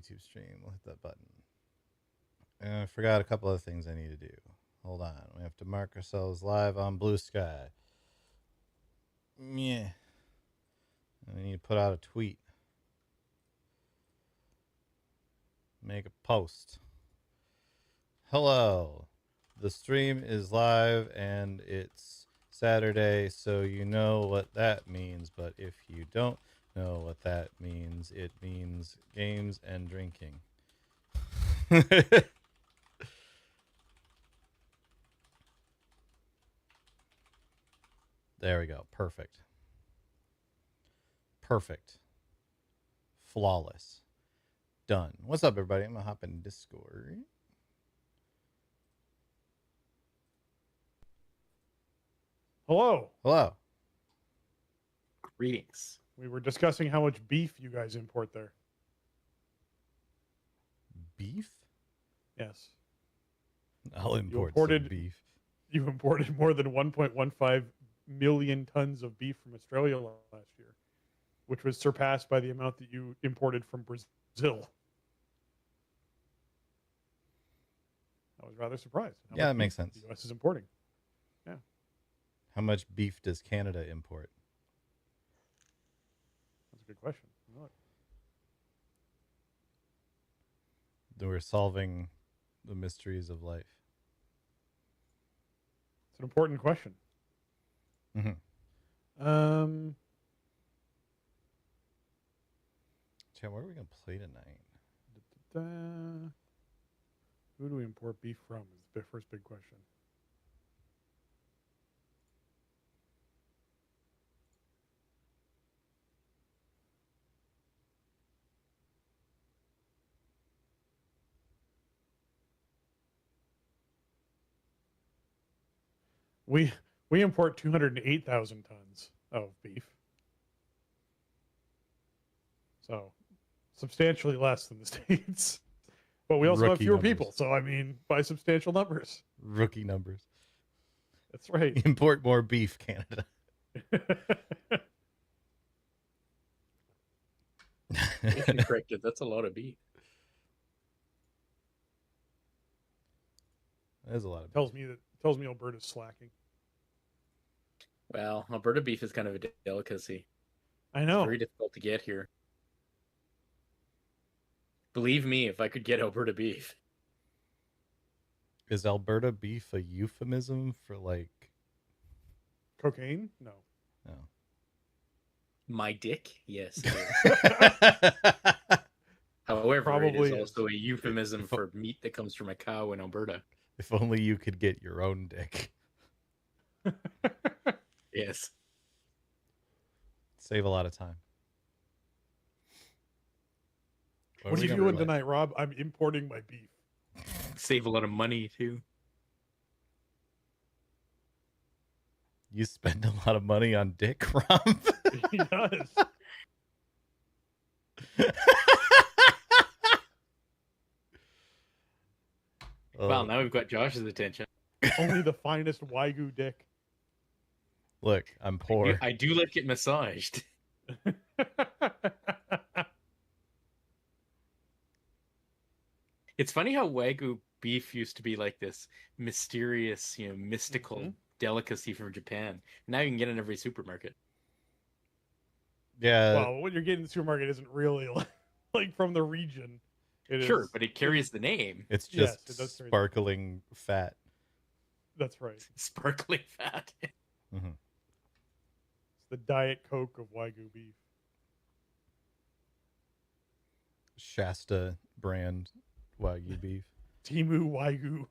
YouTube stream. We'll hit that button. And I forgot a couple of things I need to do. Hold on. We have to mark ourselves live on Blue Sky. Yeah. And I need to put out a tweet. Make a post. Hello. The stream is live and it's Saturday, so you know what that means. But if you don't know what that means, it means games and drinking. There we go. Perfect. Perfect. Flawless. Done. What's up, everybody? I'm going to hop in Discord. Hello. Hello. Greetings. We were discussing how much beef you guys import there. Beef? Yes. I'll import imported- some beef. You imported more than 1.15 million tons of beef from Australia last year, which was surpassed by the amount that you imported from Brazil. I was rather surprised. Yeah, that makes sense. The U.S. is importing. Yeah. How much beef does Canada import? That's a good question. Look. We're solving the mysteries of life. It's an important question. Mm-hmm. Chat, what are we going to play tonight? Who do we import beef from is the first big question. We import 208,000 tons of beef. So substantially less than the States. But we also have Rookie fewer numbers. people. So, I mean, by substantial numbers. Rookie numbers. That's right. Import more beef, Canada. Corrected. That's a lot of beef. That is a lot of beef. tells me Alberta's slacking. Well, Alberta beef is kind of a delicacy. I know. It's very difficult to get here. Believe me, if I could get Alberta beef. Is Alberta beef a euphemism for like Cocaine? No. no. My dick? Yes. However, Probably it is is. also a euphemism for meat that comes from a cow in Alberta. If only you could get your own dick. Yes. Save a lot of time. What are you doing tonight, Rob? I'm importing my beef. Save a lot of money, too. You spend a lot of money on dick, Rob? He does. Well, now we've got Josh's attention. Only the finest Wagyu dick. Look, I'm poor. I do like it massaged. It's funny how Wagyu beef used to be like this mysterious, mystical delicacy from Japan. Now you can get it in every supermarket. Yeah. Well, what you're getting in the supermarket isn't really like from the region. Sure, but it carries the name. It's just Yes, it does carry sparkling fat. That's right. Sparkling fat. Mm-hmm. It's the Diet Coke of Wagyu beef. Shasta brand Wagyu beef. Timu Wagyu.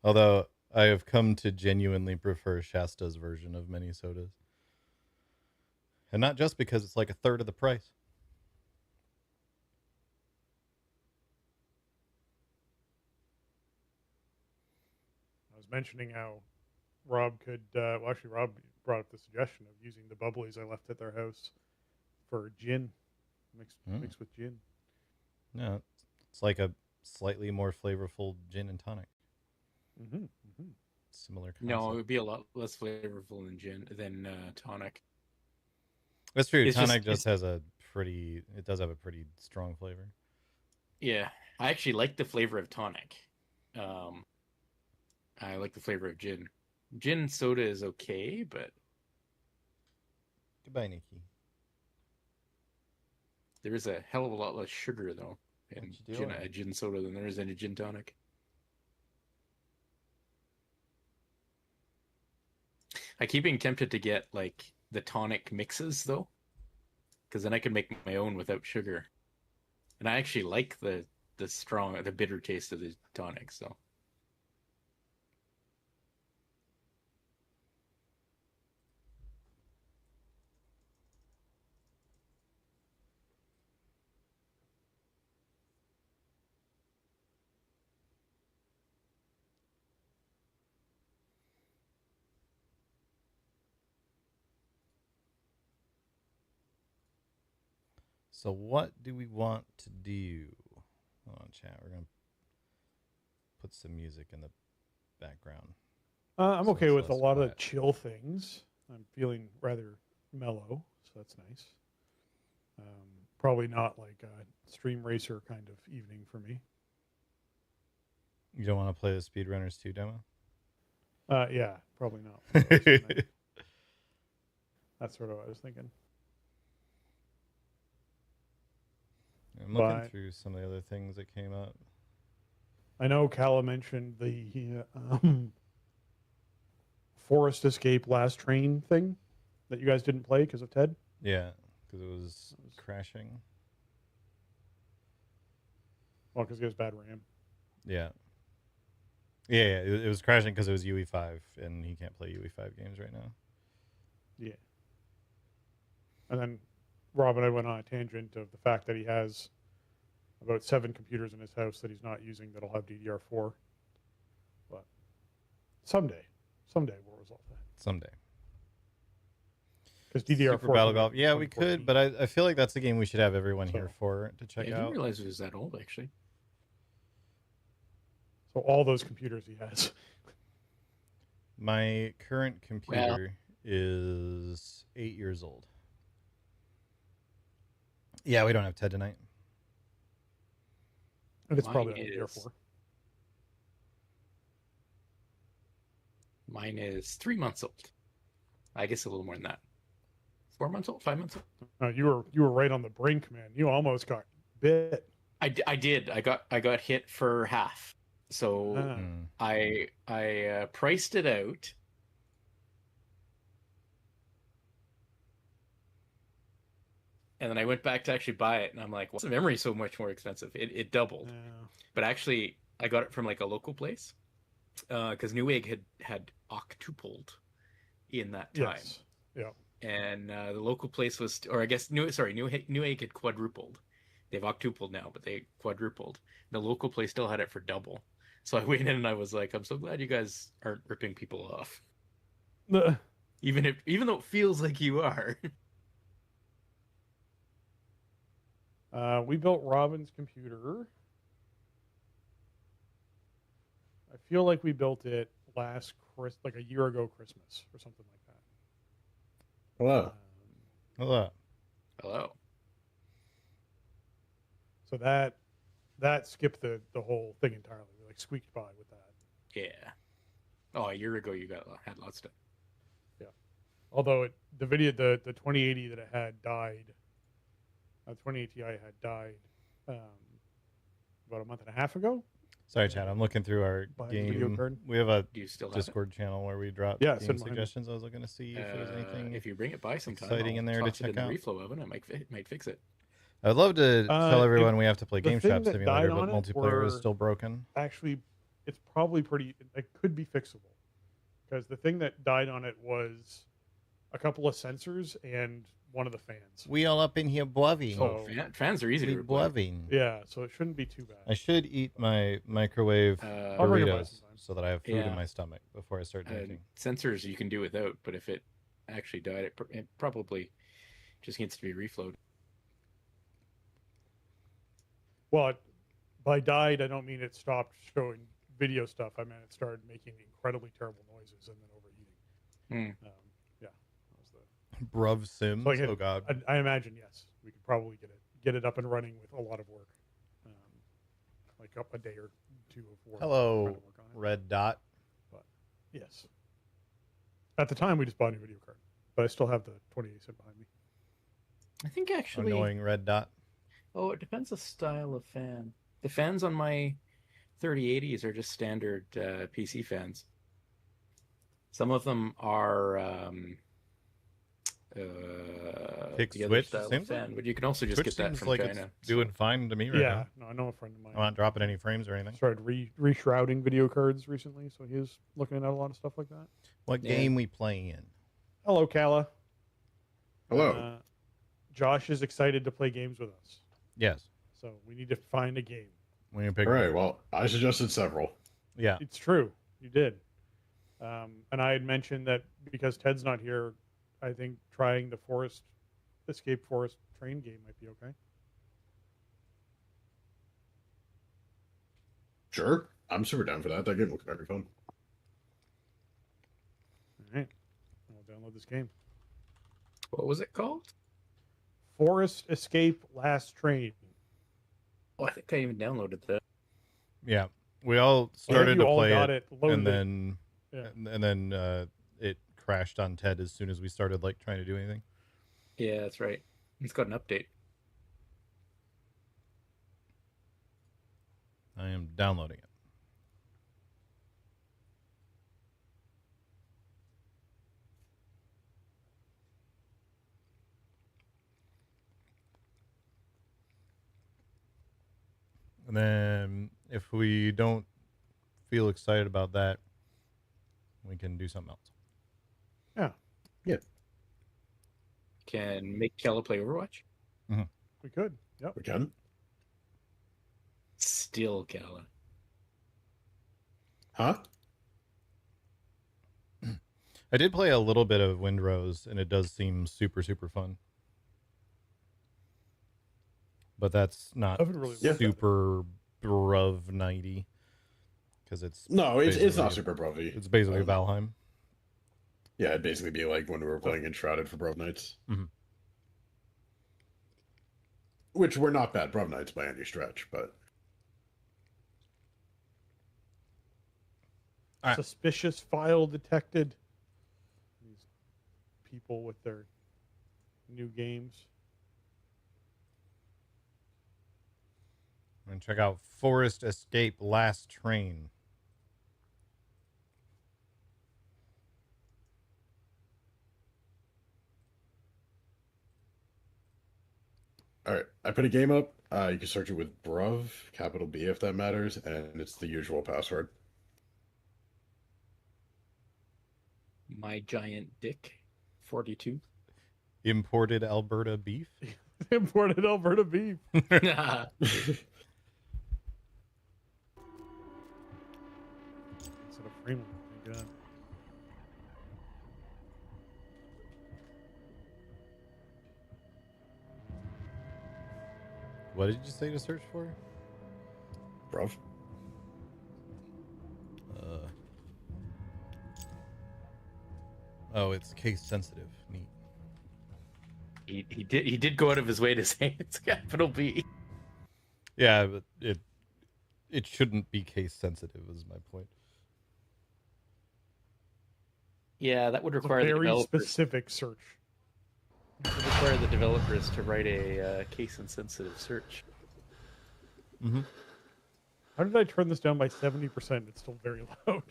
Although I have come to genuinely prefer Shasta's version of many sodas. And not just because it's like a third of the price. I was mentioning how Rob could, Rob brought up the suggestion of using the bubblies I left at their house for gin, mixed with gin. No, it's like a slightly more flavorful gin and tonic. Mm-hmm. Mm-hmm. Similar concept. No, it would be a lot less flavorful than tonic. That's true. It's Tonic just has a it does have a pretty strong flavor. Yeah, I actually like the flavor of tonic. I like the flavor of gin. Gin soda is okay, but Goodbye, Nikki. there is a hell of a lot less sugar though in What you doing? gin soda than there is in a gin tonic. I keep being tempted to get like the tonic mixes though, because then I can make my own without sugar. And I actually like the bitter taste of the tonic. So So what do we want to do? Hold on, chat. We're gonna put some music in the background. I'm So okay it's with a less lot of quiet. chill things. I'm feeling rather mellow, so that's nice. Probably not like a stream racer kind of evening for me. You don't want to play the Speedrunners 2 demo? Yeah, probably not. For the rest of the night. That's sort of what I was thinking. I'm looking But- through some of the other things that came up. I know Calla mentioned the Forest Escape Last Train thing that you guys didn't play because of Ted. Yeah, because it was crashing. Well, because he has bad RAM. Yeah. Yeah, it was crashing because it was UE5, and he can't play UE5 games right now. Yeah. And then Rob and I went on a tangent of the fact that he has about 7 computers in his house that he's not using that'll have DDR4. But someday we'll resolve that. Someday. Because DDR4 Super Battle came out Golf. in Yeah, we could, 2014. but I feel like that's a game we should have everyone here So- for to check I didn't out. realize it was that old actually. So all those computers he has. My current computer is 8 years old. Yeah, we don't have Ted tonight. And it's Mine probably on is- DDR4. Mine is 3 months old. I guess a little more than that. 4 months old, 5 months old. You were right on the brink, man. You almost got bit. I did. I got hit for half. So Ah. Mm. I priced it out. And then I went back to actually buy it, and I'm like, "What's the memory so much more expensive?" It doubled. Yeah. But actually, I got it from like a local place because Newegg had octupled in that time, Yes. Yeah. and the local place was, or I guess Newegg had quadrupled. They've octupled now, but they quadrupled. The local place still had it for double. So I went in and I was like, "I'm so glad you guys aren't ripping people off, even though it feels like you are." We built Robin's computer. I feel like we built it like a year ago Christmas or something like that. Hello. Hello. Hello. So that skipped the whole thing entirely. We like squeaked by with that. Yeah. Oh, a year ago you had lots of stuff. Although the 2080 that it had died. 2080 Ti had died about a month and a half ago. Sorry, Chad. I'm looking through our Buy the video game. card. We have a Do you still have Discord channel where we drop Yeah, it's game in mine. suggestions. I was looking to see it? if there's anything. If you bring it by sometime, exciting I'll in there to toss it check in out. the reflow oven. I might fix it. I'd love to tell everyone it- we have to play the Game thing Shop that Simulator, died but on it multiplayer is were- still broken. Actually, it's probably it could be fixable because the thing that died on it was a couple of sensors and one of the fans. We all up in here bluffing. So- Fans are easy we to replace. bluffing. Yeah, so it shouldn't be too bad. I should eat my microwave I'll bring it by burritos sometime. so that I have food in Yeah. my stomach before I start drinking. Sensors you can do without, but if it actually died, it probably just needs to be reflowed. Well, by died, I don't mean it stopped showing video stuff. I meant it started making incredibly terrible noises and then overheating. Hmm. Yeah, that was the. Bruv Sims. Like Oh God. I imagine yes. we could probably get it up and running with a lot of work, like up a day or two of work. Hello, trying to work on it. red dot. But yes, at the time we just bought a new video card, but I still have the 2080 behind me. I think actually. Annoying red dot. Oh, it depends the style of fan. The fans on my 3080s are just standard PC fans. Some of them are Pick the other switch, style seems of fan, but you can also just Switch get that seems from like China. it's doing fine to me right Yeah, now. no, I know a friend of mine. I'm not dropping any frames or anything. Started reshrouding video cards recently, so he was looking at a lot of stuff like that. What Yeah. game we playing in? Hello, Kala. Hello. Josh is excited to play games with us, Yes. so we need to find a game. When you pick. All right. Well, I suggested several. Yeah. It's true, you did. And I had mentioned that because Ted's not here, I think trying the Escape Forest train game might be okay. Sure. I'm super down for that. That game looks very fun. All right, I'll download this game. What was it called? Forest Escape Last Train. Oh, I think I even downloaded that. Yeah. We all started to You all play got it, loaded and it. then Yeah. and then it crashed on Ted as soon as we started like trying to do anything. Yeah, that's right. It's got an update. I am downloading it. And then if we don't feel excited about that, we can do something else. Can make Kella play Overwatch? We could. Yep. We can. Still Kella. Huh? I did play a little bit of Windrose, and it does seem super, super fun. But that's not I haven't really looked at it. super bruv 90 because it's No, it's not basically- super brovy. It's basically Um, Valheim. Yeah, it'd basically be like when we were playing Enshrouded for Brov Nights. Mhm. Which were not bad Brov Nights by any stretch, but Alright. Suspicious file detected. These people with their new games. I'm gonna check out Forest Escape Last Train. all right. I put a game up. You can search it with Bruv, capital B if that matters, and it's the usual password. My Giant Dick 42. Imported Alberta beef. Imported Alberta beef. Yeah. Instead of Fremont. Thank God. What did you say to search for? Bruv. Oh, it's case sensitive. Neat. He did go out of his way to say it's capital B. Yeah, but it shouldn't be case sensitive. Is my point. Yeah, that would It's a require the very developers. specific search. Would require the developers to write a case-insensitive search. Mm-hmm. How did I turn this down by 70%? It's still very loud.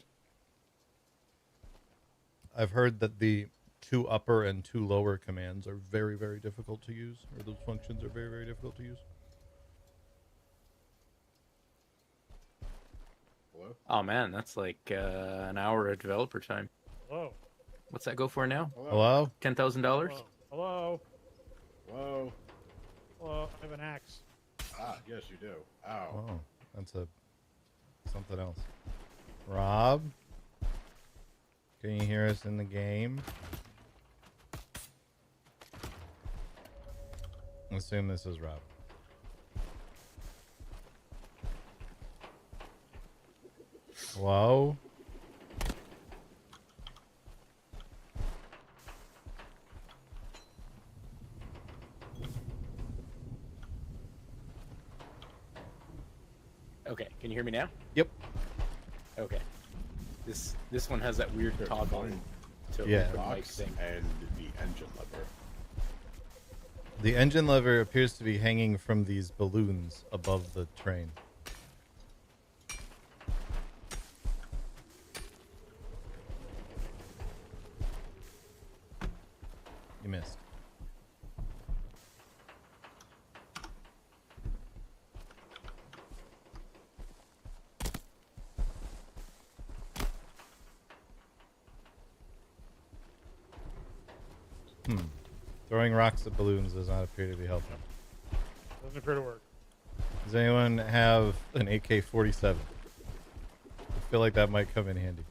I've heard that the 2 upper and 2 lower commands are very, very difficult to use, or those functions are very, very difficult to use. Hello? Oh man, that's like an hour of developer time. Hello. What's that go for now? Hello? $10,000? Hello. Hello? Hello. I have an axe. Ah, yes, you do. Ow. Oh, that's something else. Rob? Can you hear us in the game? Assume this is Rob. Hello? Okay, can you hear me now? Yep. Okay. This one has that weird toggle to Yeah. open mic Box thing. and the engine lever. The engine lever appears to be hanging from these balloons above the train. You missed. Throwing rocks at balloons does not appear to be helpful. Doesn't appear to work. Does anyone have an AK-47? I feel like that might come in handy.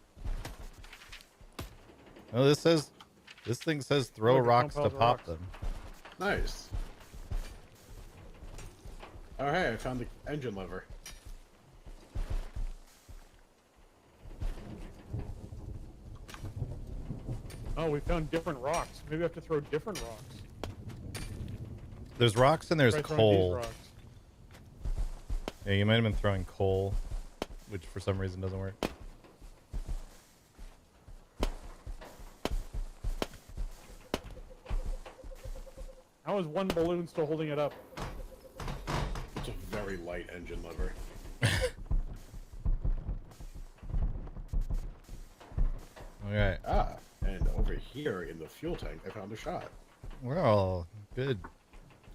No, this thing says throw Look, it rocks to compounds pop rocks. them. Nice. Oh, hey, I found the engine lever. Oh, we found different rocks. Maybe I have to throw different rocks. There's rocks and there's Try throwing these coal. rocks. Yeah, you might have been throwing coal, which for some reason doesn't work. How is one balloon still holding it up? It's a very light engine lever. Okay. Ah, and over here in the fuel tank, I found a shot. Well, good.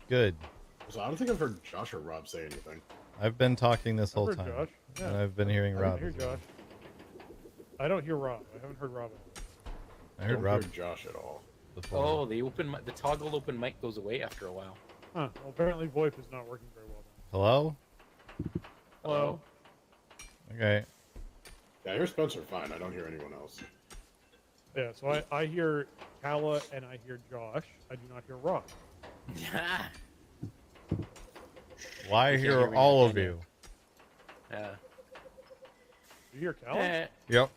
Good. So I don't think I've heard Josh or Rob say anything. I've been talking this whole heard time. Josh. Yeah. And I've been hearing I Rob. didn't hear Josh. I don't hear Rob. I haven't heard Rob. I heard Don't Rob hear Josh at all. before. Oh, the toggle open mic goes away after a while. Huh. Well, apparently VoIP is not working very well then. Hello? Hello? Okay. Yeah, I hear Spencer fine. I don't hear anyone else. Yeah, so I hear Kala and I hear Josh. I do not hear Rob. Why You can't hear hear me, all of can you? you? Do you hear Kala? Yep.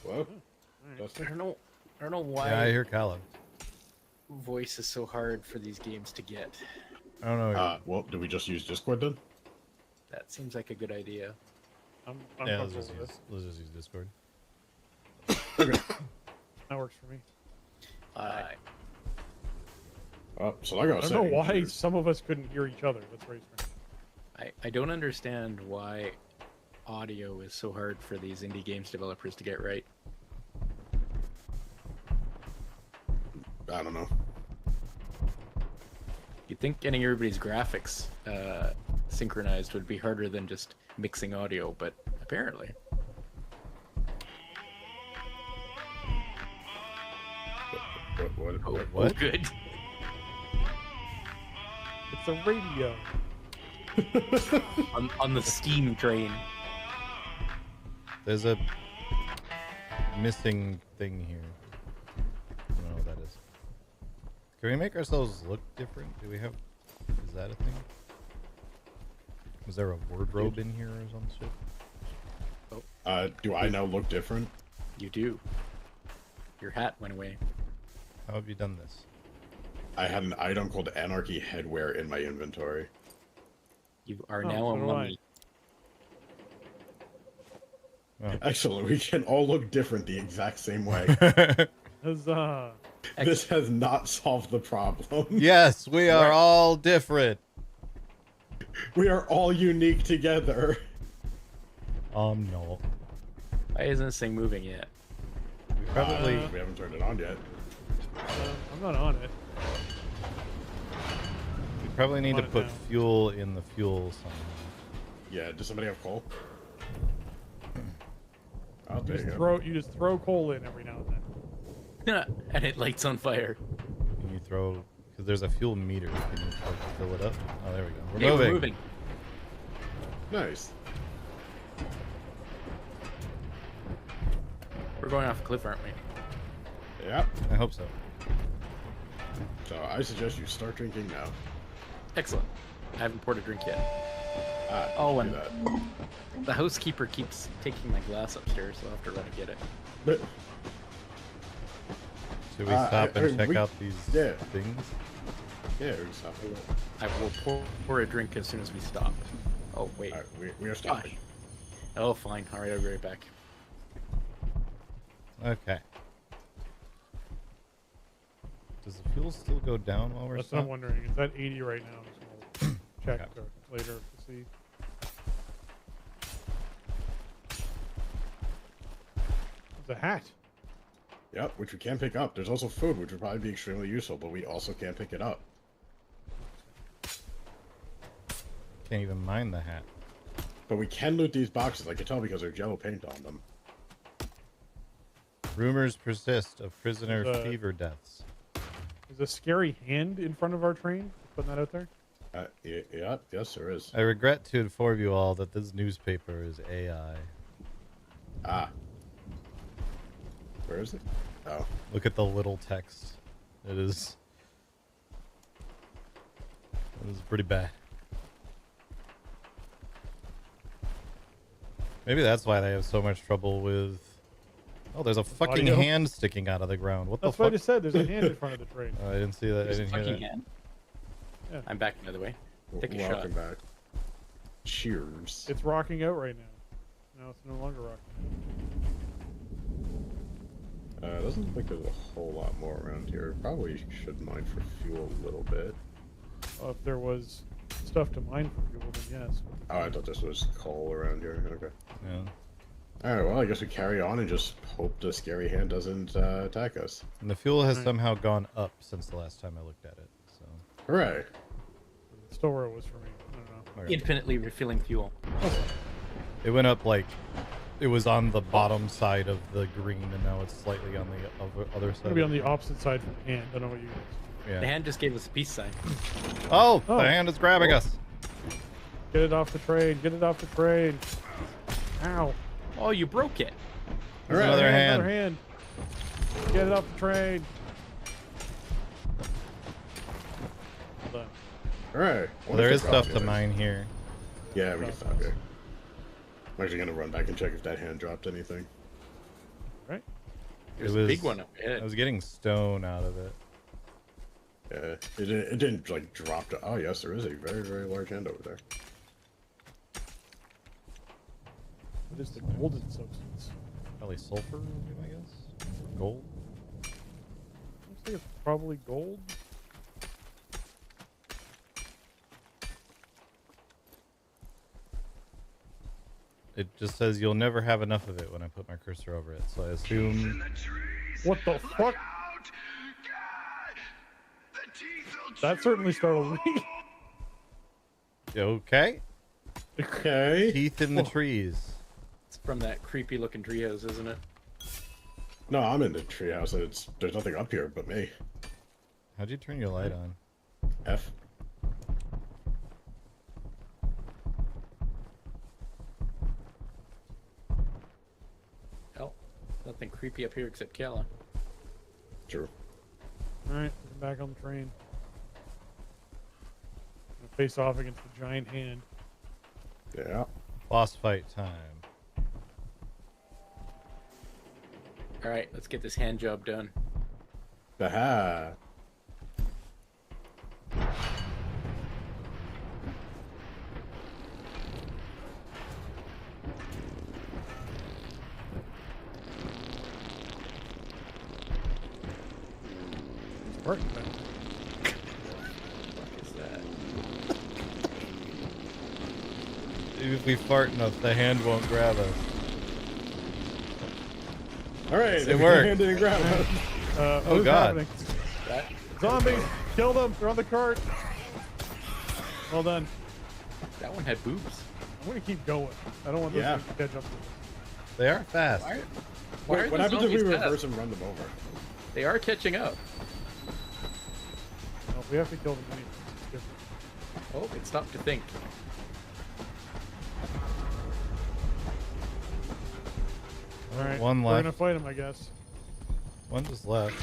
Hello? Alright. I Dustin? don't know why Yeah, I hear Callum. voice is so hard for these games to get. I don't know. Well, do we just use Discord then? That seems like a good idea. I'm yeah, let's comfortable just, with use, this. let's just use Discord. That works for me. So like I I was don't saying, know why here's- some of us couldn't hear each other. That's very strange. I don't understand why audio is so hard for these indie games developers to get right. I don't know. You'd think getting everybody's graphics synchronized would be harder than just mixing audio, but apparently. What? What? Good. It's a radio. on the steam train. There's a missing thing here. I don't know what that is. Can we make ourselves look different? Do we have... Is that a thing? Was there a wardrobe in here or some shit? Do I now look different? You do. Your hat went away. How have you done this? I had an item called Anarchy Headwear in my inventory. You are Oh, now so a do I. mummy. Excellent. We can all look different the exact same way. Huzzah. This has not solved the problem. Yes, we are Right. all different. We are all unique together. No. Why isn't this thing moving yet? We probably... We haven't turned it on yet. I'm not on it. we probably need to on it put now. fuel in the fuel somehow. Yeah, does somebody have coal? Oh, there you go. You just throw coal in every now and then. And it lights on fire. Can you throw... Because there's a fuel meter. Can you fill it up? Oh, there we go. We're Hey, moving. we're moving. Nice. We're going off a cliff, aren't we? Yeah. I hope so. So I suggest you start drinking now. Excellent. I haven't poured a drink yet. Oh, Oh, do and that. the housekeeper keeps taking my glass upstairs, so I'll have to run and get it. But Should we stop and check we- out these yeah. things? yeah, we can stop it. I will pour a drink as soon as we stop. Oh wait. All right, we are stopping. Oh fine. All right, I'll be right back. Okay. Does the fuel still go down while we're That's what I'm stopped? wondering. It's at 80 right now. So we'll check Okay. later to see. It's a hat. Yep, which we can pick up. There's also food, which would probably be extremely useful, but we also can't pick it up. Can't even mine the hat. But we can loot these boxes. I can tell because there's yellow paint on them. Rumors persist of prisoner The- fever deaths. There's a scary hand in front of our train. Putting that out there. Yeah, yes, there is. I regret to inform you all that this newspaper is AI. Ah. Where is it? Oh. Look at the little text. It is pretty bad. Maybe that's why they have so much trouble with... Oh, there's a fucking Audio? hand sticking out of the ground. What That's the what I fuck? just said. There's a hand in front of the train. Oh, I didn't see that. I There's a didn't hear fucking that. hand. Yeah. I'm back, by the way. Take a Welcome shot. back. Cheers. It's rocking out right now. No, it's no longer rocking. It doesn't look like there's a whole lot more around here. Probably should mine for fuel a little bit. If there was stuff to mine for fuel, then yes. Oh, I thought this was coal around here. Okay. Yeah. Alright, well, I guess we carry on and just hope the scary hand doesn't attack us. And the fuel has Right. somehow gone up since the last time I looked at it. So Hooray! It's still where it was for me. I don't know. okay. Infinitely refilling fuel. It went up like it was on the bottom side of the green, and now it's slightly on the other It's side. gonna be on the opposite side from the hand. I don't know what you guys. The Yeah. hand just gave us a peace sign. Oh, Oh. the hand is grabbing us. Get it off the train. Get it off the train. Ow. Oh, you broke it. There's Alright. another hand. Another hand. Get it off the train. Hold on. Alright. Well, there is stuff to mine here. Yeah, we can stop here. I'm actually gonna run back and check if that hand dropped anything. Right? There's It a big was- one up I ahead. was getting stone out of it. Yeah, it didn't like drop to. Oh yes, there is a very, very large hand over there. What is the golden substance? Probably sulfur, would be my guess. Or gold. Looks like it's probably gold. It just says you'll never have enough of it when I put my cursor over it. So I assume. What the fuck? That certainly startled me. Okay. Okay. Teeth in the Whoa. trees. It's from that creepy looking treehouse, isn't it? No, I'm in the treehouse. There's nothing up here but me. How'd you turn your light on? F. Oh, nothing creepy up here except Kala. True. Alright, I'm back on the train. Gonna face off against the giant hand. Yeah. Boss fight time. All right, let's get this hand job done. Aha. Spartan back. What is that? If we fart enough, the hand won't grab us. All right. It every worked. hand didn't grab us. Oh, What's God. happening? That Zombies! Kill them! They're on the cart! Well done. that one had boobs. I'm gonna keep going. I don't want this Yeah. thing to catch up to us. They are fast. Why? Wait, are what the happens if we zombies fast? reverse and run them over? They are catching up. No, we have to kill them anyway. It's different. Oh, it stopped to think. Alright, One we're left. gonna fight them, I guess. One just left.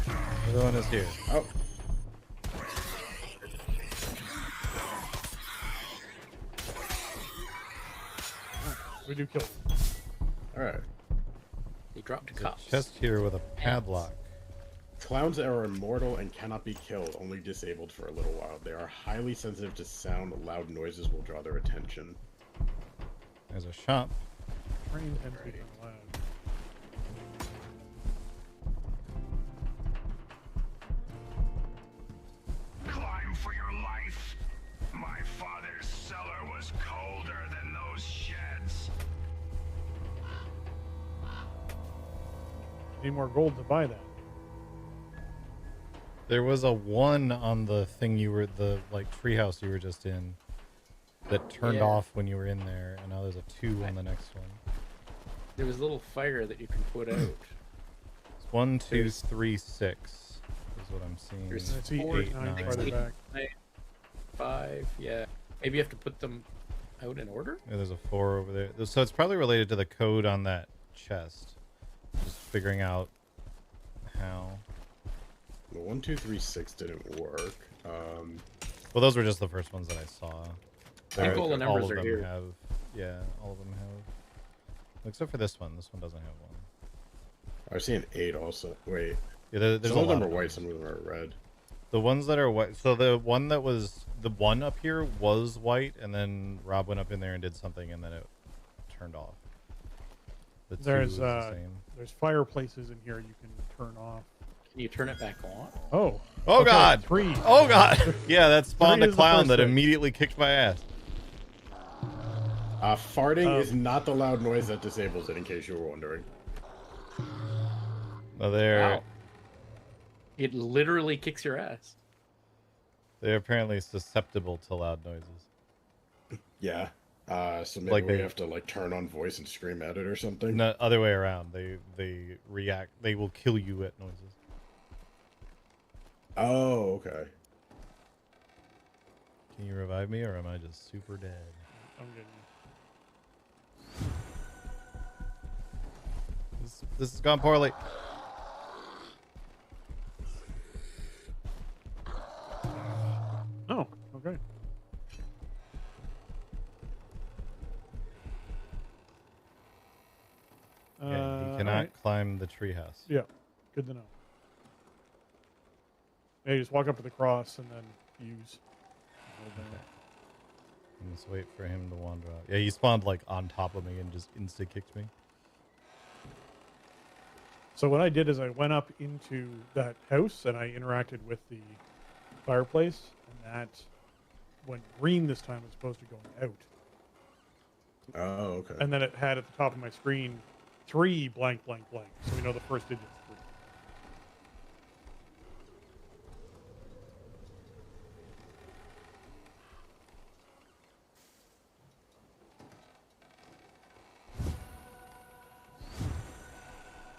The other one is here. Oh. We do kill them. All right. They dropped to There's a cops. chest here with a padlock. Clowns are immortal and cannot be killed, only disabled for a little while. They are highly sensitive to sound. Loud noises will draw their attention. There's a shop. Train tends to be kind of loud. Climb for your life. My father's cellar was colder than those sheds. Need more gold to buy that. There was a 1 on the thing the treehouse you were just in that turned off when you were in there, and now there's a 2 on the next one. There was a little fire that you can put out. It's 1, 2, 3, 6 is what I'm seeing. There's I see 4, 8, 9 9. farther back. 5, yeah. Maybe you have to put them out in order? Yeah, there's a 4 over there. So it's probably related to the code on that chest. Just figuring out how. The 1, 2, 3, 6 didn't work. Well, those were just the first ones that I saw. I think all the numbers of are them here. have, yeah, all of them have. Except for this one. This one doesn't have one. I was seeing 8 also. Wait. Yeah, there's Some a of them lot are of white, them. some of them are red. The ones that are white. So the one that was the one up here was white, and then Rob went up in there and did something, and then it turned off. The 2 There's is the same. there's fireplaces in here you can turn off. Can you turn it back on? Oh. Oh okay, God! 3. Oh God! Yeah, that spawned a is the clown first that thing. immediately kicked my ass. Farting is not the loud noise that disables it, in case you were wondering. Oh, they're Wow. It literally kicks your ass. they're apparently susceptible to loud noises. Yeah. So maybe Like we they- have to like turn on voice and scream at it or something. No, other way around. They react. They will kill you at noises. Oh, okay. Can you revive me, or am I just super dead? I'm getting This has gone poorly. Oh, okay. Yeah, you cannot alright. climb the treehouse. Yeah, good to know. Yeah, you just walk up to the cross and then use. hold down. And just wait for him to wander out. Yeah, he spawned like on top of me and just insta kicked me. So what I did is I went up into that house and I interacted with the fireplace, and that went green this time as opposed to going out. Oh, okay. And then it had at the top of my screen 3 blank blank blank. So we know the first digit is 3.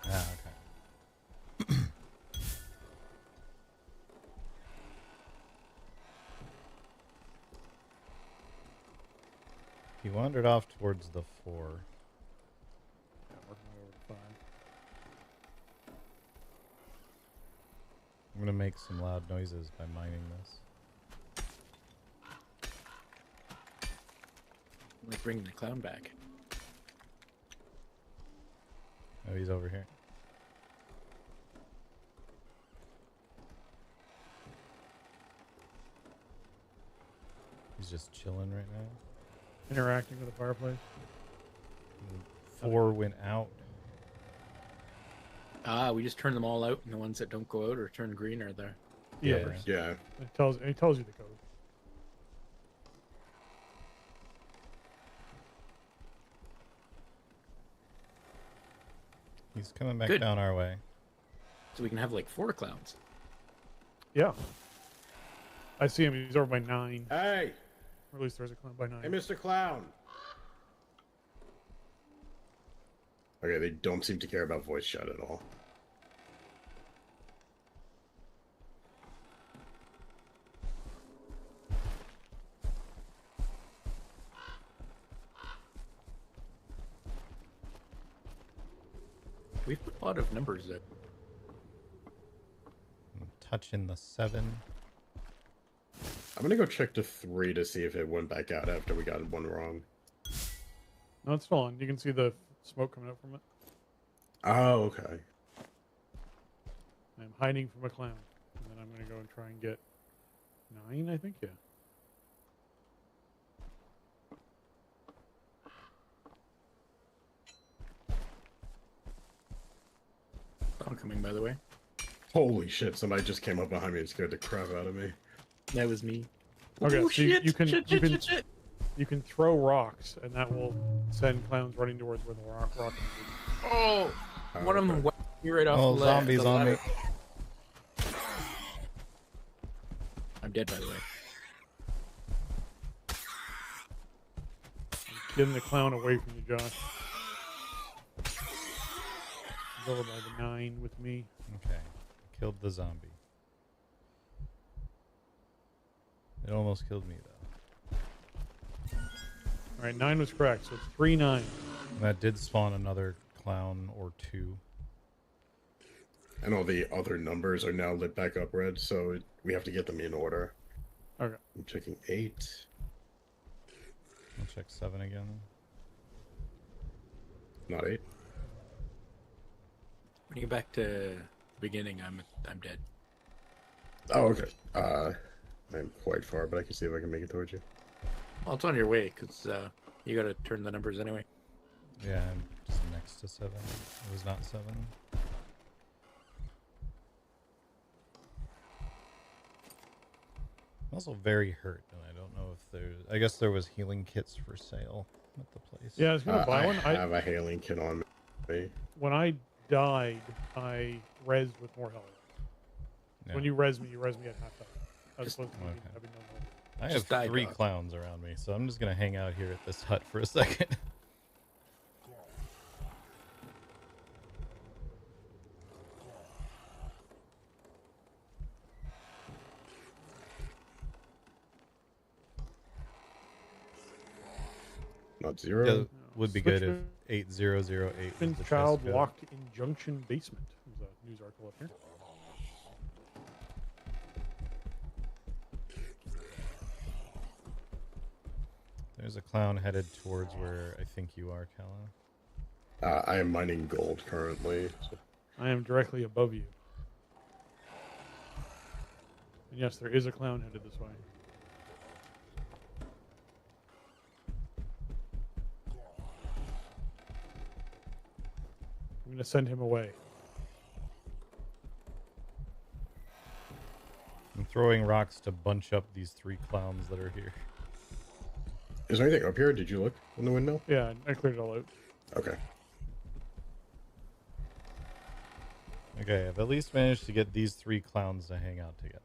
Ah, okay. He wandered off towards the 4. Yeah, working my way over to 5. I'm gonna make some loud noises by mining this. Like bringing the clown back. Oh, he's over here. He's just chilling right now. Interacting with the fireplace. 4 went out. Ah, we just turn them all out, and the ones that don't go out or turn green are there. Yeah. Yeah. It tells you the code. He's coming back Good. down our way. So we can have like 4 clowns. Yeah. I see him. He's over by 9. Hey! Or at least there's a clown by 9. Hey, Mr. Clown! Okay, they don't seem to care about voice chat at all. We've put a lot of numbers out. I'm touching the 7. I'm gonna go check the 3 to see if it went back out after we got one wrong. No, it's still on. You can see the smoke coming out from it. Oh, okay. I'm hiding from a clown. And then I'm going to go and try and get 9, I think, yeah. I'm coming, by the way. Holy shit! Somebody just came up behind me and scared the crap out of me. That was me. Okay, Oh, so shit, you can shit, you shit, can shit, shit. you can throw rocks, and that will send clowns running towards where the rock is. Oh, one of them Okay. went me right off Oh, the zombies the on me. ladder. I'm dead, by the way. Getting the clown away from you, Josh. He's over by the 9 with me. Okay. Killed the zombie. It almost killed me, though. All right, 9 was correct, so it's 3-9. And that did spawn another clown or 2. And all the other numbers are now lit back up red, so we have to get them in order. Okay. I'm checking 8. I'll check 7 again. Not 8. When you get back to the beginning, I'm dead. Oh, okay. I'm quite far, but I can see if I can make it towards you. Well, it's on your way, because you got to turn the numbers anyway. Yeah, I'm just next to 7. It was not 7. I'm also very hurt, and I don't know if there's... I guess there was healing kits for sale at the place. Yeah, I was going to buy one. I have a healing kit on me. When I died, I rezzed with more health. Yeah. When you res me at half health. As Just- opposed to okay. having no health. I have Just die, 3 dog. clowns around me, so I'm just going to hang out here at this hut for a second. Not 0. Yeah, would be good if Switchman 8008 was the Child test code. locked in junction basement. There's a news article up here. There's a clown headed towards where I think you are, Kala. I am mining gold currently. So. I am directly above you. And yes, there is a clown headed this way. I'm going to send him away. I'm throwing rocks to bunch up these 3 clowns that are here. Is there anything up here? Did you look in the window? Yeah, I cleared it all out. Okay. Okay, I've at least managed to get these 3 clowns to hang out together.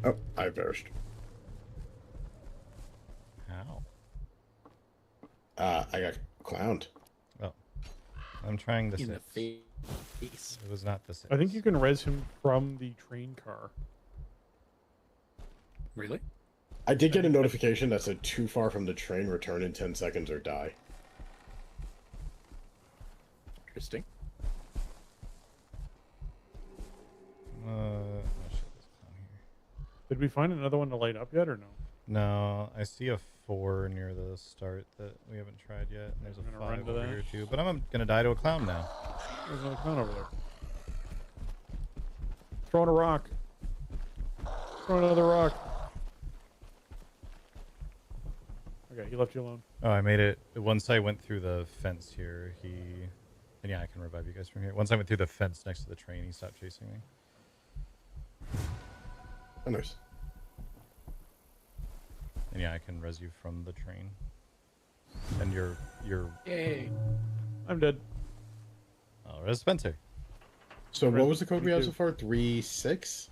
Oh, I perished. How? I got clowned. Oh. I'm trying the In the 6. face. It was not the 6. I think you can res him from the train car. Really? I did get a notification that said too far from the train, return in 10 seconds or die. Interesting. Oh shit, there's a clown here. Did we find another one to light up yet or no? No, I see a 4 near the start that we haven't tried yet. And there's I'm a gonna run 5 to over that. here too. But I'm gonna die to a clown now. There's another clown over there. Throwing a rock. Throwing another rock. Okay, he left you alone. Oh, I made it. Once I went through the fence here, and yeah, I can revive you guys from here. Once I went through the fence next to the train, he stopped chasing me. Oh, nice. And yeah, I can res you from the train. And you're Yay. I'm dead. oh, res Spencer. So what was the code we had 22. so far? 3-6?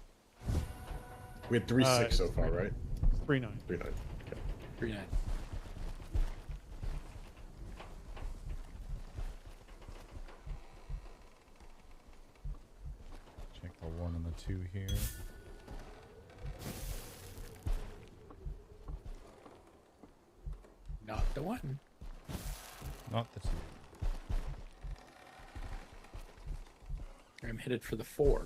We had 3-6 so it's far, 3-9. right? It's 3-9. 3-9. 3-9. Check the 1 and the 2 here. Not the 1. Not the 2. I'm headed for the 4.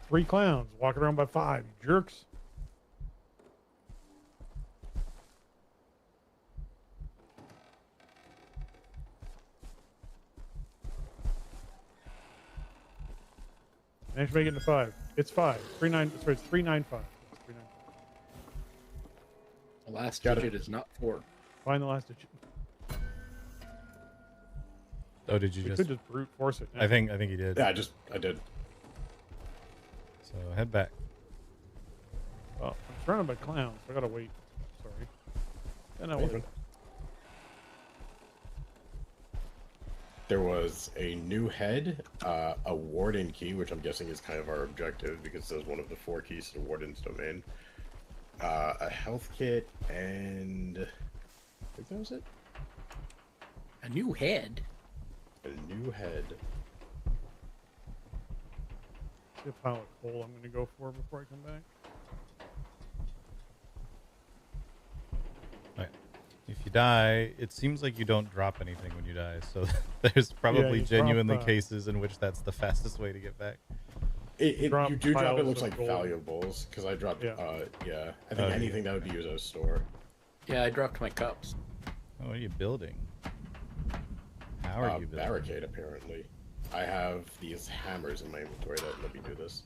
3 clowns walking around by 5, you jerks. Managed to make it to 5. It's 5. 39. Sorry, it's 395. It's 395. The last Got it. digit is not 4. Find the last digit. Oh, did you We just? could just brute force it. Now. I think he did. Yeah, I did. So head back. Well, I'm surrounded by clowns. So I gotta wait. Sorry. Then I wait. Open. There was a new head, a warden key, which I'm guessing is kind of our objective because it says one of the 4 keys to the warden's domain. A health kit, and I think that was it. A new head. A new head. See a pile of coal I'm gonna go for before I come back. If you die, it seems like you don't drop anything when you die. So there's probably you genuinely drop, cases in which that's the fastest way to get back. You do drop, it piles looks of like gold. valuables, because I dropped, Yeah. I think anything that would be used as a store. Yeah, I dropped my cups. Oh, what are you building? How are you building? Barricade, apparently. I have these hammers in my inventory that let me do this.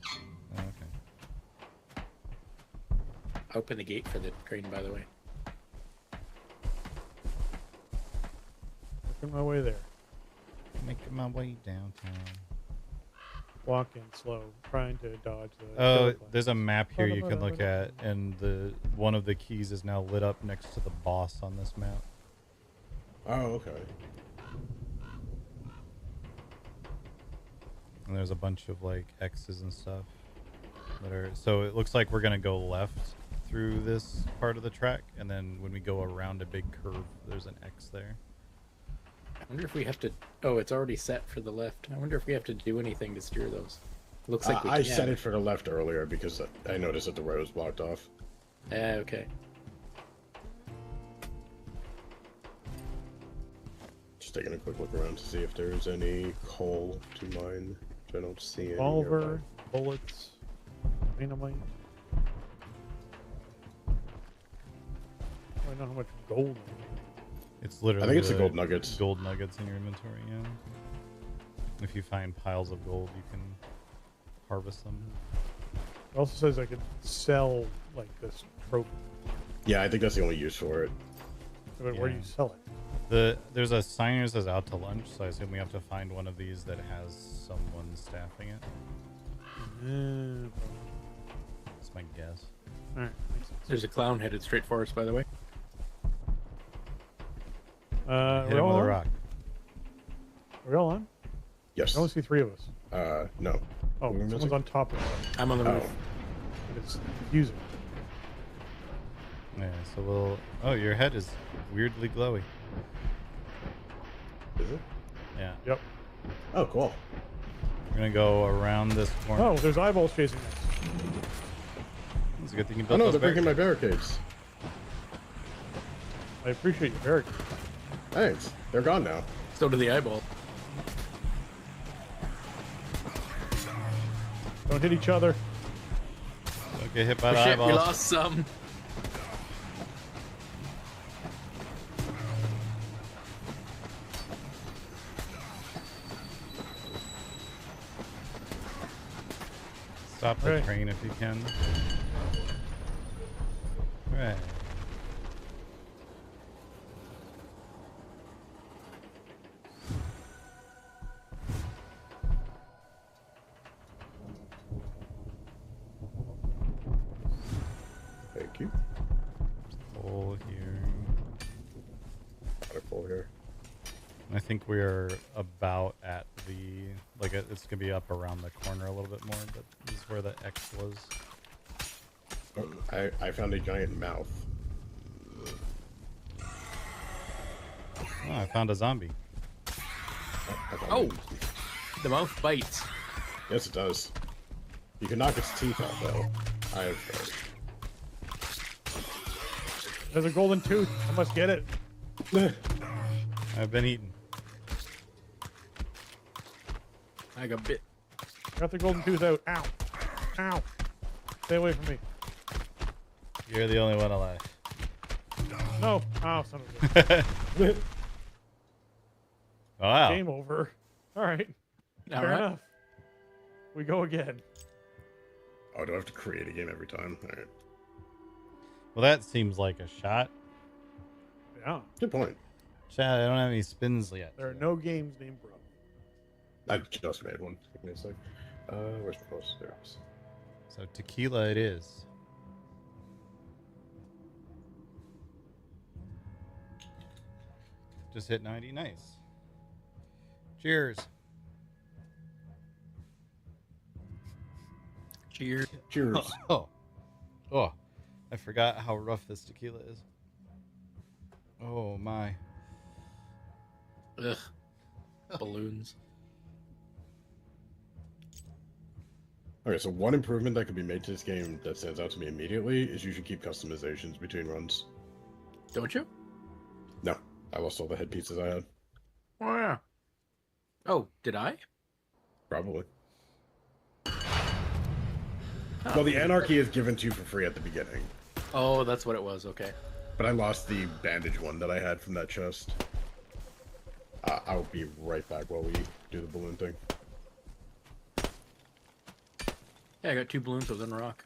Oh, okay. Open the gate for the train, by the way. Working my way there. Making my way downtown. Walking slow, trying to dodge the. Oh, killer clowns. there's a map here you can look at, and one of the keys is now lit up next to the boss on this map. Oh, okay. And there's a bunch of like X's and stuff that are. So it looks like we're gonna go left through this part of the track, and then when we go around a big curve, there's an X there. I wonder if we have to... Oh, it's already set for the left. I wonder if we have to do anything to steer those. Looks like we I can. set it for the left earlier because I noticed that the road was blocked off. Okay. Just taking a quick look around to see if there's any coal to mine, which I don't see any. Revolver, nearby. bullets, dynamite. I don't know how much gold. I need. It's literally. I think it's the gold nuggets. Gold nuggets in your inventory. Yeah. If you find piles of gold, you can harvest them. It also says I could sell like this trophy. Yeah, I think that's the only use for it. But where do you Yeah. sell it? There's a sign that says out to lunch, so I assume we have to find one of these that has someone staffing it. That's my guess. All right, makes sense. There's a clown headed straight for us, by the way. Hit We're him all with a on? rock. Are we all on? Yes. I only see 3 of us. No. Oh, We're someone's missing? on top of us. I'm on the Oh. roof. It's confusing. Yeah, so we'll. Oh, your head is weirdly glowy. Is it? Yeah. Yep. Oh, cool. We're gonna go around this corner. Oh, there's eyeballs chasing us. It's a good thing you Oh built no, those they're breaking my barricades. barricades. I appreciate your barricade. Thanks. They're gone now. So do the eyeball. Don't hit each other. Don't get hit by Oh, the shit, we eyeballs. lost some. Stop the Right. train if you can. Right. Thank you. Hole here. Got a full here. I think we are about at the it's gonna be up around the corner a little bit more, but this is where the X was. Oh, I found a giant mouth. Oh, I found a zombie. I found Oh, it. the mouth bites. Yes, it does. You can knock its teeth out, though. I have There's a golden tooth. I must get it. I've been eaten. I got bit. Got the golden tooth out. Ow. Ow. Stay away from me. You're the only one alive. No. Oh, son of a bitch. Wow. Game over. All right. All Fair right. enough. We go again. Oh, do I have to create a game every time? All right. Well, that seems like a shot. Yeah. Good point. Chat, I don't have any spins yet. There are no games named Bro. I just made one. Give me a sec. Where's my post? There it is. So tequila it is. Just hit 90. Nice. Cheers. Cheers. Cheers. Oh, I forgot how rough this tequila is. Oh my. Ugh. Balloons. Okay, so one improvement that could be made to this game that stands out to me immediately is you should keep customizations between runs. Don't you? No, I lost all the head pieces I had. Oh, yeah. Oh, did I? Probably. Huh. Well, the anarchy is given to you for free at the beginning, Oh, that's what it was. Okay. but I lost the bandage one that I had from that chest. I'll be right back while we do the balloon thing. Yeah, I got 2 balloons within a rock.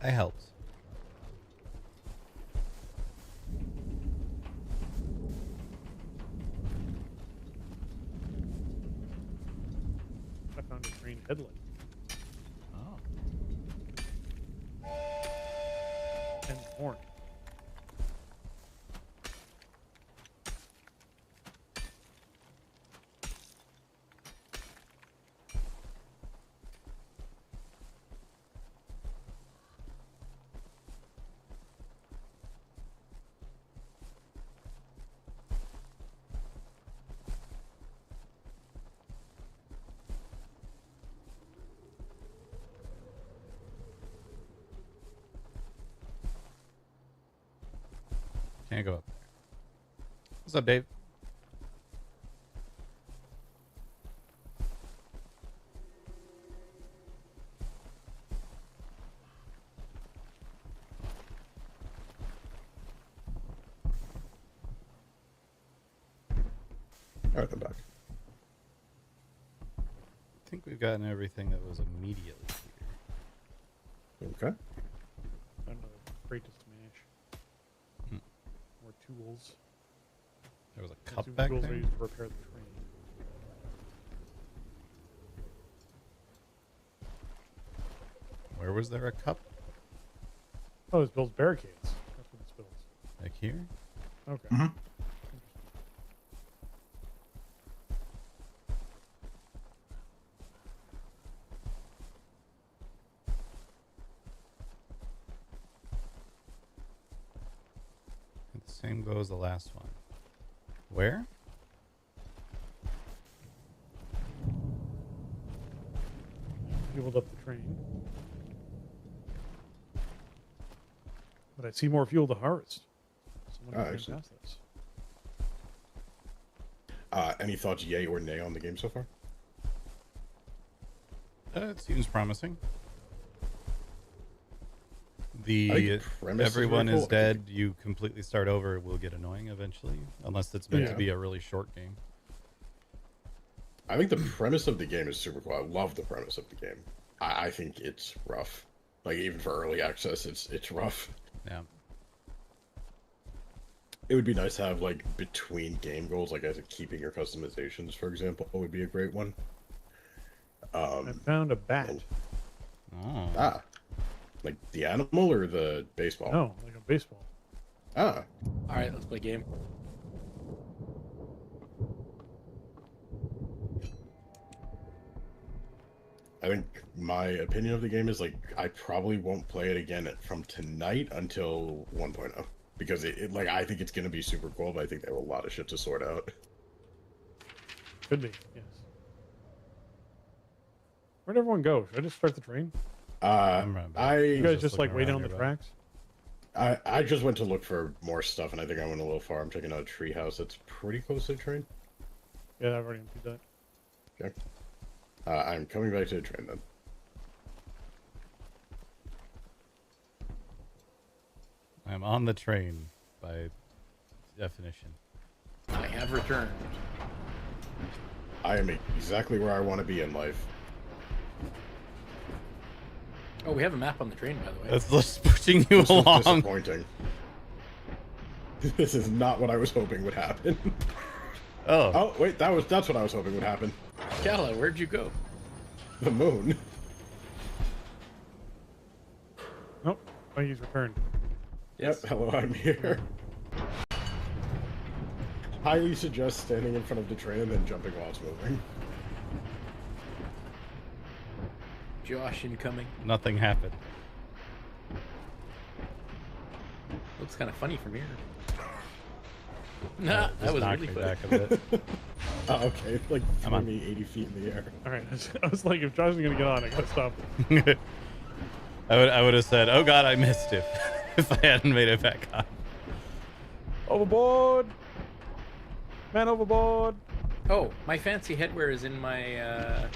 I helped. I found a green headlight. Oh. And horn. Can't go up there. What's up, Dave? Alright, I'm back. I think we've gotten everything that was immediately clear. Okay. Found another crate to smash. Hmm. More tools. There was a I cup assume back tools are there. used to repair the train. Where was there a cup? Oh, this builds barricades. That's what this builds. Like here? Okay. Mhm. And the same goes the last one. Where? Fueled up the train. But I see more fuel to harvest. Someone Ah, can excellent. pass this. Any thoughts, yay or nay, on the game so far? It seems promising. I think The the premise is everyone really is cool. I think dead. You completely start over. Will get annoying eventually, unless it's meant to Yeah. be a really short game. I think the premise of the game is super cool. I love the premise of the game. I think it's rough. Like, even for early access, it's rough. Yeah. It would be nice to have, like, between game goals, like, as keeping your customizations, for example, would be a great one. I found a bat. and- Oh. Like the animal or the baseball? No, like a baseball. Ah, All right, let's play game. I think my opinion of the game is, like, I probably won't play it again from tonight until 1.0. Because like, I think it's going to be super cool, but I think they have a lot of shit to sort out. Could be, yes. Where'd everyone go? Should I just start the train? I'm running back. You guys Just just like looking waiting around on the nearby. tracks? I just went to look for more stuff, and I think I went a little far. I'm checking out a treehouse that's pretty close to the train. Yeah, I've already emptied that. Okay. I'm coming back to the train then. I'm on the train by definition. I have returned. I am exactly where I want to be in life. Oh, we have a map on the train, by the way. That's just pushing you This is along. disappointing. This is not what I was hoping would happen. Oh. Oh, wait, that's what I was hoping would happen. Kala, where'd you go? The moon. Nope. Oh, he's returned. Yes. Yep, hello, I'm here. Highly suggest standing in front of the train and then jumping while it's moving. Josh incoming. Nothing happened. Looks kind of funny from here. Nah, Just that was knocked really me funny. back a bit. Oh, okay, like I'm threw on. me 80 feet in the air. All right. I was like, if Josh is gonna get on, I gotta stop. I would have said, "Oh God, I missed it," if I hadn't made it back on. Overboard! Man overboard! Oh, my fancy headwear is in my.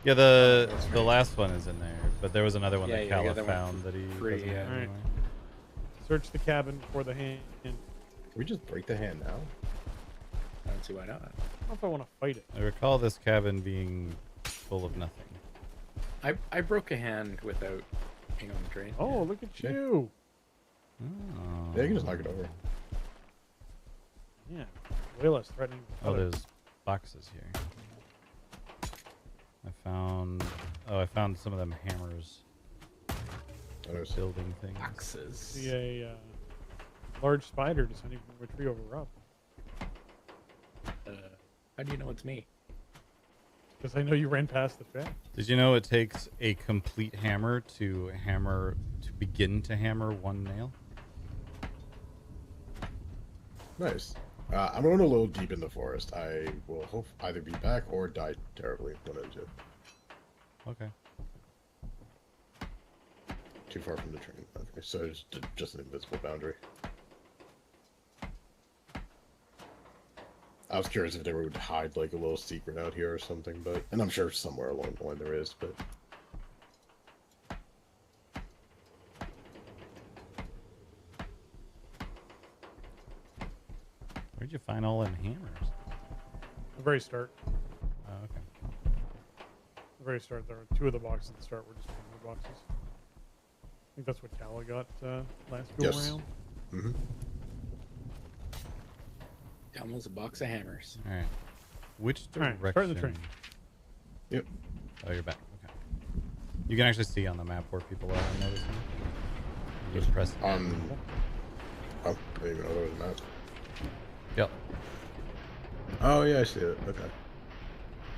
Yeah, the last one is in there, but there was another one Yeah, that yeah, I Calla got that one found for that he free, doesn't yeah. have Alright. anymore. Search the cabin for the hand. Can we just break the hand now? I don't see why not. I don't know if I want to fight it. I recall this cabin being full of nothing. I broke a hand without being on the train. Oh, look at Yeah. you! Oh. Yeah, you can just knock it over. Yeah, way less threatening. than Oh, others. there's boxes here. I found some of them hammers, I know, building things. Boxes. See a large spider descending from a tree over Rob. How do you know it's me? Because I know you ran past the shaft. Did you know it takes a complete hammer to begin to hammer one nail? Nice. I'm going a little deep in the forest. I will hope either be back or die terribly, one of the two. Okay. Too far from the train. Okay, so it's just an invisible boundary. I was curious if they would hide like a little secret out here or something, but and I'm sure somewhere along the line there is, but Where'd you find all them hammers? The very start. Oh, okay. The very start. There were two of the boxes at the start were just hammer boxes. I think that's what Calla got last go Yes. around. mm-hmm. Down was a box of hammers. All right. Which All right, direction? start the train. Yep. Oh, you're back. Okay. You can actually see on the map where people are. I'm noticing. You just press. Oh, I didn't even know there was a map. Yep. Oh yeah, I see it. Okay.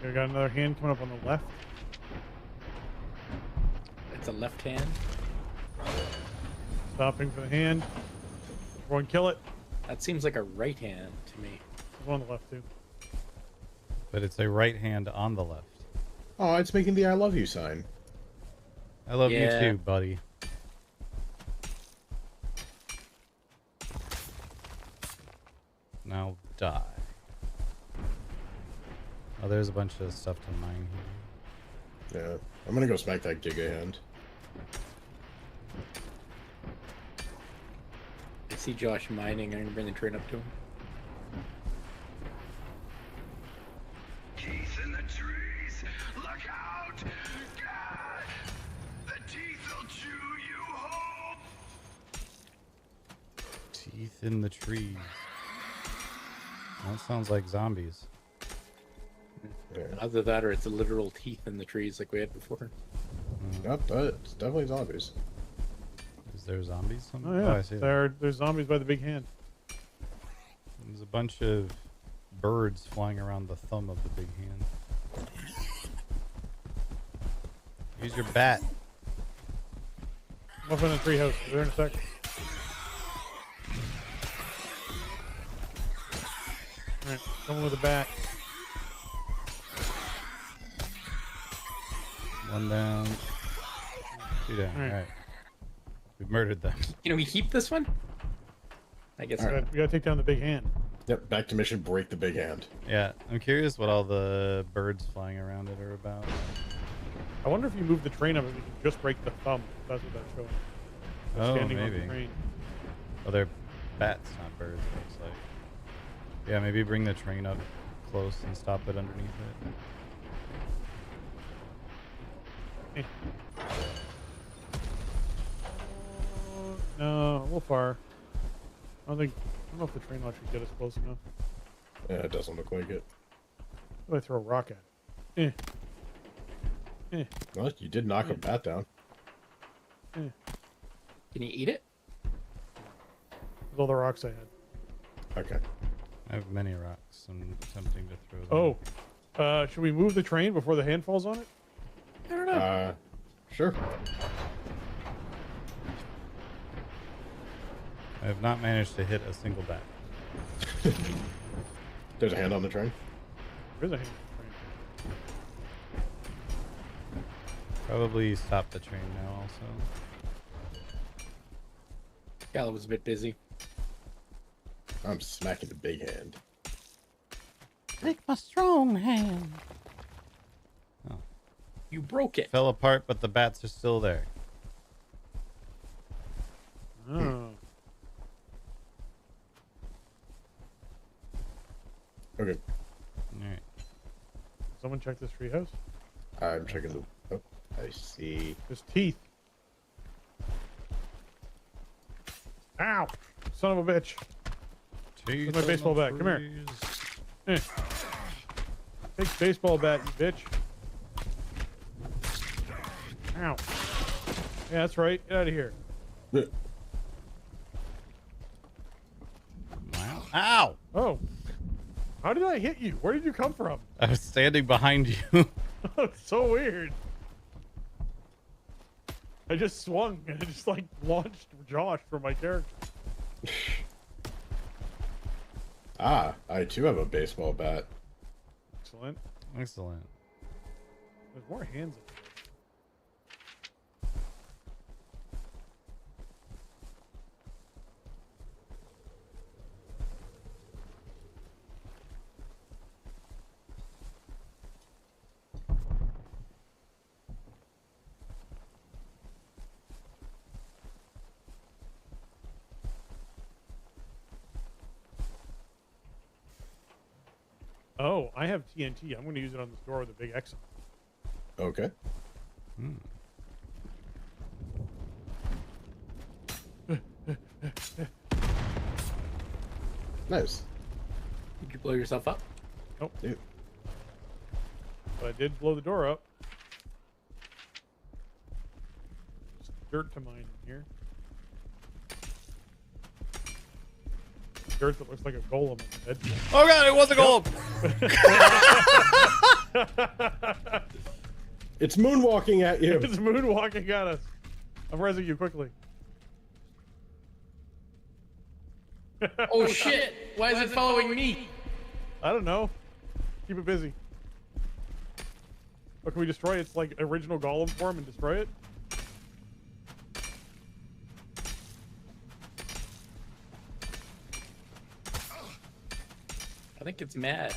We got another hand coming up on the left. It's a left hand. Stopping for the hand. Everyone kill it. That seems like a right hand to me. There's one on the left too. But it's a right hand on the left. Oh, it's making the "I love you" sign. I love Yeah. you too, buddy. Now die. Oh, there's a bunch of stuff to mine here. Yeah, I'm gonna go smack that Giga hand. I see Josh mining. I'm gonna bring the train up to him. Teeth in the trees. Look out! God! The teeth will chew you whole. Teeth in the trees. That sounds like zombies. Yeah. Either that or it's a literal teeth in the trees like we had before. Yep, it's definitely zombies. Is there zombies? Oh yeah, I see that. there's zombies by the big hand. There's a bunch of birds flying around the thumb of the big hand. Use your bat. I'm up in a treehouse. Be there in a sec. All right, coming with a bat. One down. Two down. All right. All right. We murdered them. Can we keep this one? I guess. All right. We gotta take down the big hand. Yep, back to mission, break the big hand. Yeah, I'm curious what all the birds flying around it are about. I wonder if you move the train up, if we can just break the thumb. That's what that's showing. They're Oh, standing on maybe. the train. Oh, they're bats, not birds, it looks like. Yeah, maybe bring the train up close and stop it underneath it. No, a little far. I don't know if the train will actually get us close enough. Yeah, it doesn't look like it. What if I throw a rock at it? Well, you did knock a bat down. Can you eat it? With all the rocks I had. Okay. I have many rocks. I'm attempting to throw them. Oh, should we move the train before the hand falls on it? I don't know. Sure. I have not managed to hit a single bat. There's a hand on the train. There's a hand on the train. Probably stop the train now also. Gala was a bit busy. I'm smacking the big hand. Take my strong hand. You broke it. Fell apart, but the bats are still there. Oh. Okay. Alright. Someone check this treehouse. I'm checking the... Oh, I see. There's teeth. Ow! Son of a bitch. Teeth my on baseball the bat. Come here. trees. Take baseball bat, you bitch. Ow. Yeah, that's right. Get out of here. Wow. Ow! Oh. How did I hit you? Where did you come from? I was standing behind you. It's so weird. I just swung and I just like launched Josh from my character. I too have a baseball bat. Excellent. Excellent. There's more hands in there. Oh, I have TNT. I'm going to use it on this door with a big X on it. Okay. Nice. Did you blow yourself up? Dude. But I did blow the door up. Just dirt to mine in here. Dirt that looks like a golem on the head. Oh god, it was a gold! It's moonwalking at you. It's moonwalking at us. I'm resing you quickly. Oh shit! Why is it following me? I don't know. Keep it busy. Oh, can we destroy its like original golem form and destroy it? I think it's mad.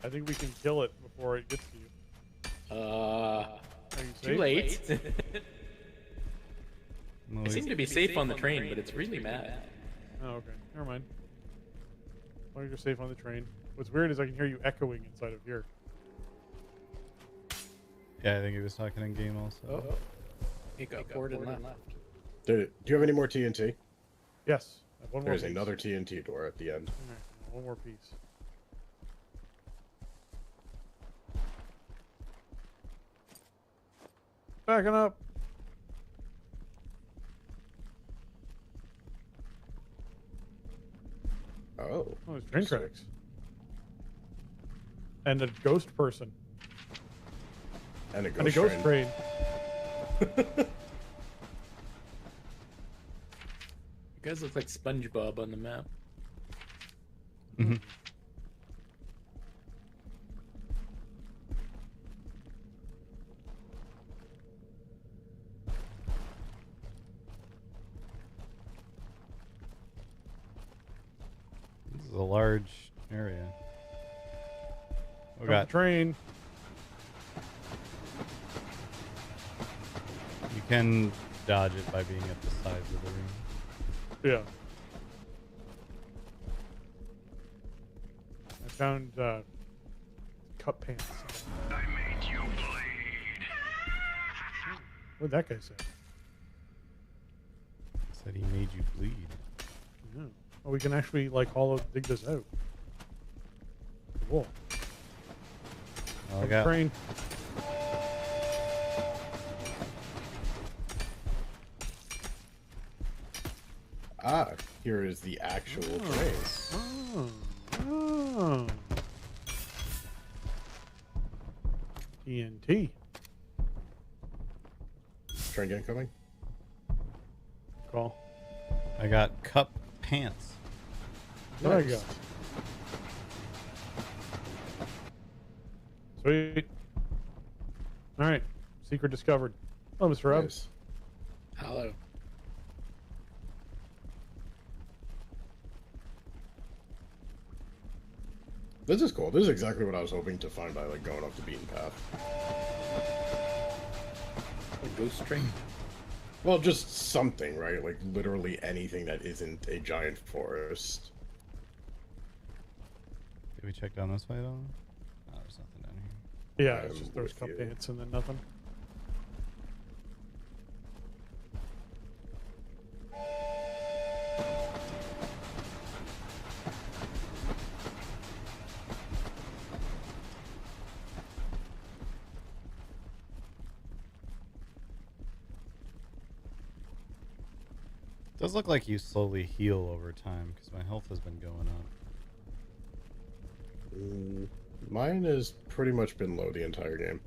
I think we can kill it before it gets to you. Are you Too safe? late. No, I seem to be safe on the train, but it's really mad. Oh, okay. Never mind. As long as you're safe on the train. What's weird is I can hear you echoing inside of here. Yeah, I think he was talking in game also. Oh. It got forward and left. Do you have any more TNT? Yes. I have one more There's piece. another TNT door at the end. All right, one more piece. Backing up. Oh. Oh, there's train tracks. And a ghost person. And a And a ghost train. You guys look like SpongeBob on the map. This is a large area. We Got got. the train. You can dodge it by being at the sides of the room. Yeah. I found cup pants. I made you bleed. What did that guy say? Said he made you bleed. Yeah. Oh, we can actually like hollow dig this out. Cool. Oh, I got. Train. Ah, here is the actual train. Oh. TNT. Train incoming. Call. I got cup pants. There you Nice. go. Sweet. All right. Secret discovered. Oh, Mr. Rob. Nice. Hello. This is cool. This is exactly what I was hoping to find by like going off the beaten path. A ghost train. Well, just something, right? Like literally anything that isn't a giant forest. Did we check down this way at all? Oh, there's nothing down here. Yeah, it's just those with cup you. pants and then nothing. Does look like you slowly heal over time because my health has been going up. Mine has pretty much been low the entire game.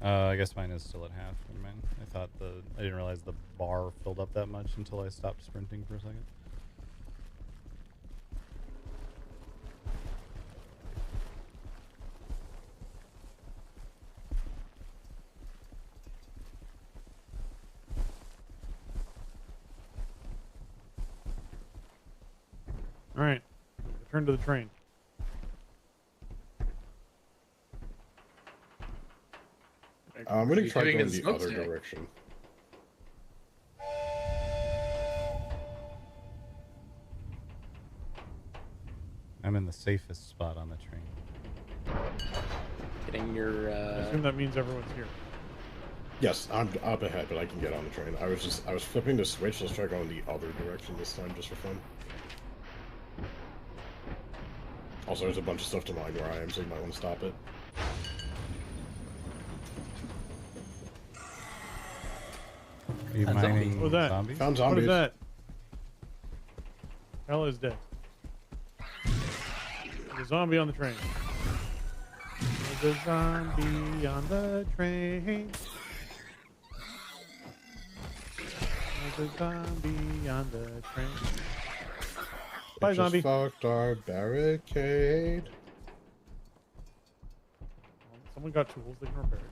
I guess mine is still at half. Never mind. I didn't realize the bar filled up that much until I stopped sprinting for a second. All right. Return to the train. I'm gonna You're try doing going a the other smokestack. direction. I'm in the safest spot on the train. Getting your. I assume that means everyone's here. Yes, I'm up ahead, but I can get on the train. I was flipping the switch. Let's try going the other direction this time, just for fun. Also, there's a bunch of stuff to mine where I am, so you might want to stop it. Are you That's zombies. mining What was that? zombies? Found What zombies. is that? Hell is dead. There's a zombie on the train. There's a zombie on the train. There's a zombie on the train. Bye, It just zombie. fucked our barricade. Someone got tools they can repair it.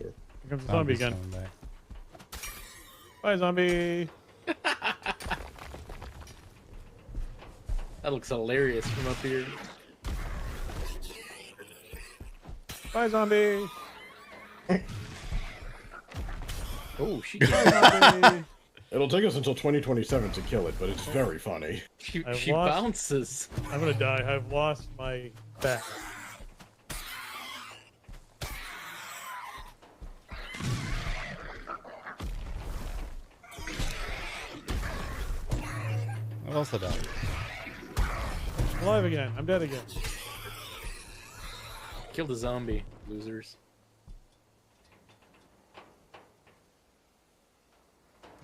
Sure. Here comes the zombie Zombies again. coming back. Bye, zombie. That looks hilarious from up here. Bye, zombie. Oh, she Bye, zombie. It'll take us until 2027 to kill it, but it's very funny. she, I've she lost- bounces. I'm gonna die. I've lost my back. What else did I do? I'm alive again. I'm dead again. Killed a zombie, losers.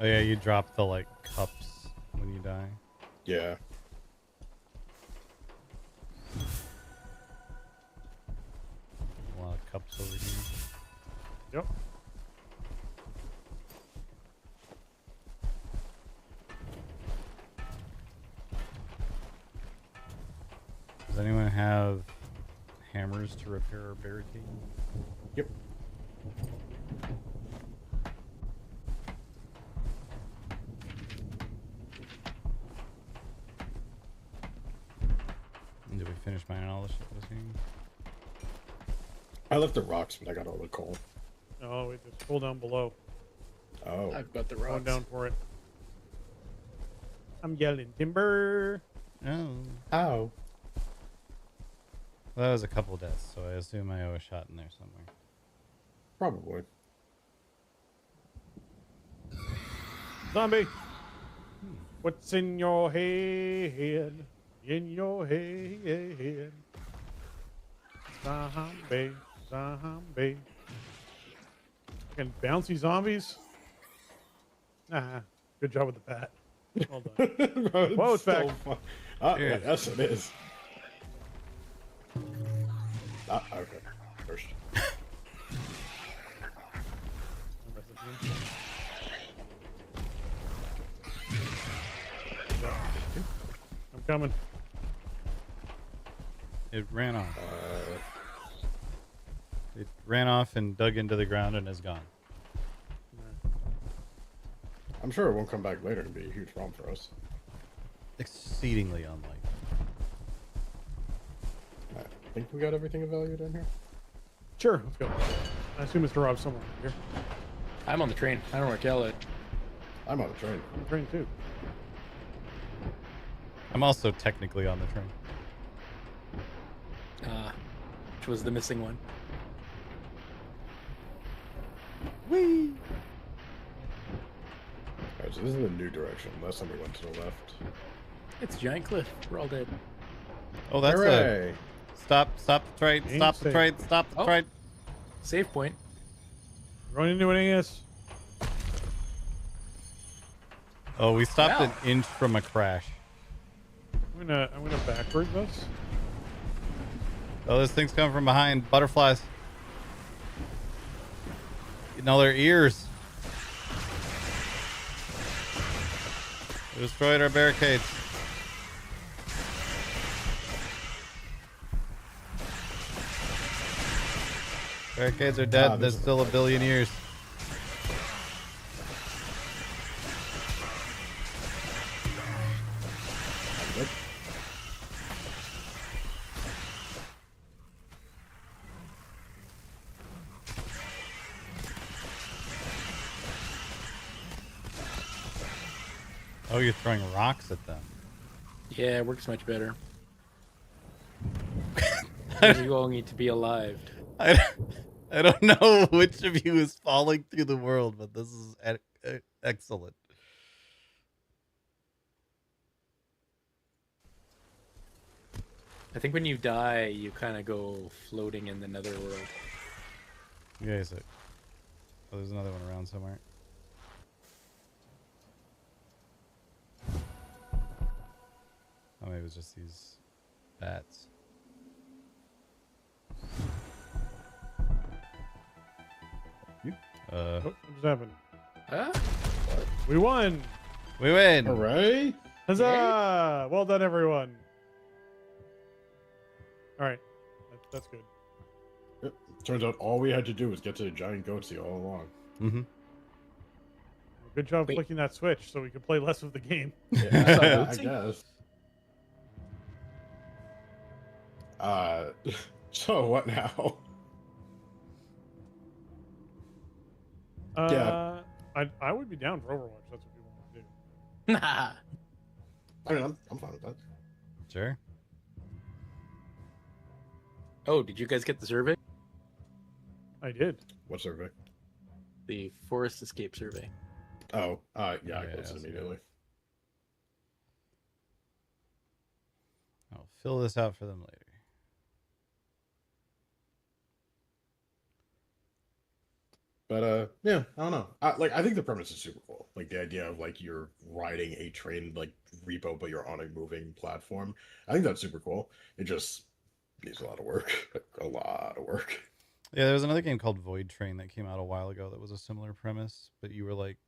Oh yeah, you drop the like cups when you die. Yeah. A lot of cups over here. Yep. Does anyone have hammers to repair a barricade? Yep. finish mining all the shit that was here. I left the rocks, but I got all the coal. Oh, wait, there's coal down below. Oh. I've got the Going rocks. down for it. I'm yelling timber. Oh. Ow. Well, that was a couple deaths, so I assume I owe a shot in there somewhere. Probably. Zombie. What's in your head? In your head. Zombie. Zombie. Fucking bouncy zombies. Nah. Good job with the bat. Well done. Bro, Whoa, it's back. fun. Oh, yeah, Cheers. yes, it is. Ah, okay. First. I'm coming. It ran off. It ran off and dug into the ground and is gone. I'm sure it won't come back later and be a huge problem for us. Exceedingly unlikely. I think we got everything of value down here. Sure, let's go. I assume Mr. Rob's somewhere here. I'm on the train. I don't know where Kel is. I'm on the train. I'm train too. I'm also technically on the train. Which was the missing one. Whee! Alright, so this is the new direction. Last time we went to the left. It's a giant cliff. We're all dead. Oh, that's a Hooray! stop the train, Ain't stop the safe. train, stop the Oh. train. Save point. Running into an anus. Oh, we stopped Wow. an inch from a crash. I'm gonna backward this. Oh, this thing's coming from behind. Butterflies. You know their ears. They destroyed our barricades. Barricades are dead. Ah, There's this is still a billion years. Yep. Oh, you're throwing rocks at them. Yeah, it works much better. You all need to be alive. I don't know which of you is falling through the world, but this is excellent. I think when you die, you kind of go floating in the netherworld. Yeah, is it? Oh, there's another one around somewhere. Oh, maybe it was just these bats. Oh, what just happened? Huh? We won! We win. Hooray! Huzzah! Well done, everyone. All right, that's good. Yep. Turns out all we had to do was get to the giant goatsy all along. Mm-hmm. Good job Wait. flicking that switch so we could play less of the game. Yeah, I goatsy? guess. So what now? Yeah. I would be down for Overwatch. That's what people want to do. Nah. I mean, I'm fine with that. Sure. Oh, did you guys get the survey? I did. What survey? The forest escape survey. Oh, yeah, I Yeah, closed it that's immediately. I'll fill this out for them later. But yeah, I don't know. I think the premise is super cool. Like the idea of like you're riding a train like repo, but you're on a moving platform. I think that's super cool. It just needs a lot of work. A lot of work. Yeah, there was another game called Void Train that came out a while ago that was a similar premise, but you were like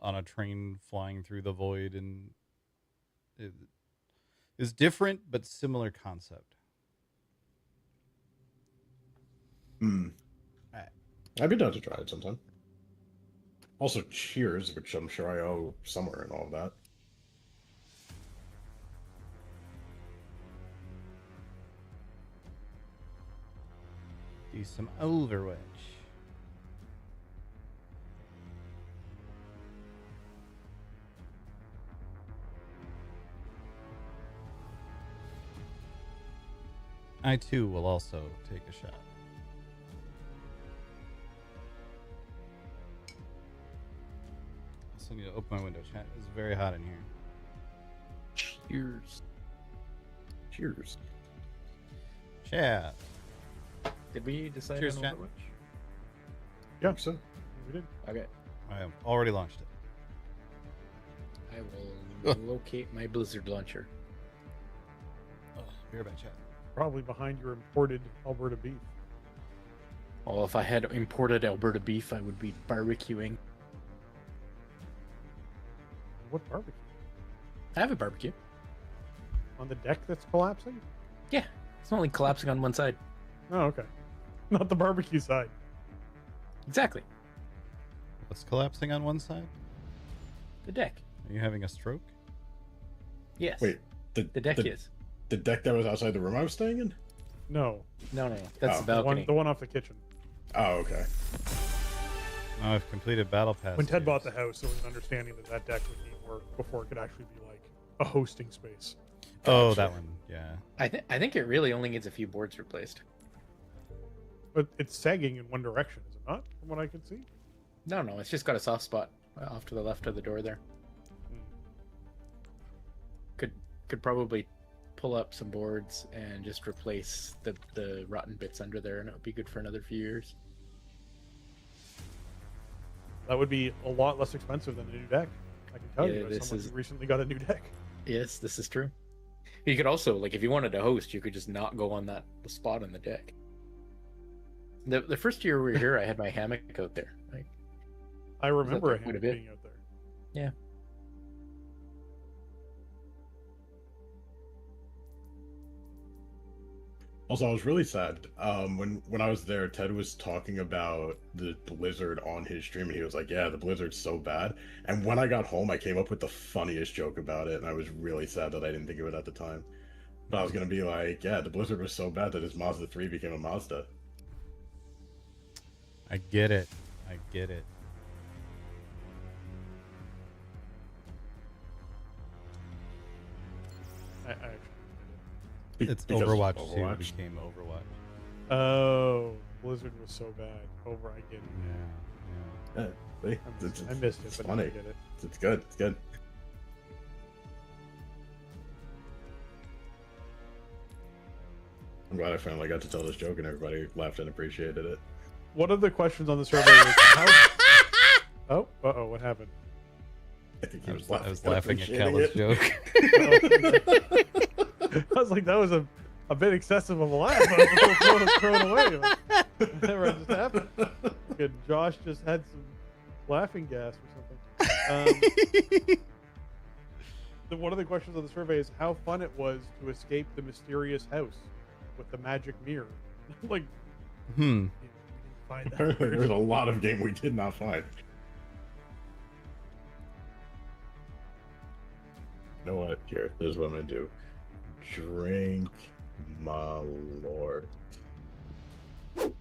on a train flying through the void, and it is different but similar concept. I'd be down to try it sometime. Also, Cheers, which I'm sure I owe somewhere in all of that. see some Overwatch. I too will also take a shot. Also need to open my window. Chat. It's very hot in here. Cheers. Cheers. Chat. Did we decide Cheers, on chat. Overwatch? Yeah, So, we did. Okay. I have already launched it. I will locate my Blizzard launcher. Oh, be right back, chat. Probably behind your imported Alberta beef. Well, if I had imported Alberta beef, I would be barbecuing. What barbecue? I have a barbecue. On the deck that's collapsing? Yeah, it's only collapsing on one side. Oh, okay. Not the barbecue side. Exactly. What's collapsing on one side? The deck. Are you having a stroke? Yes. wait, The deck is. the deck that was outside the room I was staying in? No. No. That's Oh. the balcony. The one off the kitchen. Oh, okay. Oh, I've completed battle pass. When Ted bought dues. the house, there was an understanding that that deck would need work before it could actually be like a hosting space. Oh, Gotcha. that one. Yeah. I think it really only needs a few boards replaced. But it's sagging in one direction, is it not? From what I can see. No, it's just got a soft spot off to the left of the door there. Could probably pull up some boards and just replace the rotten bits under there, and it would be good for another few years. That would be a lot less expensive than a new deck. I can tell Yeah, you as this someone is- who recently got a new deck. Yes, this is true. You could also, like, if you wanted to host, you could just not go on the spot on the deck. The first year we were here, I had my hammock out there. Like, I remember a quite a hand bit? being out there. yeah. Also, I was really sad. When I was there, Ted was talking about the blizzard on his stream, and he was like, "Yeah, the blizzard's so bad." And when I got home, I came up with the funniest joke about it, and I was really sad that I didn't think of it at the time. But I was gonna be like, "Yeah, the blizzard was so bad that his Mazda 3 became a Mazda." I get it. I get it. I actually It's Because Overwatch, Overwatch. 2 became Overwatch. did. Oh, Blizzard was so bad. I get it. Yeah. Yeah, see? I missed it, it's but now I funny. get it. It's good. It's good. I'm glad I finally got to tell this joke, and everybody laughed and appreciated it. One of the questions on the survey was how. Oh, what happened? I think he I was was laughing, laughing at appreciating Kella's it. joke. I was like, that was a bit excessive of a laugh. I was going to throw it away. Like, never just happened. Good. Josh just had some laughing gas or something. One of the questions on the survey is how fun it was to escape the mysterious house with the magic mirror. Like, Hmm. we didn't find that. Apparently, there's a lot of game we did not find. You know what? Here, this is what I'm gonna do. Drink, my lord. Oh.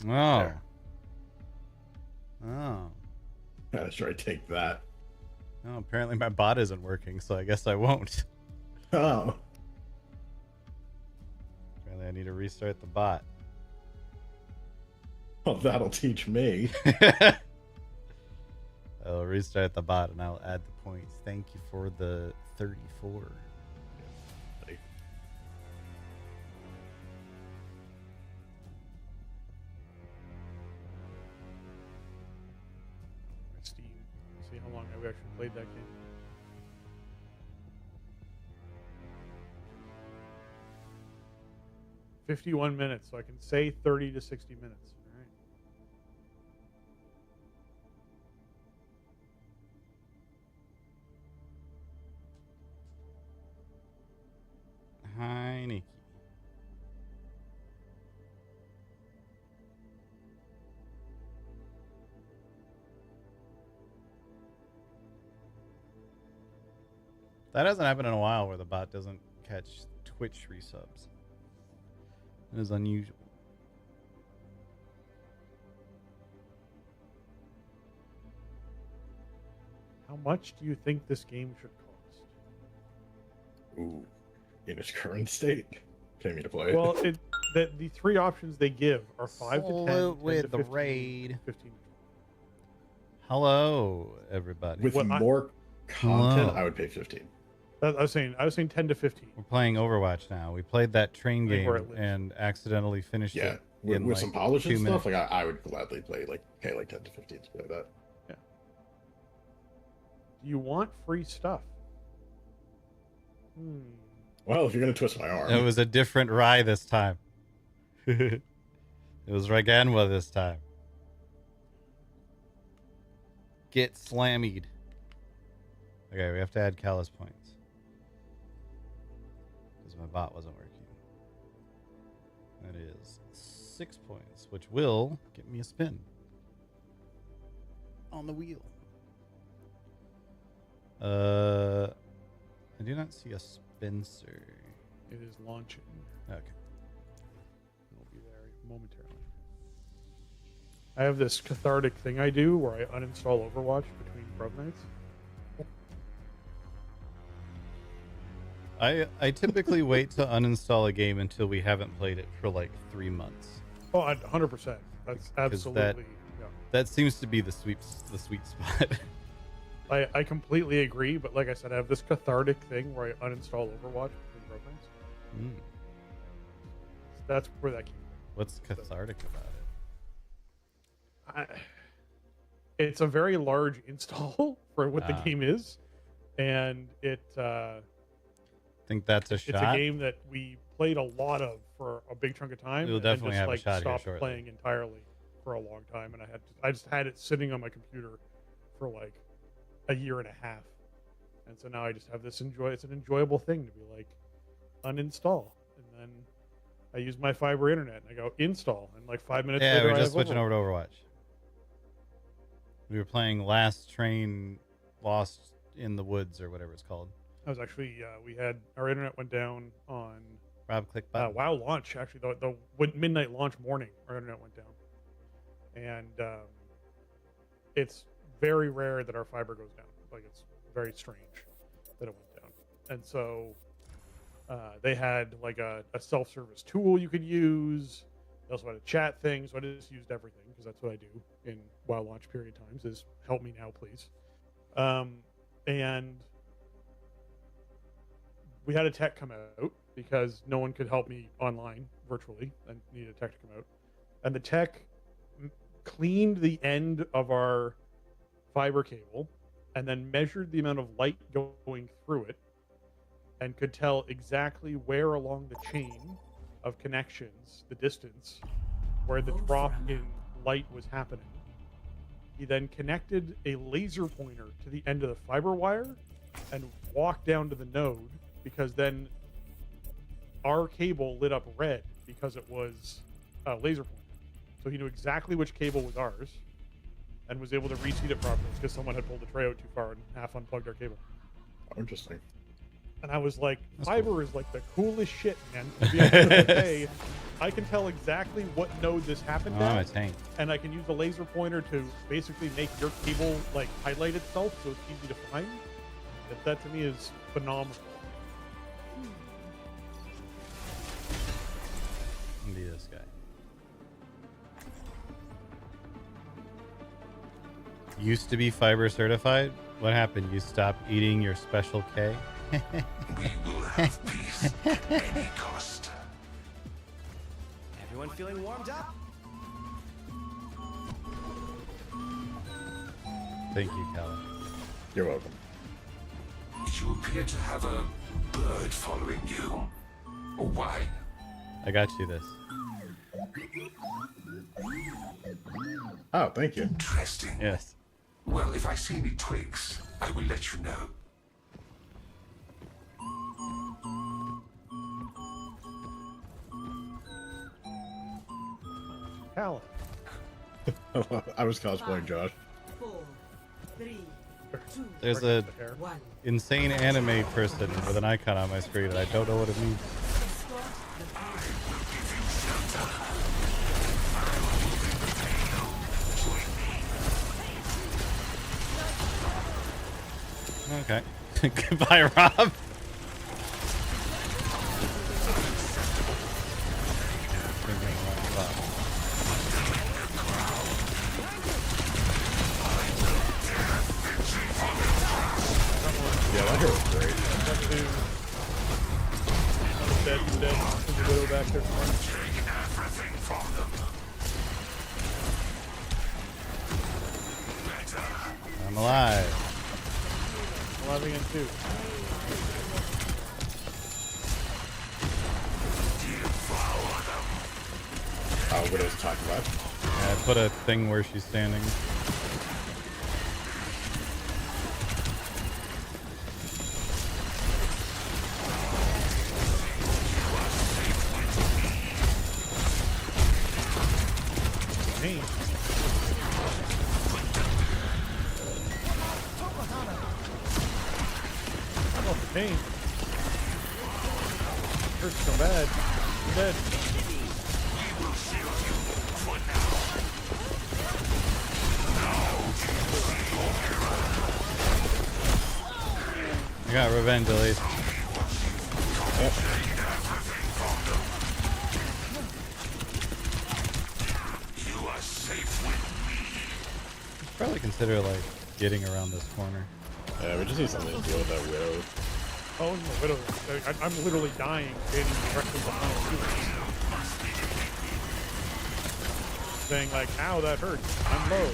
There. Oh. That's right. Take that. Oh, apparently my bot isn't working, so I guess I won't. Oh, Apparently I need to restart the bot. well, that'll teach me. I'll restart the bot and I'll add the points. Thank you for the 34. Steam. See how long I've actually played that game. "51 minutes," so I can say 30 to 60 minutes. All right. Hi, Nikki. That hasn't happened in a while where the bot doesn't catch Twitch resubs. It is unusual. How much do you think this game should cost? Ooh, in its current state, pay me to play Well, it. the three options they give are 5 to 10, 10 Salute to with the 15, raid. 15 to Hello, everybody. With what more content, Hello. I would pay 15. 20. I was saying 10 to 15. We're playing Overwatch now. We played that train I think where game it lives. and accidentally finished Yeah, it with, in with like some polish 2 and minutes. stuff, like I would gladly play like 10 to 15 to play that. Do you want free stuff? Well, if you're gonna twist my arm, It was a different rye this time. It was Raganwa this time. Get slammied. Okay, we have to add callus points. Because my bot wasn't working. That is 6 points, which will get me a spin on the wheel. I do not see a Spencer. It is launching. Okay. It'll be there momentarily. I have this cathartic thing I do where I uninstall Overwatch between Bruv nights. I typically wait to uninstall a game until we haven't played it for like 3 months. Oh, 100%. That's absolutely. Yeah. That seems to be the sweet spot. I completely agree, but like I said, I have this cathartic thing where I uninstall Overwatch between Bruv nights. Mm. That's where that came What's cathartic about it? It's a very large install for what the Ah. game is, and Think that's a it's shot? a game that we played a lot of for a big chunk of time. We'll and definitely then have a just, shot here stopped shortly. playing entirely for a long time, and I just had it sitting on my computer for like a year and a half, and so now I just have this It's an enjoyable thing to be like uninstall, and then I use my fiber internet and I go install, and like 5 minutes Yeah, later we're I just have switching Overwatch. over to Overwatch. We were playing Last Train Lost in the Woods or whatever it's called. I was actually we had our internet went down on Rob, click button. WoW launch. Actually, the midnight launch morning, our internet went down, and it's very rare that our fiber goes down. Like, it's very strange that it went down. And so they had like a self-service tool you could use. They also had a chat thing, so I just used everything because that's what I do in WoW launch period times is help me now, please. And we had a tech come out because no one could help me online virtually and needed a tech to come out. And the tech cleaned the end of our fiber cable and then measured the amount of light going through it and could tell exactly where along the chain of connections, the distance, where the drop in light was happening. He then connected a laser pointer to the end of the fiber wire and walked down to the node, because then our cable lit up red because it was a laser pointer. So he knew exactly which cable was ours and was able to reseat it properly because someone had pulled the tray out too far and half unplugged our cable. Oh, interesting. And I was like, That's fiber cool. is like the coolest shit, man. To be able to say, I can tell exactly what node this happened Oh, I'm a at, tank. and I can use the laser pointer to basically make your cable like highlight itself so it's easy to find. That to me is phenomenal. Be this guy. Used to be fiber certified. What happened? You stopped eating your special K? We will have peace at any cost. Everyone feeling warmed up? Thank you, Callum. You're welcome. You appear to have a bird following you. Why? I got you this. Oh, thank you. Interesting. Yes. Well, if I see any twigs, I will let you know. Cal, I was cosplaying Josh. 4, 3, 2, There's a the hair. 1. insane anime person with an icon on my screen, and I don't know what it means. Escort the Okay. Goodbye, Rob. Yeah, that hit was great. Dead. There's a widow back there somewhere. I'm alive. I'm alive again too. Widow's talking left. Yeah, I put a thing where she's standing. Pain. Oh, pain. Hurts so bad. I'm dead. I got revenge at least. Yep. Probably consider like getting around this corner. Yeah, we just need something to deal with that widow. Oh, no, widow. I'm literally dying, standing directly behind you. Saying like, ow, that hurts. I'm low.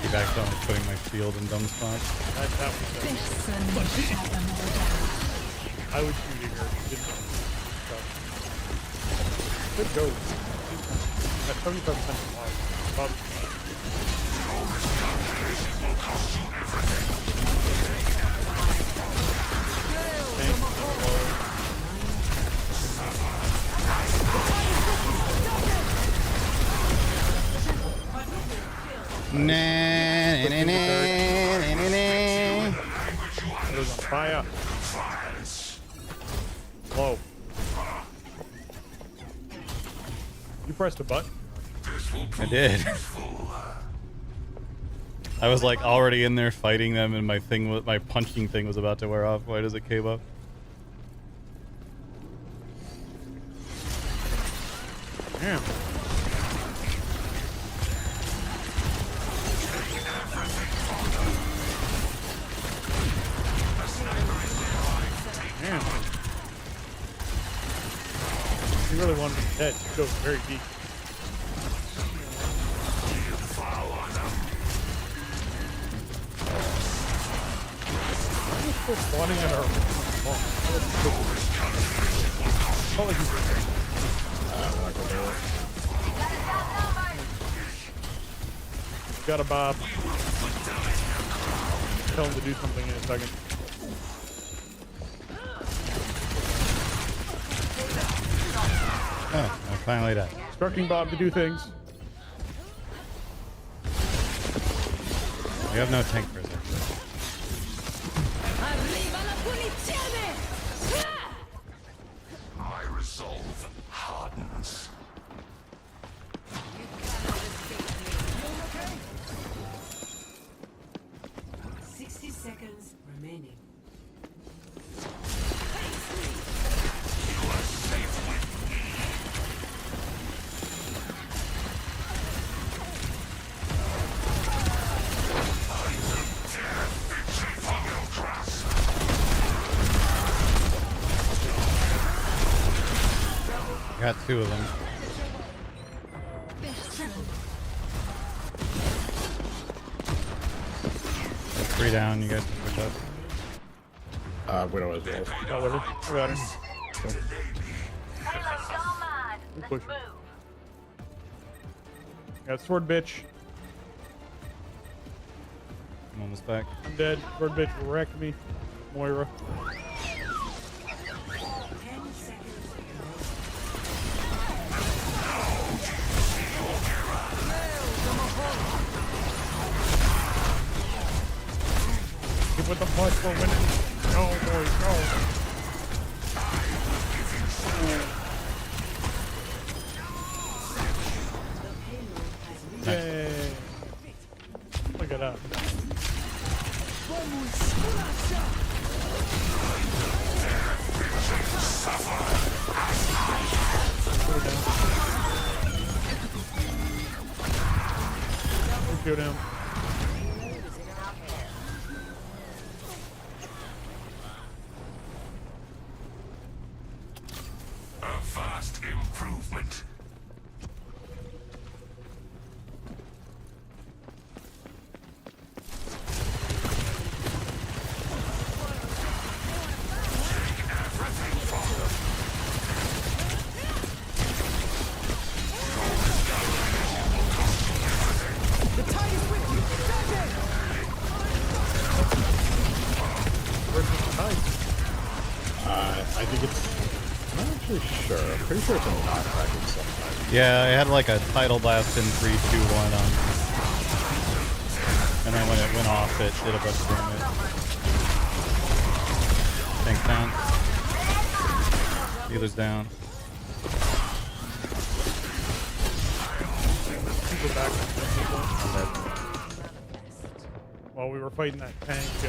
Keep accidentally putting my shield in dumb spots. That was I was shooting her. Didn't Good go. That's 75% of life. It was on fire. Whoa. You pressed a button? I did. I was like already in there fighting them, and my punching thing was about to wear off right as it came up. Damn. Damn. You really wanted him dead. You go very deep. Still spawning in our Got a Bob. Tell him to do something in a second. Oh, I finally died. Instructing Bob to do things. We have no tank for this. My resolve hardens. 60 seconds remaining. Got two of them. Three down, you guys can push up. Widow as well. Oh, whatever. I got him. I'm pushing. Got sword bitch. I'm almost back. I'm dead. Sword bitch wrecked me. Moira. 10 seconds. Get with the punch for winning. No, boys, no. The payload has reached. Yay. Look at that. Put her down. Go down. A vast improvement. Where's the tide? I think it's. I'm not actually sure. I'm pretty sure it's a non-tracking sometimes. Yeah, I had like a tidal blast in 3, 2, 1 on. And then when it went off, it did a bunch of damage. Tank down. Healer's down. Go back. While we were fighting that tank, 2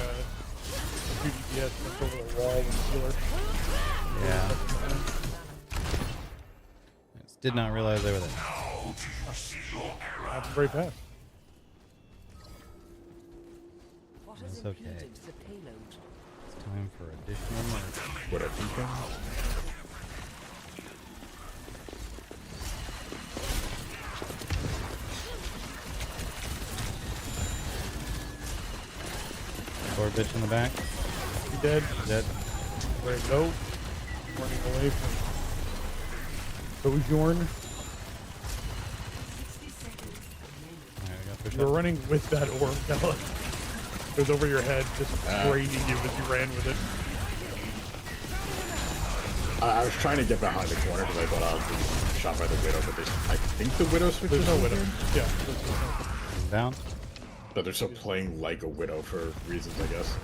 DPS jumped over the wall with the healer. Yeah. I just did not realize they were there. Happened very fast. It's okay. It's time for additional money. What a beacon. Poor bitch in the back. You dead? Dead. There you go. Running away from Sojourn. 60 seconds remaining. Alright, we got push You were up. running with that orb, Bella. It was over your head, just draining you as you ran with it. I was trying to get behind the corner because I thought I was being shot by the Widow, but I think the Widow switches There's no over. widow. Yeah. there's no- Down. But they're still playing like a Widow for reasons, I guess.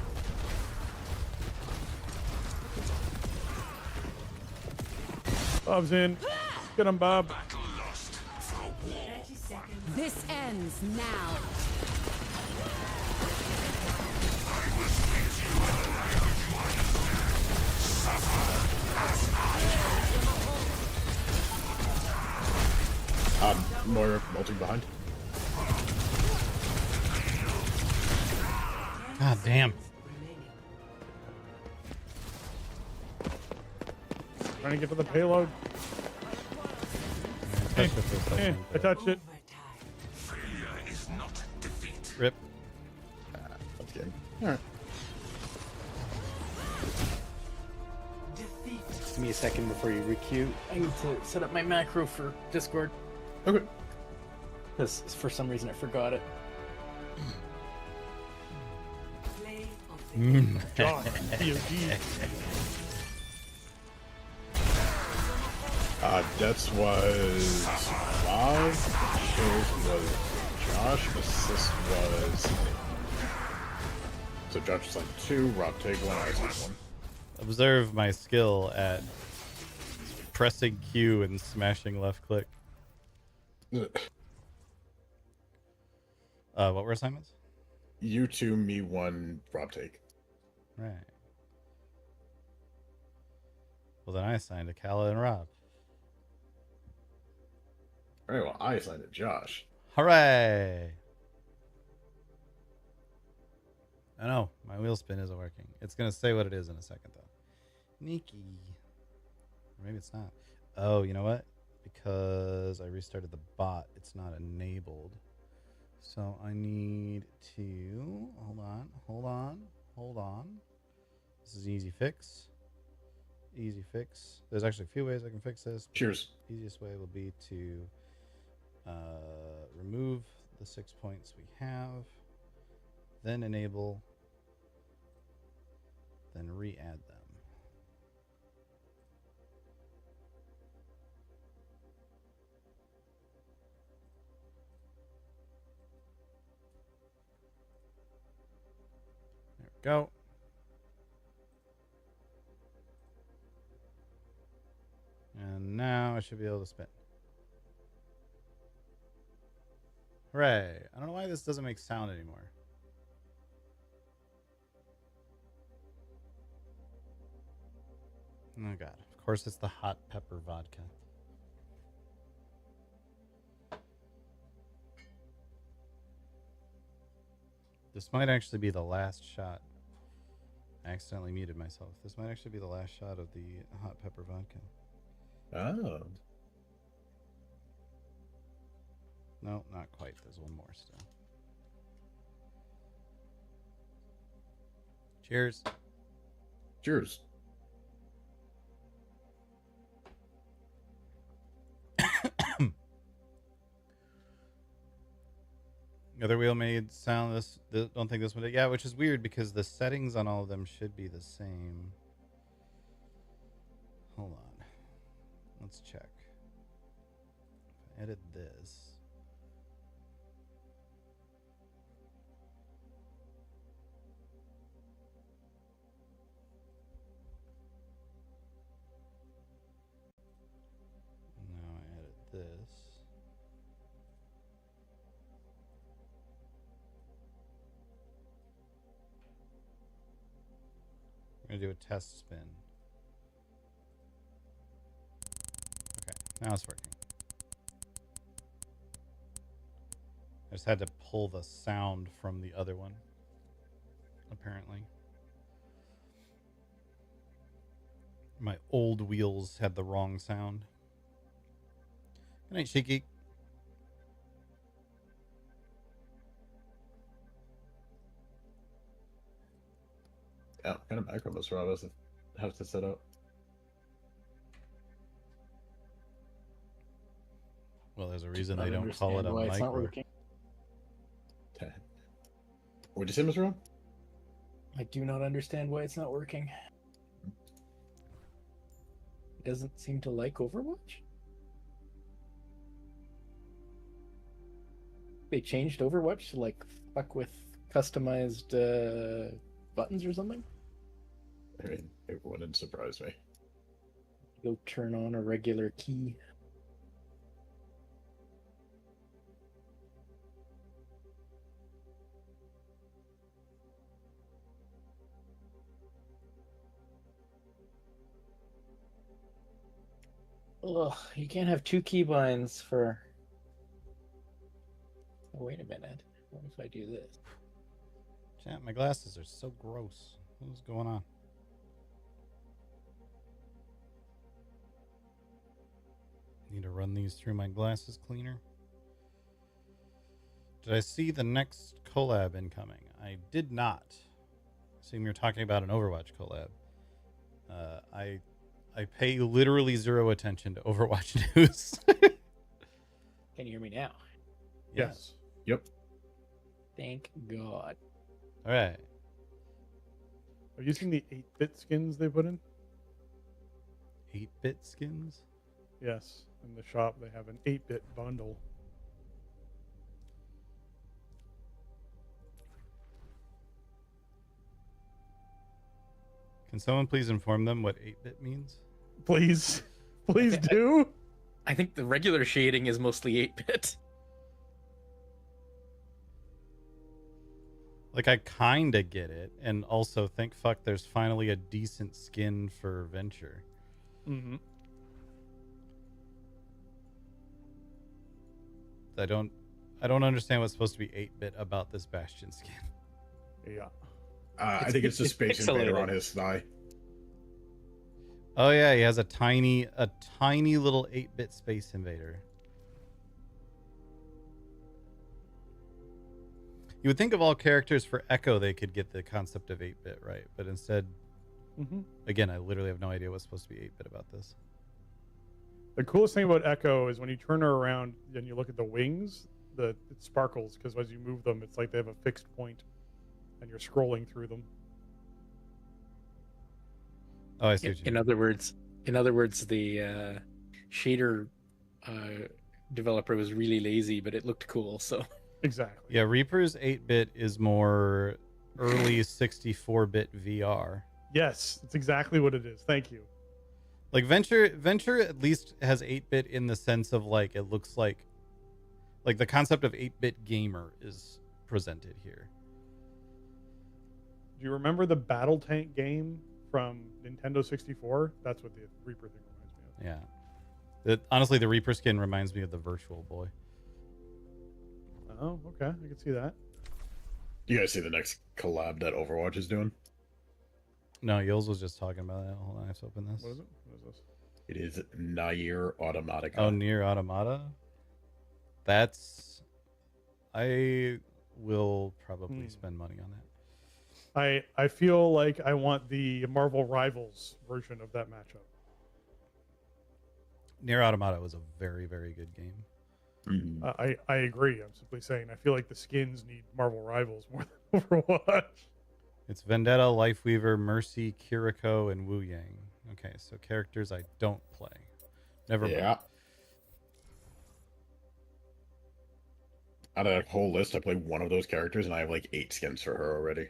Bob's in. Get him, Bob. 30 seconds. This ends now. Moira melting behind. God damn. Remaining. Trying to get to the payload. I touched it for a second, I but- touched it. Overtime. Failure is not defeat. Rip. That's game. Alright. Defeat. Give me a second before you requeue. I need to set up my macro for Discord Okay. because for some reason I forgot it. Play of the game. John. POG. Deaths was Rob. Kills was Josh. Assist was. So Josh is like 2, Rob take 1, I take 1. Observe my skill at pressing Q and smashing left click. What were assignments? You 2, me 1, Rob take. Right. Well, then I assigned to Kala and Rob. Alright, well, I assigned to Josh. Hooray! I know, my wheel spin isn't working. It's going to say what it is in a second, though. Sneaky. Or maybe it's not. Oh, you know what? Because I restarted the bot, it's not enabled. So I need to... Hold on. This is easy fix. Easy fix. There's actually a few ways I can fix this. Cheers. Easiest way will be to remove the 6 points we have, then enable, then re-add them. There we go. And now I should be able to spin. Hooray. I don't know why this doesn't make sound anymore. Oh god. Of course it's the hot pepper vodka. This might actually be the last shot. I accidentally muted myself. This might actually be the last shot of the hot pepper vodka. Oh. No, not quite. There's one more still. Cheers. Cheers. Other wheel made sound. Don't think this one did. Yeah, which is weird because the settings on all of them should be the same. Hold on. Let's check. If I edit this. Now I edit this. We're gonna do a test spin. Okay, now it's working. I just had to pull the sound from the other one, apparently. My old wheels had the wrong sound. Good night, Shiki. Yeah, what kind of background was Rob have to set up? Well, there's a reason I they don't call it understand a why it's not micro. working. What'd you say, Mr. Rob? I do not understand why it's not working. It doesn't seem to like Overwatch. They changed Overwatch to like fuck with customized buttons or something. I mean, it wouldn't surprise me. Go turn on a regular key. Ugh, you can't have two keybinds for. Oh, wait a minute. What if I do this? Chat, my glasses are so gross. What's going on? Need to run these through my glasses cleaner. Did I see the next collab incoming? I did not. I assume you're talking about an Overwatch collab. I pay literally zero attention to Overwatch news. Can you hear me now? Yes. Yep. Thank God. All right. Have you seen the 8-bit skins they put in? 8-bit skins? Yes. In the shop, they have an 8-bit bundle. Can someone please inform them what 8-bit means? Please. Please do. I think the regular shading is mostly 8-bit. Like, I kinda get it, and also thank fuck there's finally a decent skin for Venture. Mm-hmm. I don't understand what's supposed to be 8-bit about this Bastion skin. Yeah. I think it's the it's Space Invader pixelated. on his thigh. Oh yeah, he has a tiny little 8-bit Space Invader. You would think of all characters for Echo they could get the concept of 8-bit, right? But instead, Mm-hmm. again, I literally have no idea what's supposed to be 8-bit about this. The coolest thing about Echo is when you turn her around and you look at the wings, it sparkles because as you move them, it's like they have a fixed point, and you're scrolling through them. Oh, I see what you In mean. other words, the shader developer was really lazy, but it looked cool. So Exactly. Yeah, Reaper's 8-bit is more early 64-bit VR. Yes, that's exactly what it is. Thank you. Like Venture at least has 8-bit in the sense of like it looks like the concept of 8-bit gamer is presented here. Do you remember the Battle Tank game from Nintendo 64. That's what the Reaper thing reminds me of. Yeah. Honestly, the Reaper skin reminds me of the Virtual Boy. Oh, okay. I can see that. You guys see the next collab that Overwatch is doing? No, Yils was just talking about that. Hold on, I have to open this. What is it? What is this? It is Nier Automata. Oh, Nier Automata? That's... I will probably spend money on that. I feel like I want the Marvel Rivals version of that matchup. Nier Automata was a very, very good game. Mhm. I agree. I'm simply saying I feel like the skins need Marvel Rivals more than Overwatch. It's Vendetta, Lifeweaver, Mercy, Kiriko, and Wu Yang. Okay, so characters I don't play. Never mind. Yeah. Out of that whole list, I play one of those characters, and I have like 8 skins for her already.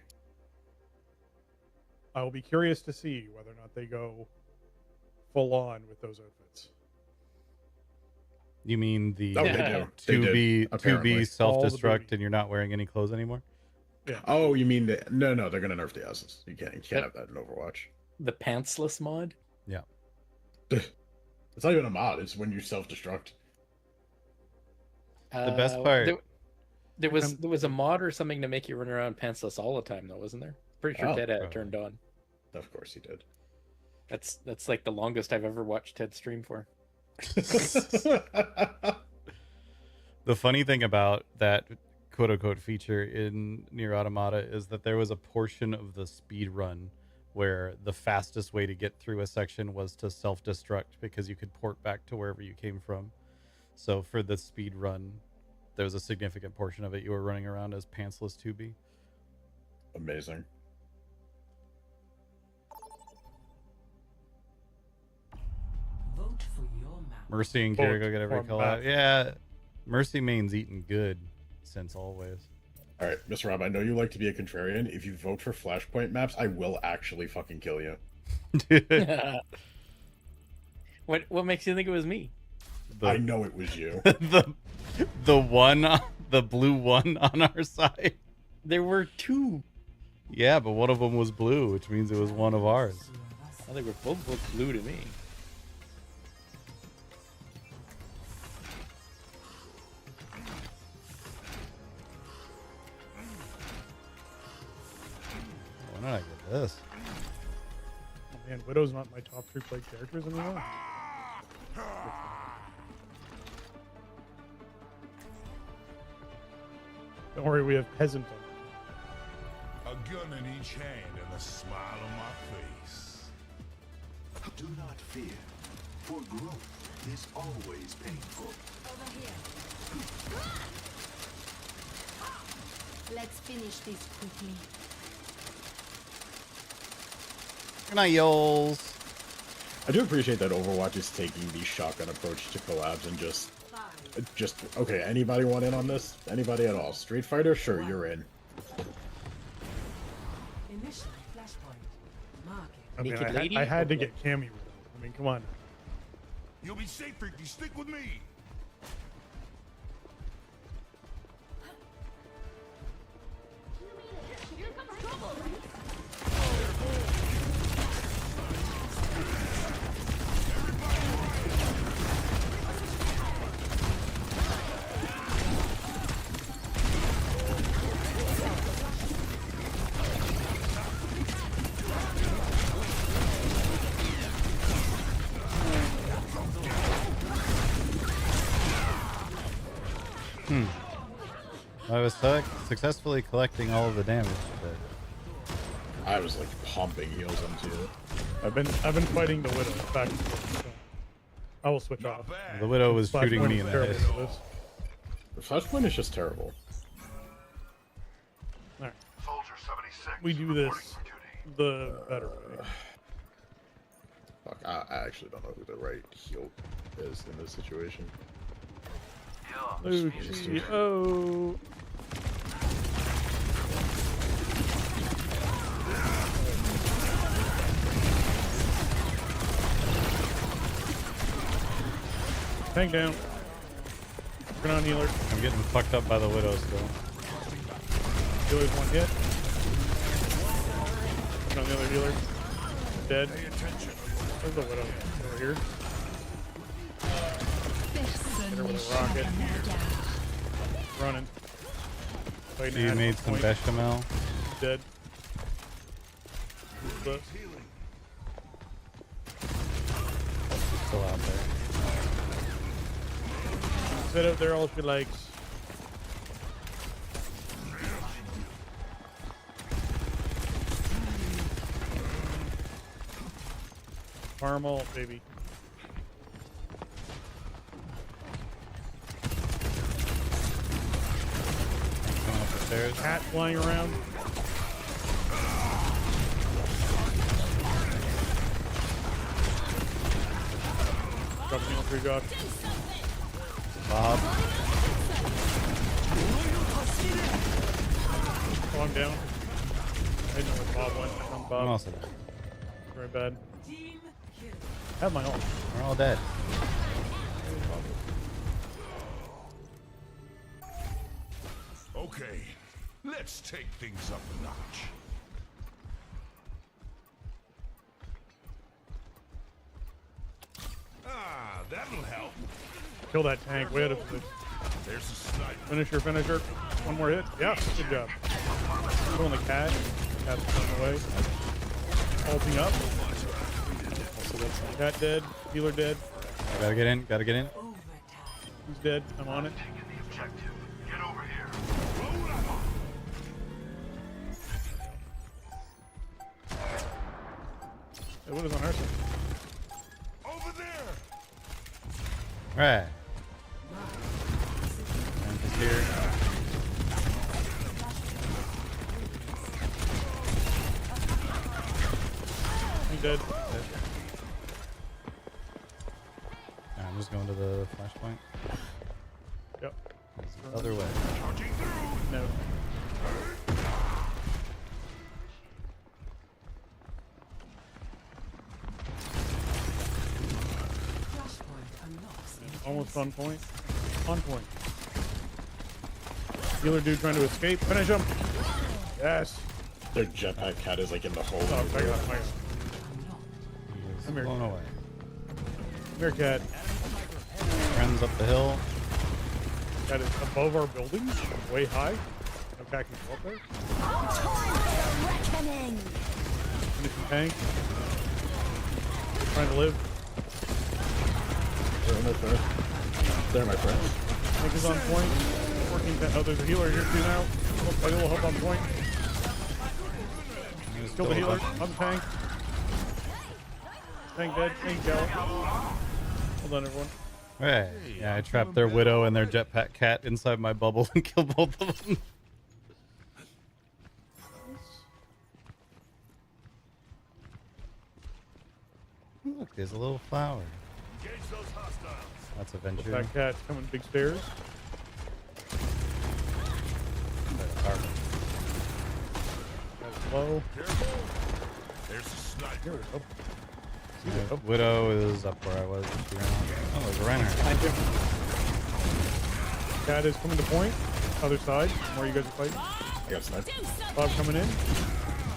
I will be curious to see whether or not they go full on with those outfits. You mean the Oh, they do. They to did, be apparently. self-destruct booty. and you're not wearing any clothes anymore? Yeah. Oh, you mean the... No, they're gonna nerf the asses. You can't have that in Overwatch. The pantsless mod. Yeah. It's not even a mod. It's when you self-destruct. The best part- There was a mod or something to make you run around pantsless all the time, though, wasn't there? Pretty sure Oh, Ted had it probably. turned on. Of course he did. That's like the longest I've ever watched Ted stream for. The funny thing about that quote-unquote feature in Nier Automata is that there was a portion of the speed run where the fastest way to get through a section was to self-destruct because you could port back to wherever you came from. So for the speed run, there was a significant portion of it you were running around as pantsless 2B. Amazing. Vote for your map. Mercy and Vote Kiriko get every for call out. Matt. Yeah, Mercy main's eating good since always. All right, Mr. Rob, I know you like to be a contrarian. If you vote for Flashpoint maps, I will actually fucking kill you. What makes you think it was me? I know it was you. the one, the blue one on our side. There were 2. Yeah, but one of them was blue, which means it was one of ours. Oh, they were both looked blue to me. Why did I get this? Oh man, Widow's not my top 3 played characters anymore. Don't worry, we have Peasant on A gun in each hand and a smile on my face. Do not fear, for growth is always painful. Over here. Let's finish this quickly. Good night, Yols. I do appreciate that Overwatch is taking the shotgun approach to collabs and just okay, anybody want in on this? Anybody at all? Street Fighter? Sure, you're in. Initial flashpoint. Marking. I mean, Naked lady? I had to get Cammy Widow. I mean, come on. You'll be safer if you stick with me. I was successfully collecting all of the damage, but I was like pumping heals into it. I've been fighting the Widow back and forth, so I will switch off. Not bad. the Widow was shooting Flashpoint me is in the terrible head. for this. The Flashpoint is just terrible. All right, Soldier 76. we do reporting this for duty. the better way. Fuck, I actually don't know who the right heal is in this situation. Luigi, oh. Tank down. Turn on healer. I'm getting fucked up by the Widow still. Healer's one hit. Turn on the other healer. dead. There's a widow over here. Hit her with a rocket. Running. Fighting You at made one some point. bechamel. Dead. But She's still out there. sit out there all she likes. Caramel, baby. Coming up the stairs. Cat flying around. Dropping on through Josh. Bob. Oh, I'm down. I didn't know where Bob went. I'm I'm Bob. also dead. Very bad. Team kill. I have my ult. We're all dead. Okay, let's take things up a notch. Ah, that'll help. Kill that tank way out of position. There's a sniper. Finisher, finisher. One more hit. Yeah, good job. Killing the cat. Cat's running away. Ulting up. Cat dead. Healer dead. I gotta get in. Gotta get in. Overtime. He's dead. I'm on it. Hey, what is on our side? Over there. Right. And just here. He's dead. I'm just going to the flashpoint. Yep. It's the other way. No. Flashpoint unlocks in Almost on point. On point. Healer dude trying to escape. Finish him. Yes. Their jetpack cat is like in the hole. Oh, I got him. I got him. He's Come here. blown away. Come here, cat. Runs up the hill. Cat is above our buildings. Way high. No cat can go up there. Reckoning. Finishing tank. Trying to live. There, my friend. There, my friend. Tank is on point. Working. Oh, there's a healer here too now. Oh, I will help on point. He's Kill the still healer. up. On the tank. Tank dead. Tank gallop. Hold on, everyone. Right. Yeah, I trapped their widow and their jetpack cat inside my bubble and killed both of them. Look, there's a little flower. Engage those hostiles. That's a venture. That cat's coming big stairs. That's low. Careful. There's a sniper. Here we go. Yeah, widow is up where I was. She ran off. Oh, there's a runner. Thank you. Cat is coming to point. Other side. Where you guys are fighting. I got sniped. Bob coming in.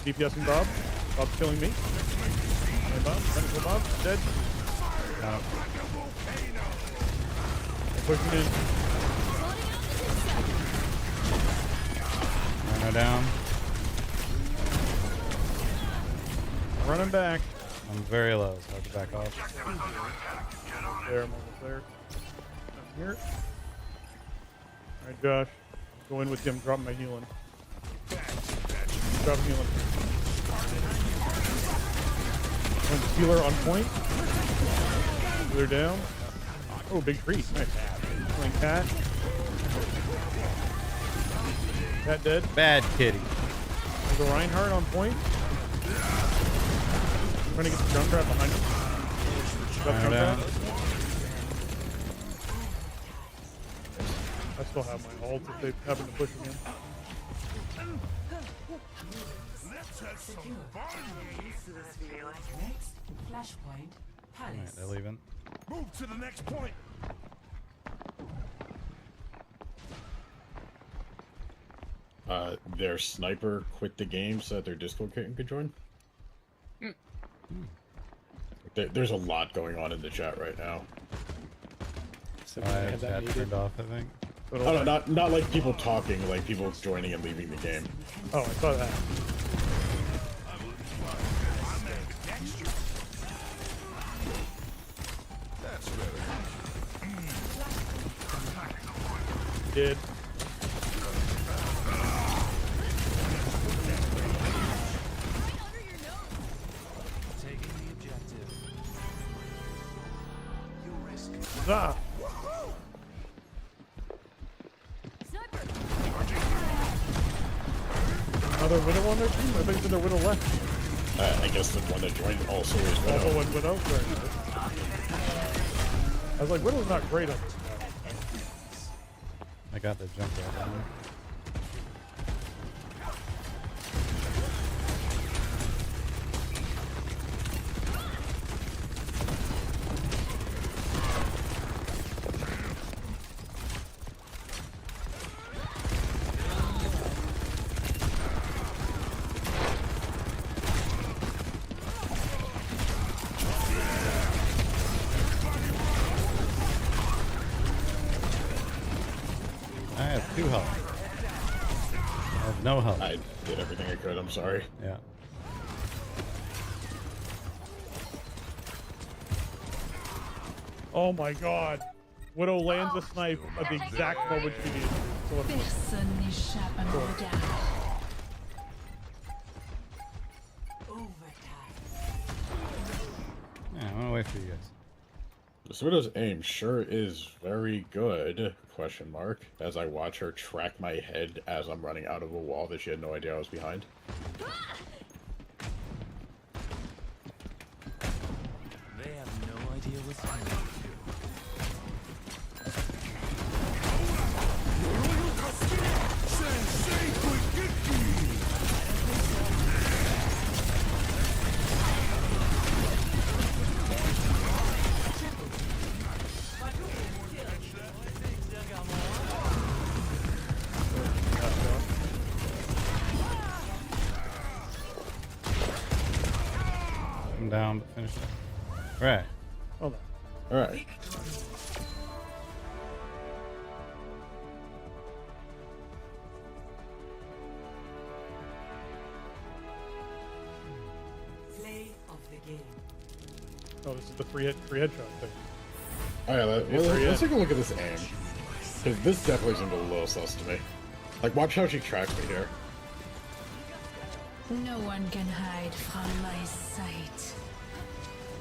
DPSing Bob. Bob's killing me. Hey, Bob. Finish Bob. Dead. No. Pushing in. Runner down. Running back. I'm very low, so I have to back off. There, I'm almost there. I'm here. Alright, Josh. Go in with him. Drop my healing. Drop healing. One healer on point. Healer down. Oh, big tree. Nice. Killing cat. Cat dead. Bad kitty. There's a Reinhardt on point. Trying to get the jump trap behind him. Drop Runner jump down. trap. I still have my ult if they happen to push again. Let's have some fun. next flashpoint Alright, palace. they're leaving. Move to the next point. Their sniper quit the game so that their Discord could join. There's a lot going on in the chat right now. So I I have have that chat muted. turned off, I think. But Oh no, not like people talking, like people joining and leaving the game. Oh, I saw that. Did. Taking the objective. You risk. Ah. Another Widow on their team? I think the Widow left. I guess the one that joined also is Also Widow. one Widow? Very nice. I was like, Widow's not great on this map. I got the jump right on. I have 2 health. I have no health. I did everything I could, I'm sorry. Yeah. Oh my god. Widow lands a snipe at the exact moment she needs to. So what Personne n'échappe à mon regard. Overtime. Yeah, I'm gonna wait for you guys. This Widow's aim sure is very good, question mark, as I watch her track my head as I'm running out of a wall that she had no idea I was behind. They have no idea what's happening. I'm down, but finish it. Right. Hold on. Alright. Play of the game. Oh, this is the free headshot thing. Alright, let's take a look at this aim. Because this definitely seemed a little sus to me. Like, watch how she tracks me here. No one can hide from my sight.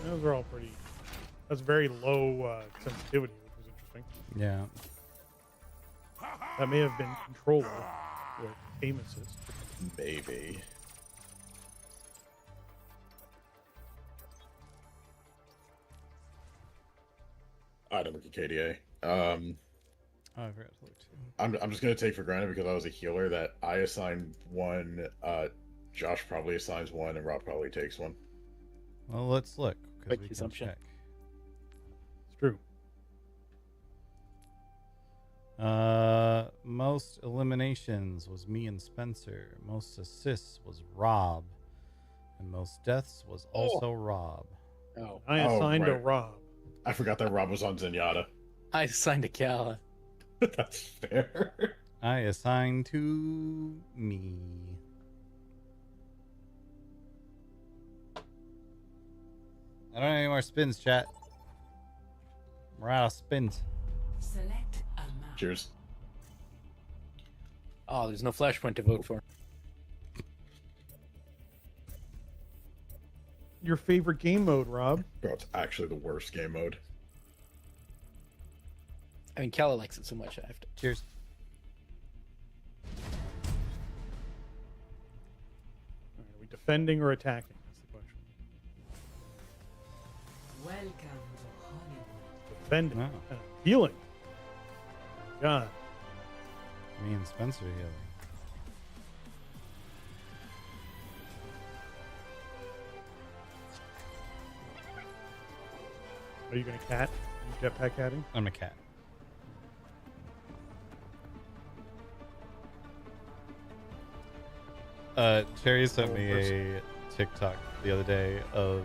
Those are all pretty. That's very low sensitivity, which was interesting. Yeah. That may have been controller with aim assist. Maybe. Item KDA. Oh, I forgot to look too. I'm just gonna take for granted because I was a healer that I assign one, Josh probably assigns one, and Rob probably takes one. Well, let's look. Quick We can assumption. check. It's true. Most eliminations was me and Spencer. Most assists was Rob. And most deaths was also Rob. Oh, I Oh, assigned a right. Rob. I forgot that Rob was on Zenyatta. I assigned a Kala. That's fair. I assigned to me. I don't have any more spins, chat. We're out of spins. Select a map. Cheers. Oh, there's no flashpoint to vote for. Your favorite game mode, Rob? Bro, it's actually the worst game mode. I mean, Kala likes it so much. I have to. Cheers. All right, are we defending or attacking? That's the question. Welcome to Hollywood. Defending. No. Healing. God. Me and Spencer healing. Are you gonna cat? Jetpack catting? I'm a cat. Cherry sent me a TikTok the other day of,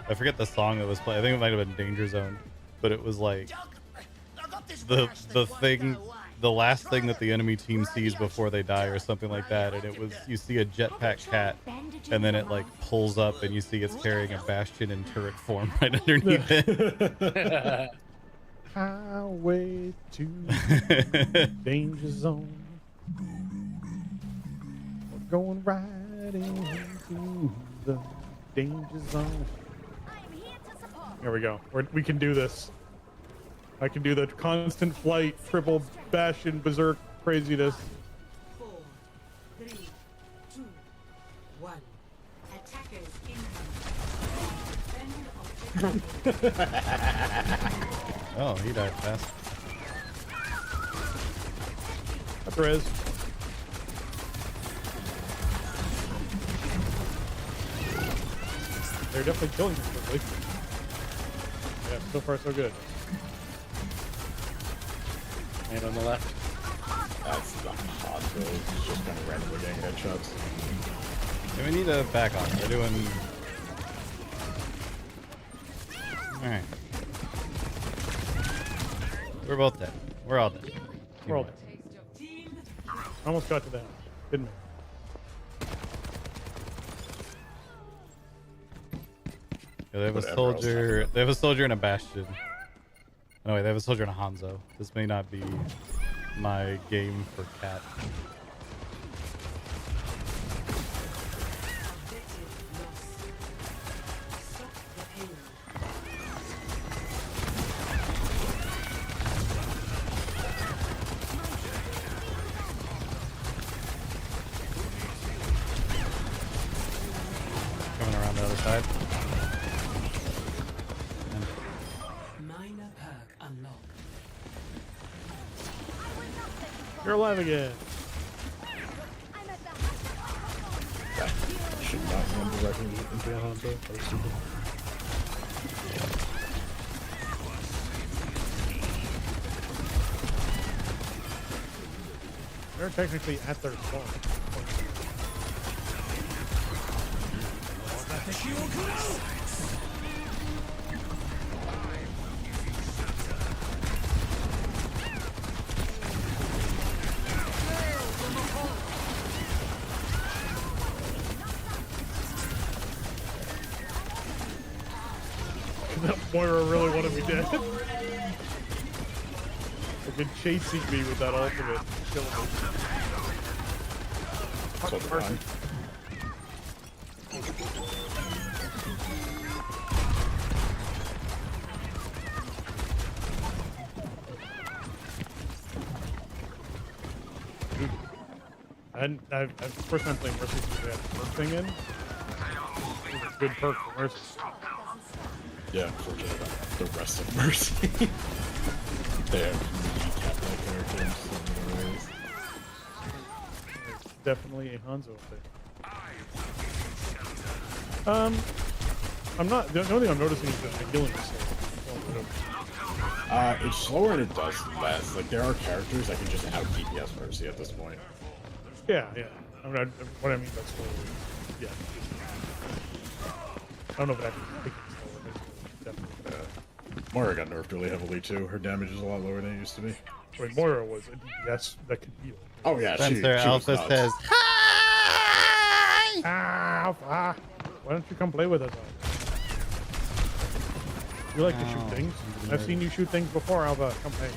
I forget the song that was playing. I think it might have been Danger Zone, but it was like the thing, the last thing that the enemy team sees before they die or something like that. And it was, you see a jetpack cat, and then it like pulls up and you see it's carrying a bastion in turret form right underneath it. Highway to danger zone. We're going right into the danger zone. There we go. We can do this. I can do the constant flight, triple bastion, berserk craziness. 4, 3, 2, 1. Attackers incoming. Defend objective. Oh, he died fast. Perez. They're definitely killing us quickly. Yeah, so far so good. And on the left. That's the hot build. He's just kind of randomly getting headshots. Yeah, we need to back on. We're doing. Alright. We're both dead. We're all dead. We're all dead. Almost got to that. Didn't we? Yeah, they have a Whatever soldier. They have a soldier and a bastion. No, wait, they have a soldier and a Hanzo. This may not be my game for cat. Coming around the other side. Minor perk unlocked. You're alive again. That should not run directly into a Hanzo. That was stupid. They're technically at their spawn. That Moira really wanted me dead. They've been chasing me with that ultimate, killing me. So the run. And I've first time playing Mercy since they had the perk thing in. It was a good perk for Mercy. Yeah, forget about the rest of Mercy. They have really kept that character in so many ways. It's definitely a Hanzo thing. I'm not. The only thing I'm noticing is that the healing is slow. It's slower and it does less. Like, there are characters that can just out DPS Mercy at this point. Yeah, yeah. I mean, what I mean by slow is, yeah. I don't know if it actually picking slower, but it's definitely. Moira got nerfed really heavily too. Her damage is a lot lower than it used to be. I mean, Moira was a DPS that could heal. Oh yeah, Spencer she Alpha was nuts. says, "Hi." Ah, Alpha! Why don't you come play with us? You like to shoot things. I've seen you shoot things before, Alpha. Come play.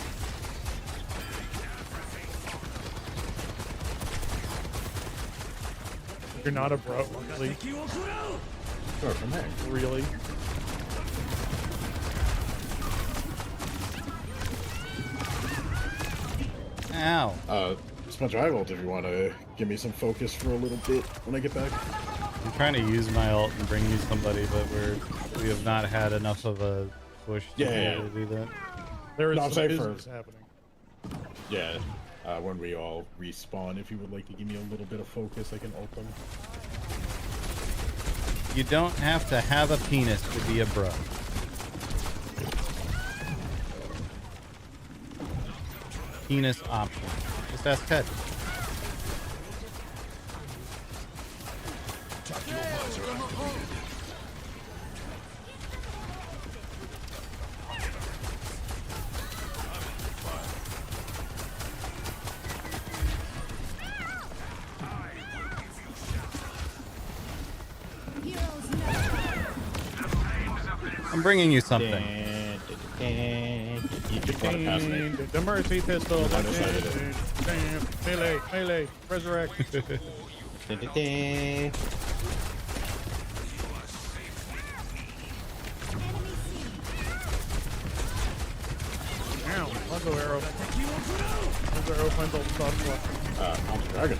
You're not a bro, really? Sure, from there. Really? Ow. Sponge I ult if you want to give me some focus for a little bit when I get back. I'm trying to use my ult and bring you somebody, but we have not had enough of a push to be able to do that. There is No, some say business for- happening. Yeah, when we all respawn, if you would like to give me a little bit of focus, I can ult them. You don't have to have a penis to be a bro. Penis option. Just ask Ted. I'm bringing you something. You just run it past me. The mercy pistol. I decided it. Melee, resurrect. Ow, Lonzo arrow. Lonzo arrow finds all the soft left. I'm the dragon.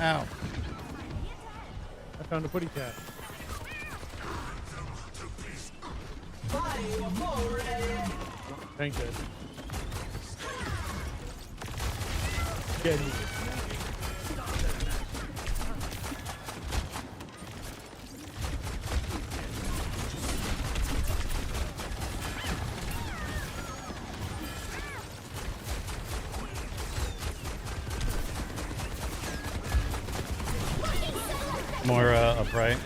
Ow. I found a putty cat. Thank you. Get me. More upright.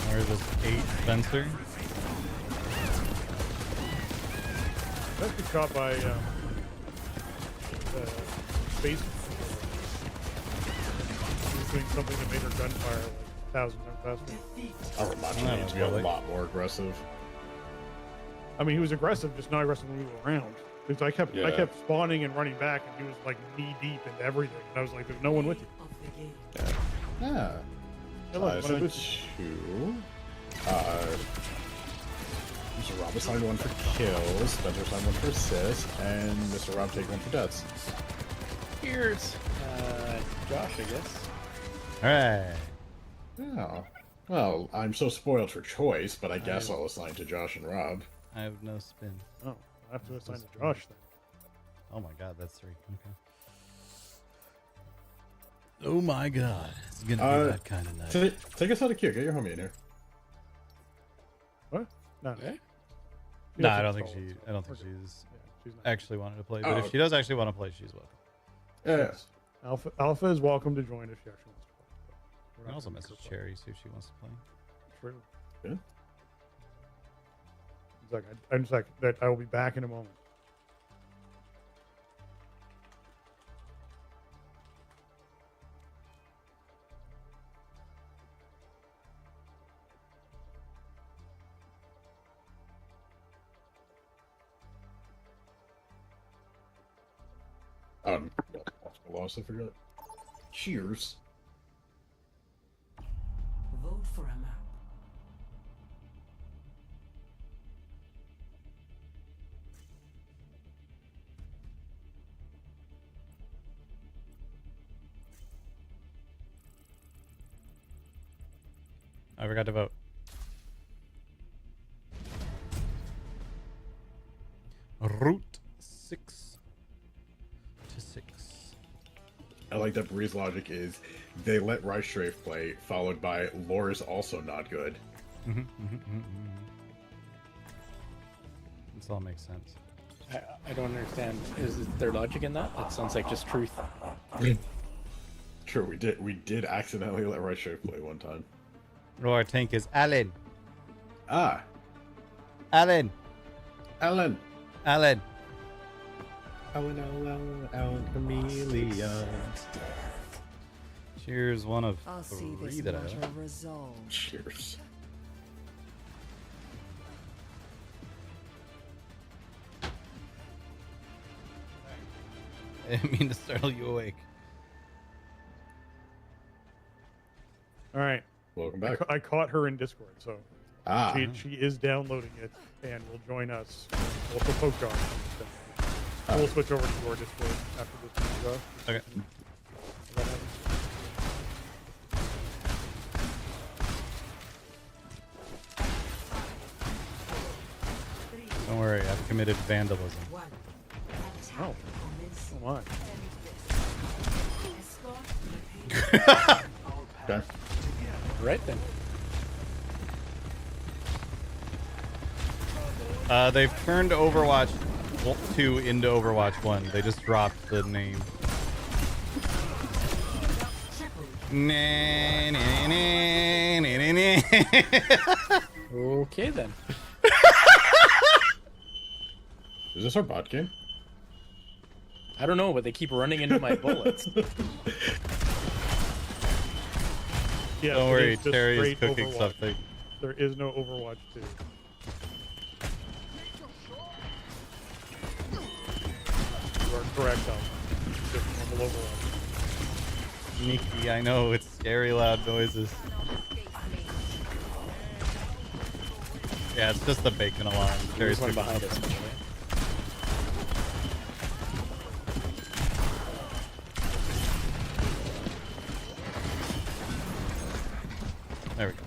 Or this 8 Spencer. That's been shot by space. She was doing something that made her gunfire like 1,000 times faster. Our Macho needs to be a lot more aggressive. I mean, he was aggressive, just not aggressive when we were around. Because I kept spawning and running back, and he was like knee deep into everything. And I was like, "There's no one with you." Yeah. Hello, Assigned 2. Mr. Rob assigned 1 for kills, Spencer assigned 1 for assists, and Mr. Rob take 1 for deaths. Here's Josh, I guess. Alright. Yeah. Well, I'm so spoiled for choice, but I guess I'll assign to Josh and Rob. I have no spin. Oh, I have to assign to Josh then. Oh my god, that's 3. Okay. Oh my god. It's gonna be that kind of night. Take us out of queue. Get your homie in here. What? No. Eh? No, I don't think she's she's not. actually wanted to play. But if she does actually want to play, she's welcome. Yeah. Alpha is welcome to join if she actually wants to play. But we're I not can also gonna make her message play. Cherry, see if she wants to play. True. Yeah. It's like I'm just like that. I will be back in a moment. Lost, I forgot. Cheers. Vote for a map. I forgot to vote. Route 6 to 6. I like that Bree's logic is they let Rice Strafe play, followed by lore is also not good. This all makes sense. I don't understand. Is there logic in that? That sounds like just truth. True, we did accidentally let Rice Strafe play one time. Our tank is Alan. Ah, Alan. Alan. Alan. Alan Chameleon. Cheers, one of I'll see 3 this that I matter have. resolved. Cheers. I didn't mean to startle you awake. All right. Welcome back. I caught her in Discord, so Ah, she is downloading it and will join us. Also, poke Josh. We'll switch over to your Discord after this is off. Okay. Don't worry, I've committed vandalism. One. Attack Oh. commences. Oh my. Okay. Right then. They've turned Overwatch 2 into Overwatch 1. They just dropped the name. Nah, nah, nah, nah, nah, nah. Okay then. Is this our bot game? I don't know, but they keep running into my bullets. Yeah, Don't it worry, is just Terry is straight cooking Overwatch. something. There is no Overwatch 2. You are correct, Al. It's just normal Overwatch. Nikki, I know, it's scary loud noises. Yeah, it's just the bacon alarm. There's Terry's one cooking behind us. something. Anyway. There we go.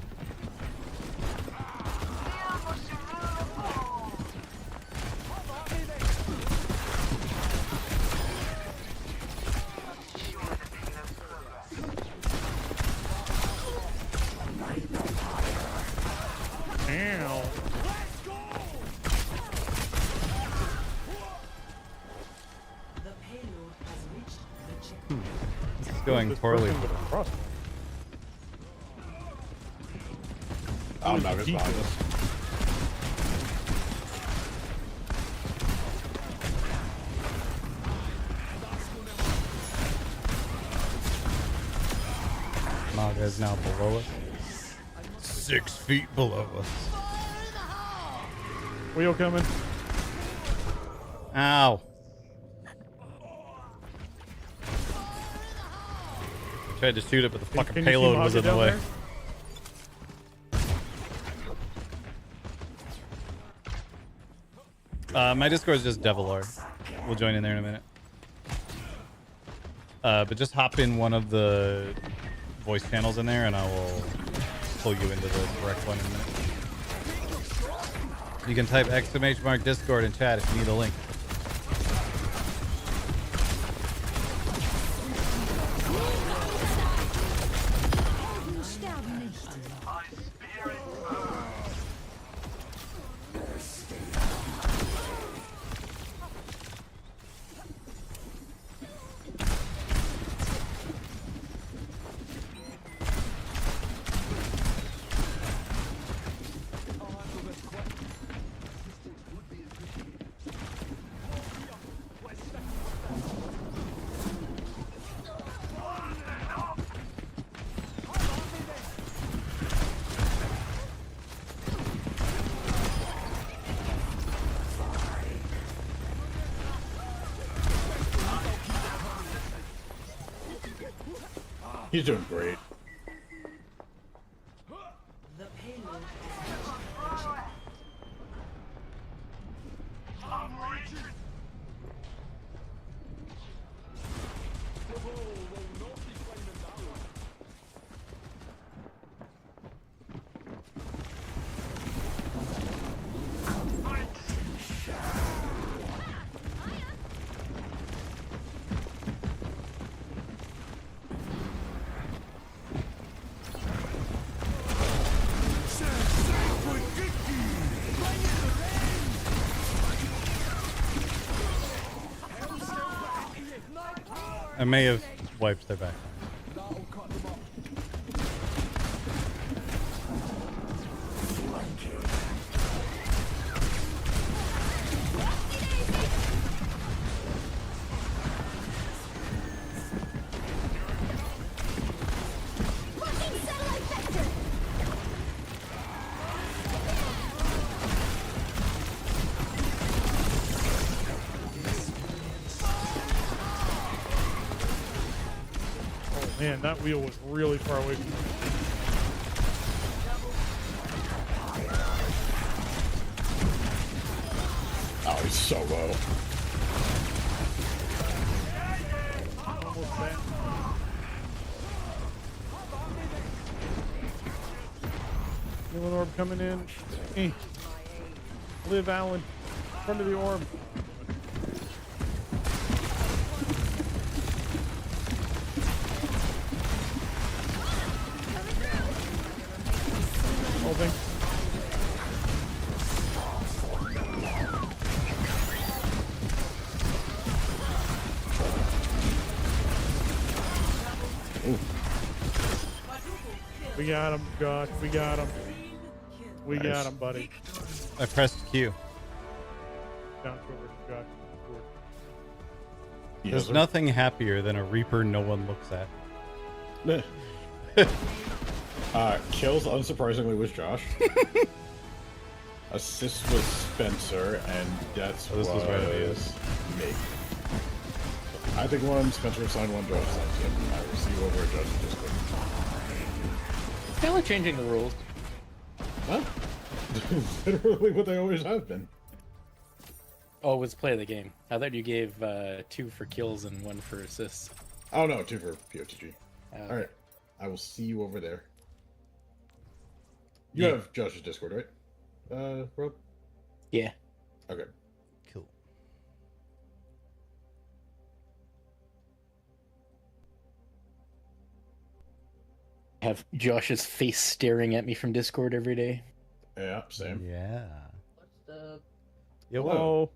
Ow. The payload has reached the checkpoint. This is going This poorly. person with a crossbow. Oh, no, it's behind us. Naga is now below us. 6 feet below us. Wheel coming. Ow. I tried to shoot it, but the fucking Can you see payload was Maga in the down way. there? My Discord is just Devilor. We'll join in there in a minute. But just hop in one of the voice channels in there, and I will pull you into the correct one in a minute. You can type !Discord in chat if you need a link. He's doing great. The payload has reached the checkpoint. I may have wiped their back. Man, that wheel was really far away from me. Oh, he's so low. Almost there. Healing orb coming in. Live, Alan. Front of the orb. We got him, Josh. We got him. We Nice. got him, buddy. I pressed Q. Down over to Josh. There's nothing happier than a Reaper no one looks at. Kills, unsurprisingly, was Josh. Assist was Spencer, and deaths Oh, this was right, me. I think one Spencer signed, one Josh signed. So I will see you over at Josh's Discord. Kind of changing the rules. Huh? Literally what they always have been. Oh, let's play the game. I thought you gave 2 for kills and 1 for assists. Oh no, 2 for POTG. Okay. Alright. I will see you over there. You have Josh's Discord, right? Rob? Yeah. Okay. Cool. I have Josh's face staring at me from Discord every day. Yeah, same. Yeah. What's the? Hello.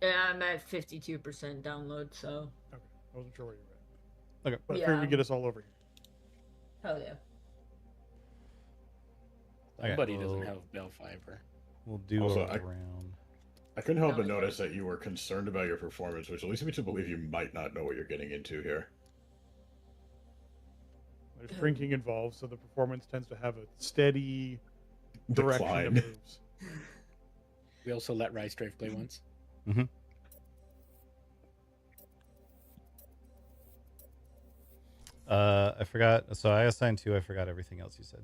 Yeah, I'm at 52% download, so. Okay. I wasn't sure where you were at. Okay. But I figured we'd get us all over here. Hell yeah. Somebody Okay. doesn't have Bell Fiber. We'll do Also, a round. I couldn't help but notice that you were concerned about your performance, which leads me to believe you might not know what you're getting into here. There's drinking involved, so the performance tends to have a steady direction Decline. it moves. We also let Rice Drive play once. Mm-hmm. I forgot. So I assigned 2. I forgot everything else you said.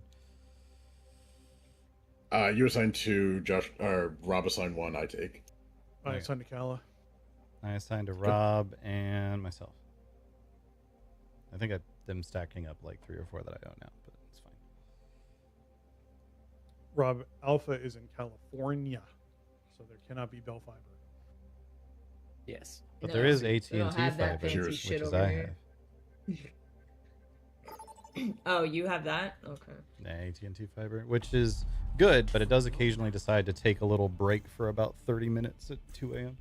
You assigned 2, Josh, or Rob assigned 1, I take. I assigned to Kala. I assigned to Rob and myself. I think them stacking up like 3 or 4 that I don't know, but it's fine. Rob, Alpha is in California, so there cannot be Bell Fiber. Yes. But No, there is we AT&T don't have that fiber, fancy which shit is over I here. have. Oh, you have that? Okay. Yeah, AT&T fiber, which is good, but it does occasionally decide to take a little break for about 30 minutes at 2 a.m.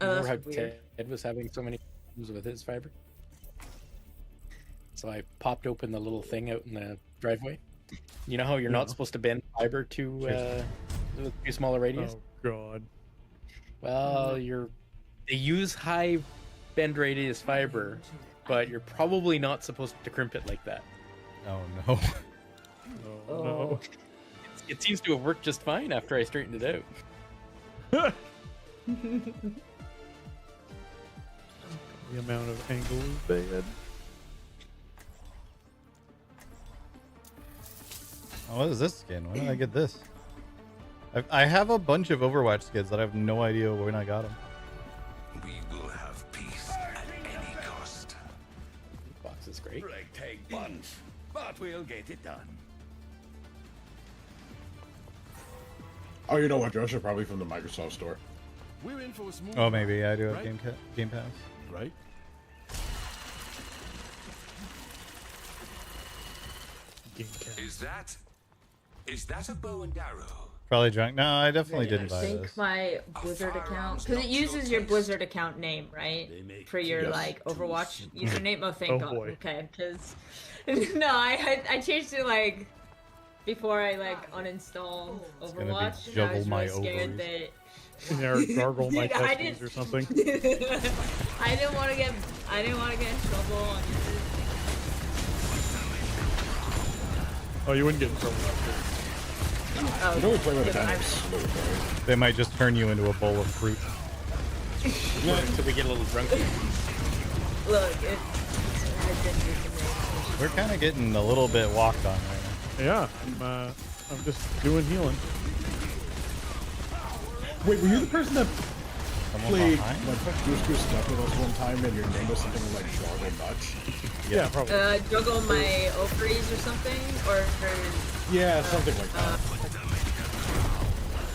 Oh, Remember how that's weird. Ted was having so many problems with his fiber? So I popped open the little thing out in the driveway. You know how you're not supposed to bend fiber to too small a radius? Oh, God. Well, they use high bend radius fiber, but you're probably not supposed to crimp it like that. Oh, no. Oh, no. It seems to have worked just fine after I straightened it out. The amount of angle is bad. Oh, what is this skin? When did I get this? I have a bunch of Overwatch skins that I have no idea when I got them. We will have peace at any cost. Box is great. Take bunch, but we'll get it done. Oh, you know what, Josh? You're probably from the Microsoft store. We're in for a smooth. Oh, maybe I do have Right. Game Pass. Right? Is that a bow and arrow? Probably drunk. No, I definitely didn't buy I think this. my Blizzard account, because it uses your Blizzard account name, right? For your Yes. like Overwatch username. Oh, thank Oh, God. boy. Okay, because no, I changed it like before I like uninstalled gonna be Overwatch. And I juggle was my really scared ovaries. Generic gargle my Dude, I testes didn't- or something. I didn't want to get in trouble. And Oh, you wouldn't get in trouble. oh, You know we play with the because tennis. They might just turn you into a bowl of fruit. So we get a little drunk. Look, it has been recently. We're kind of getting a little bit walked on right now. Yeah, I'm just doing healing. Wait, were you the person that Someone played behind? like Goose Goose Stuff with us one time and your name was something like Jargle Nuts? Yeah, probably. Juggle my ovaries or something, or Yeah, something like that.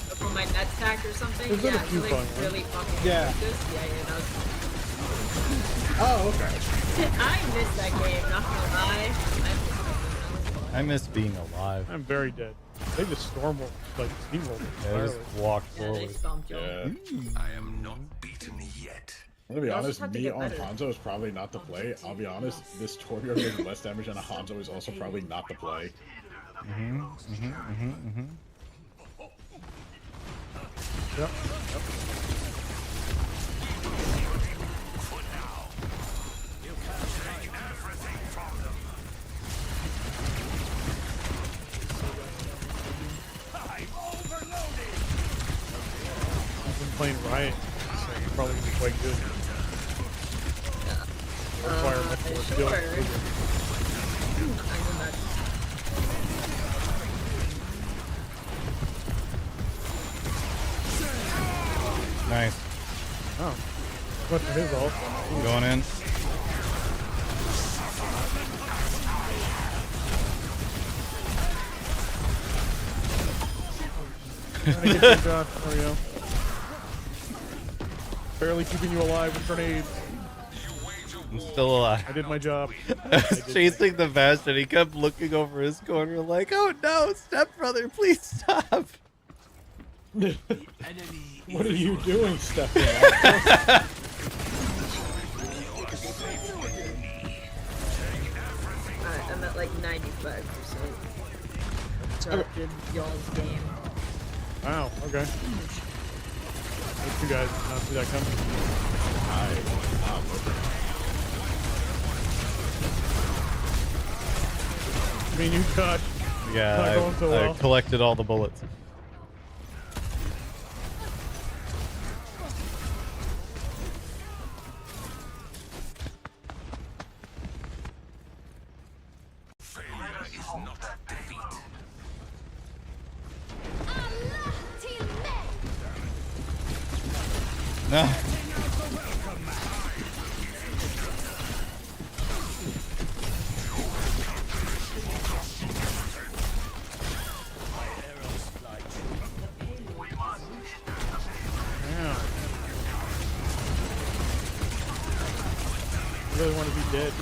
juggle my nutsack or something. There's been a Yeah, few really, fun ones. really fucking Yeah. focused. Yeah, that was. Oh, okay. I miss that game. Not gonna lie. I miss being alive. I'm very dead. They just steamrolled Yeah, entirely. just walk Yeah, they forward. stomped you. Yeah. I am not beaten yet. I'm gonna be You also honest, have to me get on better. Hanzo is probably not the play. I'll be honest, this Torbjorn does less damage than a Hanzo is also probably not the play. Yep. I've been playing Riot, so it's probably gonna be quite good. Require much more skill. Sure. I mean, that's Nice. Oh, much for his ult. Going in. Trying to get you, Josh. There we go. Barely keeping you alive with grenades. I'm still alive. I did my job. I was chasing the bastard. He kept looking over his corner like, oh no, stepbrother, please stop. What are you doing, Stefan? I'm at like 95%. Interrupted y'all's game. Wow, okay. Those two guys did not see that coming. I mean, you got. Yeah, Not going so I well. collected all the bullets. No. Yeah. I really want to be dead.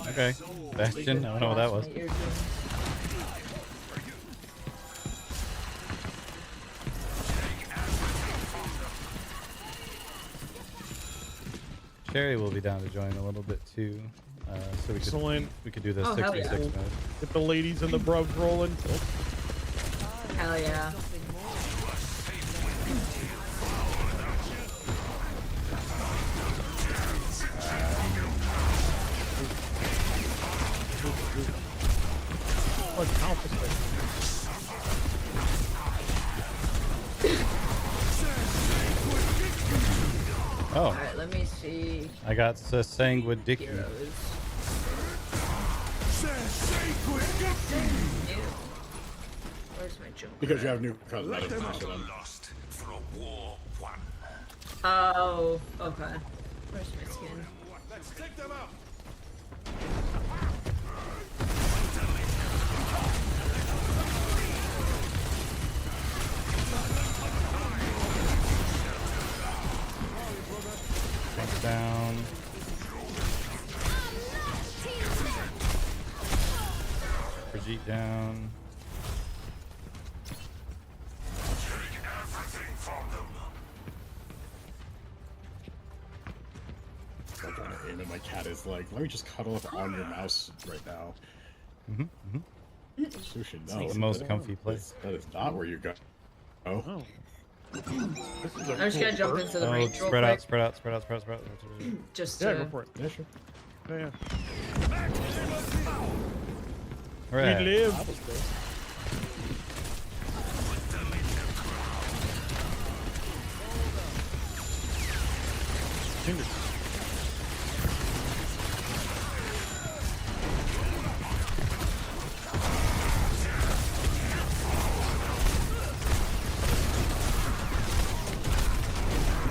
Okay. Bastion, I don't know what that was. My eardrum. Sherry will be down to join a little bit too. So Excellent. we could do the Oh, hell 66 yeah. mode. Get the ladies and the bruvs rolling. Hell yeah. What Alpha Space? Oh, Alright, let me see. I got Sanguid Dicky. Heroes. Where's my jump? Because you have new cosmetics for them. Lost for a war won. Oh, okay. Where's my skin? Let's take them out. Punch down. Brigitte down. Take everything from them. I'm trying to aim and my cat is like, let me just cuddle up on your mouse right now. Sushi, no. It's the most comfy place. That is not where you go. Oh. Oh. This is a I'm just gonna cool jump perk. into the Oh, range real spread out, quick. spread out, spread out, spread out, spread out. Just Yeah, to... go for it. Yeah, sure. Yeah, Right. yeah. We live.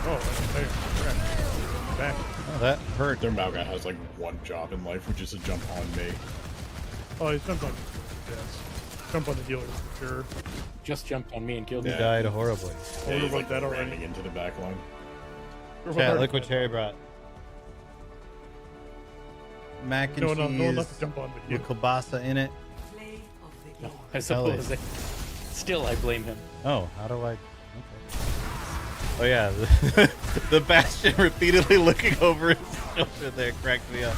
Oh, there. Okay. Back. Oh, that hurt. Their Mao guy has like one job in life, which is to jump on me. Oh, he's jumped on. Yes. Jump on the healers for sure. Just jumped on me and killed He me. died horribly. Yeah, he's he's like that already. ramming into the back line. Chat, look what Cherry brought. mac and No enough cheese to jump on video. with kielbasa in it. Play of the game. I suppose. Still, I blame him. Oh, how do I? Okay. Oh yeah, the Bastion repeatedly looking over his shoulder there cracked me up.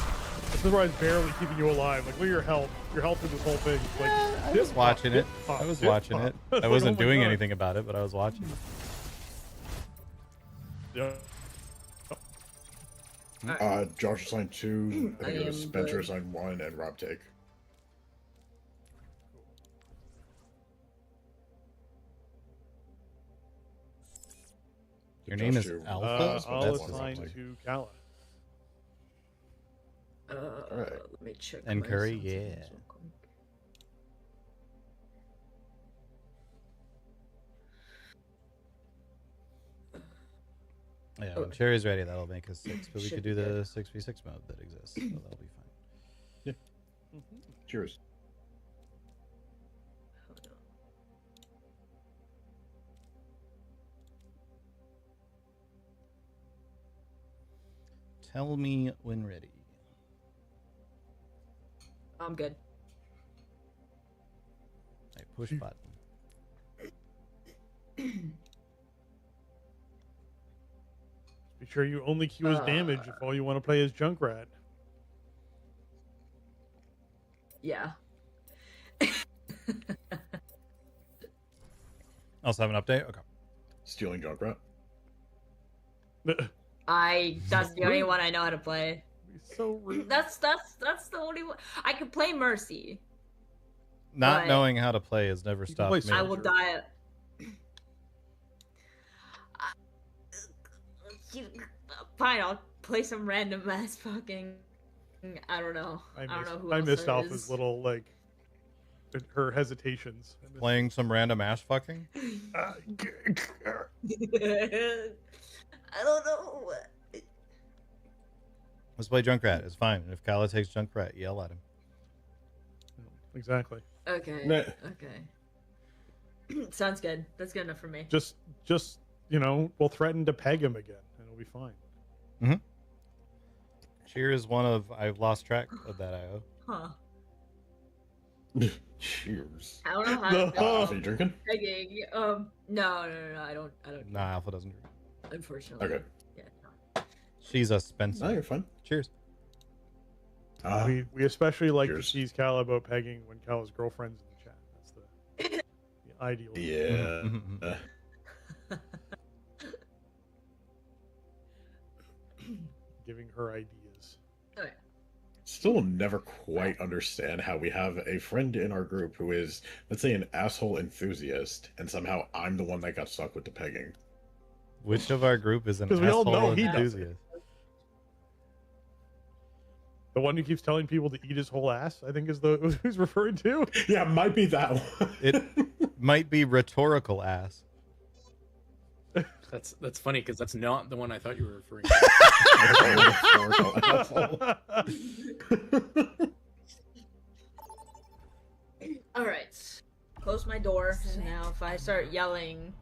This is why it's barely keeping you alive. Like, look at your health. Your health in this whole thing. It's like, I was watching it. I was watching it. I wasn't doing anything about it, but I was watching it. Yeah. Josh assigned 2. I think it was am Spencer good. assigned 1, and Rob take. Your name is Josh, Alpha? that's what I'll that one's assign like. to Kala. Alright. Let me check. And my Curry, sound yeah. settings real quick. Yeah, when Cherry's ready, that'll make us 6. But we Should could be do the good. 6v6 mode that exists, so that'll be fine. Cheers. Hold on. Tell me when ready. I'm good. I push button. Be sure you only queue as damage if all you want to play is Junkrat. Yeah. Also have an update? Okay. Stealing Junkrat. That's the only one I know how to play. So rude. That's the only one I can play Mercy. Not But- knowing how to play has never can stopped play me. I will die. Fine, I'll play some random ass fucking. I don't know. I don't know who I else missed there Alpha's is. little, like, her hesitations. I missed- Playing some random ass fucking? I don't know. Let's play Junkrat. It's fine. If Kala takes Junkrat, yell at him. Exactly. Okay. Nah. Okay. Sounds good. That's good enough for me. Just, we'll threaten to peg him again, and it'll be fine. Cheer is one of. I've lost track of that IO. Huh. Cheers. I don't know how No. to feel So you drinking? pegging. No, I don't. Nah, Alpha doesn't drink. Unfortunately. Okay. Yeah. No. She's a Spencer. No, you're fine. Cheers. We especially like Cheers. to tease Kala about pegging when Kala's girlfriend's in the chat. That's the ideal. Yeah. Giving her ideas. Oh, yeah. Still never quite understand how we have a friend in our group who is, let's say, an asshole enthusiast, and somehow I'm the one that got stuck with the pegging. Which of our group is an 'Cause we all asshole know he does it. enthusiast? The one who keeps telling people to eat his whole ass, I think, is the who's referred to. Yeah, might be that one. It might be rhetorical ass. That's funny because that's not the one I thought you were referring to. All right. Close my door. So now, if I start yelling,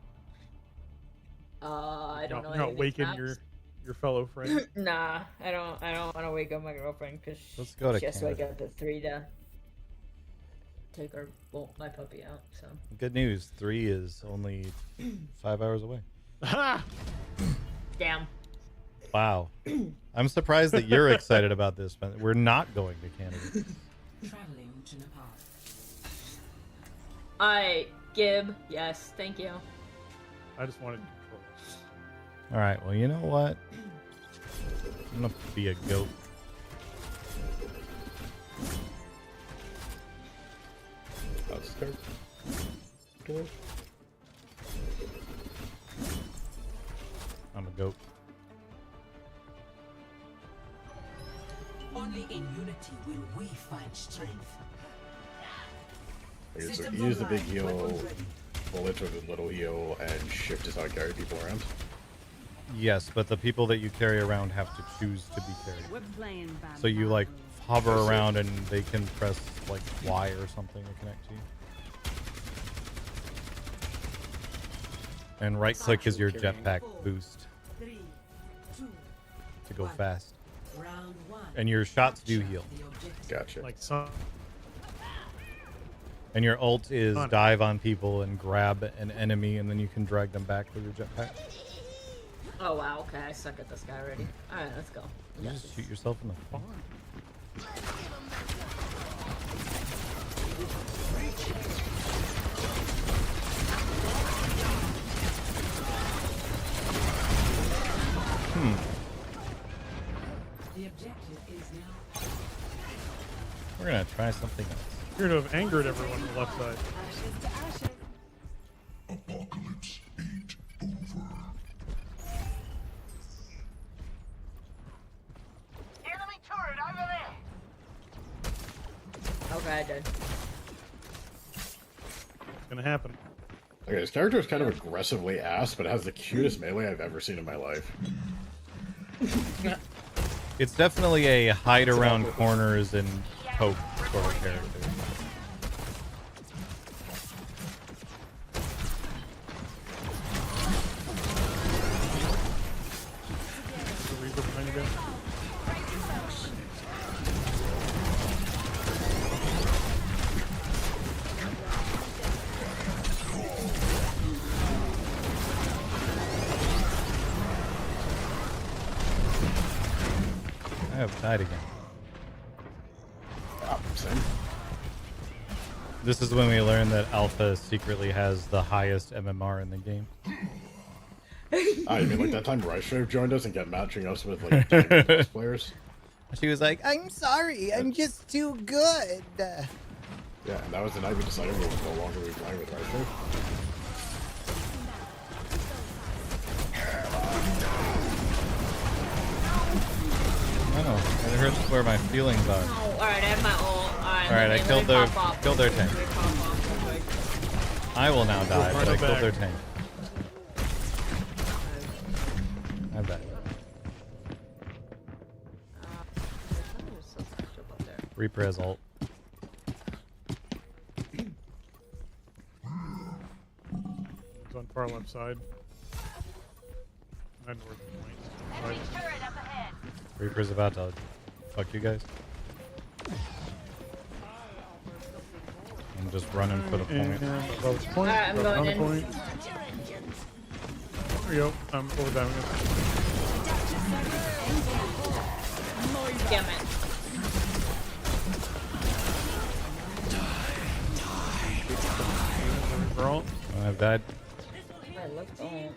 I don't know. You're not any of these waking maps. your fellow friend. Nah, I don't want to wake up my girlfriend because Let's go to she has to wake Canada. up at 3 to take my puppy out. So Good news. 3 is only 5 hours away. Ha! damn. Wow. I'm surprised that you're excited about this, but we're not going to Canada. Traveling to Nepal. Gib. Yes, thank you. I just wanted control. All right. Well, you know what? I'm gonna be a goat. Let's start. Door. I'm a goat. Only in unity will we find strength. Okay, so use the big heal, bullet with the little heal, and shift is how I carry people around. Yes, but the people that you carry around have to choose to be carried. We're playing bad. So you like hover around and they can press like Y or something to connect to you. And right click is your jetpack boost 3, 2, to go 1. fast. Round 1. And your shots do heal. The objective. Gotcha. Like some. And your ult is Fun. dive on people and grab an enemy, and then you can drag them back with your jetpack. Oh wow, okay, I suck at this guy already. Alright, let's go. You just shoot yourself in the foot. The objective is now We're gonna try something else. You're to have angered everyone on the left side. Ashes to ashes. Apocalypse ain't over. Enemy turret over there! Okay, I did. It's gonna happen. Okay, his character is kind of aggressively ass, but has the cutest melee I've ever seen in my life. It's definitely a hide around corners and poke sort of character. The Reaper behind you guys. I have died again. Ah, same. This is when we learn that Alpha secretly has the highest MMR in the game. Ah, you mean like that time Rice joined us and kept matching us with like 10 plus players? She was like, "I'm sorry, I'm just too good." Yeah, and that was the night we decided we would no longer be playing with Rice. I know. It hurts where my feelings are. Oh, alright, I have my ult. Alright, I killed their tank. I will now die, but I killed their tank. I bet. Reaper has ult. It's on far left side. And north point. Right. Reaper's about to fuck you guys. I'm just running for the point. And above the point. Alright, I'm above going another in. point. There we go. I'm overdiaming it. Damn it. Reaper ult. I've died. I looked ult.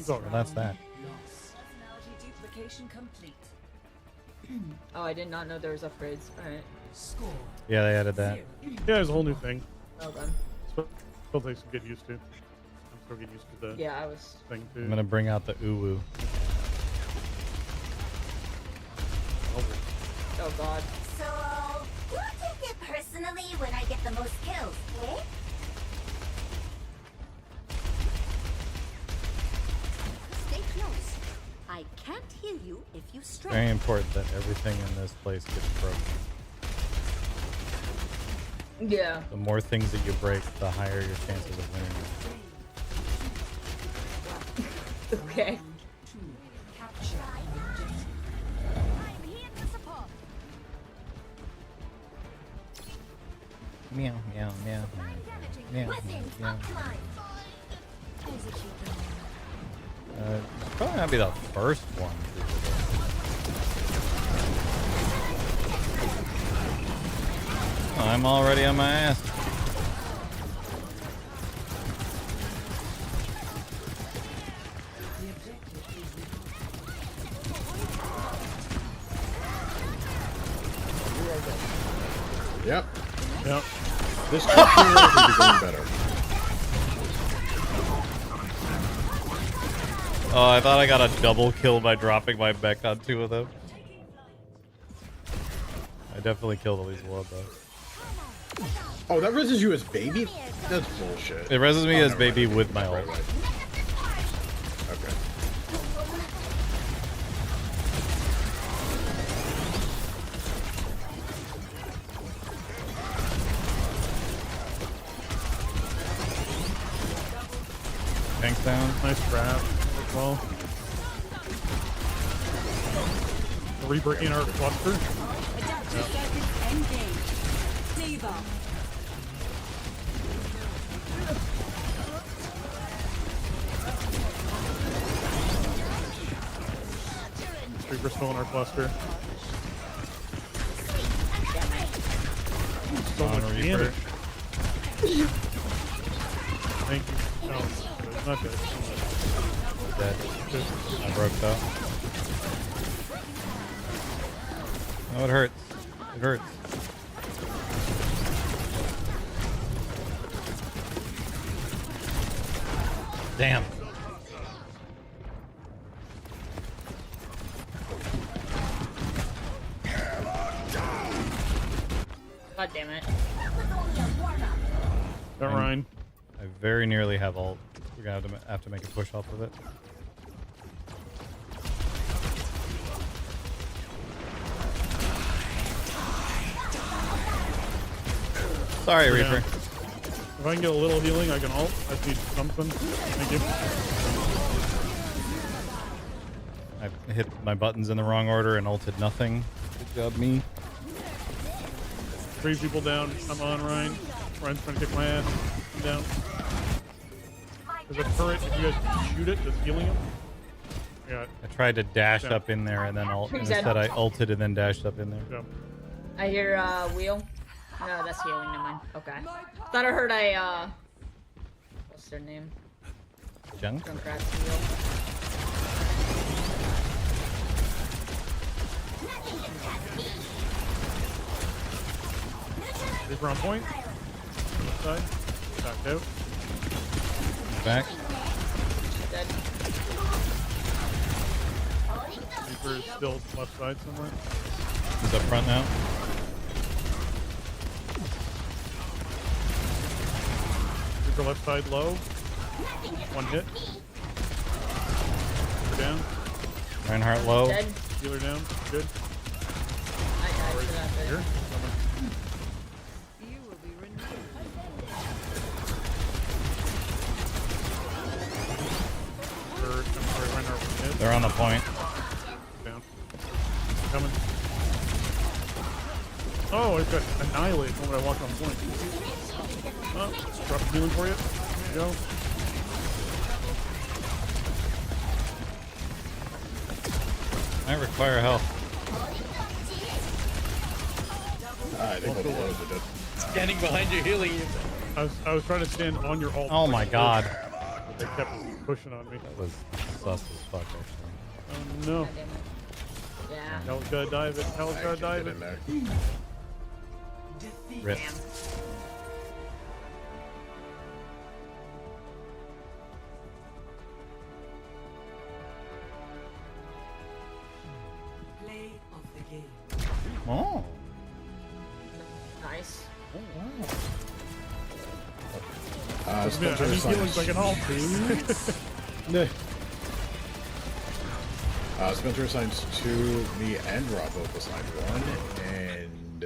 Well, that's that. Personality duplication complete. Oh, I did not know there was upgrades. Alright. score. Yeah, they added that. Yeah, there's a whole new thing. Well done. Still takes to get used to. I'm still getting used to the Yeah, I was. thing too. I'm gonna bring out the uwu. Oh god. So, who take it personally when I get the most kills, eh? Stay close. I can't hear you if you strike. Very important that everything in this place gets broken. Yeah. The more things that you break, the higher your chances of winning. Okay. Meow, meow, meow, meow, meow, meow. It's probably not be the first one. Oh, I'm already on my ass. Yep. Yep. This computer could be going better. Oh, I thought I got a double kill by dropping my mech on two of them. I definitely killed at least one though. Oh, that reses you as baby? That's bullshit. It reses me Oh, as never baby mind. with my ult. Right. Okay. Tanks down. Nice grab as well. Reaper in our cluster. Adaptive circuits engaged. Diva. Reaper still in our cluster. So On much Reaper. damage. Thank you. No, it's not dead. Dead. I broke though. Oh, it hurts. It hurts. Damn. God damn it. Don't Ryan. I very nearly have ult. We're gonna have to make a push off of it. Sorry, We're Reaper. down. If I can get a little healing, I can ult. I need something. Thank you. I hit my buttons in the wrong order and ulted nothing. Good job, me. 3 people down. Come on, Ryan. Ryan's trying to kick my ass. I'm down. There's a turret. If you guys shoot it, just healing him. Yeah. I tried to dash Yeah. up in there and then ult. He's Instead, dead. I ulted and then dashed up in there. Yeah. I hear wheel. No, that's healing. Never mind. Okay. Thought I heard a what's their name? Junk? Junkrat's wheel. Reaper on point. Left side. Back out. Back. Dead. Reaper is still left side somewhere. He's up front now. Reaper left side low. 1 hit. Reaper down. Reinhardt low. Dead. Healer down. Good. I died for that. Here. Bit. You will be renewed. I'm sorry, Reinhardt 1 hit. They're on the point. Down. Coming. Oh, I've got annihilate when I walk on point. Oh, drop the healing for you. There you go. I require help. I think all the lows are dead. Standing behind you, healing you. I was trying to stand on your ult. Oh my god. But they kept pushing on me. That was sus as fuck, actually. Oh no. God damn it. Yeah. Hell's gotta dive it. Hell's gotta dive Get it. in there. Rip. Damn. Play of the game. Oh. Nice. Yeah, Spencer I need assigned healing so I can ult. Spencer assigns 2, me and Rob both assigned 1, and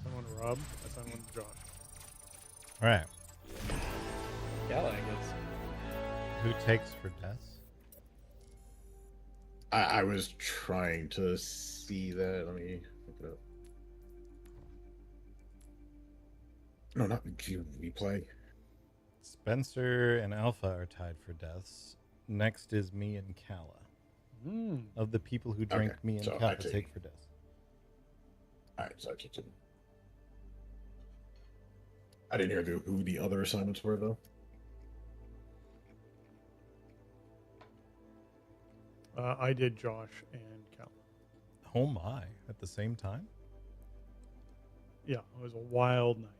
Someone to Rob. I signed 1 to Josh. Alright. Yeah, I guess. Who takes for death? I was trying to see that. Let me look it up. No, not replay. Spencer and Alpha are tied for deaths. Next is me and Kala. Of the people who drink, Okay, me and so I Kala take- take for deaths. Alright, so I kicked him. I didn't hear who the other assignments were, though. I did Josh and Cal. Oh my. At the same time? Yeah, it was a wild night.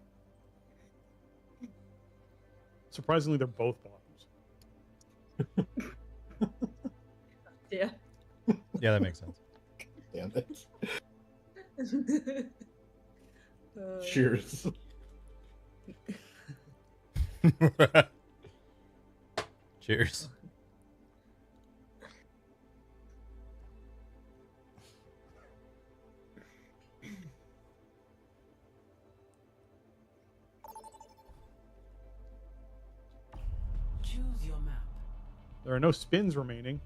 Surprisingly, they're both bottoms. Yeah. Yeah, that makes sense. Damn it. Cheers. Cheers. Choose your map. There are no spins remaining.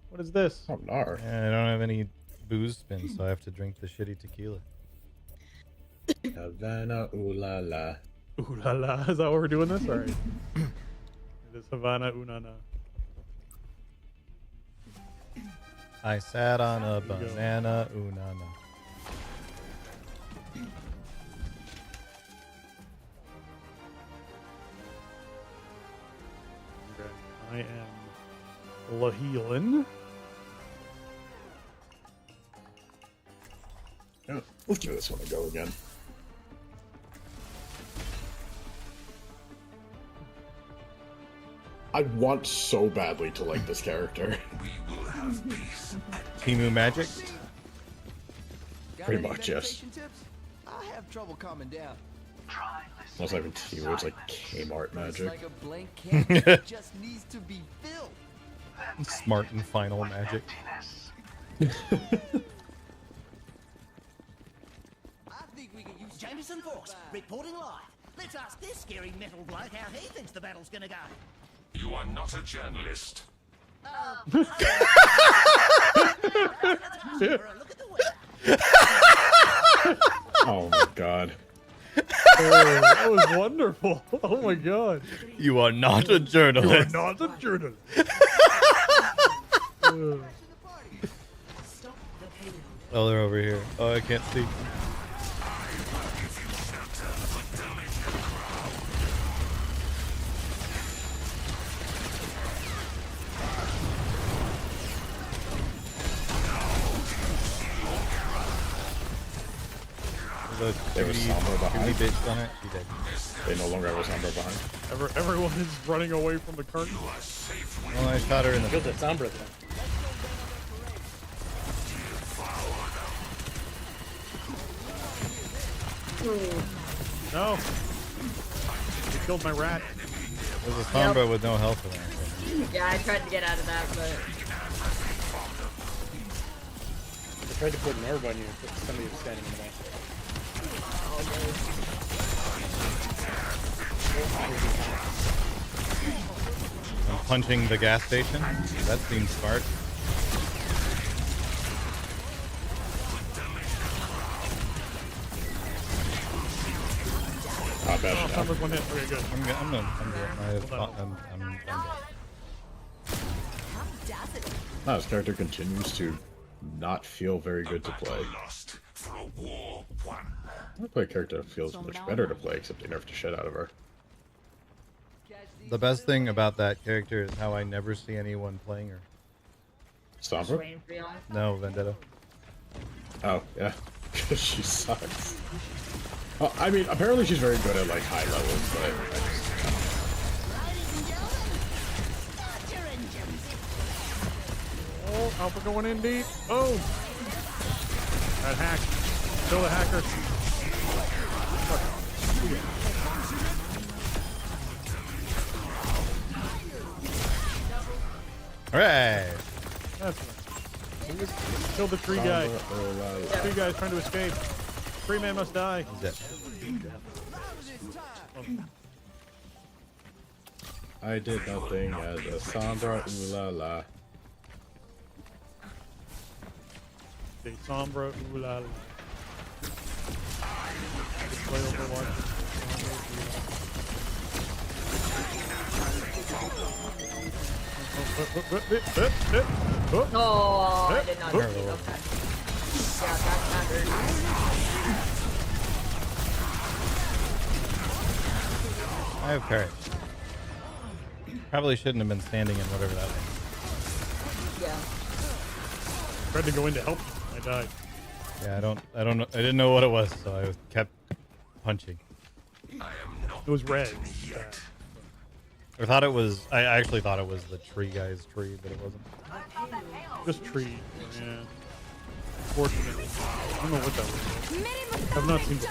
What is this? Oh, nar. And I don't have any booze spins, so I have to drink the shitty tequila. Havana, ooh la la. Ooh la la. Is that what we're doing this? All right. It is Havana Unana. I sat on a There you go. banana, ooh na na. Okay. I am Laheelan. Yeah, let's give this one a go again. I want so badly to like this character. Timu Magic? Pretty much, yes. I have trouble calming down. That's not even Timu, it's like Kmart It's magic. like a blank canvas that just needs to be filled. Smart and final magic. I think we could use Jameson Force, reporting live. Let's ask this scary metal bloke how he thinks the battle's gonna go. You are not a journalist. Look at the weather. Oh my god. Oh, that was wonderful. Oh my god. You are not a journalist. You are not a journalist. Oh, they're over here. Oh, I can't see. There was Sombra behind. Bitch on it. She did. They no longer have a Sombra behind. Everyone is running away from the curtain. Well, I shot her in the. Killed the Sombra then. No. You killed my rat. There's a Sombra with no health in it. Yeah, I tried to get out of that, but I tried to put an orb on you, but somebody was standing in the way. I'm punching the gas station. That seems smart. Not bad. Oh, Summer's one hit. Okay, good. I'm dead. I'm dead. No, this character continues to not feel very good to play. Lost for a war won. I play a character that feels much better to play, except they nerfed the shit out of her. The best thing about that character is how I never see anyone playing her. Sombra? waiting for y'all. No, Vendetta. Oh, yeah. Because she sucks. Well, I mean, apparently she's very good at, like, high levels, but I just... Oh, Alpha going in deep. Oh! That hack. Kill the hacker. Alright! That's right. Kill the tree guy. Tree guy's trying to escape. Tree man must die. He's dead. I did nothing as a Sombra, ooh la la. The Sombra, ooh la la. Play Overwatch. Oh, I did not see. Okay. Yeah, that's not good. I have courage. Probably shouldn't have been standing in whatever that was. Yeah. Tried to go in to help. I died. Yeah, I don't know. I didn't know what it was, so I kept punching. It was red. I thought it was. I actually thought it was the tree guy's tree, but it wasn't. Just tree. Yeah. Fortunately. I don't know what that was. I've not seen it.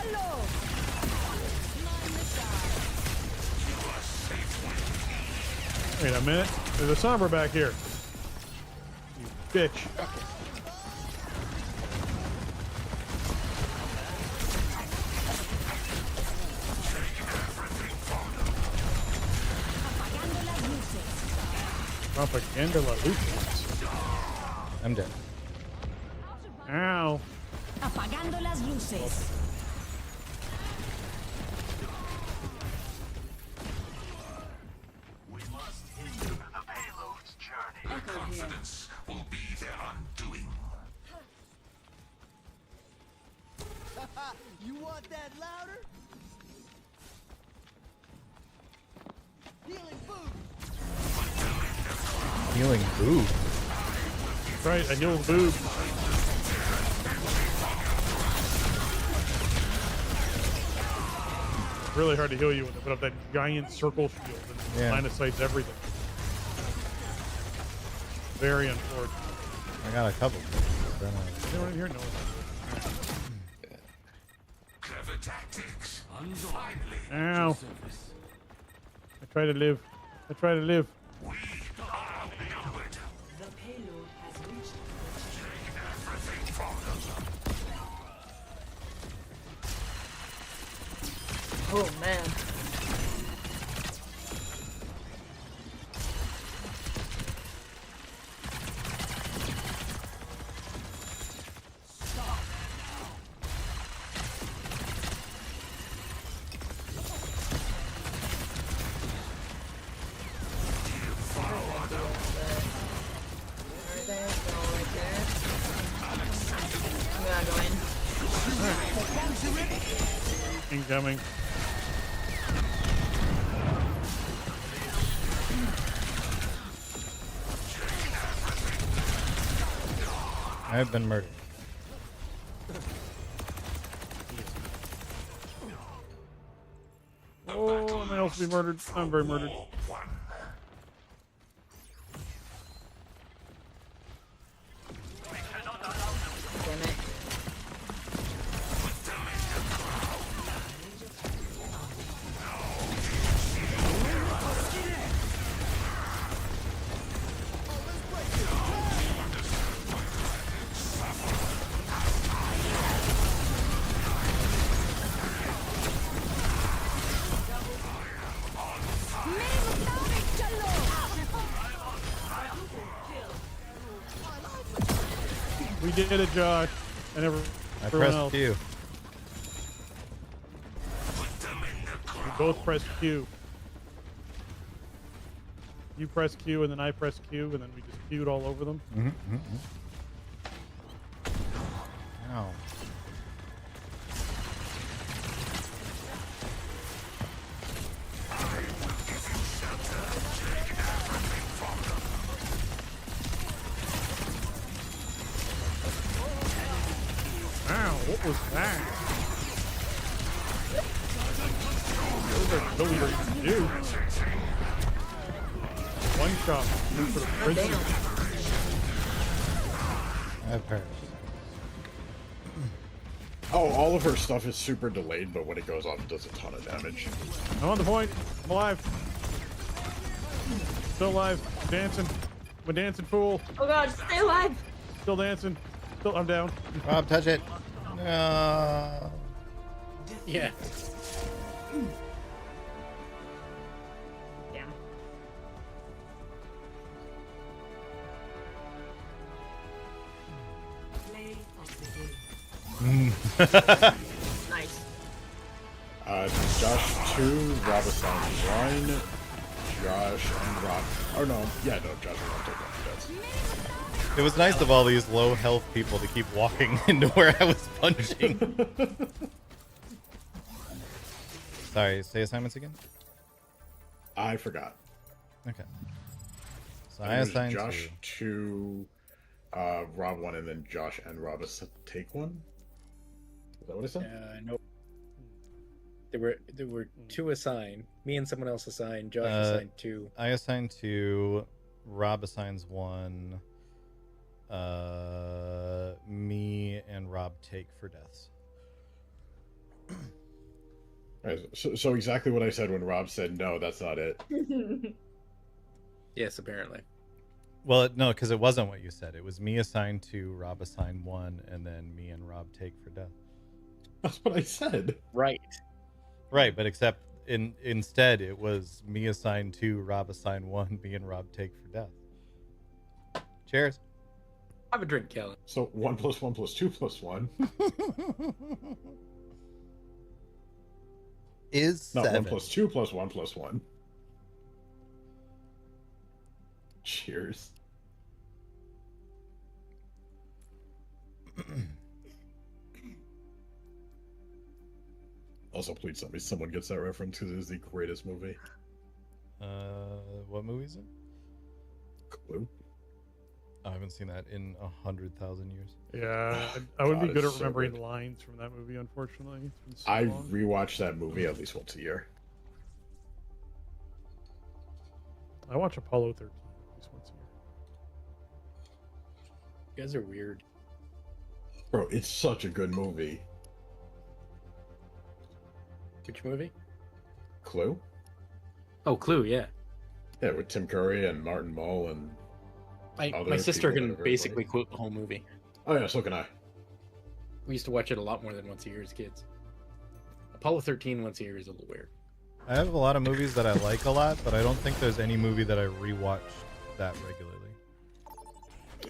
Wait a minute. There's a Sombra back here. You bitch. Propaganda la luces. I'm dead. Ow. Apagando las luces. We must hinder the payload's journey. Echo here. Confidence will be their undoing. You want that louder? Healing food. Healing boob. That's right, I heal boob. Really hard to heal you when they put up that giant circle shield and Yeah. line of sight's everything. Very unfortunate. I got a couple. Anyone in here? No. Clever tactics. Finally. Ow. I try to live. I try to live. We are outnumbered. The payload has reached Take everything from them. Oh man. Incoming. I've been murdered. Oh, am I else be murdered? I'm very murdered. Damn it. We did it, Josh. And I everyone pressed else. Q. We both pressed Q. You press Q, and then I press Q, and then we just Q'd all over them. Ow. Wow, what was that? Those are kilometers to do. One shot for the prison. I've perished. Oh, all of her stuff is super delayed, but when it goes off, it does a ton of damage. I'm on the point. I'm alive. Still alive. I'm dancing. I'm a dancing fool. Oh god, stay alive. Still dancing. Still, I'm down. Rob, touch it. No. Yeah. Damn. play of the game. Nice. Josh 2, Robinson 1, Josh and Rob. Oh no, yeah, no, Josh and Rob take one. That's It was nice of all these low health people to keep walking into where I was punching. Sorry, say assignments again? I forgot. Okay. So And I it was assigned Josh 2, Rob 1, and then Josh and Rob take one. Is that what I said? No. There were two assigned. Me and someone else assigned. Josh Uh, assigned two. I assigned 2. Rob assigns 1. Me and Rob take for deaths. Alright, so exactly what I said when Rob said no, that's not it. Yes, apparently. Well, no, because it wasn't what you said. It was me assigned 2, Rob assigned 1, and then me and Rob take for death. That's what I said. Right. Right, but except instead it was me assigned 2, Rob assigned 1, me and Rob take for death. Cheers. Have a drink, Kellen. So 1 + 1 + 2 + 1 is not 7. 1 + 2 + 1 + 1. Cheers. Also, please tell me someone gets that reference because it is the greatest movie. What movie is it? Clue. I haven't seen that in 100,000 years. Yeah, I would be God, good it's at so remembering good. lines from that movie. Unfortunately, it's been so I long. rewatch that movie at least once a year. I watch Apollo 13 at least once a year. You guys are weird. Bro, it's such a good movie. Which movie? Clue? Oh, Clue, yeah. Yeah, with Tim Curry and Martin Mull and My other sister people can that are very basically funny. quote the whole movie. Oh yeah, so can I. We used to watch it a lot more than once a year as kids. Apollo 13 once a year is a little weird. I have a lot of movies that I like a lot, but I don't think there's any movie that I rewatch that regularly.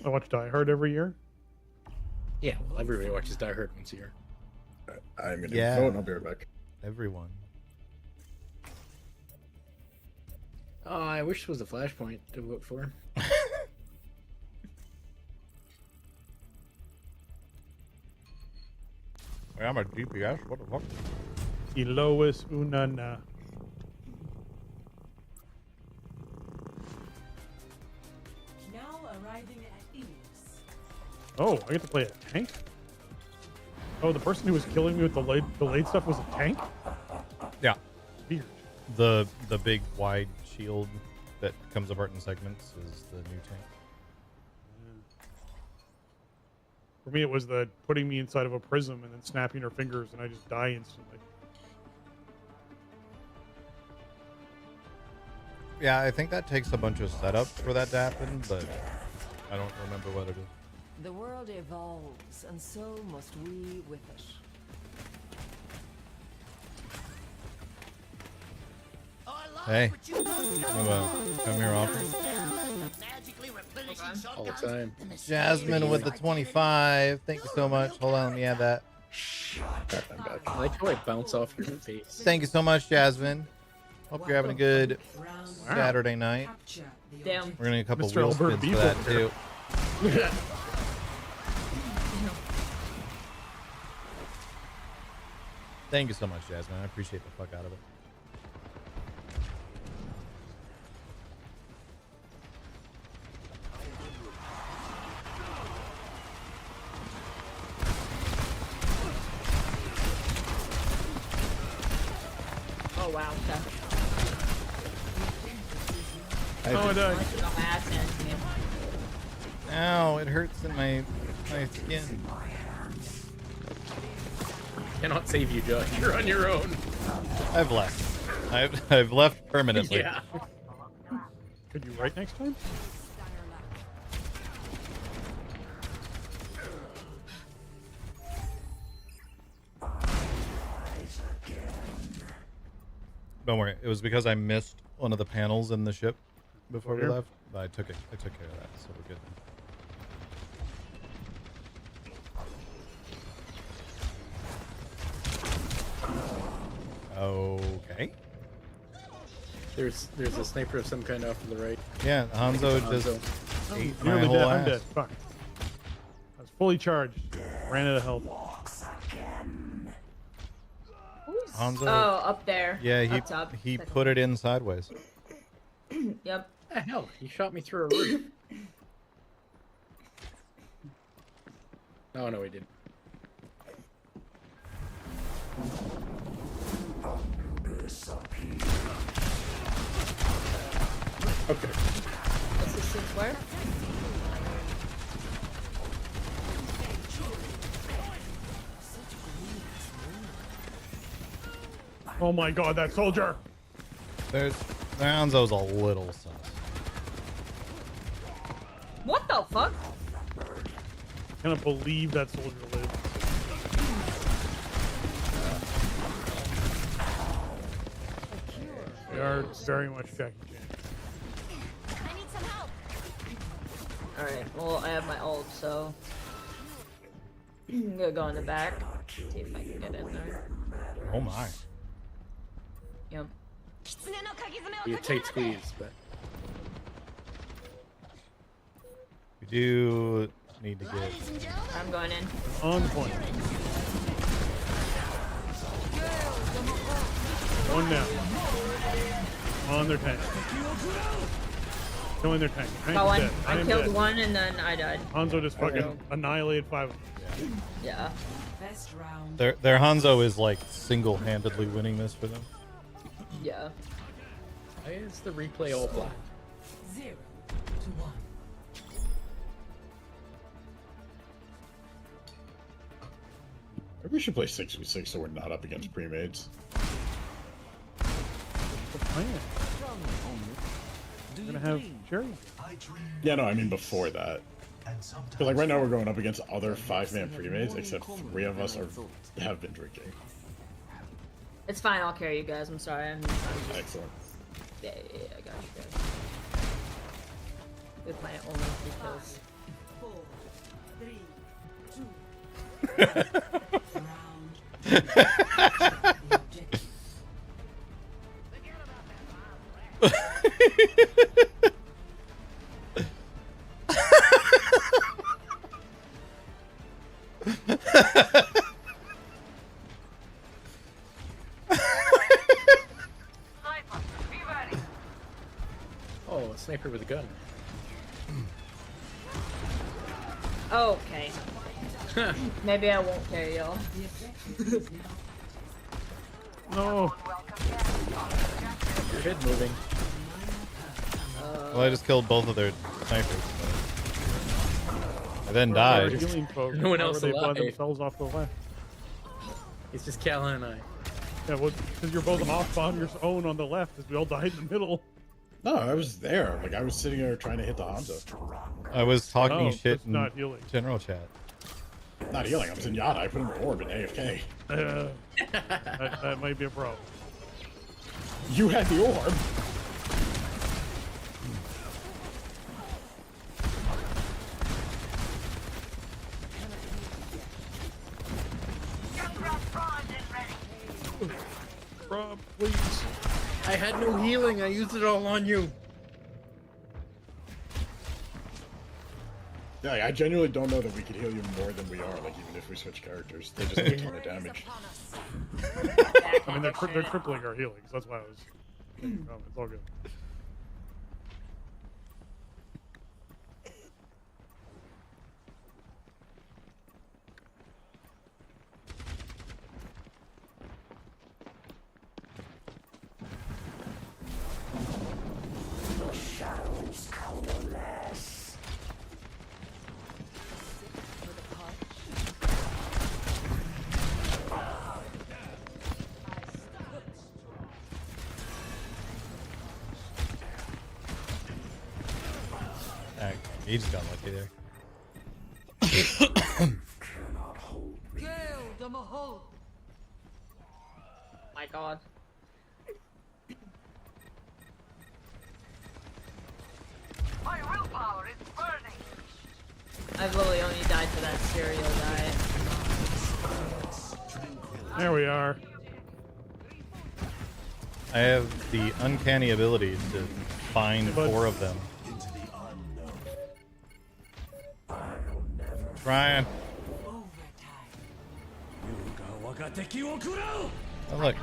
I watch Die Hard every year. Yeah, well, everybody watches Die Hard once a year. I'm gonna Yeah. vote and I'll be right back. Everyone. Oh, I wish there was a Flashpoint to vote for. I'm a DPS. What the fuck? Y Lois Unana. Now arriving at Eos. Oh, I get to play a tank? Oh, the person who was killing me with the delayed stuff was a tank? Yeah. Weird. The big wide shield that comes apart in segments is the new tank. For me, it was the putting me inside of a prism and then snapping her fingers and I just die instantly. Yeah, I think that takes a bunch of setup for that to happen, but I don't remember what it is. The world evolves, and so must we with it. Hey, you come here often? All the time. Jasmine with the 25. Thank you so much. Hold on, let me add that. I like how I bounce off your face. Thank you so much, Jasmine. Hope you're having a good Saturday night. Damn. We're gonna need a couple Mr. wheel Albert spins for that Beef over too. Thank you so much, Jasmine. I appreciate the fuck out of it. Oh wow. Okay. Oh, I died. I got my ass handed to me. Ow, it hurts in my skin. Cannot save you, Josh. You're on your own. I've left. I've left permanently. Yeah. Could you write next time? Don't worry. It was because I missed one of the panels in the ship before we Here. left. But I took care of that, so we're good. Okay. There's a sniper of some kind off to the right. Yeah, Hanzo Hanzo. just ate my Nearly whole dead. I'm ass. dead. Fuck. I was fully charged. Ran out of health. Hanzo. Oh, up there. Yeah, Up top. he put it in sideways. Yep. What the hell? He shot me through a roof. Oh no, he didn't. Okay. What's this thing where? Oh my god, that soldier! Hanzo's a little sus. What the fuck? I cannot believe that soldier lived. They are very much Jackie Chan. I need some help. Alright, well, I have my ult, so. I'm gonna go in the back. See if I can get in there. Oh my. Yep. Be a tight squeeze, but We do need to get. I'm going in. On point. One down. On their tank. Killing their tank. Tank Got one. is dead. I am killed dead. one and then I died. Hanzo just fucking Okay. annihilated 5 of them. Yeah. Best round. Their Hanzo is like single-handedly winning this for them. Yeah. why is the replay all black? 0 to 1. Maybe we should play 6v6 so we're not up against pre-mades. The plan. We're gonna have Jerry. Yeah, no, I mean before that. Because like right now we're going up against other 5-man pre-mades, except 3 of us have been drinking. It's fine, I'll carry you guys. I'm sorry. I'm just... Excellent. Yeah, I got you guys. Good plan, only 3 kills. 4, 3, 2. Oh, a sniper with a gun. Okay. Maybe I won't carry y'all. No. Your head moving. Well, I just killed both of their snipers. I then Where are our died. healing folks? No one Why else were they alive. by themselves off the left? It's just Callan and I. Yeah, well, because you're both off on your own on the left, as we all died in the middle. No, I was there. Like I was sitting there trying to hit the Hanzo. I was talking Oh, shit it's in not healing. general chat. Not healing. I'm Zenyatta. I put him in orb in AFK. That might be a problem. You had the orb. Rob, please. I had no healing. I used it all on you. Yeah, like, I genuinely don't know that we could heal you more than we are. Like even if we switch characters, they just do a ton of damage. I mean, they're tripling our healing, so that's why I was. It's all good. He just got lucky there. My god. My willpower is burning. I've literally only died to that cereal diet. There we are. I have the uncanny ability to find 4 of them. Ryan. Oh look.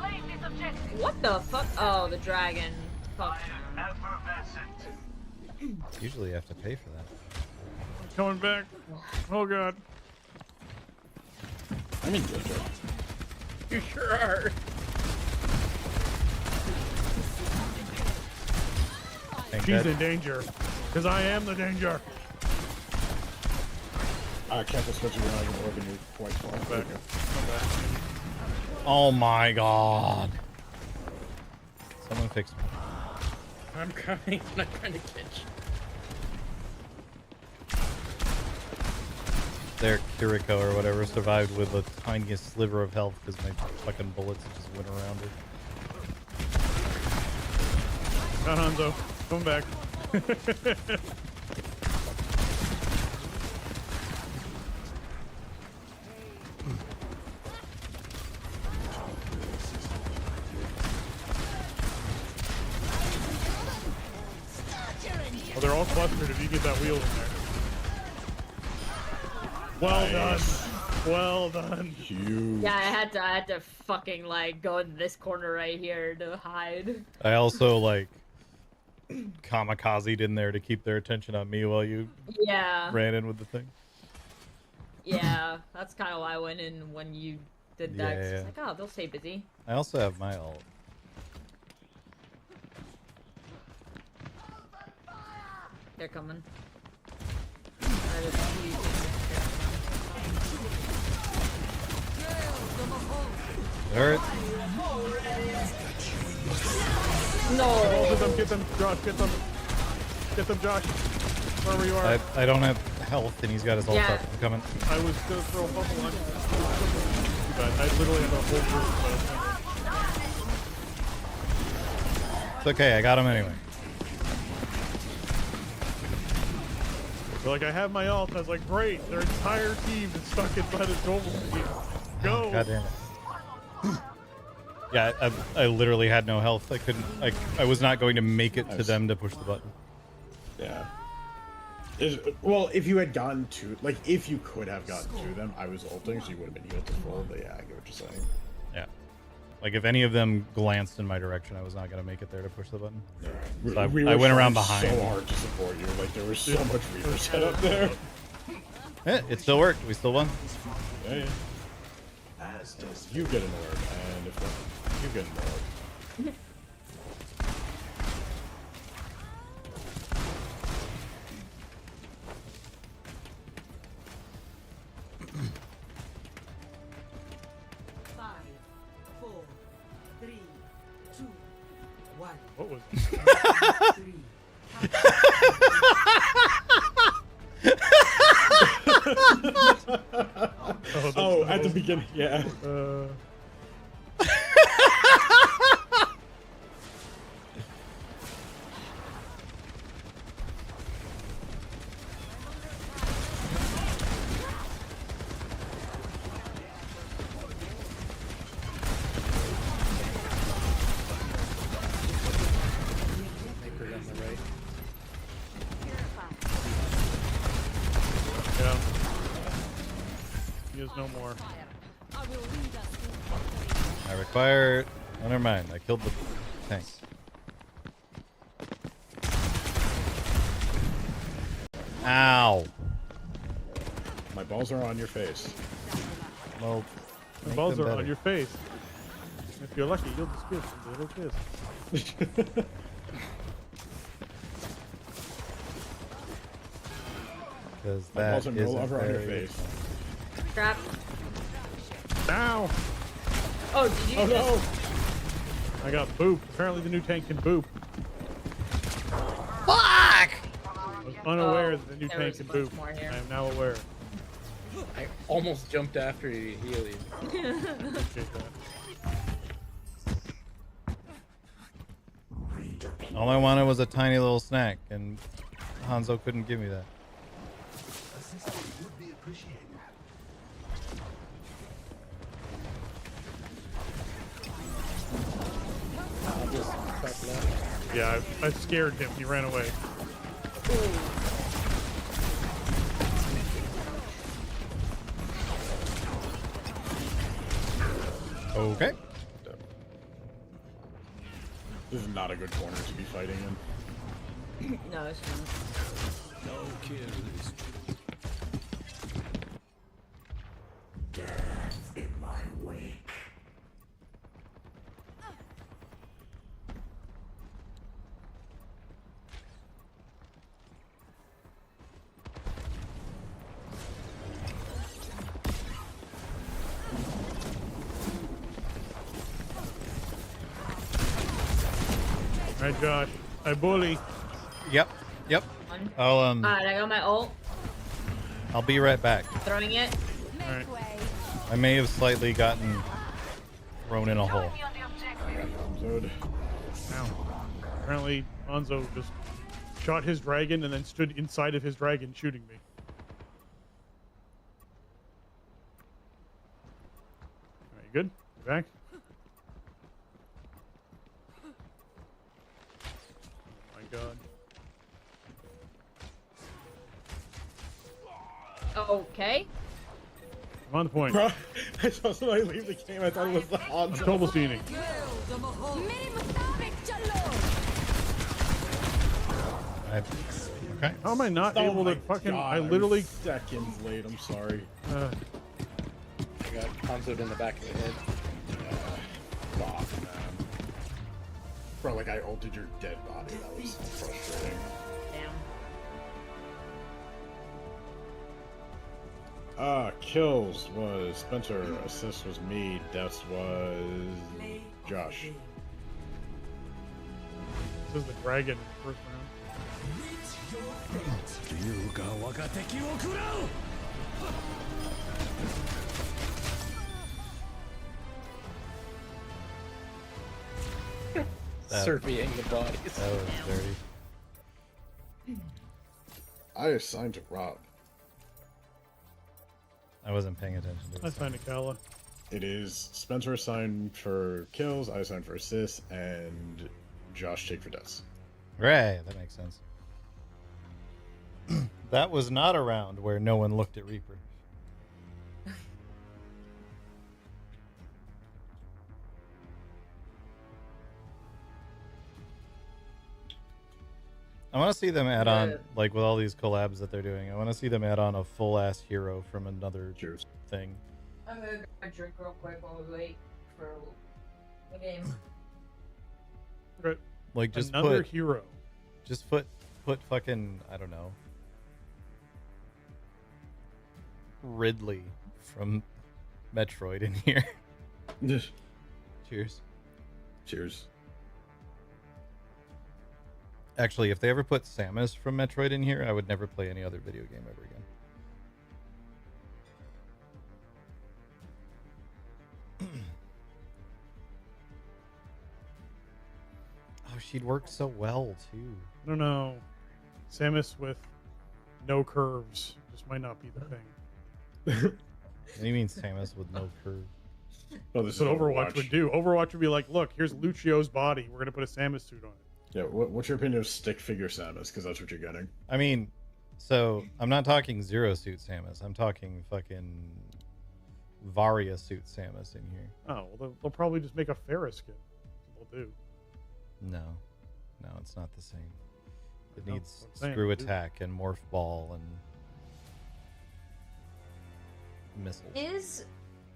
What the fuck? Oh, the dragon. Fuck. Usually you have to pay for that. Coming back. Oh god. I'm in danger. You sure are. She's in danger. Because I am the danger. Careful switching around in orb and you're quite far. Back. Come back. Oh my god. Someone fix me. I'm coming. I'm not trying to catch. Their Kiriko or whatever survived with the tiniest sliver of health because my fucking bullets just went around her. Got Hanzo. Come back. they're all clustered if you get that wheel in there. Well done. Well done. Huge. Yeah, I had to fucking like go in this corner right here to hide. I also like kamikazed in there to keep their attention on me while you Yeah. ran in with the thing. Yeah, that's kind of why I went in when you did that. 'Cause Yeah. it's like, oh, they'll stay busy. I also have my ult. They're coming. Alright. No. Both of them, get them, Josh, get them. Get them, Josh. Wherever you are. I don't have health and he's got his ult Yeah. up. I'm coming. I was gonna throw a bubble on you. Too bad. I literally have a whole group of It's okay, I got him anyway. So, like, I have my ult, and I was like, great, their entire team is stuck inside a normal team. Go! God damn it. Yeah, I literally had no health. I couldn't. I was not going to make it to them to push the button. Yeah. Well, if you had gotten to, like, if you could have gotten to them, I was ulting, so you would have been healed to full. But yeah, I get what you're saying. Yeah. Like if any of them glanced in my direction, I was not going to make it there to push the button. So I went around behind. So hard to support you. Like there was so much Reaper set up there. Yeah, it still worked. We still won. Yeah, yeah. You get an orb, and if not, you get an orb. 3, 2, 1. What was Oh, at the beginning, yeah. Yeah. He has no more. I require. Oh, never mind. I killed the tank. Ow. My balls are on your face. Well, The make balls them are on better. your face. If you're lucky, you'll just get a little kiss. Because My that balls are no isn't longer on your very face. Crap. Ow! Oh, did you? Oh no! I got booped. Apparently the new tank can boop. Fuck! I was unaware that the new there tank was a can bunch boop. more I here. am now aware. I almost jumped after you to heal you. Appreciate that. All I wanted was a tiny little snack, and Hanzo couldn't give me that. Would be appreciated. I'll just top left. Yeah, I scared him. He ran away. Okay. This is not a good corner to be fighting in. No, it's not. No kills. Death in my wake. Alright, Josh. I bully. Yep. Yep. One. I'll Alright, I got my ult. I'll be right back. Throwing it. Alright. I may have slightly gotten thrown in a hole. Good. Ow. Apparently, Hanzo just shot his dragon and then stood inside of his dragon shooting me. Alright, you good? You back? Oh my god. Okay. I'm on the point. Bro, I saw somebody leave the game. I thought it was the I'm Hanzo. double steaming. Okay. How am I not Oh able my to fucking? God, I I'm literally. seconds late. I'm sorry. I got Hanzo'd in the back of the head. Fuck, man. Bro, like I ulted your dead body. That was frustrating. Damn. Kills was Spencer. Assist was me. Deaths was Josh. This is the dragon first round. Surveying the bodies. That was dirty. I assigned to Rob. I wasn't paying attention to I it. signed to Kala. It is Spencer assigned for kills, I assigned for assists, and Josh take for deaths. Right, that makes sense. That was not a round where no one looked at Reaper. I want to see them add on, like with all these collabs that they're doing, I want to see them add on a full-ass hero from another thing. I'm gonna grab a drink real quick while we wait for the game. Right. Like just Another put hero. Just put fucking, I don't know, Ridley from Metroid in here. Cheers. Cheers. Actually, if they ever put Samus from Metroid in here, I would never play any other video game ever again. Oh, she'd work so well, too. I don't know. Samus with no curves just might not be the thing. What do you mean Samus with no curve? Oh, this That's what is Overwatch would do. Overwatch would be like, look, here's Lucio's body. We're going to put a Samus suit on it. Yeah, what's your opinion of stick figure Samus? Because that's what you're getting. I mean, so I'm not talking Zero Suit Samus. I'm talking fucking Varia Suit Samus in here. Oh, well, they'll probably just make a Ferris skin. That's what they'll do. No, it's not the same. It No, needs that's what I'm saying, screw dude. attack and morph ball and missiles.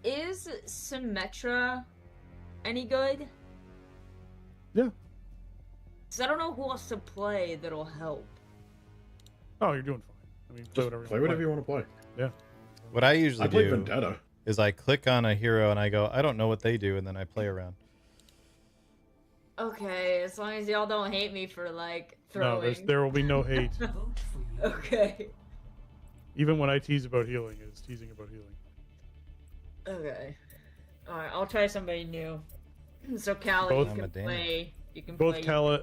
Is Symmetra any good? Yeah. Because I don't know who else to play that'll help. Oh, you're doing fine. I mean, play whatever you want to play. Yeah. What I usually I play do Vendetta. is I click on a hero and I go, I don't know what they do, and then I play around. Okay, as long as y'all don't hate me for like No, throwing. there will be no hate. Okay. Even when I tease about healing, it's teasing about healing. Okay. Alright, I'll try somebody new. So Callie, Both- you can play. You can Both play.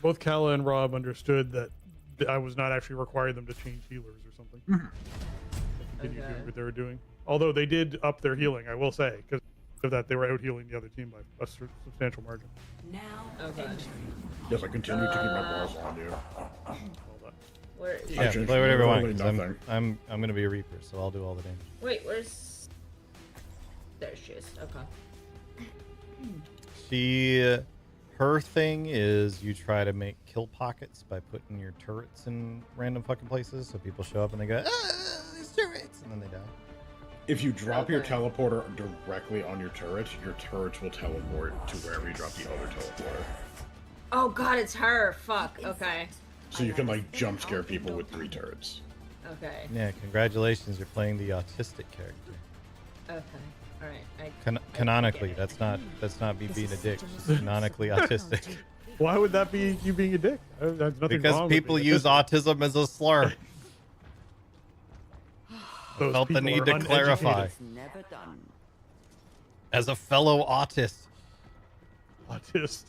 Both Kala and Rob understood that I was not actually requiring them to change healers or something. Continue Okay. doing what they were doing. Although they did up their healing, I will say, because of that they were out healing the other team by a substantial margin. Now, Okay. Yes, I continue to keep my balls on you. Where? Yeah, changed play whatever you want. literally 'Cause nothing. I'm gonna be a Reaper, so I'll do all the damage. Wait, where's? There she is. Okay. Her thing is you try to make kill pockets by putting your turrets in random fucking places, so people show up and they go, ah, these turrets, and then they die. If you drop your teleporter directly on your turrets will teleport to wherever you drop the other teleporter. Oh God, it's her. Fuck. Okay. So you can like jump scare people with 3 turrets. Okay. Yeah, congratulations, you're playing the autistic character. Okay. All right. Canonically, that's not me being a dick. She's canonically autistic. Why would that be you being a dick? There's nothing Because wrong people with being use autistic. autism as a slur. Those Felt the people need are to uneducated. clarify. Never done. As a fellow autist. Autist. Is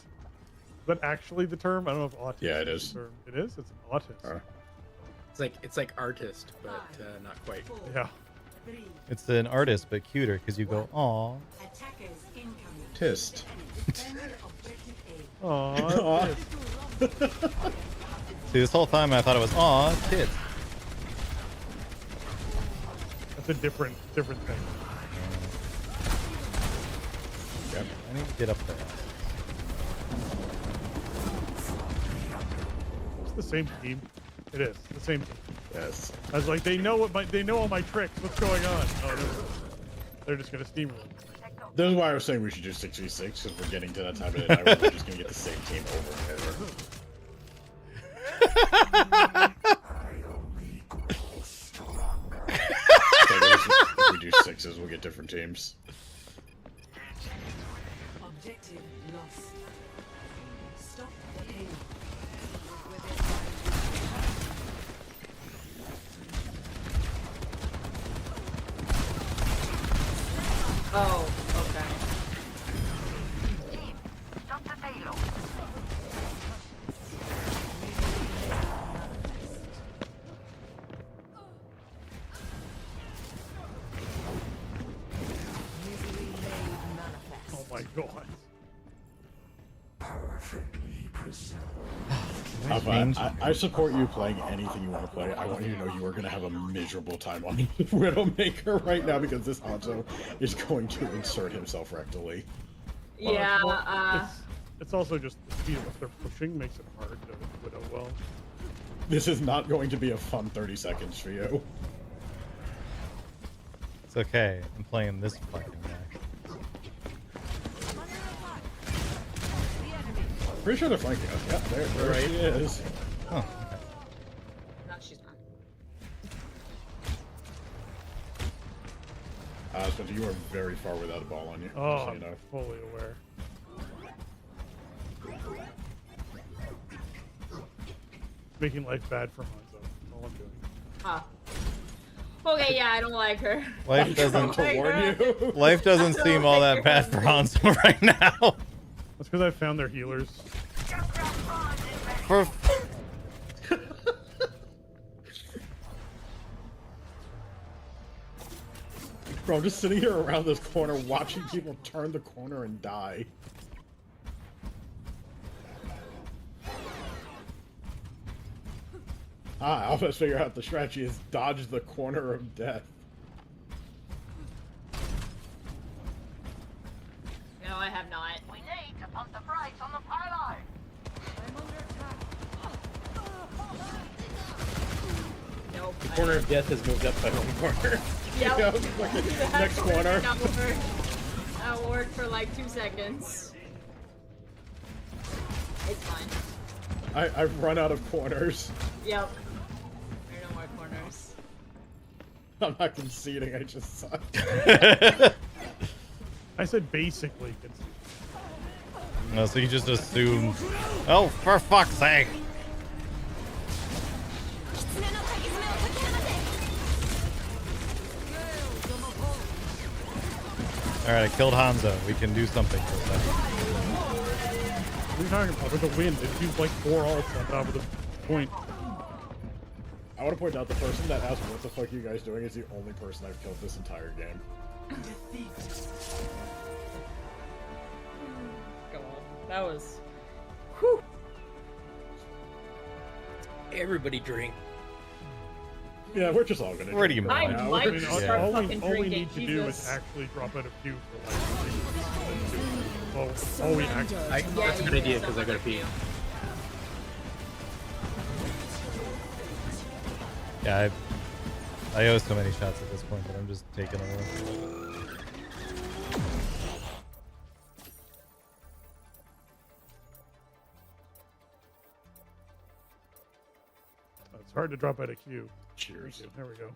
that actually the term? I don't know if autist Yeah, it is is. the term. It is? It's an autist. It's like artist, but not quite. Yeah. It's an artist, but cuter, because you go, aw. attackers incoming. Tist. Defend objective A. Aw. See, this whole time I thought it was, aw, tits. It's a different thing. Yep. I need to get up there. It's the same team. It is the same team. Yes. I was like, they know all my tricks. What's going on? Oh, they're just gonna steamroll. This is why I was saying we should do 6v6, because we're getting to that time of the night where we're just gonna get the same team over and over. If we do sixes, we'll get different teams. Objective lost. Stop the payload. Oh, okay. Stop the payload. Oh my god. I support you playing anything you want to play. I want you to know you are going to have a miserable time on Widowmaker right now because this Hanzo is going to insert himself rectally. Yeah, it's also just the speed of what they're pushing makes it hard to widow well. This is not going to be a fun 30 seconds for you. It's okay. I'm playing this fucking guy. Pretty sure they're flanking us. Yeah, there Right. she is. Oh, okay. no, she's not. Spencer, you are very far without a ball on you. Oh, just so I'm you know. fully aware. Making life bad for Hanzo. That's all I'm doing. Huh. Okay, yeah, I don't like her. Life doesn't To warn you. Life doesn't seem all that bad for Hanzo right now. That's because I found their healers. For Bro, I'm just sitting here around this corner watching people turn the corner and die. Alpha's figure out the strategy is dodge the corner of death. No, I have not. We need to pump the brakes on the payload. Nope. The corner of death has moved up by one corner. Yep. Yeah, like next corner. That worked for like 2 seconds. It's fine. I've run out of corners. Yep. There are no more corners. I'm not conceding, I just suck. I said basically concede. no, so you just assumed. Oh, for fuck's sake! All right, I killed Hanzo. We can do something for a second. What are you talking about? With the wind, it used like 4 ults on top of the point. I want to point out the person that asked what the fuck you guys doing is the only person I've killed this entire game. Go on. That was. Whew. Everybody drink. Yeah, we're just all gonna Pretty drink much. right I now. might I mean, just all, start all fucking we drinking. need to do is Jesus. actually drop out a queue for like. Well, all we actually. That's a good idea because I gotta pee. Yeah, I owe so many shots at this point, but I'm just taking them away. It's hard to drop out a queue. Cheers. There we go.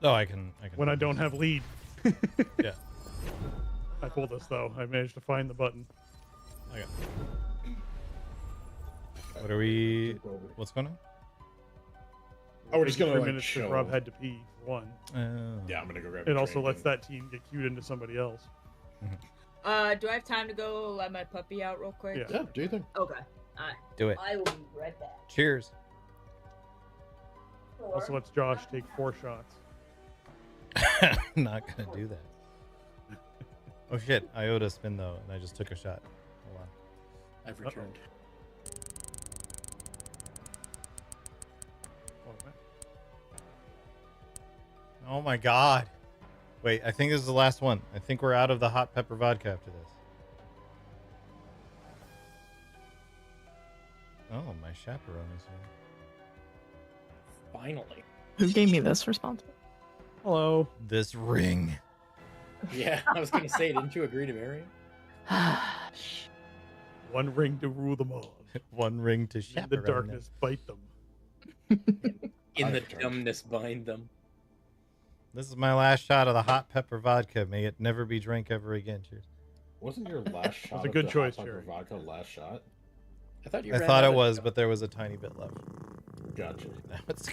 Oh, I can. When I don't have lead. Yeah. I pulled this though. I managed to find the button. Okay. What are we? What's going on? Oh, we're just gonna 3 like minutes chill. because Rob had to pee for one. Yeah, I'm gonna go grab. It a also drink lets and- that team get queued into somebody else. Do I have time to go let my puppy out real quick? Yeah. Yeah, do you think? Okay. Alright. Do it. I will be right back. Cheers. Also lets Josh take 4 shots. I'm not gonna do that. Oh shit! I owed a spin though, and I just took a shot. Hold on. I've returned. Oh my god. Wait, I think this is the last one. I think we're out of the hot pepper vodka after this. Oh, my chaperone is here. Finally. Who gave me this responsibility? Hello. This ring. Yeah, I was gonna say, didn't you agree to marry him? One ring to rule them all. One ring to In chaperone the them. darkness, bite them. In the dumbness, bind them. This is my last shot of the hot pepper vodka. May it never be drank ever again. Cheers. Wasn't your last shot a of good the choice, hot pepper Jerry. vodka last shot? I thought you. I ran thought out it of- was, but there was a tiny bit left. Gotcha. Now it's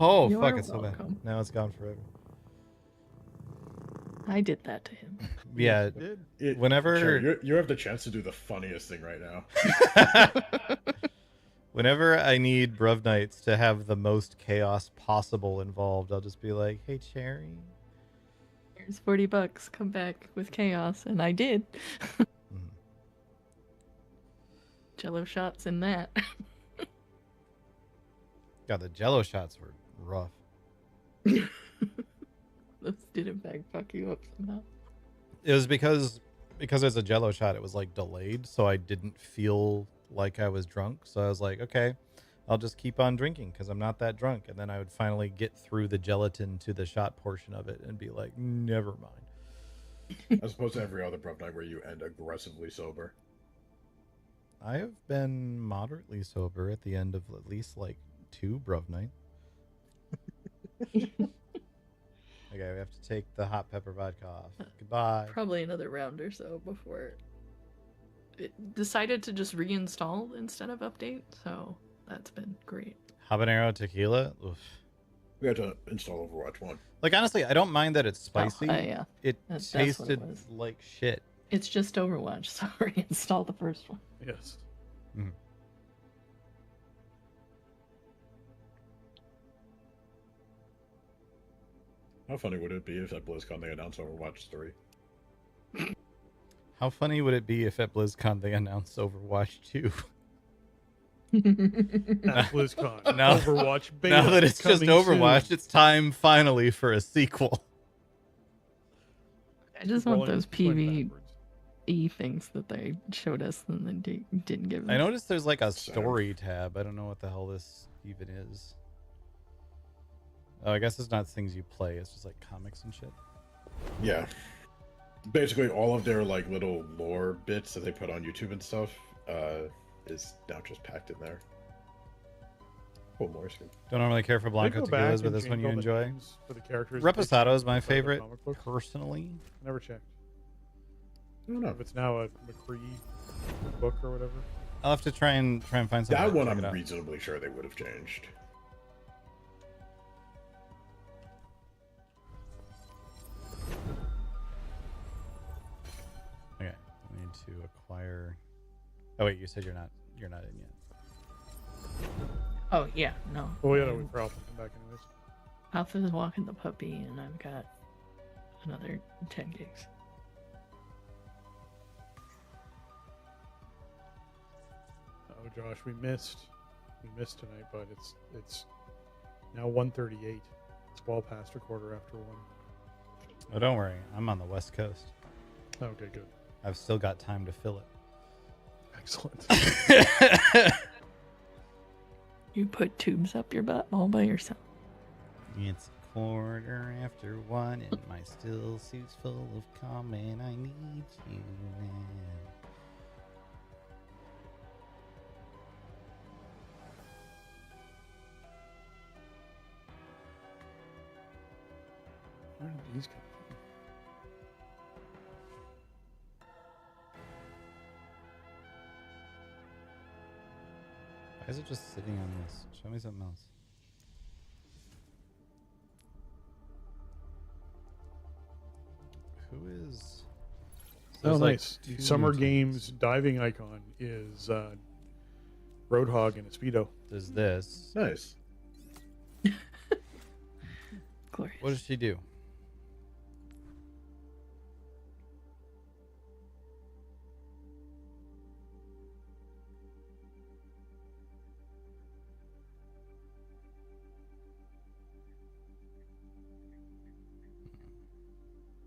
oh You fuck! are It's so bad. welcome. Now it's gone forever. I did that to him. Yeah. Whenever Sure, you have the chance to do the funniest thing right now. Whenever I need Bruv Nights to have the most chaos possible involved, I'll just be like, "Hey, Cherry." Here's $40. Come back with chaos, and I did. Jello shots in that. God, the Jello shots were rough. Those did in fact fuck you up somehow. It was because it's a Jello shot. It was like delayed, so I didn't feel like I was drunk. So I was like, okay, I'll just keep on drinking because I'm not that drunk. And then I would finally get through the gelatin to the shot portion of it and be like, never mind. As opposed to every other prep night where you end aggressively sober. I have been moderately sober at the end of at least like 2 Bruv night. Okay, we have to take the hot pepper vodka off. Goodbye. Probably another round or so before it decided to just reinstall instead of update, so that's been great. Habanero tequila. Oof. We had to install Overwatch 1. Like, honestly, I don't mind that it's spicy. Yeah. It That's what it tasted was. like shit. It's just Overwatch, so reinstall the first one. Yes. Mhm. How funny would it be if at BlizzCon they announced Overwatch 3? How funny would it be if at BlizzCon they announced Overwatch 2? At BlizzCon, Now, Overwatch beta now that it's just coming Overwatch, soon. it's time finally for a sequel. I just want Rolling those going backwards. PvE things that they showed us and then didn't give us. I noticed there's like a story tab. I don't know what the hell this even is. Oh, I guess it's not things you play. It's just like comics and shit. Yeah. Basically, all of their like little lore bits that they put on YouTube and stuff is now just packed in there. Oh, Morrison. Don't normally care for They Blanco go back tequilas, but and this one change you all the enjoy. names for the characters. Reposado is my based on the favorite, comic book. personally. Never checked. I don't know. If it's now a McCree book or whatever. I'll have to try and find something. That to one check I'm it out. reasonably sure they would have changed. Okay, I need to acquire. Oh wait, you said you're not in yet. Oh yeah, no. Well, we gotta wait for Alpha to come back anyways. Alpha is walking the puppy, and I've got another 10 gigs. Oh, Josh, we missed tonight, but it's now 1:38. It's well past a quarter after 1. Oh, don't worry, I'm on the West Coast. Okay, good. I've still got time to fill it. Excellent. You put tubes up your butt all by yourself. It's a quarter after 1, and my still suit's full of cum, and I need you now. Where did these come from? Why is it just sitting on this? Show me something else. Who is? Oh, There's like nice. The 2 Summer new Games teams. diving icon is Roadhog in a Speedo. There's this. Nice. Glorious. What does she do?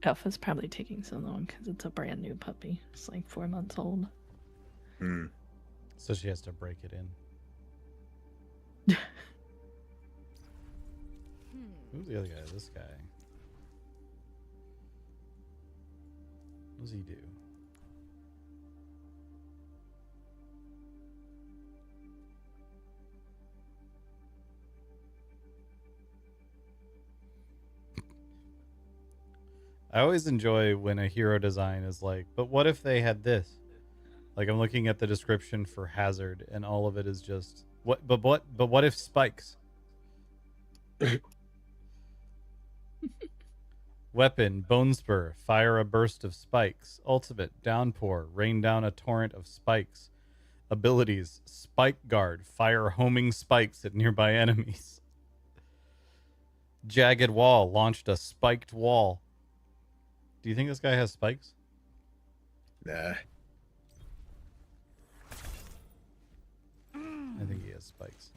Alpha's probably taking so long because it's a brand new puppy. It's like 4 months old. Hmm. So she has to break it in. Who's the other guy? This guy. What does he do? I always enjoy when a hero design is like, but what if they had this? Like I'm looking at the description for Hazard, and all of it is just what. But what if spikes? Weapon, Bone Spur, fire a burst of spikes. Ultimate, Downpour, rain down a torrent of spikes. Abilities, Spike Guard, fire homing spikes at nearby enemies. Jagged Wall, launched a spiked wall. Do you think this guy has spikes? Nah. I think he has spikes.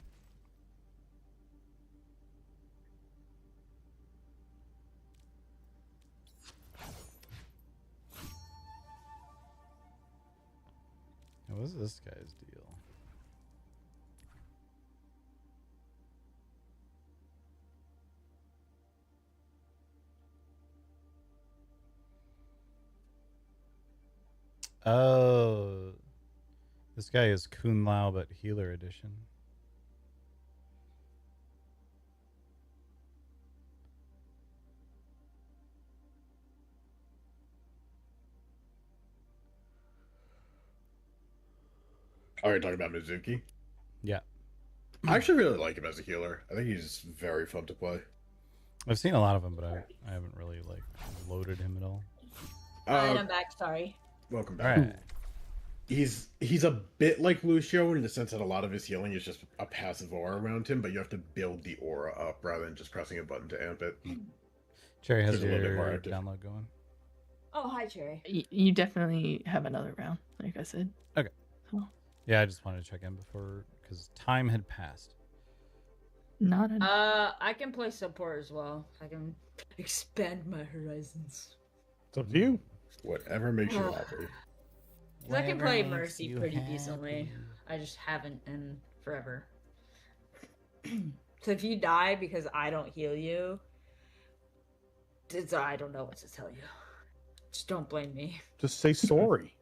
Now, what's this guy's deal? Oh, this guy is Kun Lao, but healer edition. Oh, you're talking about Mizuki? Yeah. I actually really like him as a healer. I think he's very fun to play. I've seen a lot of him, but I haven't really like loaded him at all. Alright, I'm back. Sorry. Welcome back. Alright. He's a bit like Lucio in the sense that a lot of his healing is just a passive aura around him, but you have to build the aura up rather than just pressing a button to amp it. Cherry has He's a little bit more your active. download going. Oh, hi, Cherry. You definitely have another round, like I said. Okay. So, Yeah, I just wanted to check in before because time had passed. not an. I can play support as well. I can expand my horizons. It's up to you. Whatever makes you happy. 'Cause I can play Whatever makes Mercy you pretty happy. decently. I just haven't in forever. So if you die because I don't heal you, I don't know what to tell you. Just don't blame me. Just say sorry.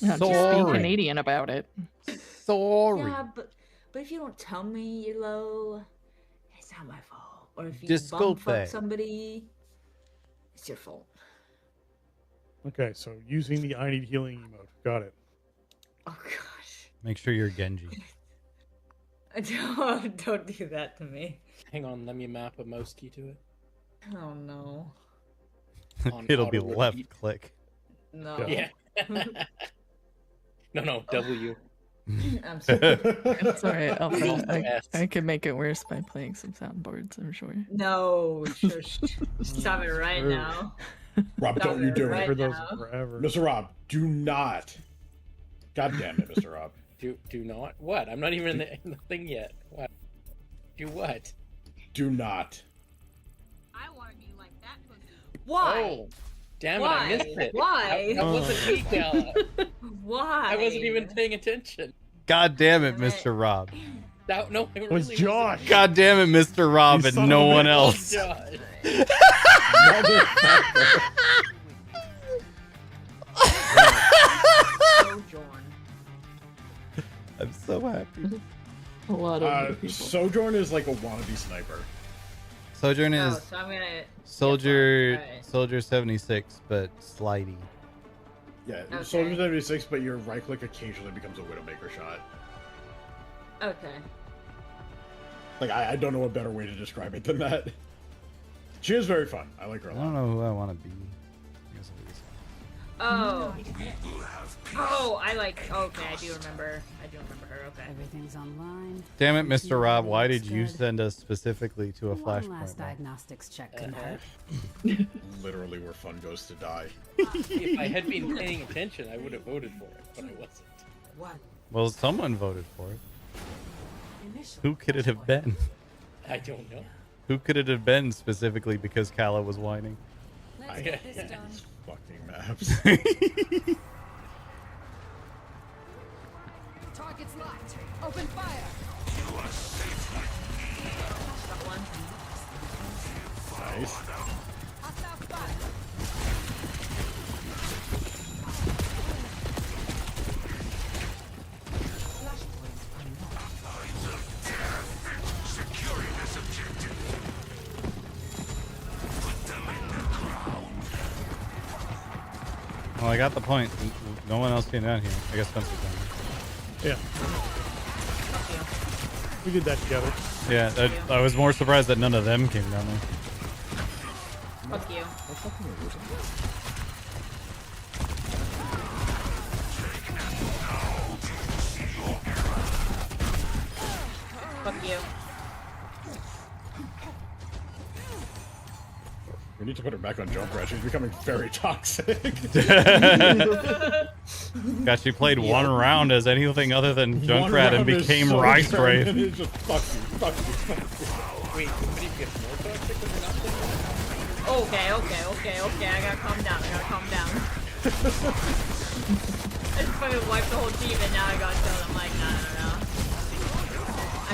No, just be Canadian about it. Sorry. Yeah, but if you don't tell me you're low, it's not my fault. Or if you Disculpe. bumfuck somebody, it's your fault. Okay, so using the I need healing emote. Got it. Oh gosh. Make sure you're Genji. Don't do that to me. Hang on, let me map a mouse key to it. Oh no. On It'll be auto left repeat. click. No. Yeah. No, W. I'm sorry. It's alright, Also I S. can make it worse by playing some soundboards, I'm sure. No, shush. Stop it right True. now. Rob, Stop don't you it do right it. For those now. forever. Mr. Rob, do not. God damn it, Mr. Rob. Do not? What? I'm not even in the thing yet. What? Do what? Do not. I want to be like that pussy. Why? Oh, damn it, Why? I missed it. Why? That wasn't me, Kala. Why? I wasn't even paying attention. God damn it, Mr. Rob. That, no, it It was really Josh. God damn it, Mr. Rob, You and son no of a one bitch. else. wasn't. Motherfucker. Sojourn. I'm so happy. A lot of new people. Sojourn is like a wannabe sniper. Sojourn Oh, is so I'm gonna. Soldier Alright. Soldier 76, but slidey. Yeah, Okay. Soldier 76, but your right click occasionally becomes a Widowmaker shot. Okay. Like, I don't know a better way to describe it than that. She is very fun. I like her I a don't lot. know who I want to be. I guess I'll be this one. Oh, I like. Okay, I do remember her. Okay. Everything's online. Damn it, Mr. Rob, why did Looks you good. send us specifically to a One flashpoint? last now? diagnostics check couldn't Uh-huh. hurt. Literally where fun goes to die. If I had been paying attention, I would have voted for it, but I wasn't. What? Well, someone voted for it. Initial. Who could it have been? I don't know. Who could it have been specifically because Kala was whining? I get hate this done. these fucking maps. Target's locked. Open fire. Nice. Hostile spot. Securing this objective. Put them in the ground. Well, I got the point. No one else came down here. I guess Spencer's down Yeah. We did that together. here. Yeah, I was more surprised that none of them came down there. Fuck you. Fuck you. We need to put her back on jump rat. She's becoming very toxic. God, she played one round as anything other than One Junkrat round and is became so Rice determined, Brave. It's just fuck you, fuck you, fuck you. Wait, somebody gets more toxic when they're not playing? Okay. I gotta calm down. I just fucking wiped the whole team and now I gotta tell them like, no.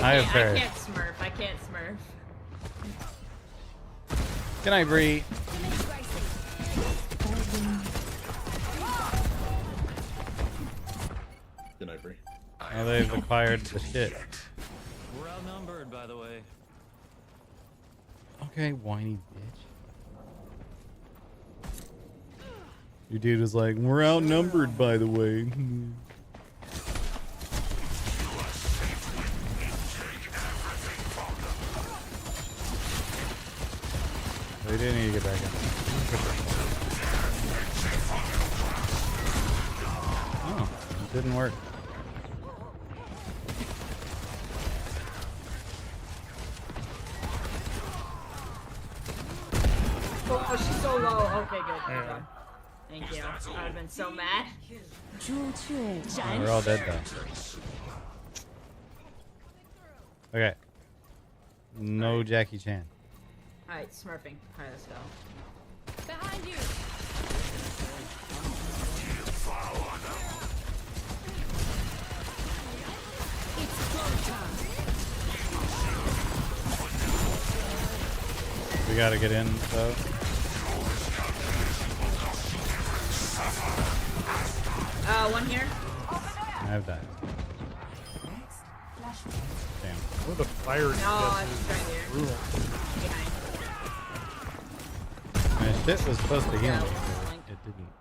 I can't smurf. Good night, Bree. Good night, Bree. Oh, they've acquired the shit. We're outnumbered, by the way. Okay, whiny bitch. Your dude was like, we're outnumbered, by the way. They didn't need to get back in. Oh, it didn't work. Oh, she's so low. Okay, good. Yeah. Thank you. I would have been so mad. Oh, we're all dead though. Okay. No Jackie Chan. Alright, smurfing. Alright, let's go. Behind you. It's flow time. We gotta get in though. One here. I've died. Damn. Oh, the fire No, it's right here. brutal. Behind. My shit was supposed to heal me, but it didn't.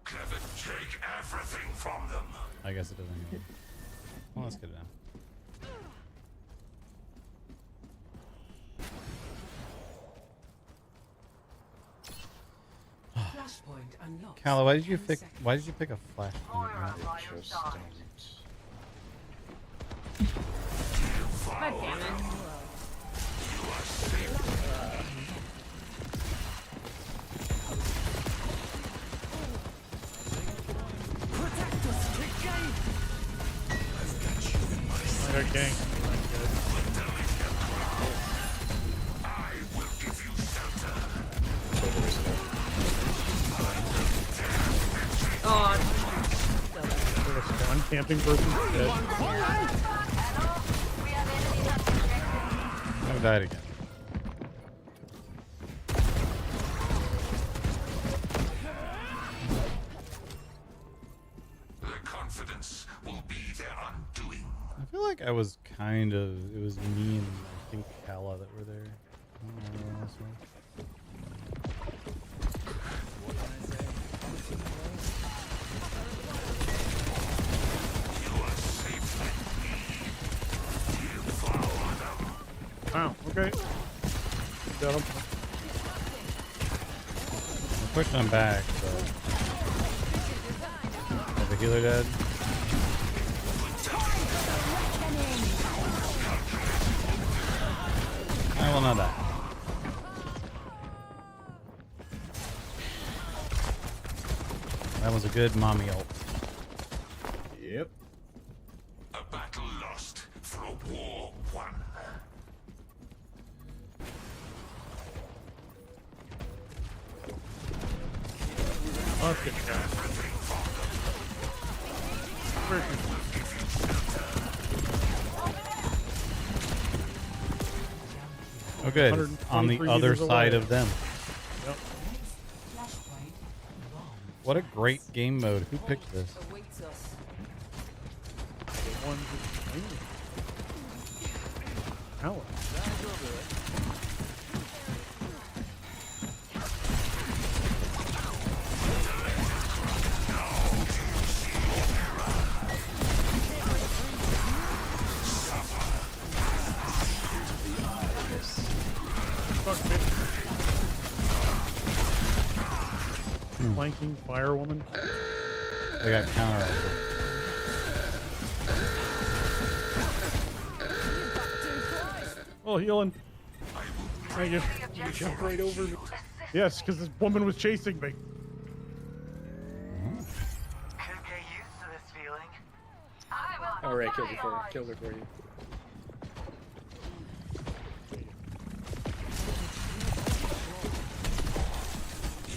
Kevin, take everything from them. I guess it doesn't heal. Well, let's get it down. Flashpoint unlocked. Kala, why did you pick a flashpoint? Just God damn it. I got ganked. Oh, One camping person dead. I've died again. Their confidence will be their undoing. I feel like I was kind of. It was me and I think Kala that were there. I don't know what else was. Wow, okay. Got him. I pushed him back, so. Is the healer dead? I will not die. That was a good mommy ult. Yep. A battle lost for a war won. Fucking guy. Where is he? Oh, good. It's on the 123 other meters side away. of them. Yep. What a great game mode. Who picked this? Awaits us. The ones who claim it. Alex. Fuck, bitch. Flanking firewoman. I got counter. Oh, healing. Thank you. You jumped right over me. Yes, because this woman was chasing me. Alright, killed her for you. Killed her for you.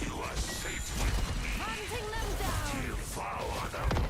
You are safe with me. Hunting them down. Devour them.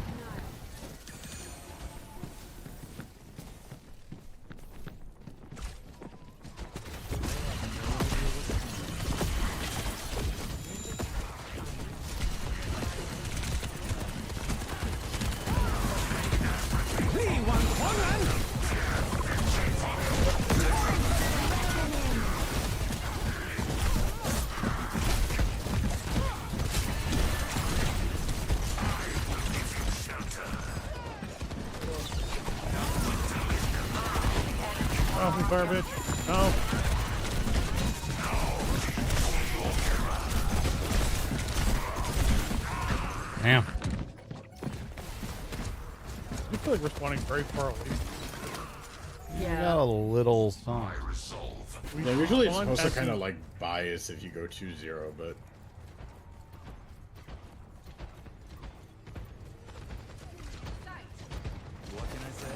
Off me, fire bitch. No. Damn. I feel like we're spawning very far away. You got a little song. Yeah, usually it's spawn supposed to passing- kind of like bias if you go 2-0, but What can I say?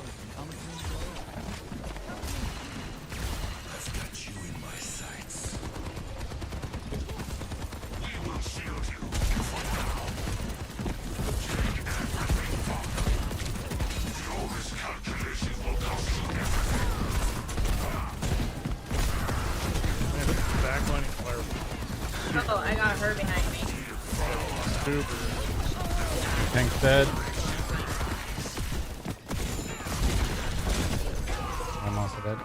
I've got you in my sights. We will shield you for now. Take everything from them. Your miscalculation will cost you everything. Man, this is backlining fire. Oh, I got her behind me. Super. Tank's dead. I'm also dead.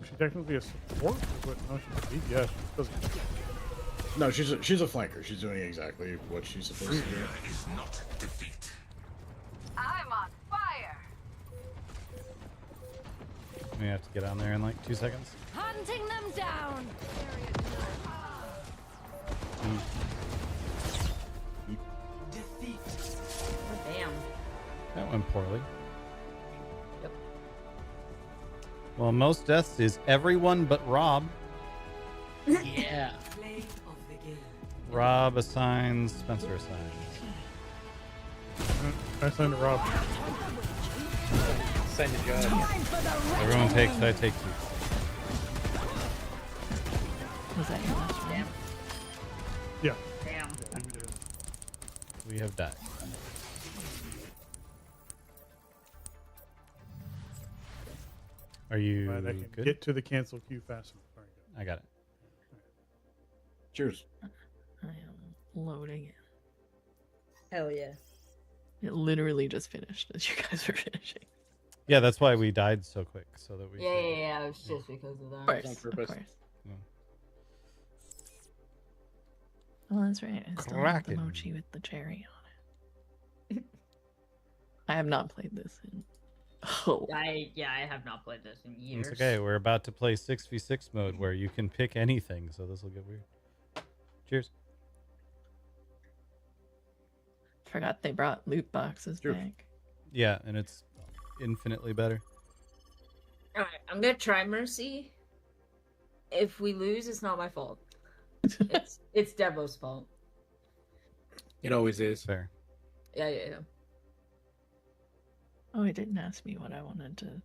Is she technically a support? But no, she's a DPS. She doesn't. no, she's a flanker. She's doing exactly what she's supposed to do. Is not defeat. I'm on fire. We have to get on there in like 2 seconds. Hunting them down. Defeat. Oh, damn. That went poorly. Yep. Well, most deaths is everyone but Rob. Yeah. Play of the game. Rob assigns, Spencer assigns. I signed a Rob. Sign the job. Everyone takes, I take 2. Was that your last round? Yeah. Damn. We have died. Are you Glad I can good? get to the cancel queue fast enough. All right, good. I got it. Cheers. I am loading it. Hell yeah. It literally just finished as you guys were finishing. Yeah, that's why we died so quick, so that we. Yeah, yeah, yeah. It was just because of that. Of course, on of purpose. course. Yeah. Oh, that's right. I still have the Kraken. mochi with the cherry on it. I have not played this in. Oh, I have not played this in years. It's okay. We're about to play 6v6 mode where you can pick anything, so this will get weird. Cheers. forgot they brought loot boxes back. Yeah, and it's infinitely better. Alright, I'm gonna try Mercy. If we lose, it's not my fault. It's Devo's fault. It always is. Fair. Yeah. Oh, it didn't ask me what I wanted to.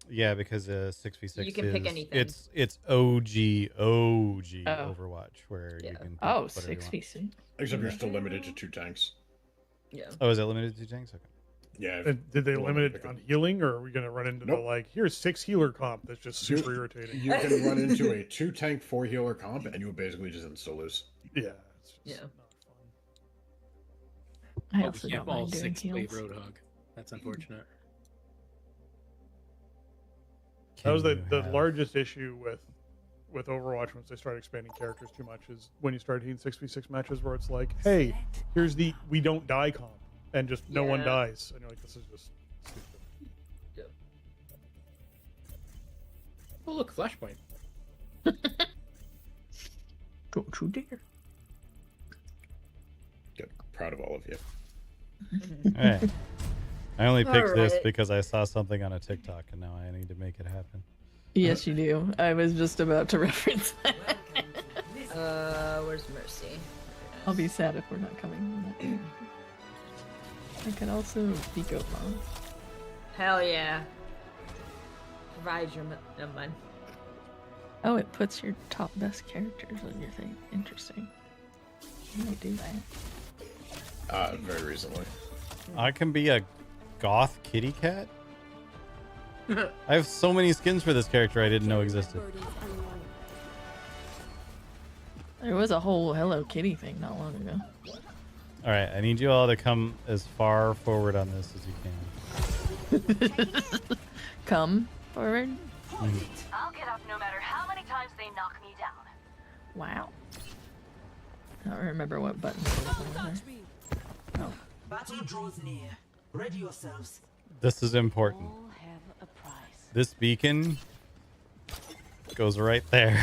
Yeah, because 6v6 You can pick anything. It's OG Overwatch where Yeah. you can pick Oh, whatever you want. 6v6. Except you're still limited to 2 tanks. Yeah. Oh, is it limited to tanks? Okay. Yeah. And did they you wanna limit pick it on a- healing, or are we going to run into Nope. the like, here's 6 healer comp that's just super irritating? You can run into a 2 tank 4 healer comp, and you will basically just insta lose. Yeah. It's Yeah. not I Oh, also we can't don't all mind doing 6 play heals. Roadhog. That's unfortunate. That was the Can you have- largest issue with Overwatch once they started expanding characters too much is when you started hitting 6v6 matches where it's like, hey, here's the we don't die comp, and just no one Yeah. dies, and you're like, this is just stupid. Oh, look, Flashpoint. Don't you dare. Good. Proud of all of you. Alright. I only picked this Alright. because I saw something on a TikTok and now I need to make it happen. Yes, you do. I was just about to reference that. Where's Mercy? I'll be sad if we're not coming. I could also be Goat Mom. Hell yeah. Provide your never mind. Oh, it puts your top best characters on your thing. Interesting. You might do that. Very recently. I can be a goth kitty cat? I have so many skins for this character I didn't know existed. There was a whole Hello Kitty thing not long ago. Alright, I need you all to come as far forward on this as you can. Come forward. I'll get up no matter how many times they knock me down. Wow. I don't remember what button it was over there. Oh. Battle draws near. Ready yourselves. This is important. All have a price. This beacon goes right there.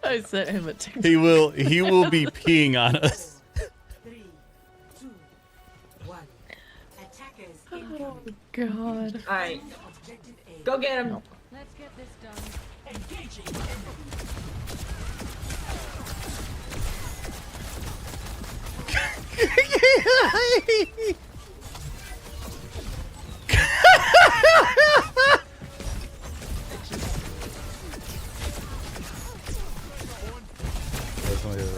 I sent him a TikTok. He will be peeing on us. 3, 2, 1. Attackers Oh incoming. god. Alright, Objective A. go get him. Let's get this done. Engaging enemy.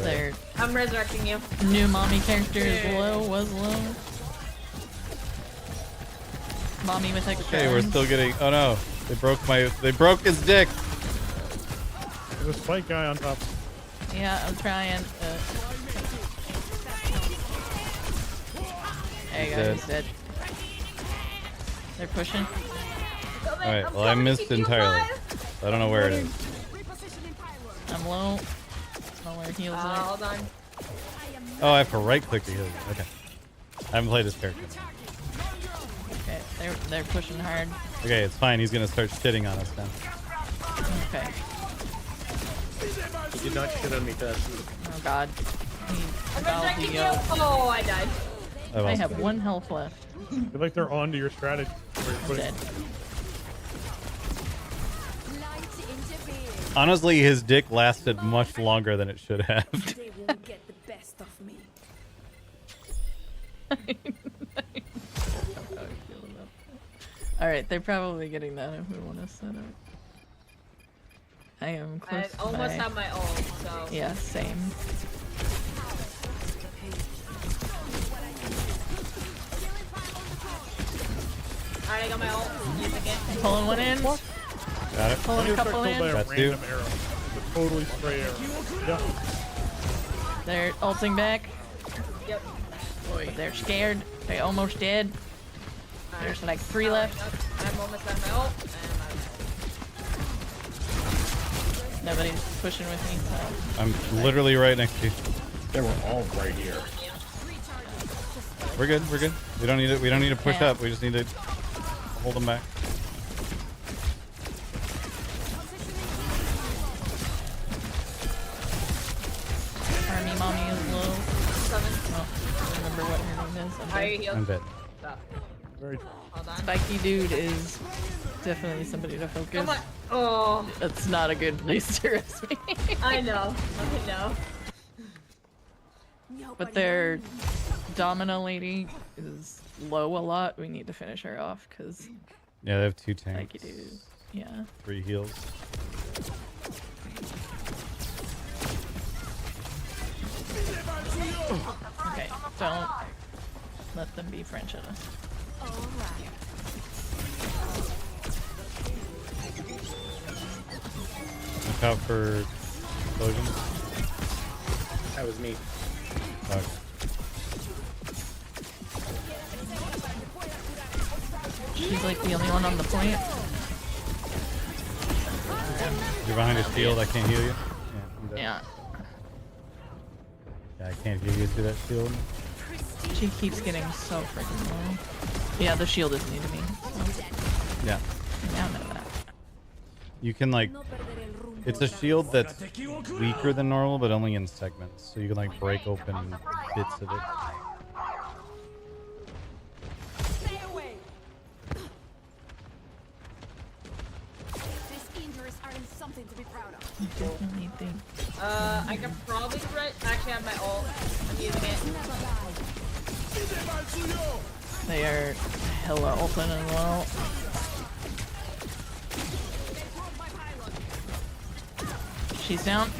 Their I'm resurrecting you. new mommy character is low, was low. Mommy with extra Okay, we're arms. still getting. Oh no, they broke his dick. There's a spike guy on top. Yeah, I'm trying. There you go, Dead. he's dead. They're pushing. Come in, Alright, I'm well I coming to missed keep you entirely. alive. I don't know where it is. I'm low. Nowhere heals are. Hold on. Oh, I have to right click to heal you. Okay. I haven't played this character. Okay, they're pushing hard. Okay, it's fine. He's gonna start shitting on us now. Okay. You did not shit on me, Tess. Oh god. I'm resurrecting you. Oh, I died. I have 1 health left. I feel like they're onto your strategy. Where you're I'm putting- dead. Honestly, his dick lasted much longer than it should have. They won't get the best of me. Alright, they're probably getting that if we want to set up. I am I close to almost my... have my ult, so. Yeah, same. Alright, I got my ult. Using it. Pulling one in. Got it. Pulling a You're couple killed by in. a That's random arrow. It's a totally stray arrow. Yeah. They're ulting back. Yep. But they're scared. They almost dead. There's like 3 left. I'm almost at my ult. And Nobody's pushing with me, so... I'm literally right next to you. They were all right here. We're good. We're good. We don't need it. We don't need to push Yeah. up. We just need to hold them back. Army mommy is low. 7. Oh, I don't remember what her name is. I'm How are you dead. healed? I'm dead. Stop. Very Hold on. Spiky dude is definitely somebody to focus. Come on. Oh, That's not a good place to rest me. I know. I know. But they're Domino Lady is low a lot. We need to finish her off because. Yeah, they have 2 tanks. Like you do. Yeah. 3 heals. Okay, don't let them be French at us. Look out for explosions. That was me. Okay. She's like the only one on the point. You're behind a shield, I can't heal you. Yeah. Yeah, I can't heal you through that shield. She keeps getting so freaking low. Yeah, the shield is new to me. So. Yeah. I now know that. You can like, it's a shield that's weaker than normal, but only in segments. So you can like break open bits of it. I definitely think. I can probably actually have my ult. I'm using it. They are hella open as well. She's down.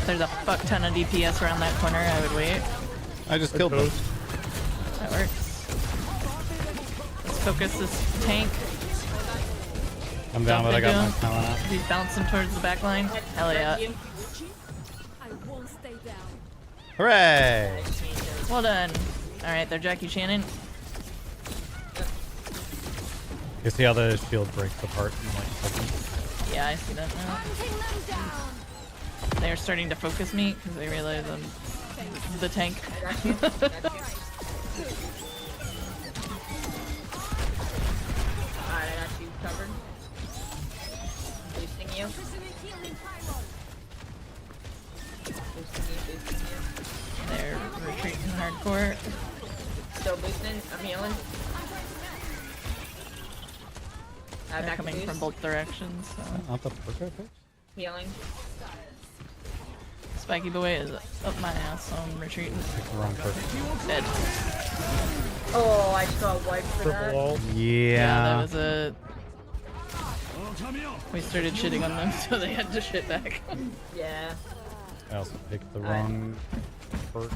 There's a fuck ton of DPS around that corner. I would wait. I just killed them. That works. Let's focus this tank. I'm down, but I got my talent out. He's bouncing towards the back line. Hell yeah. Hooray! Well done. Alright, they're Jackie Shannon. You see how the shield breaks apart in like seconds? Yeah, I see that now. They're starting to focus me because they realize I'm the tank. Alright, I got you covered. Boosting you. Boosting you. They're retreating hardcore. Still boosting. I'm healing. They're coming from both directions. So. Not the perk I picked? Healing. Spiky boy is up my ass, so I'm retreating. Wrong perk. Dead. Oh, I just got wiped for that. Yeah. That was a. We started shitting on them, so they had to shit back. Yeah. I also picked the wrong perk.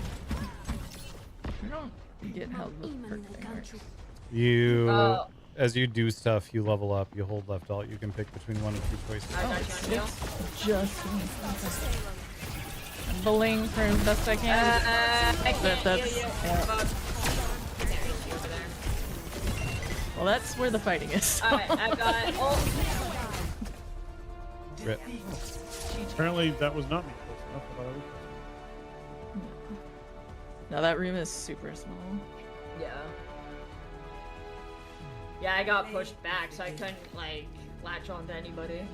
I don't get how the perk thing works. You, as you do stuff, you level up. You hold left alt. You can pick between 1 of 2 choices. It's just me. I'm bullying for as best I can. Well, that's where the fighting is. Alright, I've got ult. Rip. Apparently that was not me close enough, but I was. Now that room is super small. Yeah. Yeah, I got pushed back, so I couldn't, like, latch on to anybody.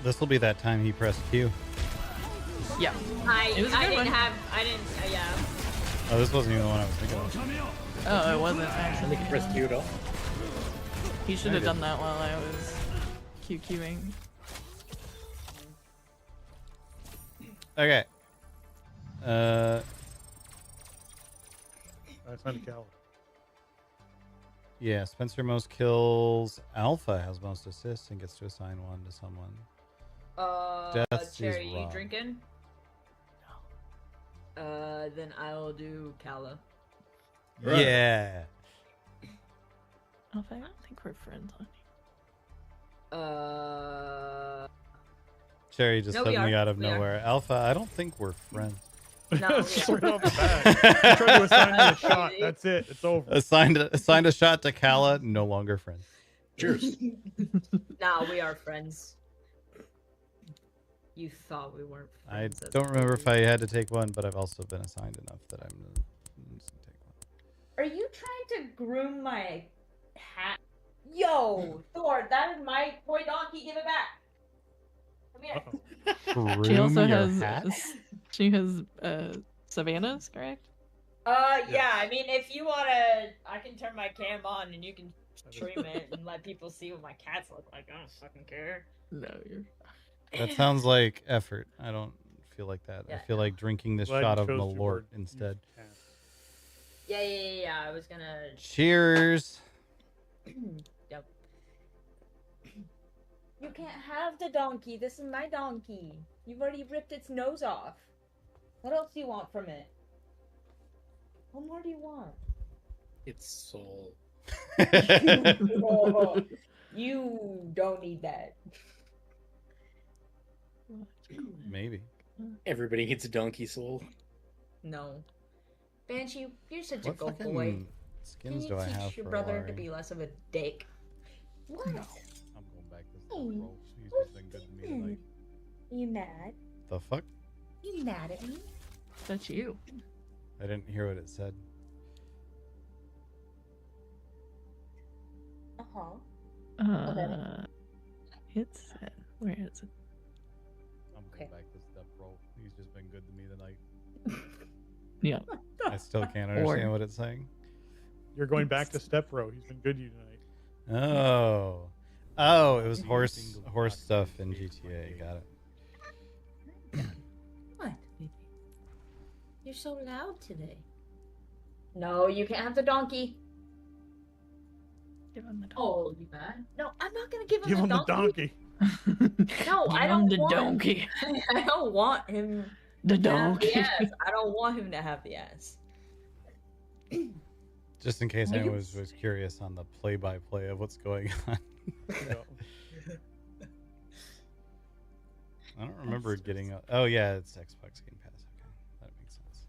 This will be that time he pressed Q. Yeah. I It was a good didn't one. have, yeah. Oh, this wasn't even the one I was thinking of. Oh, it wasn't actually. Press Q at all. He should have done that while I was QQing. Okay. That's not a Cal. Yeah, Spencer most kills. Alpha has most assists and gets to assign one to someone. Death Cherry, is you Rob. drinking? No. Then I'll do Kala. Yeah. Alpha, I don't think we're friends, honey. Cherry just No, we suddenly are. out of We are. nowhere. Alpha, I don't think we're friends. No, Straight off the bat. You tried to assign me a shot. That's it. It's over. Assigned a shot to Kala, no longer friends. Cheers. Nah, we are friends. You thought we weren't I friends. that's don't remember weird. if I had to take one, but I've also been assigned enough that I'm just gonna take one. Are you trying to groom my hat? Yo, Thor, that is my toy donkey. Give it back. Come here. She also Groom your has. hat? She has Savannah's, correct? Yeah. I mean, if you wanna, I can turn my cam on and you can stream it and let people see what my cats look like. I don't fucking care. No, you're. That sounds like effort. I don't feel like that. I Yeah, feel like drinking this Glad shot you of chose two Malort words. instead. Yeah. I was gonna. Cheers. Yep. You can't have the donkey. This is my donkey. You've already ripped its nose off. What else do you want from it? What more do you want? Its soul. You don't need that. Maybe. Everybody needs a donkey soul. No. Banshee, you're such a What good fucking boy. skins Can do you I teach have your for brother Alari? to be less of a dick? What? I'm going back this Hey, bro. He's just been good to me tonight. You mad? The fuck? You mad at me? That's you. I didn't hear what it said. Okay. It's where is it? I'm going back this step, bro. He's just been good to me tonight. Yeah. I still can't understand what it's saying. You're going back to Step Bro. He's been good to you tonight. Oh, it was horse stuff in GTA. Got it. What, baby? You're so loud today. No, you can't have the donkey. Give him the donkey. Oh, you mad? No, I'm not gonna give him Give the him the donkey. donkey. No, Give I him don't the want donkey. I don't want him The to have donkey. the ass. I don't want him to have the ass. Just in case Are you- anyone was curious on the play-by-play of what's going on. I don't remember getting. Oh yeah, it's Xbox Game Pass. Okay, that makes sense.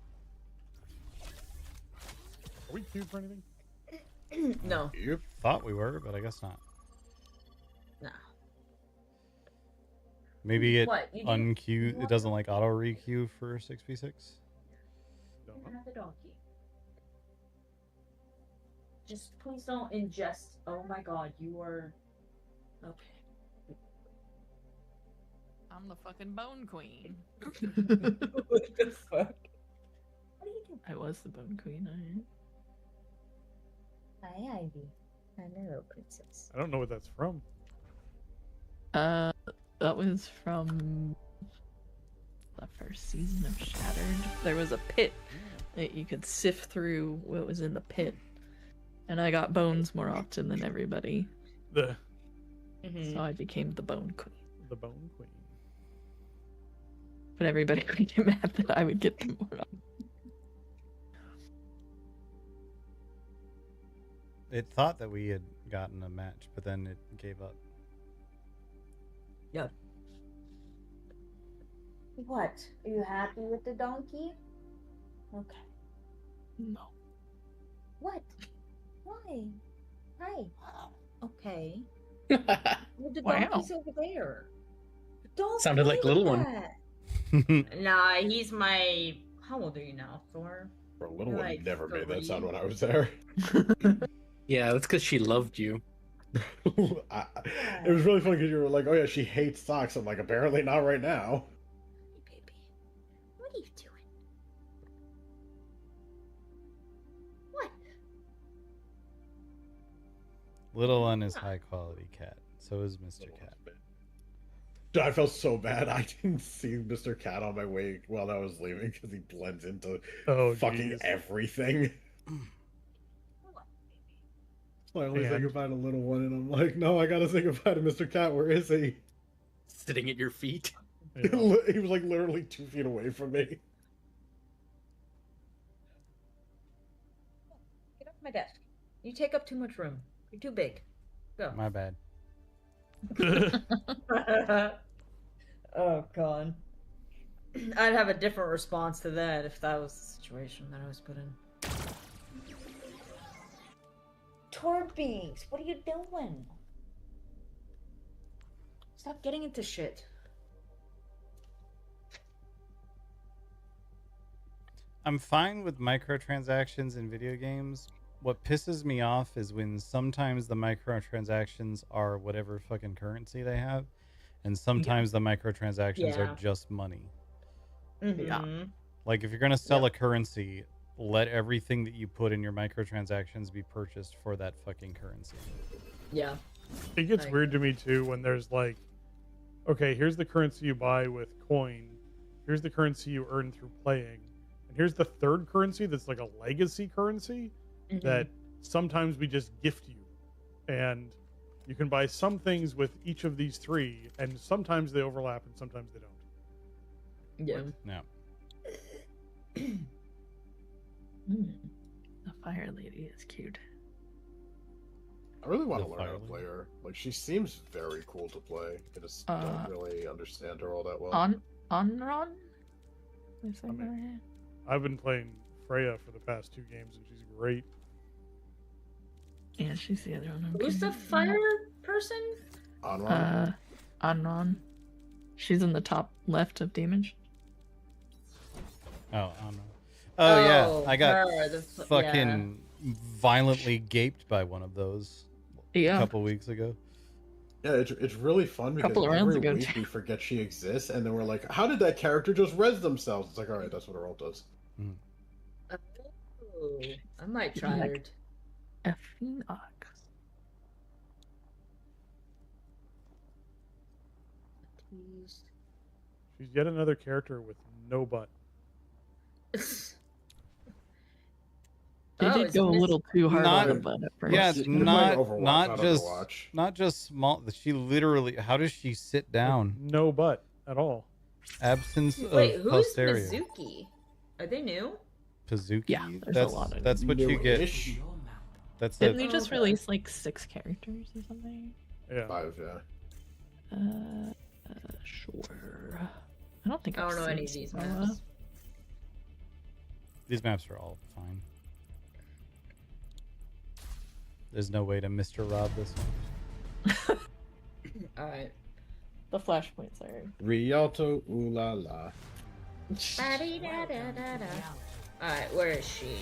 Are we queued for anything? No. You thought we were, but I guess not. Nah. Maybe it What, you do- unqueue. It doesn't like auto requeue for 6v6. You can have the donkey. Just please don't ingest. Oh my god, you are. Okay. I'm the fucking bone queen. What the fuck? What are you doing? I was the bone queen. Hi, Ivy. I'm a little princess. I don't know what that's from. That was from the first season of Shattered. There was a pit that you could sift through what was in the pit, and I got bones more often than everybody. The So I became the bone queen. Bone Queen. But everybody would get mad that I would get them more often. It thought that we had gotten a match, but then it gave up. Yeah. What? Are you happy with the donkey? Okay. No. What? Why? Hi. Okay. Well, the Wow. donkey's over there. Don't Sounded like play little with one. that. Nah, he's my. How old are you now, Thor? For a little You're one, like never made that 3. sound when I was there. Yeah, that's because she loved you. It was really funny because you were like, "Oh yeah, she hates socks." I'm like, apparently not right now. Hey, baby. What are you doing? What? Little one is high quality cat. So is Mr. Cat. I felt so bad. I didn't see Mr. Cat on my way while I was leaving because he blends into fucking geez. everything. So I only say goodbye to little one, and I'm like, no, I gotta say goodbye to Mr. Cat. Where is he? Sitting at your feet. He was like literally 2 feet away from me. Get off my desk. You take up too much room. You're too big. Go. My bad. Oh, God. I'd have a different response to that if that was the situation that I was put in. Torbeings, what are you doing? Stop getting into shit. I'm fine with microtransactions in video games. What pisses me off is when sometimes the microtransactions are whatever fucking currency they have, and sometimes the microtransactions Yeah. are just money. Mm-hmm. Like if you're gonna sell a currency, let everything that you put in your microtransactions be purchased for that fucking currency. Yeah. It gets Like- weird to me too when there's like okay, here's the currency you buy with coin. Here's the currency you earn through playing. And here's the third currency that's like a legacy currency that sometimes we just gift you. And you can buy some things with each of these three, and sometimes they overlap and sometimes they don't. Yeah. No. The fire lady is cute. I really want to The learn how to fire play her. Like, she seems very cool to play. I just don't really understand her all that well. Onron? I've been playing Freya for the past 2 games, and she's great. Yeah, she's the other one. Who's the fire person? Onron? Onron. She's in the top left of damage. Oh, yeah. I got her, fucking violently gaped by one of those a couple weeks ago. Yeah, it's really fun because Couple of rounds every ago, week too. we forget she exists, and then we're like, how did that character just res themselves? It's like, all right, that's what her ult does. Oh, I might try her. Effing ox. She's yet another character with no butt. They did go a little too hard on the butt at first. Yeah, Overwatch, not just small. She literally. How does she sit down? No butt at all. Absence Wait, of who's posterior. Mizuki? Are they new? Pazuki. Yeah, there's that's a lot of that's what you get. Newish. That's Didn't it. they just release like 6 characters or something? Yeah. 5, yeah. Sure. I don't think I don't I've know any seen of these Sora. maps. These maps are all fine. There's no way to Mr. Rob this one. Alright. The flashpoints are. Rialto ooh la la. Alright, where is she?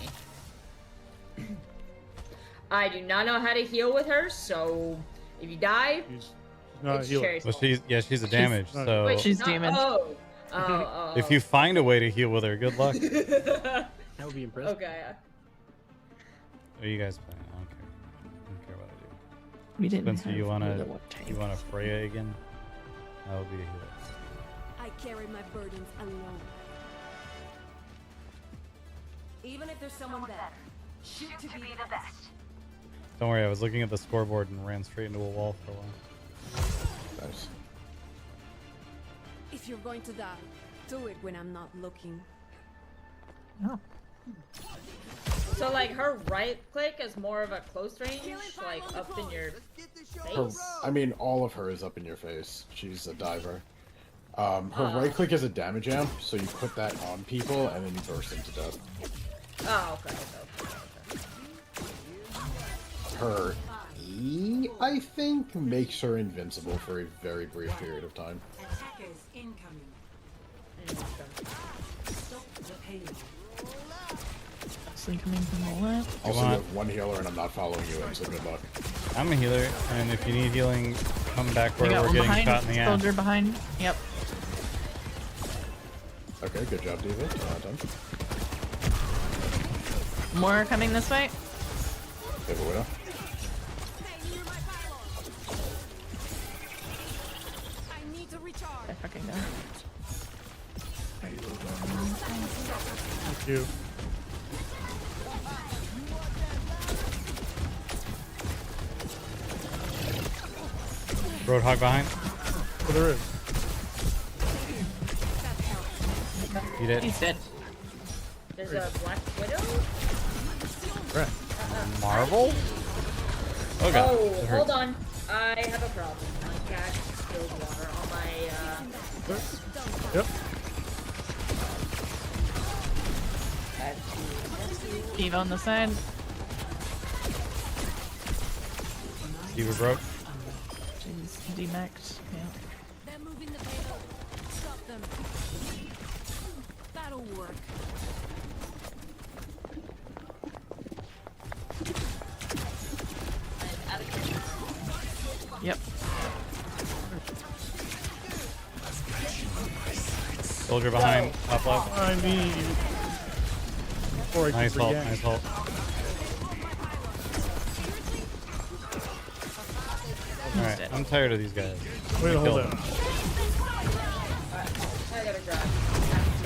I do not know how to heal with her, so if you die, She's not a it's healer. Cherry's Well, fault. she's a damage. So Wait, She's not- damaged. Oh, if you find a way to heal with her, good luck. That would be impressive. Okay. What are you guys playing? I don't care. I don't care what I do. We didn't Spencer, have you wanna either one tank. you wanna Freya again? I will be a healer. I carry my burdens alone. Even if there's someone better. Shoot to be the best. Don't worry, I was looking at the scoreboard and ran straight into a wall for a while. Nice. If you're going to die, do it when I'm not looking. No. So like her right click is more of a close range, like up in your Her, face. I mean, all of her is up in your face. She's a diver. Her right click is a damage amp, so you put that on people and then you burst into death. Oh, okay. Her E, I think, makes her invincible for a very brief period of time. Attackers incoming. Stop the payload. Actually coming from the left. Also, you want- have 1 healer and I'm not following you in, so good luck. I'm a healer, and if you need healing, come back We where got we're one getting behind. shot in the ass. Soldier behind. Yep. Okay, good job, Diva. Done. More coming this way. Diva Widow. I need to recharge. I fucking go. Thank you. Roadhog behind. Oh, there is. You did. He's dead. There's a Black Widow? Right. Marvel? Oh god. Oh, that hurts. hold on. I have a problem. My cat spilled water on my, Yep. Eve on the side. You were broke. She's demaxed. Yeah. They're moving the payload. Stop them. That'll work. Yep. Soldier behind. Top left. I mean, before I Nice can ult. react. Nice ult. Alright, I'm tired of these guys. Way to Kill hold them. out.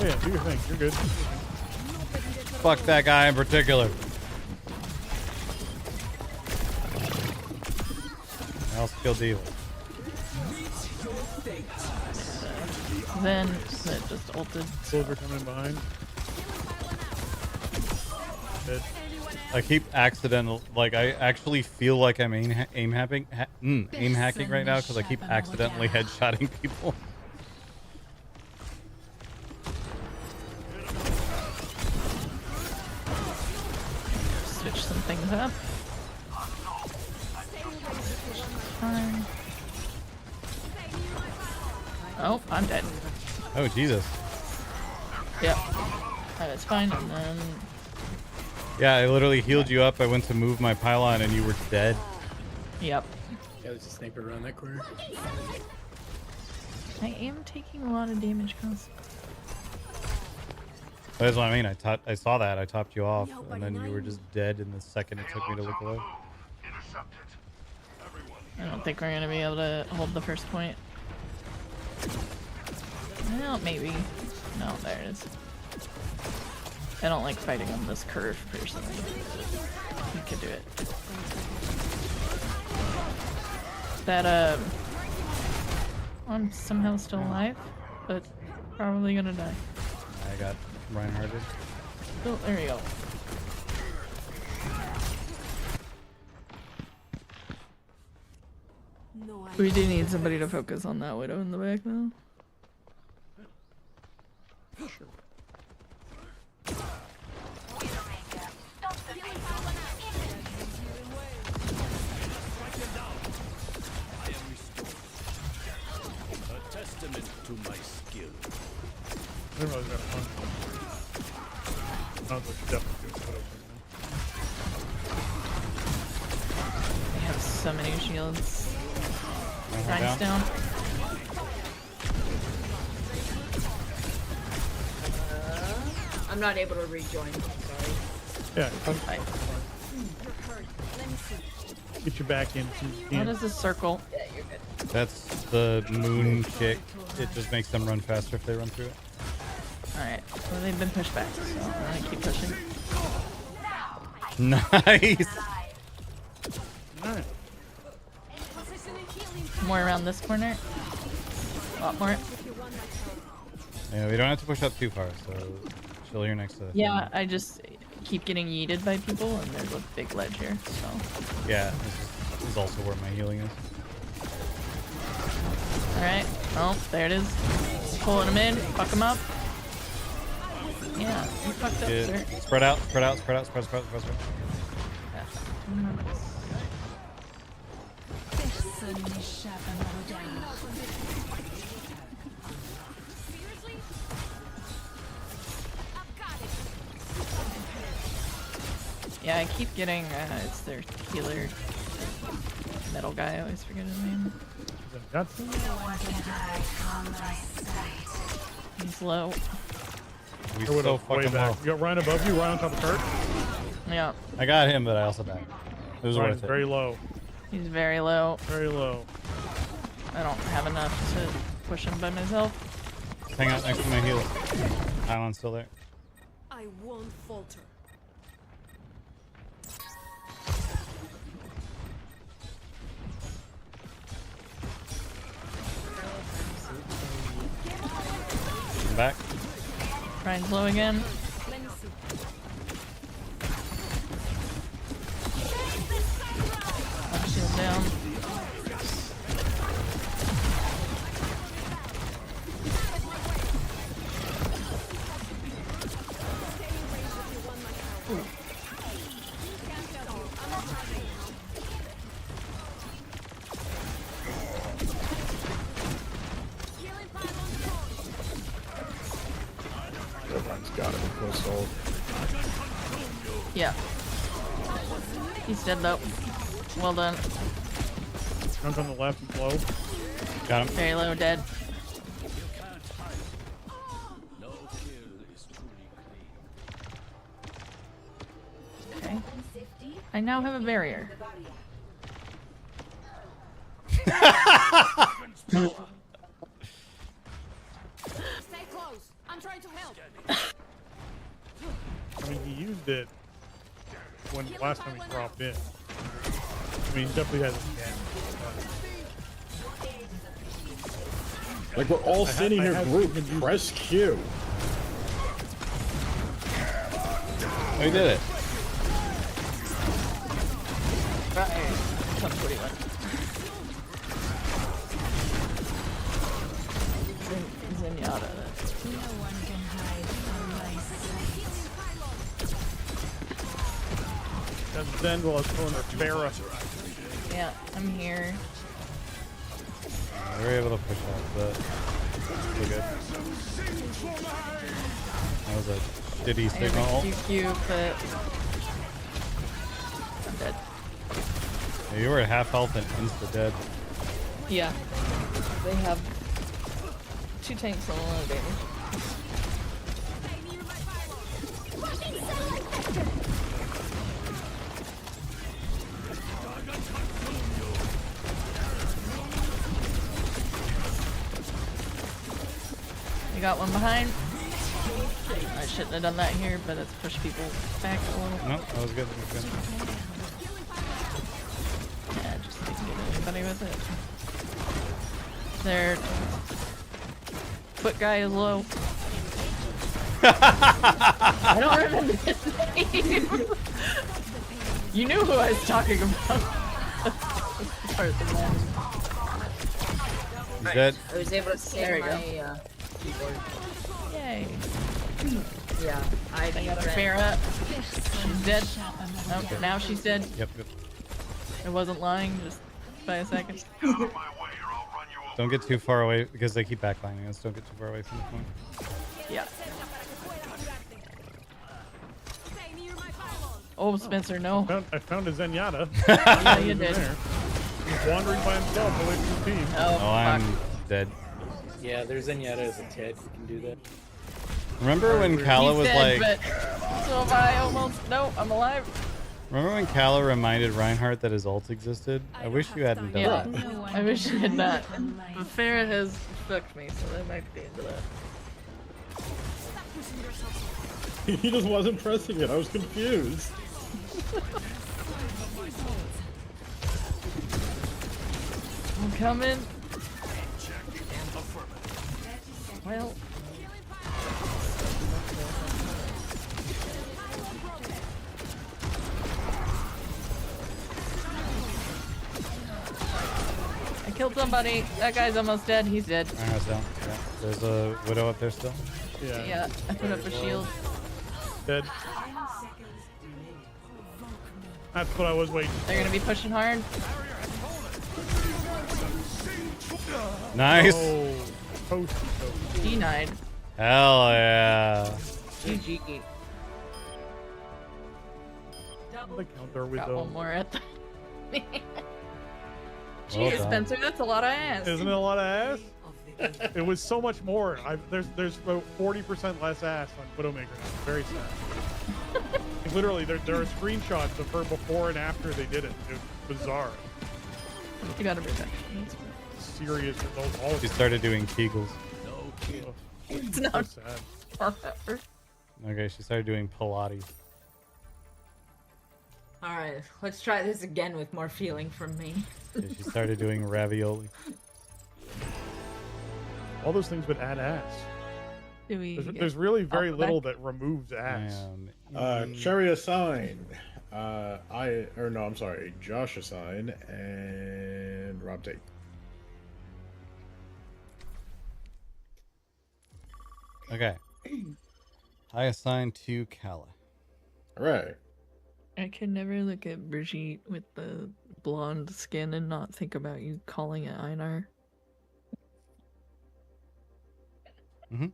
Yeah, do your thing. You're good. Fuck that guy in particular. I'll kill Diva. Then that just ulted. Silver coming behind. Dead. I keep like I actually feel like I'm aim hacking right now because I keep accidentally headshotting people. Switch some things up. Fine. Oh, I'm dead. Oh Jesus. Yep. That's fine. And then Yeah, I literally healed you up. I went to move my pylon and you were dead. yep. Yeah, there's a sniper around that corner. I am taking a lot of damage constantly. That's what I mean. I saw that. I topped you off, and then you were just dead in the second it took me to look away. I don't think we're gonna be able to hold the first point. Well, maybe. No, there it is. I don't like fighting on this curve personally. You could do it. That I'm somehow still alive, but probably gonna die. I got Reinhardted. Oh, there you go. We do need somebody to focus on that widow in the back though. A testament to my skill. I didn't realize I got a punch. Sounds like she's definitely doing it. They have so many shields. down. Ryan's down. I'm not able to rejoin. Sorry. Yeah, get you back in. What is this circle? Yeah, you're good. That's the moon kick. It just makes them run faster if they run through it. Alright, well they've been pushed back, so I'm gonna keep pushing. Nice. Alright. More around this corner. A lot more. Yeah, we don't have to push up too far, so chill here next to the Yeah, I just keep getting yeeted by people, and there's a big ledge here, so. Yeah, this is also where my healing is. Alright, oh, there it is. Pulling him in, fuck him up. Yeah, you fucked up, Good. sir. Spread out, spread out, spread out, spread, spread, spread, spread. Yeah, I keep getting, it's their healer metal guy, I always forget his name. He's low. He's Way so back. fucking low. You got Ryan above you, Ryan on top of the cart. Yeah. I got him, but I also died. It was Ryan's worth it. very low. He's very low. Very low. I don't have enough to push him by myself. Hang out next to my healer. Island's still there. I won't falter. I'm back. Ryan's low again. Shield down. Everyone's got it. Close hold. Yeah. He's dead though. Well done. Drunk on the left and low. Got him. Very low, dead. Okay. I now have a barrier. Stay close. I'm trying to help. improved it when last time he dropped in. I mean, he definitely has it again. Like, we're all sitting here group. Press Q. We did it. Zenyatta. No one can hide from my That's Zen while I was pulling her Farah. Yeah, I'm here. We were able to push out, but still good. That was a shitty I signal. have a QQ, but I'm dead. Yeah, you were at half health and insta dead. Yeah. They have 2 tanks on a lot of damage. I got one behind. I shouldn't have done that here, but it's pushed people back a little. No, that was good. That was good. Yeah, just didn't get anybody with it. Their foot guy is low. I don't remember his name. You knew who I was talking about. He's dead. I was able to There save we go. my keyboard. Yay. Yeah, I got a Farah. She's dead. Oh, now she's dead. Yep, yep. I wasn't lying just by a second. Don't get too far away because they keep backlining us. Don't get too far away from the point. Yeah. Oh, Spencer, no. I found a Zenyatta. Yeah, you did. There. He's wandering by himself away from the team. Oh, I'm dead. Yeah, there's Zenyatta as a Ted. You can do that. Remember when Kala He's was dead, like... but so am I almost. No, I'm alive. Remember when Kala reminded Reinhardt that his ult existed? I wish you hadn't done Yeah, that. I wish I had not. But Farah has fucked me, so that might be the end of that. He just wasn't pressing it. I was confused. I'm coming. Well. I killed somebody. That guy's almost dead. He's dead. Reinhardt's down. Yeah. There's a Widow up there still. Yeah, I put up a shield. Dead. That's what I was waiting for. They're gonna be pushing hard. Nice. Oh, toast. D9. Hell yeah. GG. The counter with Got one more at the. Well Jeez, done. Spencer, that's a lot of ass. Isn't it a lot of ass? It was so much more. There's about 40% less ass on Widowmaker now. It's very sad. Like, literally, there are screenshots of her before and after they did it. It was bizarre. You got a protection. Serious results. All She started doing Kegels. It's so not sad. forever. Okay, she started doing Pilates. Alright, let's try this again with more feeling from me. Yeah, she started doing ravioli. All those things would add ass. Do we There's really very off the little back? that removes ass. Cherry assign. I'm sorry, Josh assign and Rob take. Okay. I assign to Kala. Alright. I can never look at Brigitte with the blonde skin and not think about you calling it Einar. Mm-hmm.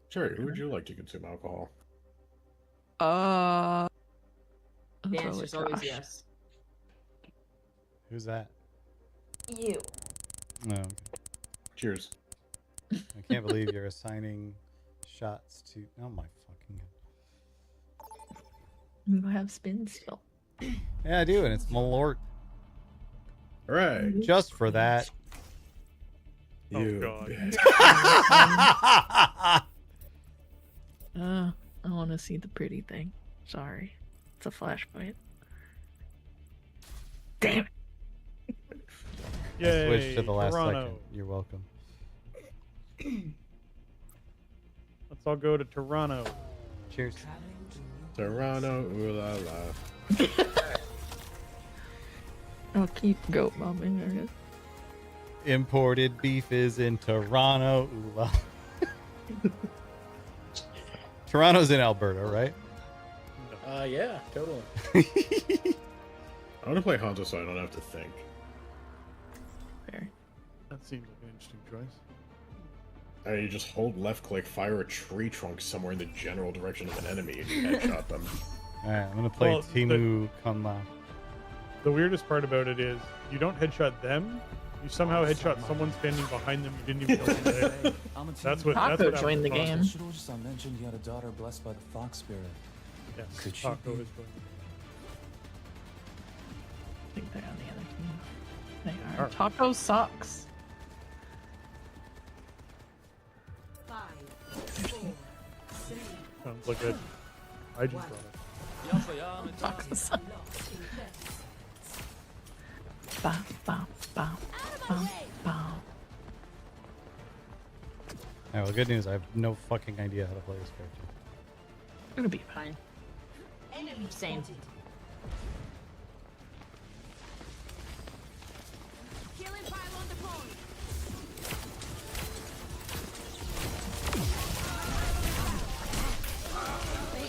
Cherry, who would you like to consume alcohol? The probably answer's always Josh. yes. Who's that? You. No. Okay. Cheers. I can't believe you're assigning shots to... Oh my fucking god. You have spin still. Yeah, I do, and it's Malort. Alright. Just for that. You God. bitch. I want to see the pretty thing. Sorry. It's a flashpoint. Damn it. Yay, Switch to the last Toronto. second. You're welcome. Let's all go to Toronto. Cheers. Toronto, ooh la la. I'll keep goat bombing, I guess. Imported beef is in Toronto. Ooh la. Toronto's in Alberta, right? Yeah, totally. I want to play Hanzo so I don't have to think. Fair. That seems like an interesting choice. You just hold left click, fire a tree trunk somewhere in the general direction of an enemy, and you headshot them. Alright, I'm gonna play Well, Timu Kunla. The weirdest part about it is you don't headshot them. You somehow headshot someone standing behind them. You didn't even know they were there. That's what. Taco That's what joined the game. Shiroji-san mentioned you had a daughter blessed by the fox spirit. Yes, Could she Taco be- is going. I think they're on the other team. They are. Alright. Taco sucks. 5, 4, 3, Sounds like a hygiene product. Taco sucks. Bow, bow, bow, bow, bow. Alright, well, good news. I have no fucking idea how to play this character. It'll be fine. enemy Same. spotted. Killing pylon deployed.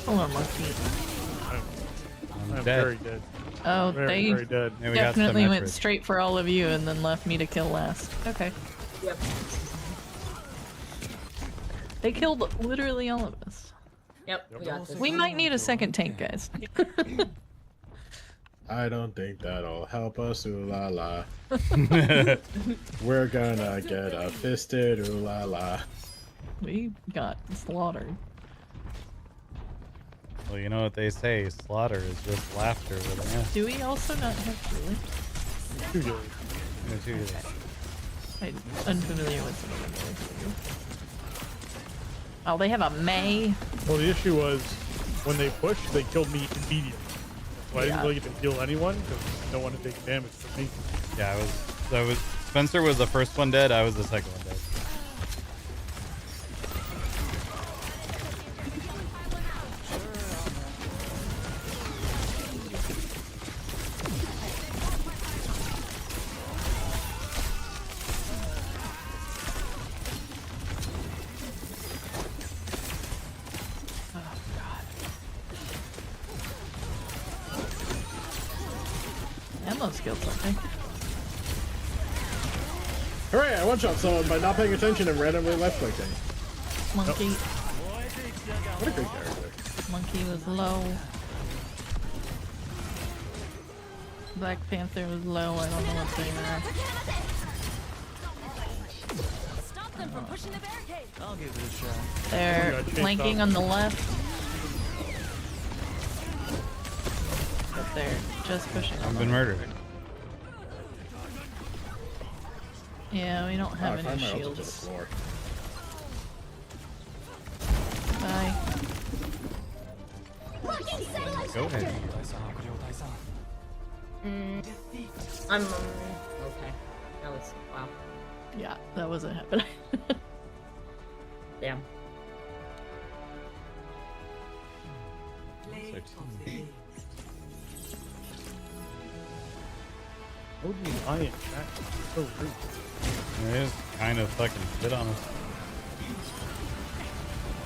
Hold on, monkey. I'm dead. very dead. Oh, Very, they very dead. Yeah, we got definitely went Symmetric. straight for all of you and then left me to kill last. Okay. Yep. They killed literally all of us. Yep. We got this. We might need a second tank, guys. I don't think that'll help us, ooh la la. We're gonna get a fisted, ooh la la. We got slaughtered. Well, you know what they say, slaughter is just laughter with an S. Do we also not have Julie? Two Julies. Yeah, two Julies. I'm unfamiliar with some of them. Oh, they have a May. Well, the issue was when they pushed, they killed me immediately. So I didn't Yeah. really get to heal anyone because no one had taken damage from me. Yeah, I was. Spencer was the first one dead. I was the second one dead. Ammo skills, I think. Hooray, I one-shot someone by not paying attention and randomly left-clicking. Monkey. What a great character. Monkey was low. Black Panther was low. I don't know what they were. Stop them from pushing the barricade. I'll give it a shot. They're Yeah, chase flanking up. on the left. But they're just pushing on I've the been left. murdered. Yeah, we don't Oh, I have find any my ult to the shields. floor. Bye. Go ahead. I'm okay. That was wow. Yeah, that wasn't happening. Damn. Play of the day. What would you lie in chat? So rude. They just kind of fucking shit on us.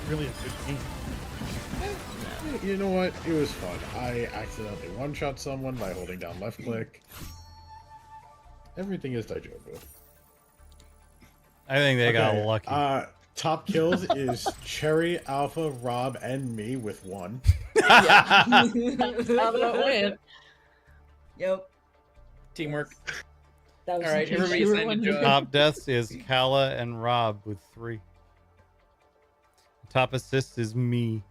Really a good game. You know what? It was fun. I accidentally one-shot someone by holding down left-click. Everything is Daijobu. I think they got Okay, lucky. Top kills is Cherry, Alpha, Rob, and me with 1. How about win? Yep. Teamwork. That was All right, interesting. everybody You were sign a wondering. job. Top deaths is Kala and Rob with 3. Top assists is me.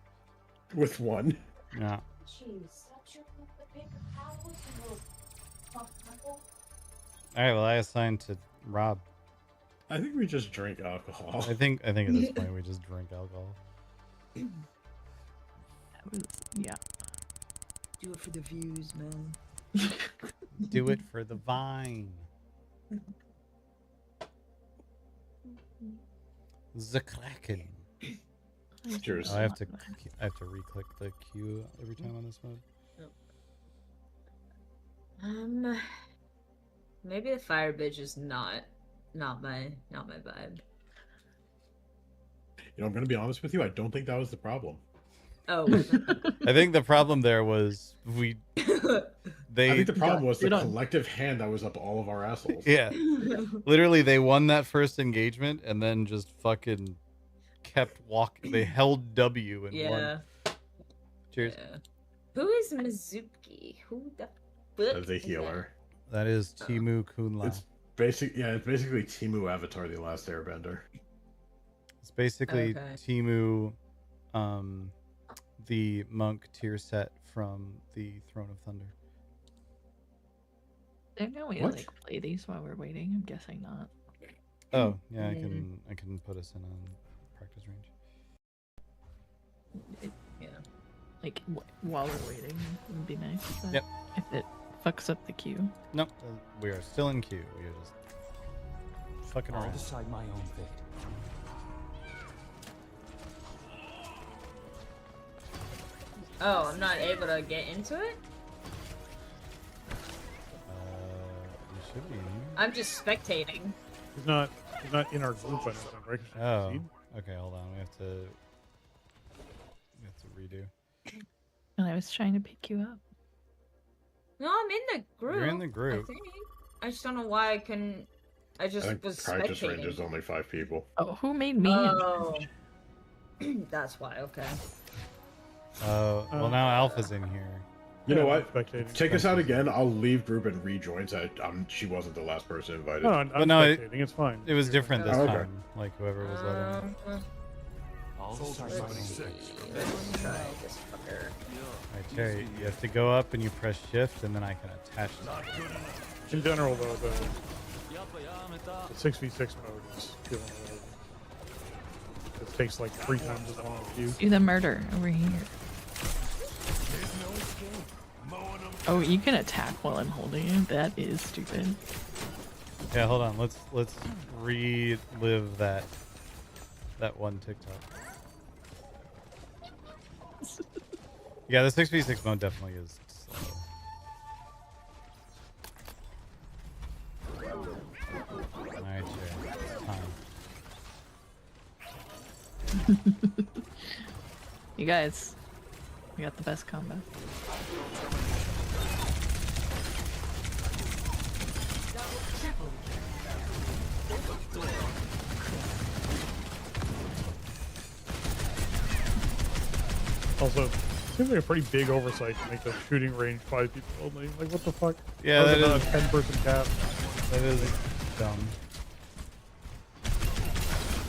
With 1. Yeah. Alright, well I assigned to Rob. I think we just drink alcohol. I think at this point we just drink alcohol. That was, yeah. Do it for the views, man. Do it for the vine. The Kraken. Cheers. I have to re-click the Q every time on this mode. Maybe the fire bitch is not my vibe. You know, I'm gonna be honest with you. I don't think that was the problem. Oh. I think the problem there was I think the problem was the collective hand that was up all of our assholes. Yeah. Literally, they won that first engagement and then just fucking kept walking. They held W and won. Cheers. Yeah. Who is Mizuki? Who the fuck As a healer. That is Timu Kunla. It's basically Timu Avatar, the Last Airbender. It's basically Timu, the monk tier set from the Throne of Thunder. Don't know we like play these while we're waiting. I'm guessing not. Oh yeah, I can put us in a practice range. Yeah, like while we're waiting would be nice. But Yep. If it fucks up the queue. Nope, we are still in queue. We are just fucking I'll around. decide my own fate. Oh, I'm not able to get into it? You should be. I'm just spectating. He's not in our group, I don't think, right? Oh, okay. Hold on. We have to redo. And I was trying to pick you up. No, I'm in the group. You're in the group. I think. I just don't know why I couldn't. I just was practice range spectating. is only 5 people. Oh, who made me? Oh, that's why. Okay. Well, now Alpha's in here. You know what? Take us out again. I'll leave group and rejoin. So she wasn't the last person invited. No, I'm But no, spectating. It's fine. It was different this Oh, okay. time. Like whoever was letting. Let's try this fucker. Alright, Terry, you have to go up and you press shift, and then I can attach it. In general, though, the 6v6 mode is feeling really. It takes like 3 times as long as you. Do the murder over here. Oh, you can attack while I'm holding you. That is stupid. Yeah, hold on. Let's relive that one TikTok. Yeah, the 6v6 mode definitely is slow. Alright, Jerry, it's time. You guys, we got the best combo. Also, seems like a pretty big oversight to make the shooting range 5 people only. Like, what the fuck? Yeah, that not is a 10-person cap. That is dumb.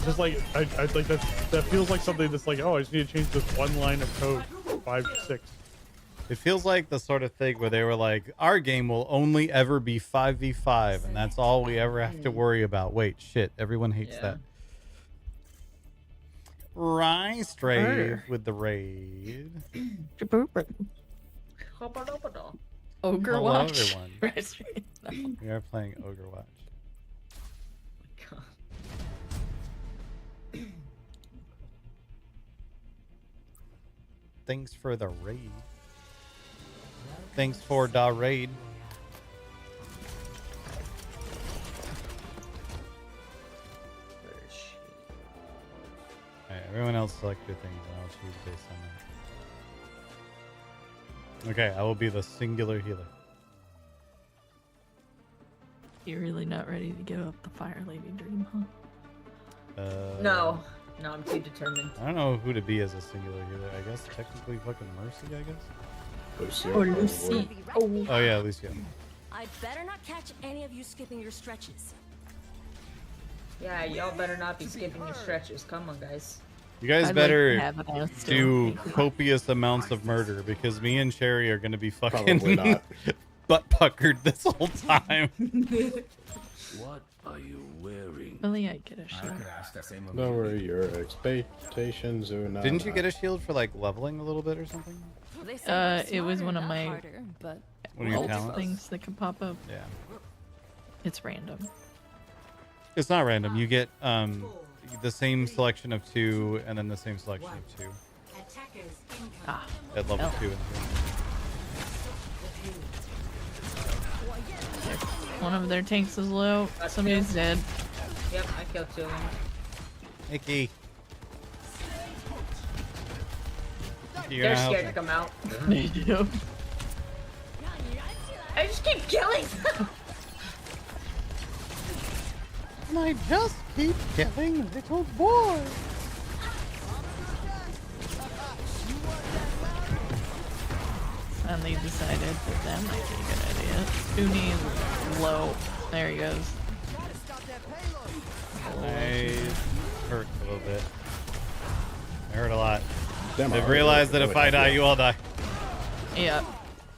Just like I like that feels like something that's like, oh, I just need to change this one line of code 5 to 6. It feels like the sort of thing where they were like, our game will only ever be 5v5, and that's all we ever have to worry about. Wait, shit, everyone hates that. Strafe with the raid. Ogre Hello, Watch. everyone. We are playing Ogre Watch. Thanks for the raid. Thanks for the raid. Alright, everyone else select your things and I'll choose based on that. Okay, I will be the singular healer. You're really not ready to give up the Fire Lady dream, huh? No, I'm too determined. I don't know who to be as a singular healer. I guess technically fucking Mercy, I guess? Lucio. Or Lucy. Oh yeah, Lucio. I'd better not catch any of you skipping your stretches. Yeah, y'all better not be skipping your stretches. Come on, guys. You guys I'd better like to have an answer. do copious amounts of murder because me and Cherry are going to be Probably fucking not. butt puckered this whole time. What are you wearing? Really, I get a shield. Don't worry your expectations are not. Didn't you get a shield for like leveling a little bit or something? It was one of my One of your ult talents? things that can pop up. Yeah. It's random. It's not random. You get the same selection of 2 and then the same selection of 2 Ah. at level Oh. 2 and 3. One of their tanks is low. Somebody's dead. Yep, I killed 2 of them. Mickey. They're scared to come out. They do. I just keep killing them. And I just keep killing little boys. And they decided that that might be a good idea. Spoonie is low. There he goes. I hurt a little bit. I hurt a lot. Damn, They've I realized that really if I die, you all die. Yeah.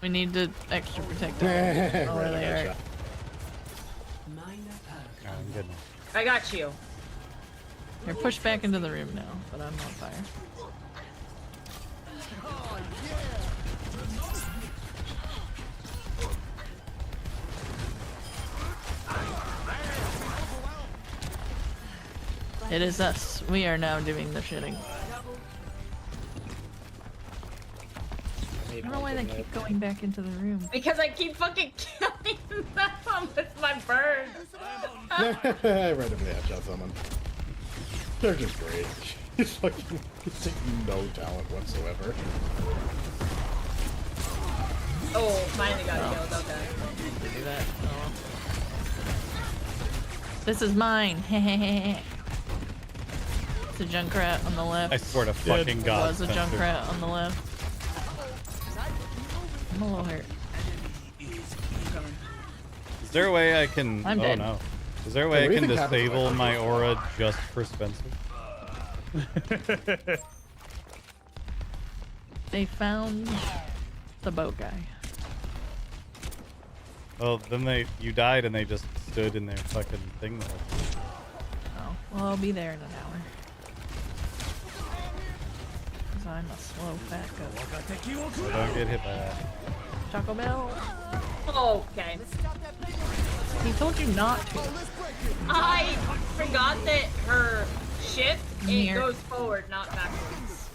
We need to extra protect them. Oh, Right, there they I are. gotcha. Oh, I'm good now. I got you. You're pushed back into the room now, but I'm on fire. It is us. We are now doing the shitting. I don't know why they keep going back into the room. Because I keep fucking killing them with my bird. I randomly headshot someone. They're just great. She's fucking taking no talent whatsoever. Oh, finally got killed. Okay. Do that. Oh. This is mine. It's a Junkrat on the left. I swear to fucking God. Was a Spencer. Junkrat on the left. I'm a little hurt. Is there a way I can? I'm oh dead. no. Is there a way What I do you can think happens disable if I my aura just for Spencer? They found the boat guy. Well, then you died and they just stood in their fucking thing there. Oh, well, I'll be there in an hour. Because I'm a slow fat goat. So don't get hit by that. Taco Bell. Okay. He told you not to. I forgot that her ship, it Near. goes forward, not backwards.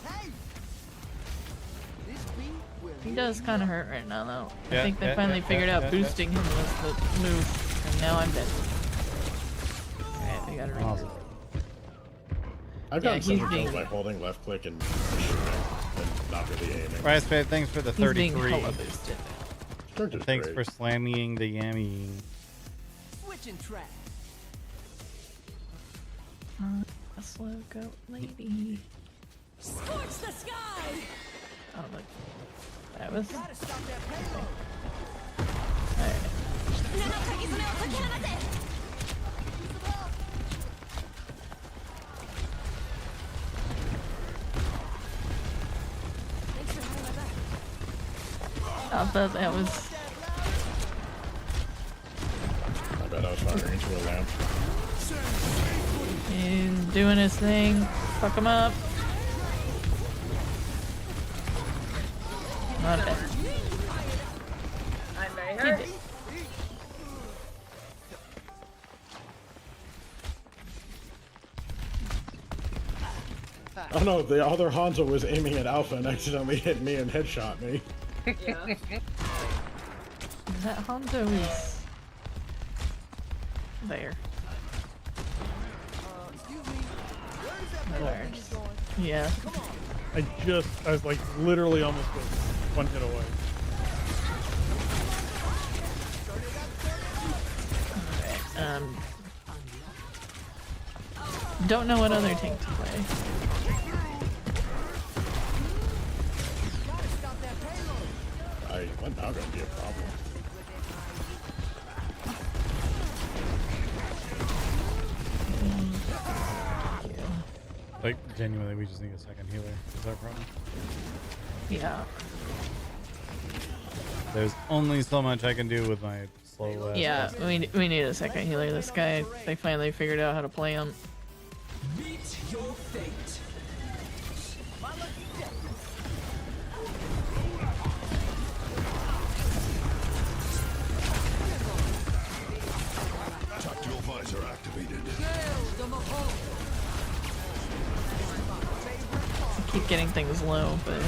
He does kind of hurt right now, though. Yeah, I think they yeah, finally yeah, figured yeah, out yeah, boosting him was the move. And now I'm dead. Alright, we gotta read Awesome. I've Yeah, gotten so he's many being- kills by holding left click and shooting and not really aiming. Rice Spade, thanks for the He's being 33. hella boosted. They're just Thanks great. for slamming the yammy. Switching track. A slow goat lady. Scorch the sky. Oh, look. That was. Gotta stop that payload. Alright. I thought that was. I bet I was firing into a lamp. He's doing his thing. Fuck him up. Not bad. I'm very He hurt. did. Oh no, the other Hanzo was aiming at Alpha and accidentally hit me and headshot me. Yeah. That Hanzo is there. There. Yeah. I was like literally almost one hit away. Don't know what other tank to play. What's now gonna be a problem? Like, genuinely, we just need a second healer. Is that a problem? Yeah. There's only so much I can do with my slow ass. Yeah, we need a second healer. This guy, they finally figured out how to play him. Meet your fate. Tactical visor activated. I keep getting things low, but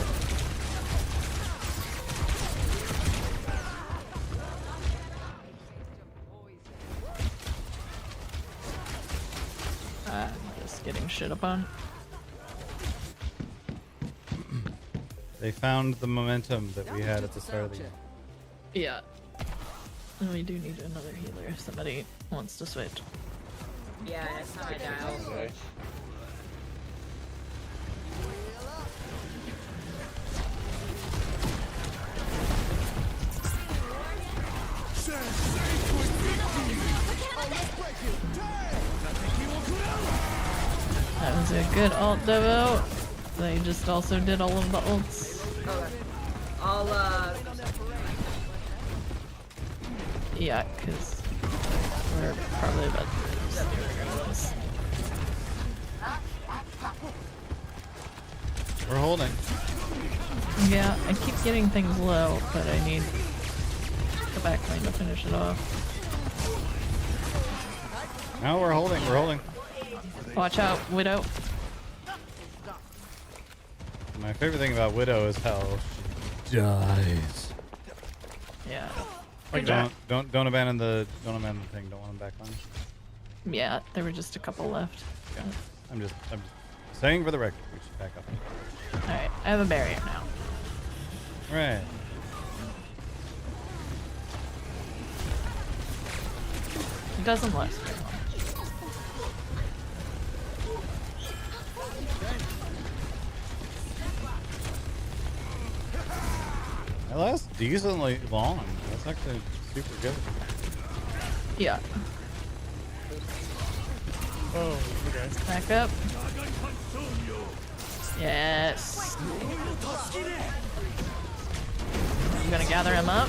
I'm just getting shit upon. They found the momentum that we had at the start of the game. Yeah. And we do need another healer if somebody wants to switch. Yeah, that's how I die also. That was a good alt devo. They just also did all of the ults. Okay. I'll Yeah, because we're probably about to lose. We're holding. Yeah, I keep getting things low, but I need the back lane to finish it off. No, we're holding. We're holding. Watch out, Widow. My favorite thing about Widow is how she dies. Yeah. Like don't abandon the thing. Don't want them back on. Yeah, there were just a couple left. Yeah. I'm just saying for the record, we should back up. Alright, I have a barrier now. Right. It doesn't last very long. It lasts decently long. That's actually super good. Yeah. Oh, okay. Back up. Yes. I'm gonna gather him up.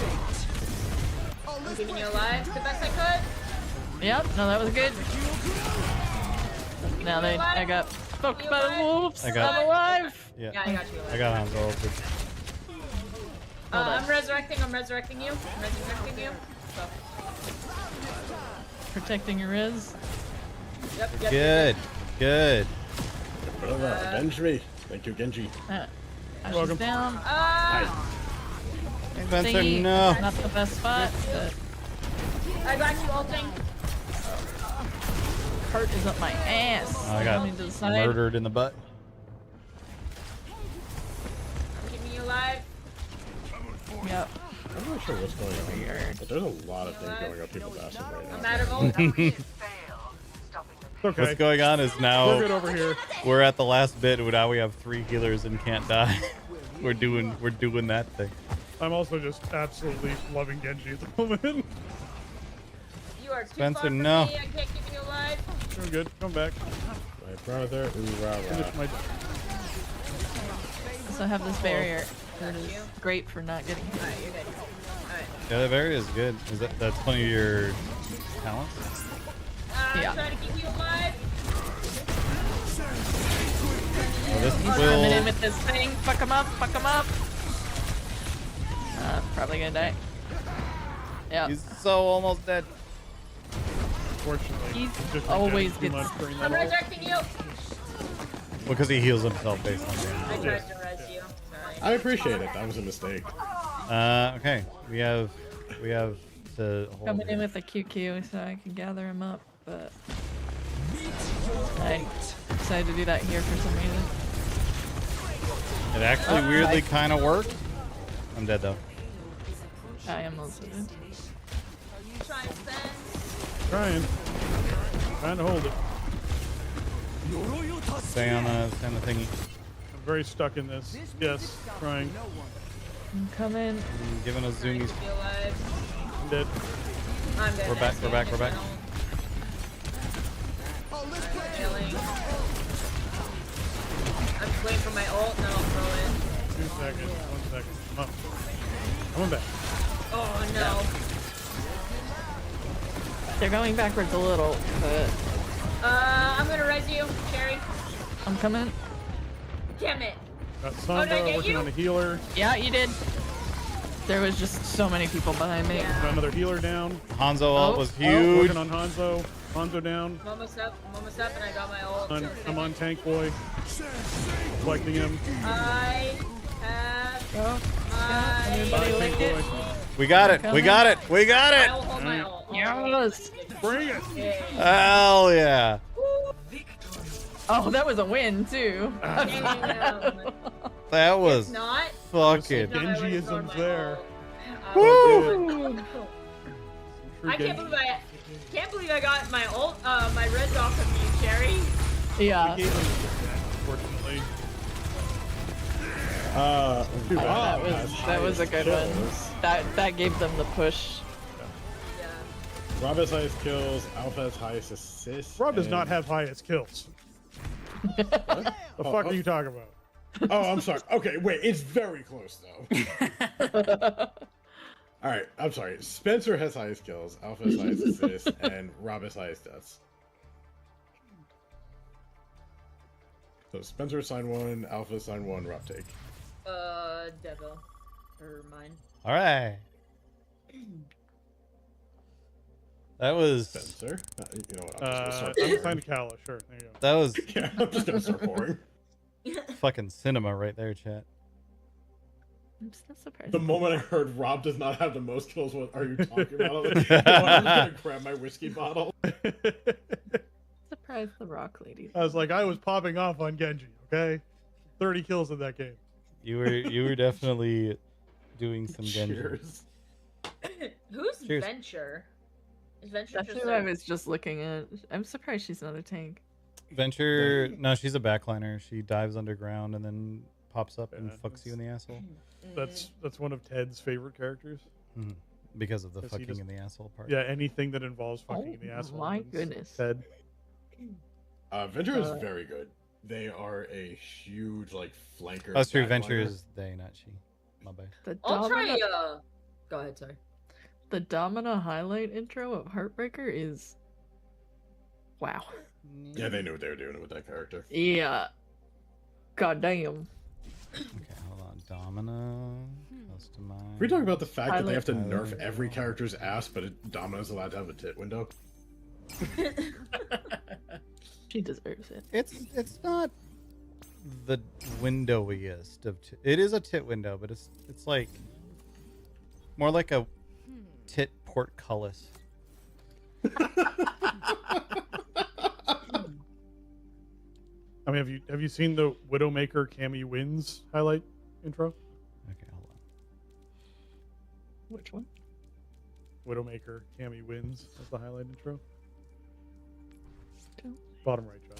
I'm keeping you alive the best I could. Yep, no, that was good. Now I got poked by the wolves. I got- I'm alive. Yeah. Yeah, I got you. I got Hanzo over. I'm resurrecting you. I'm resurrecting you. So. Protecting your res. Yep. Good. Good. Avenge me. Thank you, Genji. She's down. There's Spencer, thingy. no. Not the best spot, but I got you ulting. Kurt is up my ass. I got Coming to the side. murdered in the butt. I'm keeping you alive. Yep. I'm not sure what's going on here, but there's a lot of things going up people's asses right now. I'm out of ult. Okay. What's going on is now We're good over here. we're at the last bit. Now we have 3 healers and can't die. we're doing that thing. I'm also just absolutely loving Genji at the moment. You are too Spencer, far from no. me. I can't keep you alive. Doing good. Come back. My brother, Finish my. So I have this barrier. That is great for not getting hit. Alright, you're good. Alright. Yeah, that barrier is good. Is that's one of your talents? Yeah. I'm trying to keep you alive. Oh, this Coming in will. with this thing. Fuck him up. Fuck him up. Probably gonna die. Yeah. He's so almost dead. Fortunately, He just always too gets- much during that I'm ult. resurrecting you. Because he heals himself based on I damage. tried to res you. Sorry. I appreciate it. That was a mistake. Okay. We have to hold. Coming in here. with a QQ so I can gather him up, but I decided to do that here for some reason. It actually weirdly kind of worked. I'm dead though. I am also dead. Try and send. Trying to hold it. Stay on the thingy. I'm very stuck in this. Yes, trying. I'm coming. I'm giving us zoomies. Keep you alive. I'm dead. I'm dead. We're back. We're back. We're back. Killing. I'm just waiting for my ult, and then I'll throw it. 2 seconds. 1 second. Come on. Coming back. Oh no. They're going backwards a little, but I'm gonna res you, Cherry. I'm coming. Damn it. Got did I Sandra get working you? on a healer. Yeah, you did. There was just so many people behind me. Got another healer down. Hanzo ult was Oh, huge. working on Hanzo. Hanzo down. I'm almost up, and I got my ult. I'm on Tank Boy. Collecting him. I have my... Anybody like it? We got it. We got it. We got I it. will hold my ult. Yes. Bring it. Hell yeah. Oh, that was a win too. Damn. That was If not, fucking. Genjiisms there. Woo! I can't believe I got my ult, my reds off of you, Cherry. Yeah. Unfortunately. That was a good one. That gave them the push. Rob has highest kills, Alpha has highest assists. Rob does and- not have highest kills. The fuck are you talking about? Oh, I'm sorry. Okay, wait, it's very close though. Alright, I'm sorry. Spencer has highest kills, Alpha has highest assists, and Rob has highest deaths. So Spencer assigned 1, Alpha assigned 1, Rob take. Devo. Or mine. All right. That was. Spencer? You know what? I'm just gonna start I'm pouring. assigned to Kala. Sure, there you go. That was Yeah, I'm just gonna start pouring. fucking cinema right there, chat. I'm so surprised. The moment I heard Rob does not have the most kills, what are you talking about? I'm like, I'm gonna grab my whiskey bottle. Surprised the rock lady. I was like, I was popping off on Genji. Okay, 30 kills in that game. You were definitely doing some Genji. Cheers. Who's Cheers. Venture? Is Venture That's just who I was just looking at. I'm surprised she's not a tank. Venture, no, she's a backliner. She dives underground and then pops up and Yeah, fucks you in the asshole That's one of Ted's favorite characters. because of the Yes, he fucking just- in the asshole part. Yeah, anything that involves fucking in the Oh, asshole. my is goodness. Ted. Venture is very good. They are a huge like flanker. That's true. backliner. Venture is they, not she. My bad. The I'll try, Domina, go ahead, sorry. the Domina highlight intro of Heartbreaker is wow. Yeah, they knew what they were doing with that character. Yeah. God damn. Okay, hold on. Domino. Close to mine. Can we talk about the fact that they have to Highlight. nerf every character's ass, but Domino's allowed to have a tit window? She deserves it. It's not the windowiest of. It is a tit window, but it's like more like a tit portcullis. I mean, have you seen the Widowmaker Cammy wins highlight intro? Okay, hold on. Which one? Widowmaker Cammy wins. That's the highlight intro. Don't- Bottom right, Josh.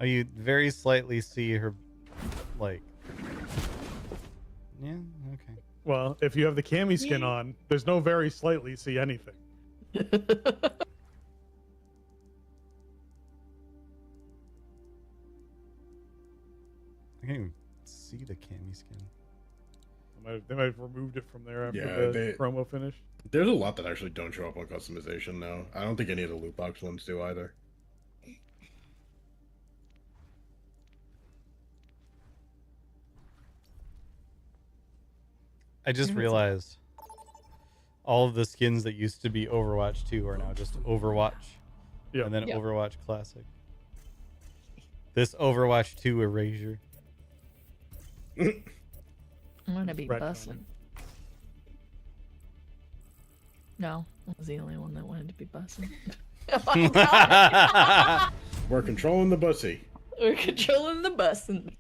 Oh, you very slightly see her, like. Yeah. Okay. Well, if you have the Cammy skin on, there's no very slightly see anything. I can't even see the cami skin. They might have removed it from there after Yeah, the promo finished. There's a lot that actually don't show up on customization now. I don't think any of the loot box ones do either. I just realized all of the skins that used to be Overwatch 2 are now just Overwatch. Yeah. And then Yep. Overwatch Classic. This Overwatch 2 erasure. I'm gonna be Retcon. bussin'. No, I was the only one that wanted to be bussin'. We're controlling the bussy. We're controlling the bussin'.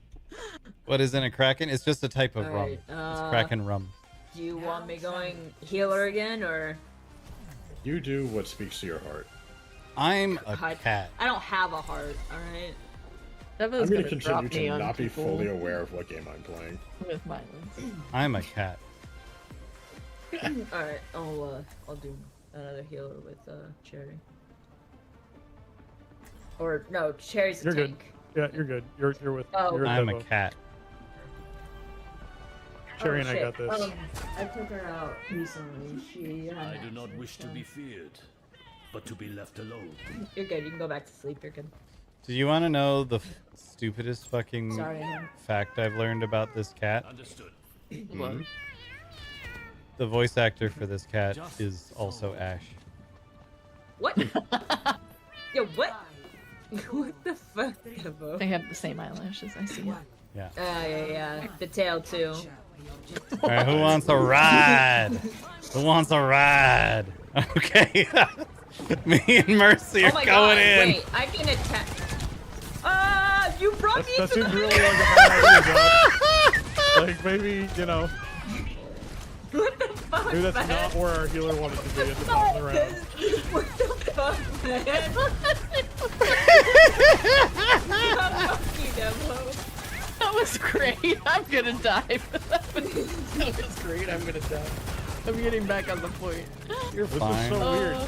What is in a Kraken? It's just a type of rum. Alright, It's Kraken rum. Do you want me going healer again, or? You do what speaks to your heart. I'm a God, cat. I don't have a heart, alright? I'm Devo's going gonna to drop continue me to on not be people fully aware of what game I'm playing. with violence. I'm a cat. Alright, I'll do another healer with Cherry. Or no, Cherry's a You're good. tank. Yeah, you're good. You're with. Oh. You're with I'm a Devo. cat. Sherry and I shit. got this. I took her out recently. She. I do not wish to be feared, but to be left alone. You're good. You can go back to sleep. You're good. Do you want to know the stupidest fucking Sorry, hon. fact I've learned about this cat? Understood. What? The voice actor for this cat is also Ash. What? Yo, what? What the fuck, Devo? They have the same eyelashes. I see it. Yeah. Yeah. The tail too. All right, who wants a ride? Who wants a ride? Okay. Me and Mercy are Oh my going God, in. Wait, I can attack. You brought me That into seems the really like a bad idea, Doc. Like maybe, you know, What the fuck, maybe that's man? not where our healer wanted to be at the top of the round. What the fuck, man? Fuck you, Devo. That was great. I'm gonna die. That was great. I'm gonna die. I'm getting back on the point. You're This fine. is so weird. Oh,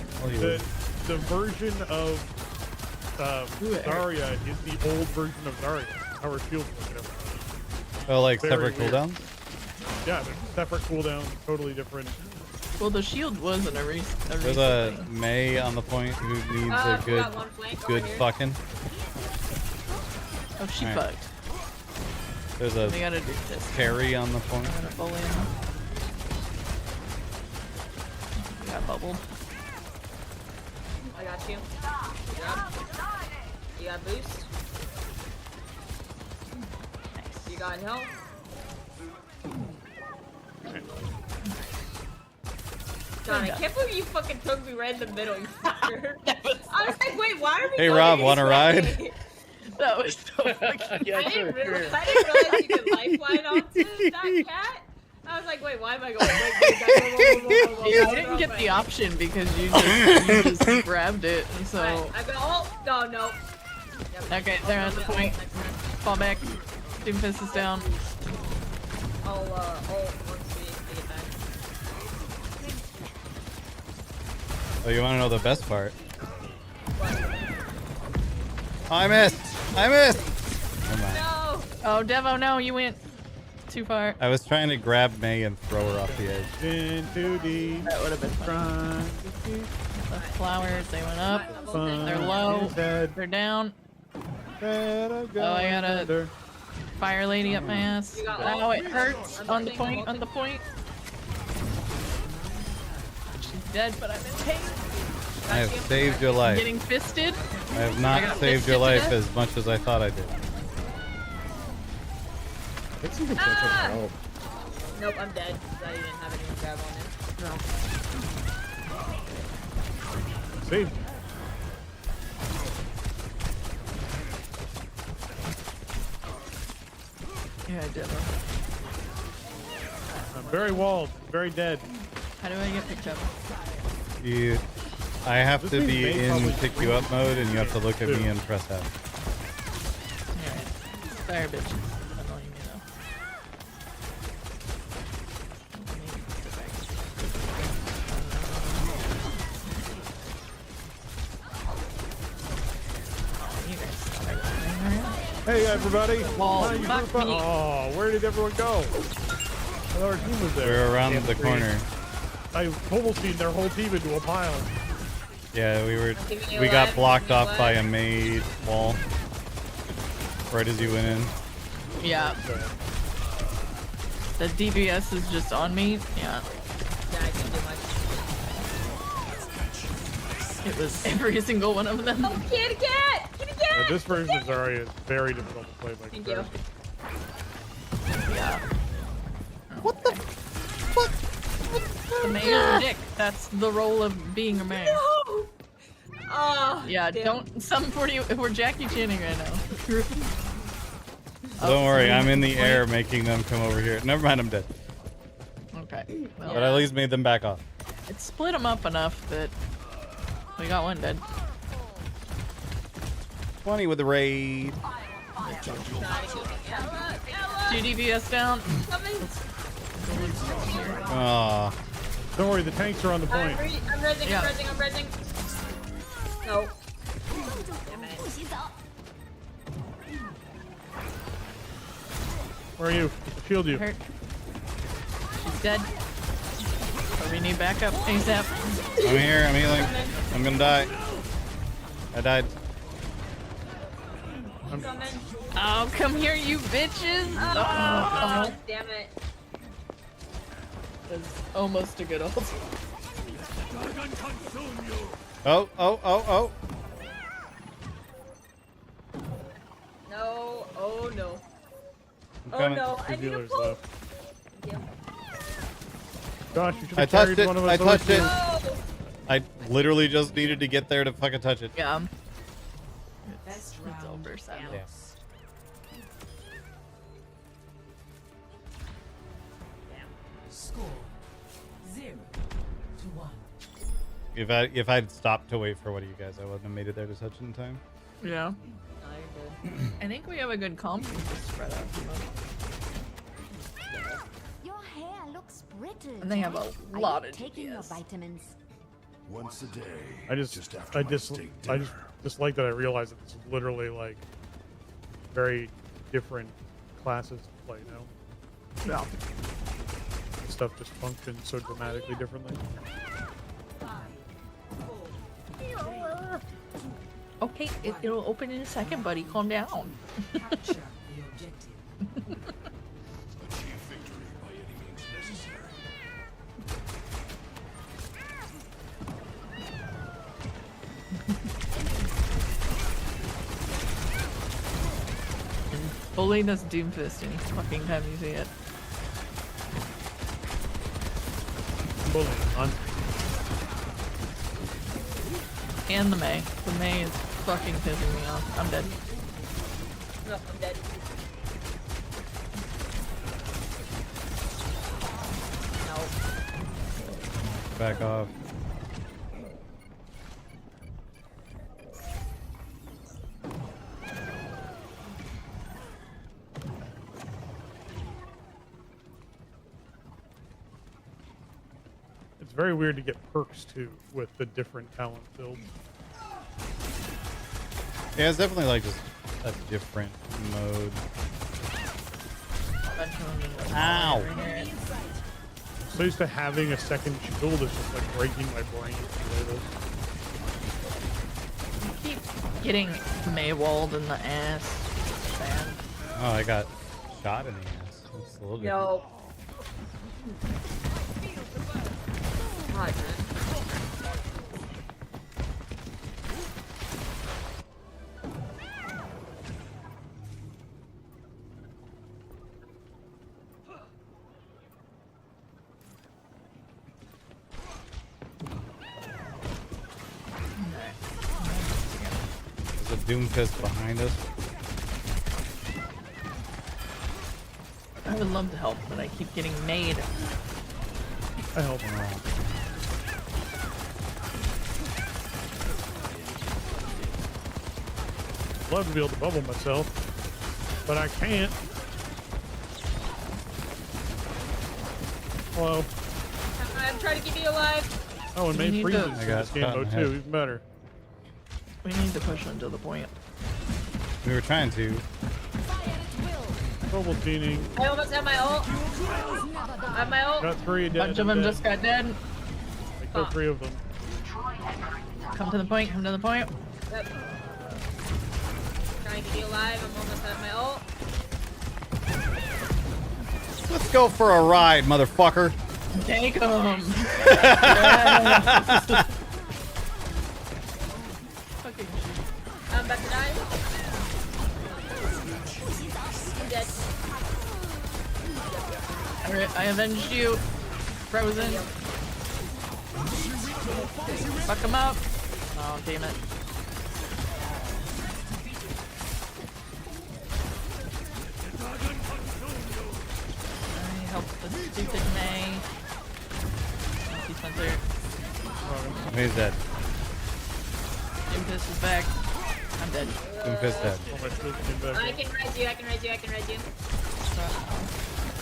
The version of Zarya is the old version of Zarya. How her shields look and everything. Oh, like Very separate weird. cooldowns? Yeah, they're separate cooldowns, totally different. Well, the shield was an erase. There's a May on the point who needs a we good, got one flank good over here. fucking. Oh, she Alright. fucked. There's We a gotta do this. carry on the point. I'm gonna bully him. Got bubbled. I got you. Yep. You got boost. You got health. God, I can't believe you fucking took me right in the middle, you fucker. I was like, wait, why are we Hey, going Rob, this want a way? ride? That was so fucking. Yeah, I didn't sure. realize you could lifeline onto that cat. I was like, wait, why am I going? Wait, You didn't get the option because you just grabbed it, and so. Alright, I got ult. No, no. Yep. Okay, they're on the point. Fall back. Doomfist is down. I'll ult once we get back. Oh, you want to know the best part? Oh, I missed! I missed! Never mind. No! Oh, Devo, no, you went too far. I was trying to grab May and throw her off the edge. In too deep. That would have been fun. The flowers, they went up. They're low. They're down. Oh, I got a fire lady up my ass. Oh, it hurts. On the point, on the point. She's dead, but I'm in pain. I have saved your life. Getting fisted. I have I not got saved your fisted to life death. as much as I thought I did. That's even such a help. Nope, I'm dead. I didn't have any grab on it. No. Saved. Yeah, I did. I'm very walled, very dead. How do I get picked up? I have This to means be May in probably pick you up mode, and you have to look at me and press F. Alright. Fire bitch. Annoying me though. Hey everybody! Wall. Why don't you Fuck group up? me. Oh, where did everyone go? I thought our team was there. We're around the corner. I almost seen their whole team into a pile. Yeah, we Keeping you got alive, blocked keeping you off by a alive. made wall. Right as you went in. Yeah. The DBS is just on me. Yeah. Yeah, I can't do much. It was every single one of them. Oh, kitty cat! Kitty cat! Yeah, this version of Zarya is very difficult to play by Thank you. comparison. Yeah. What the fuck? The mayor's dick. That's the role of being a mayor. No! Oh, Yeah, damn. don't. Some 40. We're Jackie Channing right now. Don't worry, I'm in the air making them come over here. Never mind, I'm dead. Okay. Well, But I at least made them back off. it split them up enough that we got one dead. 20 with the raid. Two DBS down. Aw. Don't worry, the tanks are on the point. I'm rezzing, Yeah. I'm rezzing. No. Damn it. Where are you? Shield you. Hurt. dead. But we need backup ASAP. I'm here. I'm healing. I'm gonna die. I died. I'm coming. Oh, come here, you bitches! Oh, damn it. That's almost a good ult. Oh, oh, oh, oh. No. Oh no. I'm Oh coming. no. I Two need a healers pull. left. Yeah. Gosh, you should I have touched carried it. one of us I over touched to- it. Oh. I literally just needed to get there to fucking touch it. Yeah. Best It's round over, Sam. Yeah. Score 0-1. If I'd stopped to wait for one of you guys, I wouldn't have made it there to touch it in time. Yeah. No, you're good. I think we have a good comp. We just spread out too much. Your hair looks brittle. And they have a Are lot you of taking your DPS. vitamins. Once a day. I just after I my just steak I dinner. just dislike that I realized that this is literally like very different classes to play now. Yeah. Stuff just functions so dramatically differently. Okay, it'll open in a second, buddy. Calm down. Capture the objective. Achieve victory by any means necessary. Bully does Doomfist any fucking time you see it. Bullying on. And the May. The May is fucking pissing me off. I'm dead. No, I'm dead. No. Back off. It's very weird to get perks too with the different talent builds. Yeah, it's definitely like just a different mode. Ow! So used to having a second shield is just like breaking my brain. the way it is. Keep getting Maywalled in the ass. Sad. Oh, I got shot in the ass. That's a little different. No. God, man. There's a Doomfist behind us. I would love to help, but I keep getting made. I help. Love to be able to bubble myself, but I can't. Hello. I'm trying to keep you alive. Oh, and We main need freezes to- in I got this game shot in mode the too, head. even better. We need to push until the point. We were trying to. Bubble genie. I almost have my ult. I have my ult. Got 3 dead. Bunch of them just got dead. I killed 3 of them. Come to the point, come to the point. Yep. Trying to be alive. I'm almost at my ult. Let's go for a ride, motherfucker. Take them. Fucking I'm about to die. I'm dead. I avenged you. Frozen. Fuck him up. Oh, damn it. I helped the stupid May. Thank you, Spencer. He's dead. Doomfist is back. I'm dead. Doomfist dead. Oh, my shield came back. I can res you. I can res you. I can res you.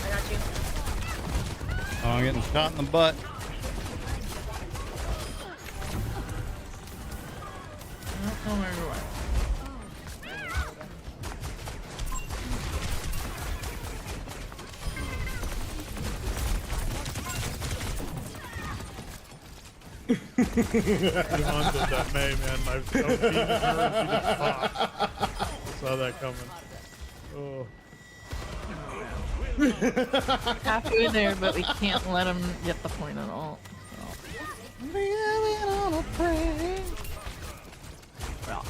I got you. Oh, I'm getting shot in the butt. I don't know where you are. Johan did that May, man. I was being a nerd and she just popped. Saw that coming. Oh. Halfway there, but we can't let him get the point at all. So. Well.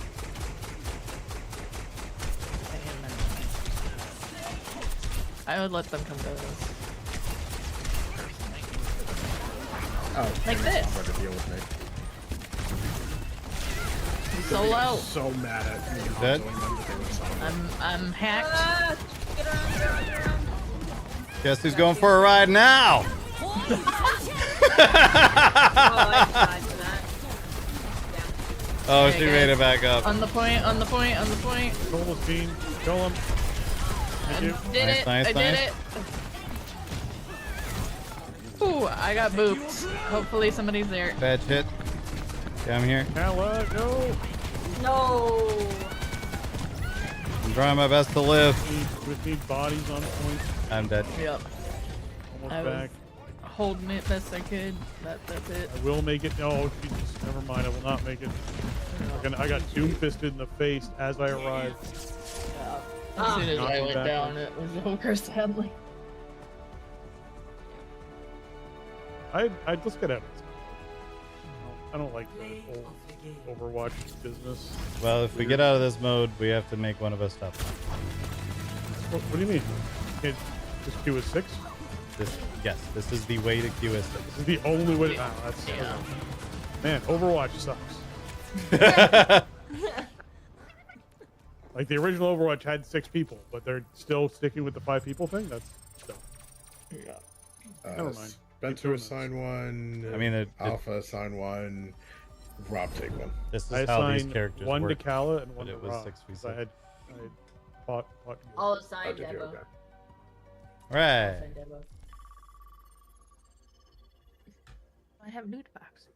I would let them come to this. Oh, like this. To deal with me. He's so low. So mad at me. Dead? I'm hacked. Get around. Guess who's going for a ride now? Oh, she made it back up. On the point. Kill the team. Kill him. I Did did Nice, it. I did it. Ooh, I got booped. Hopefully somebody's there. Bad shit. Down here. Kala, no. No. I'm trying my best to live. We need bodies on point. I'm dead. Yep. Almost I back. was holding it best I could. That's it. I will make it. No, Jesus. Never mind. I will not make it. I got doom-fisted in the face as I arrived. As soon as Knocked I me went back down, in. it was over, sadly. Let's get out of this. I don't like the old Overwatch business. Well, if we get out of this mode, we have to make one of us stop. What do you mean? Can't just queue as 6? Yes, this is the way to queue as 6. This is the only way. Oh, that's man. Overwatch sucks. Like the original Overwatch had 6 people, but they're still sticking with the 5 people thing. That's dumb. Yeah. Never mind. Spencer assign one. I mean, Alpha assign one. Rob take one. This I is how these assigned characters one work. to Kala and one but to it was Rob. 6v6. I had fought you. I'll assign did you? Devo. Okay. Right. Assign Devo. I have loot box.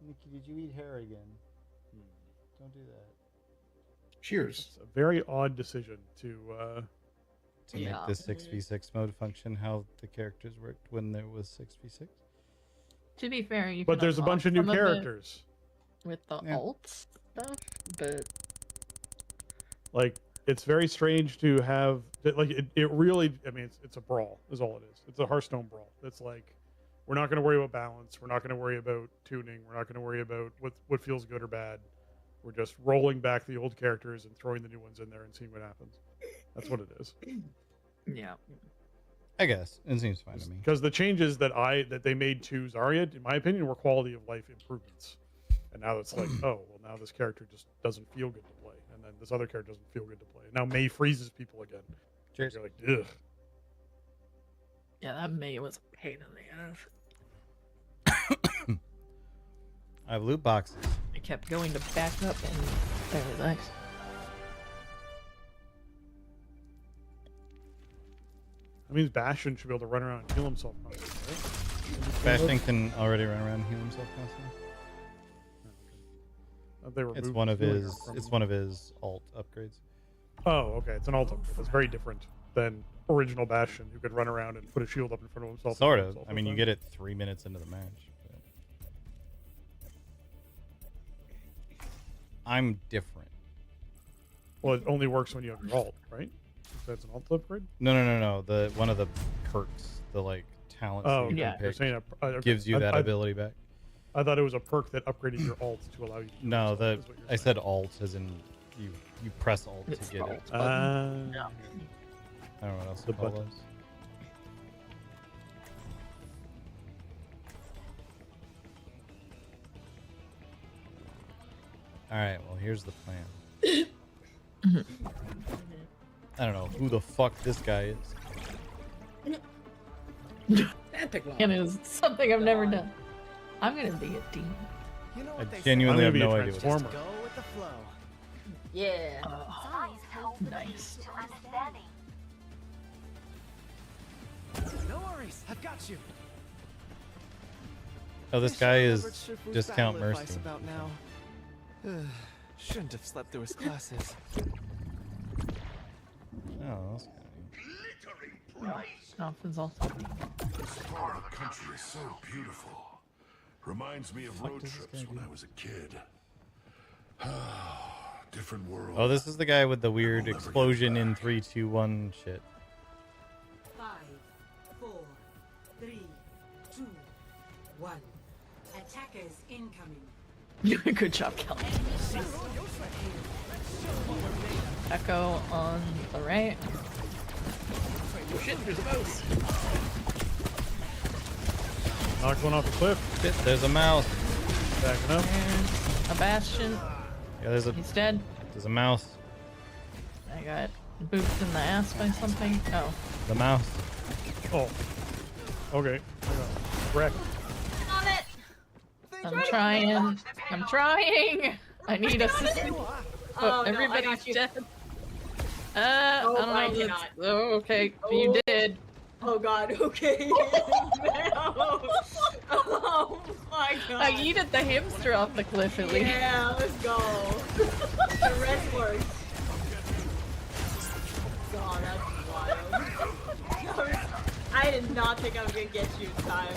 Nikki, did you eat hair again? Don't do that. Cheers. It's a very odd decision to. To make the 6v6 mode function how the characters worked when there was 6v6? To be fair, you. But can there's a bunch of new unlock some characters. with the Yeah. alt stuff, but Like it's very strange to have like it really. I mean, it's a brawl is all it is. It's a Hearthstone brawl. It's like we're not going to worry about balance. We're not going to worry about tuning. We're not going to worry about what feels good or bad. We're just rolling back the old characters and throwing the new ones in there and seeing what happens. That's what it is. yeah. I guess. It seems fine to me. Because the changes that they made to Zarya, in my opinion, were quality of life improvements. And now it's like, oh, well, now this character just doesn't feel good to play, and then this other character doesn't feel good to play. Now May freezes people again. Cheers. You're like, ugh. Yeah, that May was a pain in the ass. I have loot boxes. I kept going to back up and there was ice. That means Bastion should be able to run around and heal himself constantly, right? Bastion can already run around and heal himself constantly. They It's removed one of healing his. from It's him. one of his alt upgrades. Oh, okay. It's an alt upgrade. That's very different than original Bastion, who could run around and put a shield up in front of himself. and Sort heal of. himself I mean, with you that. get it 3 minutes into the match. But I'm different. Well, it only works when you have your alt, right? That's an alt upgrade. No. The one of the perks, the like talents that you yeah. can You're pick, saying okay. gives you that ability back. I thought it was a perk that upgraded your alt to allow you to heal No, yourself, is what you're I said alt as in you press alt It's to get the it. alt button. Yeah. I don't know what else The to call button. those. Alright, well here's the plan. I don't know who the fuck this guy is. That took long. And it was something I've never done. I'm gonna be a demon. You know I what they genuinely I'm have gonna no be a idea what transformer. say? Go with the flow. Yeah. Nice. To understanding. No worries, I've got you. Oh, this Wish guy I is remembered Shifu's discount battle advice mercy. About now. Shouldn't have slept through his classes. Oh, that's kinda neat. Glittering prize. Dolphins also. This part of the country is so beautiful. Reminds me of road trips when I was a kid. Different world. Oh, this is the guy with the weird explosion in 3, 2, 1 shit. 5, 4, 3, 2, 1. Attackers incoming. Good job, Kelly. Echo on the right. Oh shit, there's a mouse. Knocked one off the cliff. Shit, there's a mouse. Backing up. There's a Bastion. Yeah, He's dead. There's a mouse. I got booped in the ass by something. Oh. The mouse. Oh. Okay. Wreck. On it. I'm trying. I'm trying. I need assistance. Oh, no, I everybody's got you. dead. Oh, I don't know. I if cannot. that's- Oh, okay. Oh. You did. Oh god, okay. Oh my god. I yeeted the hamster off the cliff at least. Yeah, let's go. The rest works. God, that's wild. I did not think I was gonna get you in time.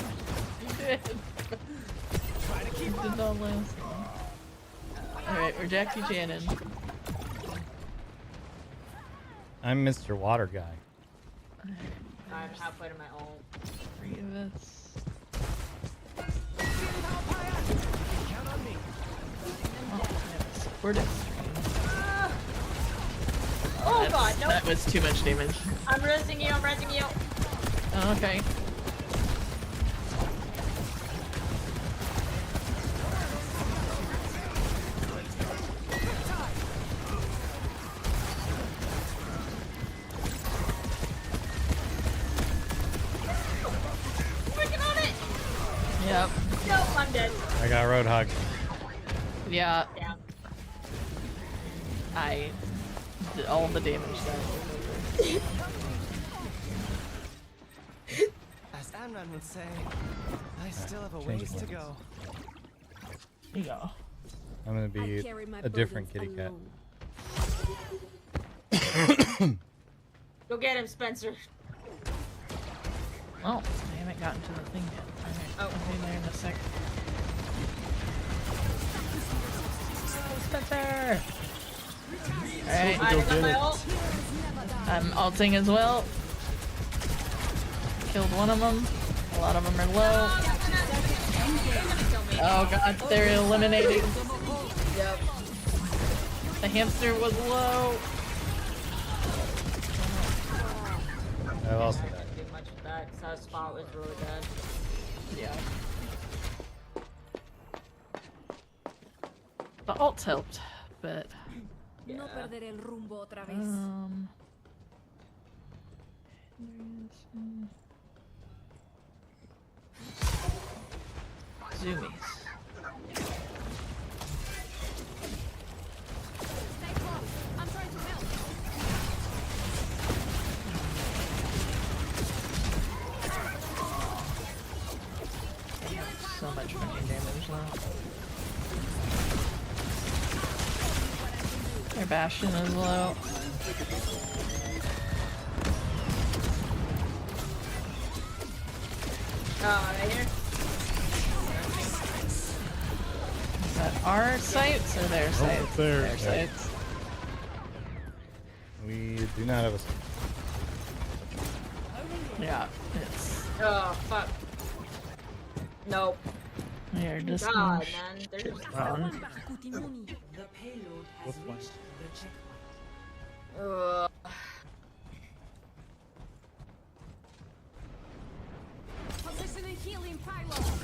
You did. Did not last long. Alright, we're Jackie Shannon. I'm Mr. Water Guy. I'm halfway to my ult. 3 of us. Oh, yeah, supportive stream. Oh god, no. That was too much damage. I'm resing you, I'm resing you. Oh, okay. Working on it. Yep. Nope, I'm dead. I got Roadhog. Yeah. Yeah. I did all the damage that. As Amran would say, I still have a change ways the to buttons. go. Yeah. I'm gonna be a different kitty cat. Go get him, Spencer. Oh, I haven't gotten to the thing yet. Alright, Oh. I'll be there in a sec. Spencer! Alright, I got my ult. I'm ulting as well. Killed one of them. A lot of them are low. Oh god, they're eliminating. Yep. The hamster was low. I also I died. didn't do much with that because that spot was really bad. Yeah. The ults helped, but No perderé el rumbo otra vez. Zoomies. I'm trying to help. So much fucking damage now. Their Bastion is low. Oh, right here. Is that our sites or their sites? it's theirs. Their sites. We do not have a. Yeah, it's. Oh, fuck. Nope. They're just. God, man. They're just The payload has reached the checkpoint. Ugh. Positioning healing pylon.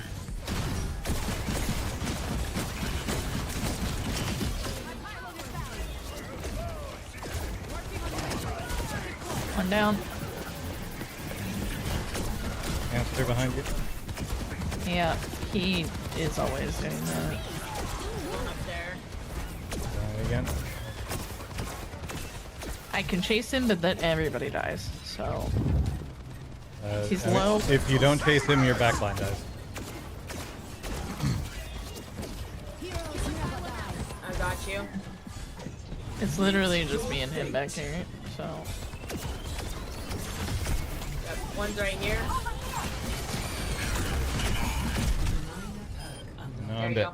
One down. Hamster behind you. Yeah, he is always doing that. One up there. Again. I can chase him, but then everybody dies. So he's I mean, low. If you don't chase him, your backline dies. I got you. It's literally just me and him back here. So Yep. One's right here. No, There I'm you dead. go.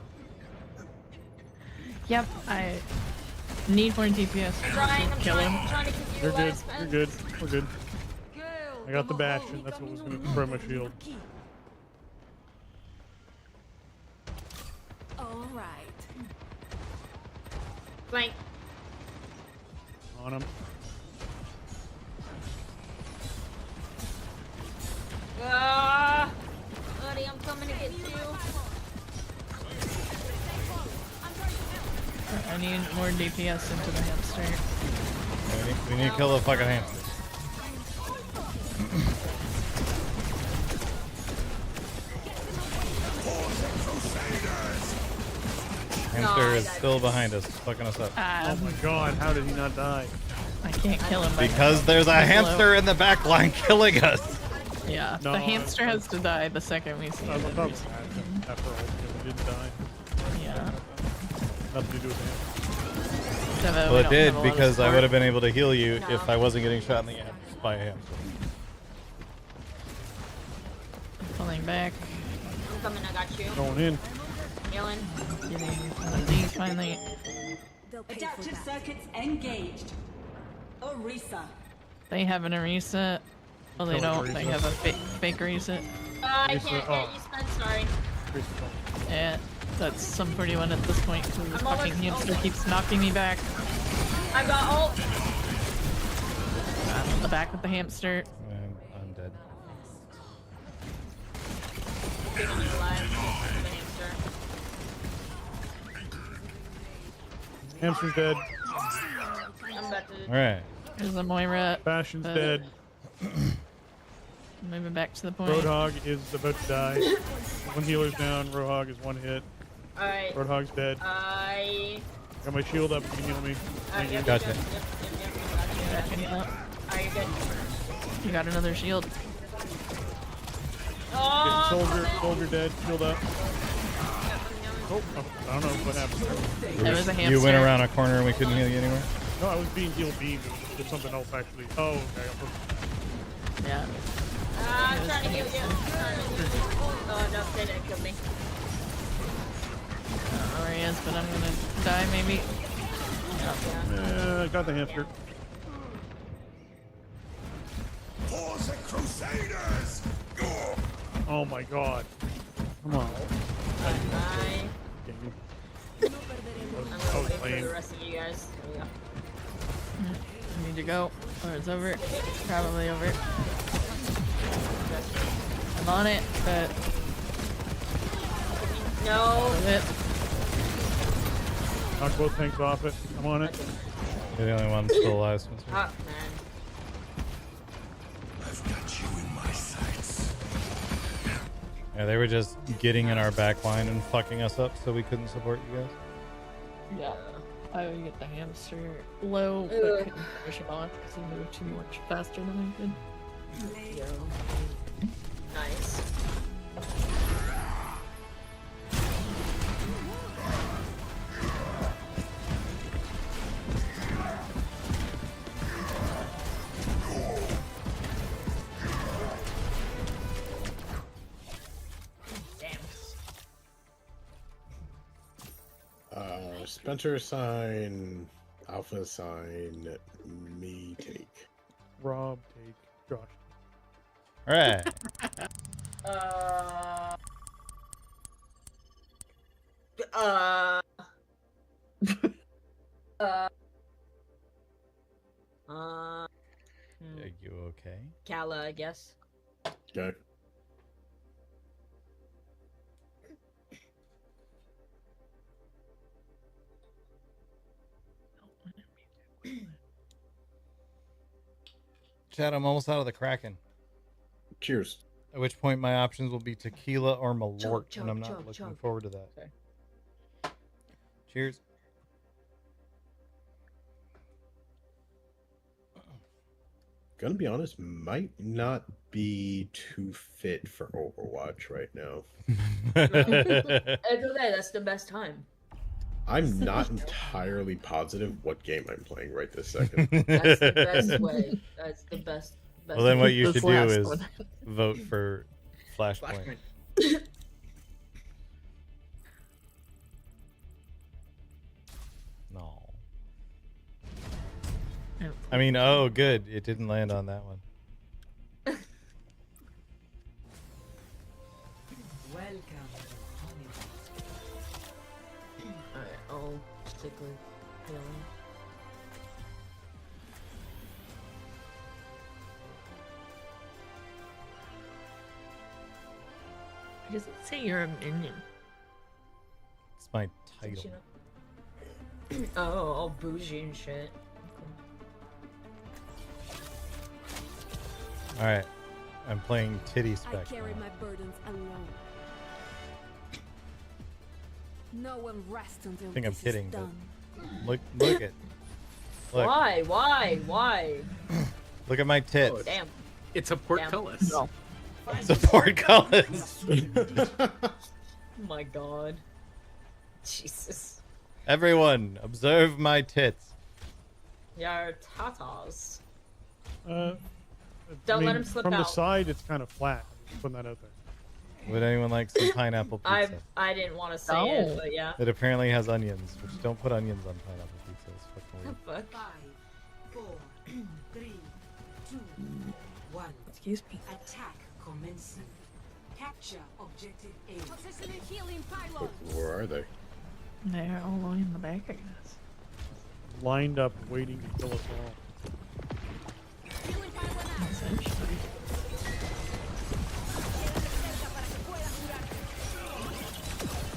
Yep, I need more DPS. I'm Kill him. trying to keep you You're good. alive, You're good. We're good. I got the Bastion. That's what was going to destroy my shield. All right. Flank. On him. Ah! Buddy, I'm coming to get you. I need more DPS into the hamster. We need to kill the fucking hamster. Hamster is still behind us, fucking us up. Oh my god, how did he not die? I can't kill him. Because there's a hamster in the back line killing us. Yeah, No, the hamster has to die the second we see I it. thought after all, he didn't die. Yeah. Nothing to do with him. So, Well, it did because I would have been able to heal you if I wasn't getting shot in the ass by a hamster. Pulling back. I'm coming, I got you. Going in. Healing. These finally. Adaptive circuits engaged. Orisa. They have an Orisa. Well, they Kill an don't. They Orisa. have a fake Orisa. I Orisa, can't oh. get you, Spence, sorry. Yeah, that's some pretty one at this point because this I'm almost fucking hamster over. keeps knocking me back. I got ult. I'm in the back with the hamster. I'm dead. Keeping you alive. The hamster. Hamster's dead. I'm about to. Alright. There's a Moira. Bastion's dead. Moving back to the point. Roadhog is about to die. One healer's down. Roadhog is one hit. Alright. Roadhog's dead. Got my shield up. You can heal me. Thank you. Gotcha. Are you good? You got another shield. Getting soldier dead. Shield up. Oh, I don't know what happened. There was a hamster. You went around a corner and we couldn't heal you anywhere? No, I was being healed beam. There's something else actually. Oh, okay. I got purple. Yeah. I'm trying to heal you. Oh no, they didn't kill me. I don't know where he is, but I'm gonna die maybe. I got the hamster. For the Crusaders! Oh my god. Come on. Bye. Game. I'm gonna wait for the rest of you guys. There we go. I need to go. Or it's over. Probably over. I'm on it, but No. Knock both tanks off it. I'm on it. You're the only one still alive, Spencer. Oh, man. I've got you in my sights. Yeah, they were just getting in our back line and fucking us up so we couldn't support you guys. yeah. I would get the hamster low, but couldn't push him off because he moved too much faster than I could. Nice. Spencer sign, Alpha sign, me take. Rob take. Josh. Alright. Are you okay? Kala, I guess. Okay. Chad, I'm almost out of the Kraken. Cheers. At which point my options will be tequila or Malort, Chug, and I'm chug, not chug, looking chug. forward to that. Okay. Cheers. Gonna be honest, might not be too fit for Overwatch right now. It's okay, that's the best time. I'm not entirely positive what game I'm playing right this second. That's the best way. That's the best But Well, then what you this should do last is one- vote for Flashpoint. No. I mean, oh, good. It didn't land on that one. Welcome. Alright, I'll stick with healing. Why does it say you're a minion? It's my title. Oh, all bougie and shit. All right, I'm playing Titty I Spec. carry now. my burdens alone. No one rests until I think I'm this is kidding, but done. look at look. Why? Look at my tits. Oh, damn. It's a portcullis. No. It's a portcullis. Oh my god. Jesus. Everyone, observe my tits. Your tatas. Don't let him slip from out. the side, it's kind of flat. Just putting that out there. Would anyone like some pineapple pizza? I didn't want to say it, but yeah. It apparently has onions, which don't put onions on pineapple pizza. It's fucking weird. Fuck. 5, 4, 3, 2, 1. Excuse me. Attack commencing. Capture objective A. Where are they? They're all the way in the back, I guess. Lined up, waiting to kill us all. Essentially.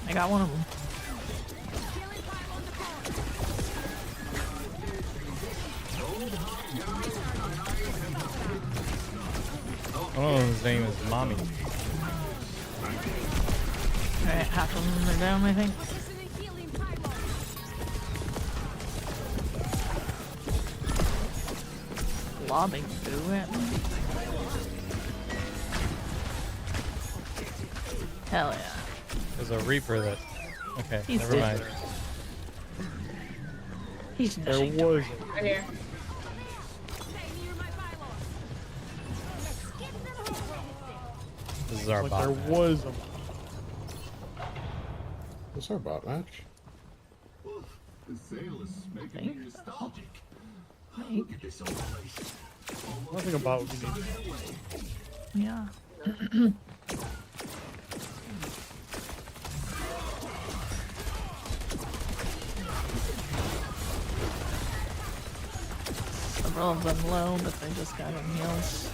I got one of them. One of them's name is Mommy. Alright, half of them are down, I think. Lobbing goo at me. Hell yeah. There's a Reaper that. Okay, He's never mind. dead. He's There was. Right here. This is our Like bot. there match. was a. What's our bot match? The sail is making me nostalgic. Look at this old place. Nothing about what you need. Yeah. Several of them low, but they just got on heals.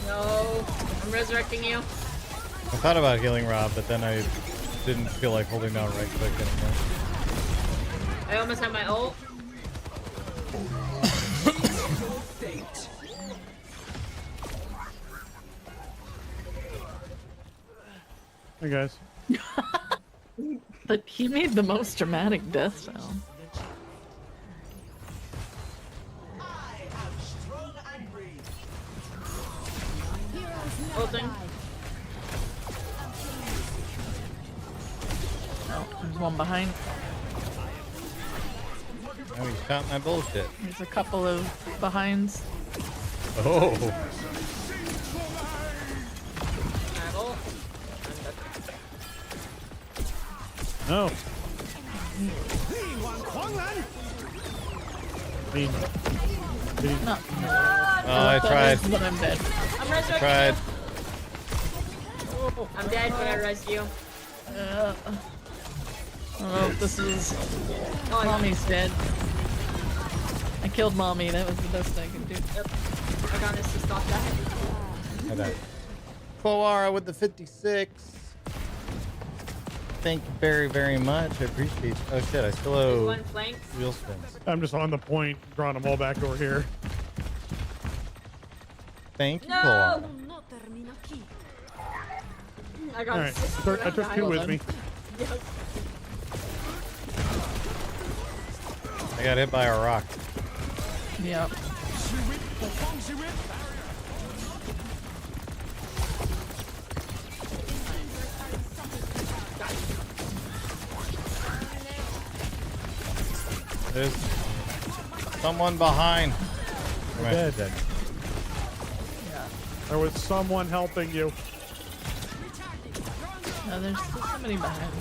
No. I'm resurrecting you. I thought about healing Rob, but then I didn't feel like holding down right click anymore. I almost have my ult. Hey guys. But he made the most dramatic death sound. Ulting. Oh, there's one behind. Oh, he shot my bullshit. There's a couple of behinds. Oh. No. Mean. No. Oh, I tried. But I'm dead. I'm resurrecting Tried. you. I'm dead, but I res you. I don't know if this is... Oh, Mommy's dead. I killed Mommy, that was the best I could do. Yep. I got us to stop that. I died. Koara with the 56. Thank you very, very much. I appreciate you. Oh shit, I still owe One flank. wheel spins. I'm just on the point, drawing them all back over here. Thank you, No! Koara. I got Alright, assist I when took died. two with me. Yes. I got hit by a rock. Yep. There's someone behind. You're dead. There was someone helping you. No, there's still somebody behind.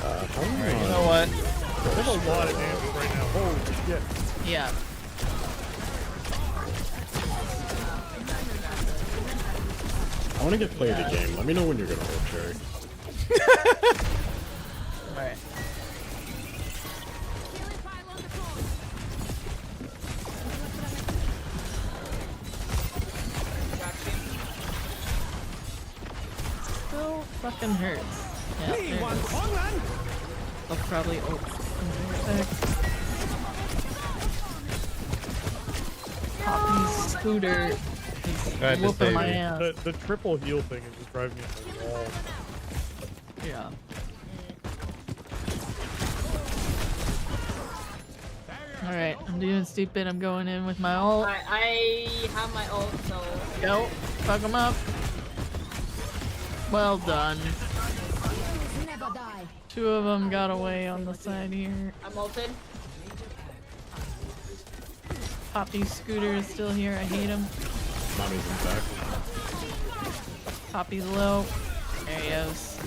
Alright, you know what? There's a lot of damage right now. Holy shit. Yeah. I want to get play of the game. Let me know when you're gonna hold Cherry. Alright. Still fucking hurts. Yeah, there it is. I'll probably ult. Poppy's scooter is Tried to whooping save my you. ass. The triple heal thing is just driving me up the wall. Yeah. Alright, I'm doing stupid. I'm going in with my ult. I have my ult, so. Go. Fuck him up. Well done. Never die. Two of them got away on the side here. I'm ulted. Poppy's scooter is still here. I hate him. Mommy's in back. Poppy's low. There he is.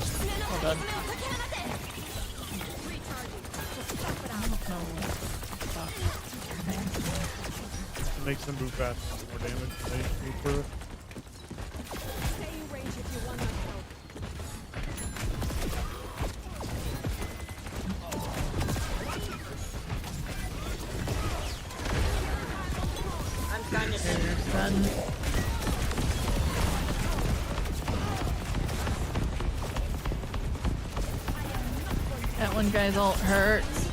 Well done. It makes them move fast, more damage. They move through it. I'm trying to There's done. That one guy's ult hurts.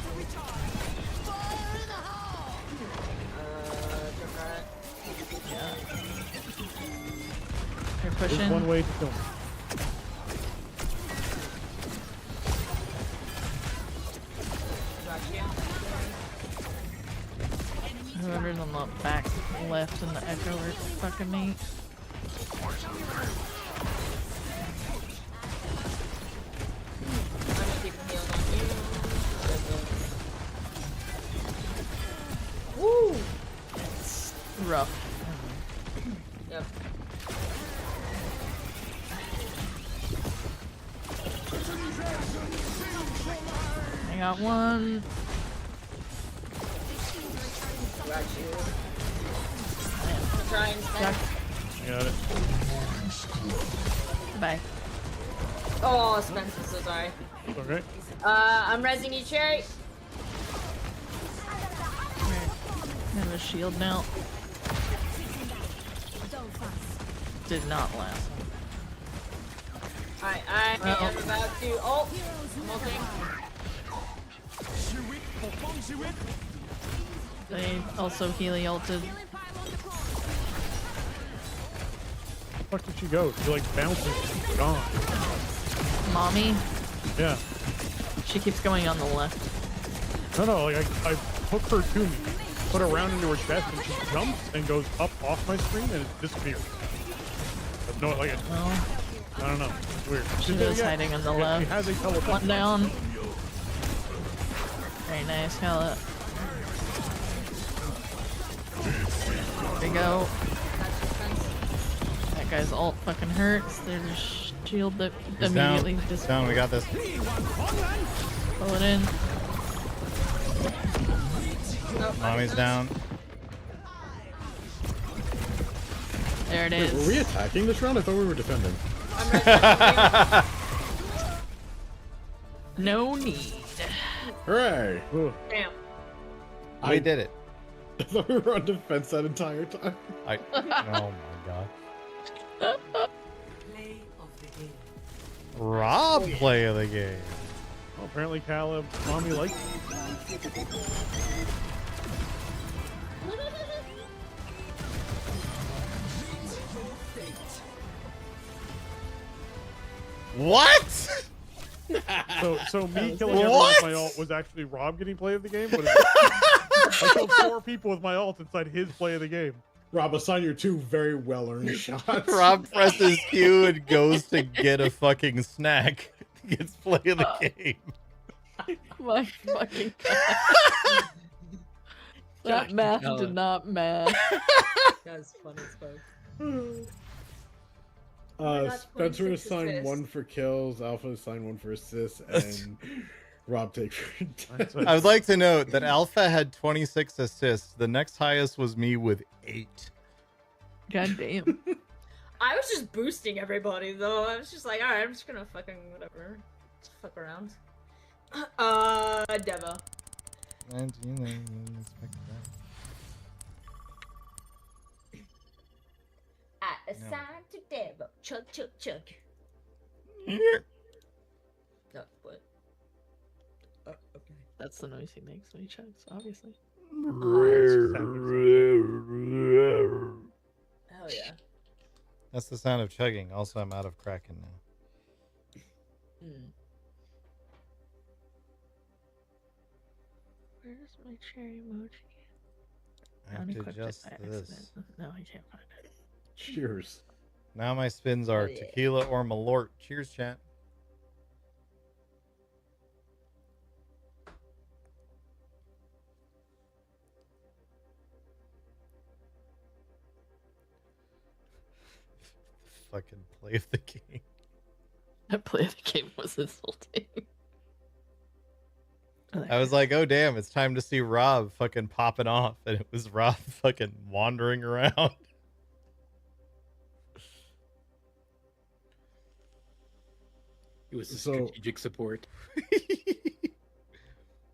They're pushing. There's one way to kill me. Whoever's on the back left in the echo are fucking me. I'm gonna keep him healed on you. Woo! It's rough. Yep. I got one. Got you. I'm trying to I got it. Bye. Oh, Spence, I'm so sorry. It's okay. I'm rezzing you, Cherry. I have a shield now. Did not last. Alright, I am about to. Oh! I'm ulting. They also Healy ulted. Where the fuck did she go? She like bouncing. She's gone. Mommy? Yeah. She keeps going on the left. No, like I hook her to me, put her around into her chest, and she jumps and goes up off my screen and it disappears. I've no, like, I don't know. It's weird. She is hiding on the left. She has a teleport. One down. Very nice, Hella. There we go. That guy's ult fucking hurts. There's a shield that He's immediately down. just Down, we got this. pull it in. Mommy's down. There it Wait, is. were we attacking this round? I thought we were defending. No need. Hooray! Damn. We did it. I thought we were on defense that entire time. Oh my god. Play of the game. Rob play of the game. Well, apparently Caleb, mommy likes it. What? So me killing everyone with my ult was actually Rob getting play of the game? But I killed 4 people with my ult inside his play of the game. Rob, assign your 2 very well-earned shots. Rob presses Q and goes to get a fucking snack. Gets play of the game. My fucking god. That math did not match. That's funny as fuck. Spencer 26 assigned assists. 1 for kills, Alpha assigned 1 for assists, and Rob take for I would like to note that Alpha had 26 assists. The next highest was me with 8. God damn. I was just boosting everybody though. I was just like, alright, I'm just gonna fucking whatever. Just fuck around. Deva. And you know, you didn't expect that. I assign to Deva. Chug, chug, chug. No, what? Okay. That's the noise he makes when he chugs, obviously. Hell yeah. That's the sound of chugging. Also, I'm out of Kraken now. Where's my cherry emoji? I have to Unequipped it adjust by this. accident. No, I can't find it. Cheers. Now my spins are Oh, yeah. tequila or Malort. Cheers, chat. Fucking play of the game. That play of the game was insulting. I was like, oh damn, it's time to see Rob fucking popping off. And it was Rob fucking wandering around. It was a strategic support.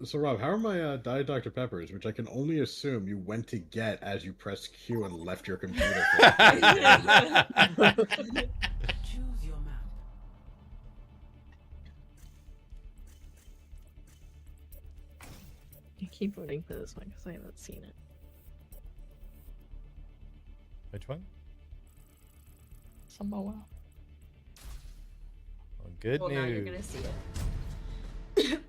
So Rob, how are my Diet Dr. Peppers, which I can only assume you went to get as you pressed Q and left your computer? Choose your map. I keep voting for this one because I haven't seen it. Which one? Samoa. Well, good Well, news. now you're gonna see it.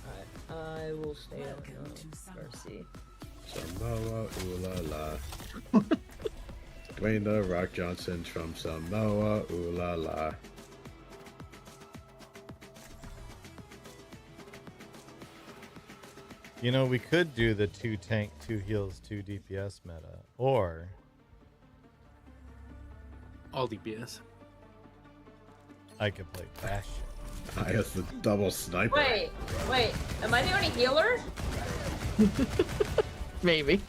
Alright, I will stay on Mercy. Samoa, ooh la la. Dwayne the Rock Johnson's from Samoa, ooh la la. You know, we could do the 2 tank, 2 heals, 2 DPS meta. Or All DPS. I could play Bastion. I guess the double sniper. Wait, am I the only healer? Maybe.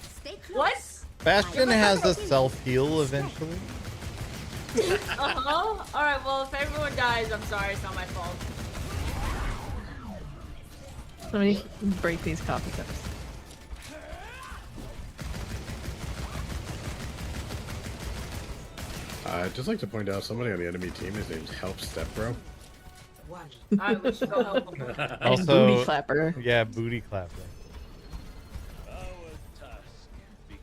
What? Bastion has a self-heal eventually. Uh-huh. Alright, well, if everyone dies, I'm sorry, it's not my fault. Let me break these coffee cups. I'd just like to point out somebody on the enemy team, his name's Help Step Bro. Alright, we should go help him. Also, booty clapper. Yeah, booty clapper.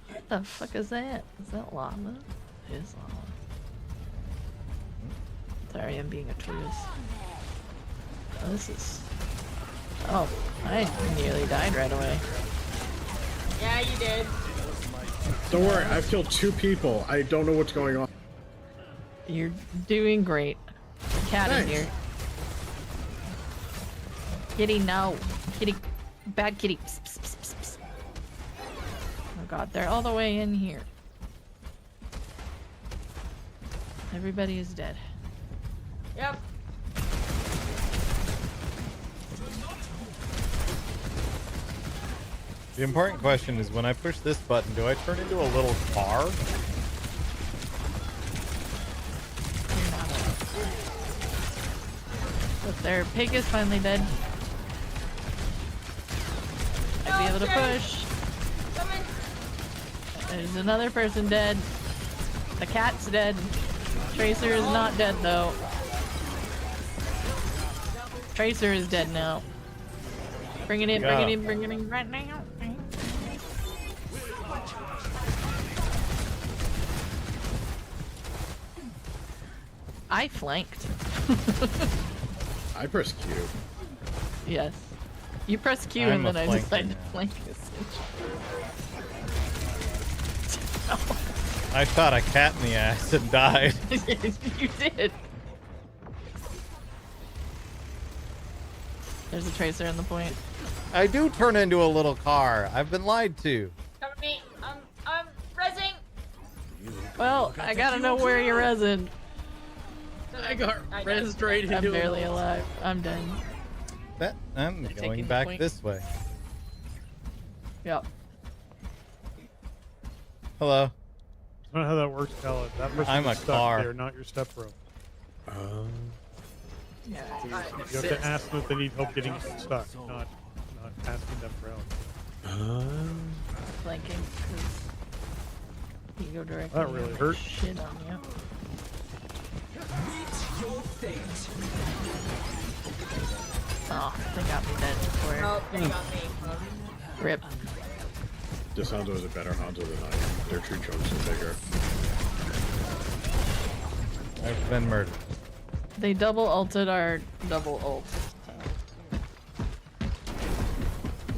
What the fuck is that? Is that lava? It is lava. Sorry, I'm being a tourist. Oh, this is... Oh, I nearly died right away. Yeah, you did. Don't worry, I've killed 2 people. I don't know what's going on. You're doing great. Cat in Thanks. here. Kitty, no. Kitty. Bad kitty. Psst, psst, psst, psst, psst. Oh god, they're all the way in here. Everybody is dead. Yep. The important question is, when I push this button, do I turn into a little car? But their pig is finally dead. I'd be able to push. There's another person dead. The cat's dead. Tracer is not dead though. Tracer is dead now. Bring it in, bring it in, bring it in right now. I flanked. I pressed Q. Yes. You press Q I'm and then a I flanker decided to now. flank this. I shot a cat in the ass and died. You did. There's a tracer in the point. I do turn into a little car. I've been lied to. Cover me. I'm rezzing. Well, I gotta know where you're resin. I got rezzed right into I'm barely it. alive. I'm dead. I'm taking going the back point. this way. Yep. Hello. That's not how that works, Khaled. That person I'm a is stuck. car. They're not your step bro. Yeah. You have to ask them if they need help getting stuck, not asking them for help. Flanking, because you go directly. That really and hurt. Shit on you. Oh, they got me dead before. Oh, they got me. Rip. DeSanto is a better Hanzo than I am. Their tree trunks are bigger. I've been murdered. They double ulted our double ult. So.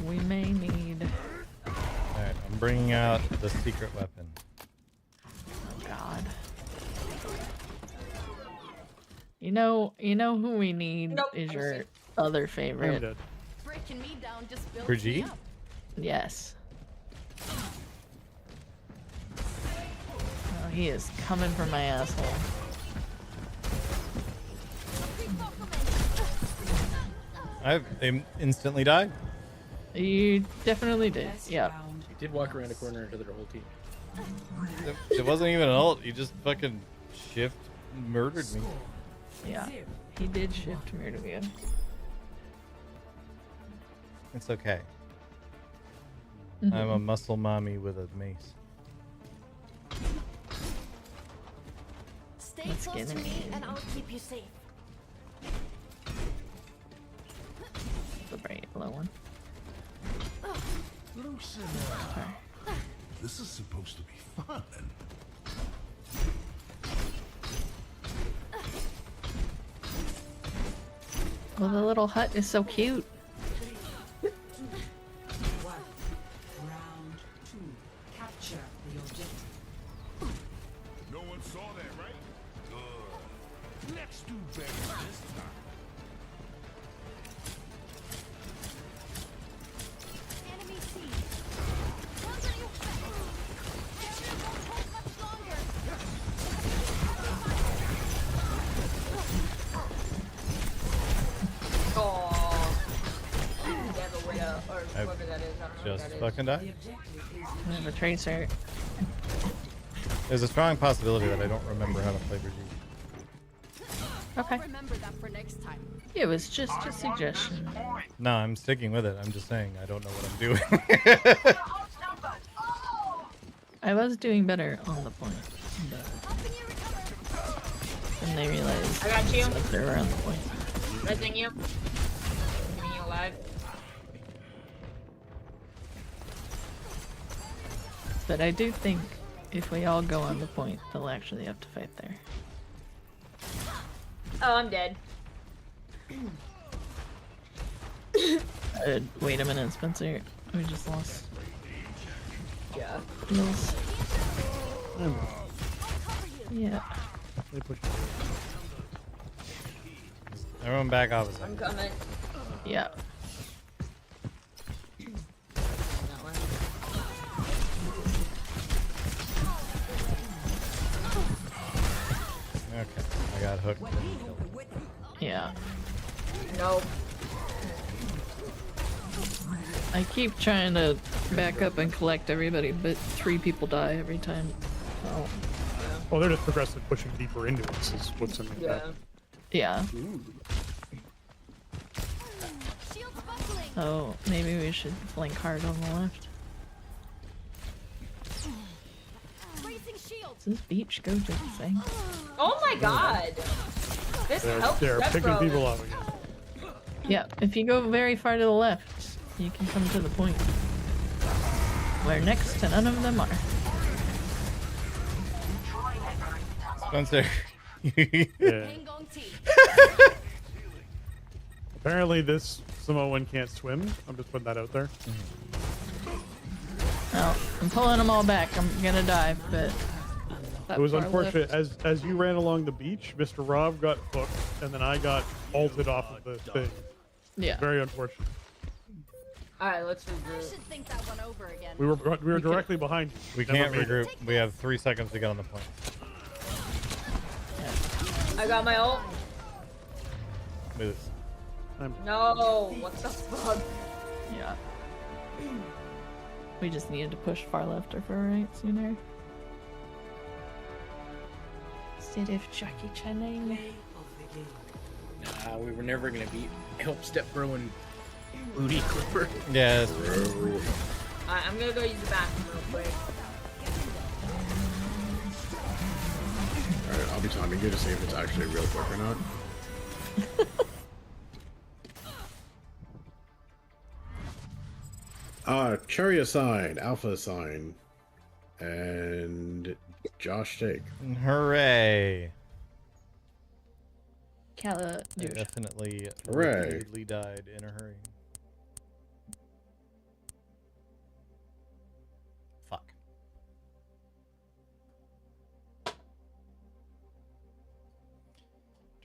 We may need. Alright, I'm bringing out the secret weapon. Oh God. You know who we need is your other favorite. Breaking me down just builds Brigitte? me up. Yes. Oh, he is coming for my asshole. They instantly died. You definitely did. Yeah. He did walk around a corner into their whole team. It wasn't even an ult. He just fucking shift murdered me. Yeah. He did shift murder you. It's okay. Mhm. I'm a muscle mommy with a mace. Stay Let's close get to in me here. and I'll keep you safe. The bright yellow one. Loosen Sorry. up. This is supposed to be fun. Well, the little hut is so cute. Round 2. Capture the objective. No one saw that, right? Good. Let's do better this time. Enemy seen. Counter you. Area won't hold much longer. Oh. Never would have, or I whoever that is. I don't know just who that fucking died. I have a tracer. There's a strong possibility that I don't remember how to play Brigitte. Okay. I'll remember that for next time. It was just a suggestion. No, I'm sticking with it. I'm just saying I don't know what I'm doing. I was doing better on the point. But... And they realized I got you. that they were on the point. Rezzing you. Keeping you alive. But I do think if we all go on the point, they'll actually have to fight there. Oh, I'm dead. Wait a minute, Spencer. We just lost. Yeah. Mills. Yeah. They push Everyone back off a I'm second. coming. Yeah. That one. Okay, I got hooked. Yeah. Nope. I keep trying to back up and collect everybody, but 3 people die every time. Oh. Well, they're just progressively pushing deeper into it. This is what's in the Yeah. Yeah. Oh, maybe we should flank hard on the left. Does this beach go to the thing? Oh my god! This helps They're picking Zephyr. people up again. Yeah, if you go very far to the left, you can come to the point. Where next to none of them are. Spencer. Yeah. Apparently this Samoan can't swim. I'm just putting that out there. No, I'm pulling them all back. I'm gonna die, but... It was that far unfortunate. left- As you ran along the beach, Mr. Rob got hooked, and then I got ulted off of the thing. Yeah. Very unfortunate. Alright, let's I regroup. should think that one over again. We were directly behind you. We Never can't made it. regroup. We have 3 seconds to get on the point. I got my ult. Move. No, what the fuck? Yeah. We just needed to push far left or far right sooner. Instead of Jackie Channing. Nah, we were never gonna beat Help Step Bro and Booty Clipper. Yes. Alright, I'm gonna go use the bathroom real quick. Alright, I'll be timing you to see if it's actually real quick or not. Cherry assigned, Alpha assigned, and Josh take. Hooray! Kala, I definitely Hooray. repeatedly died in a hurry. Fuck.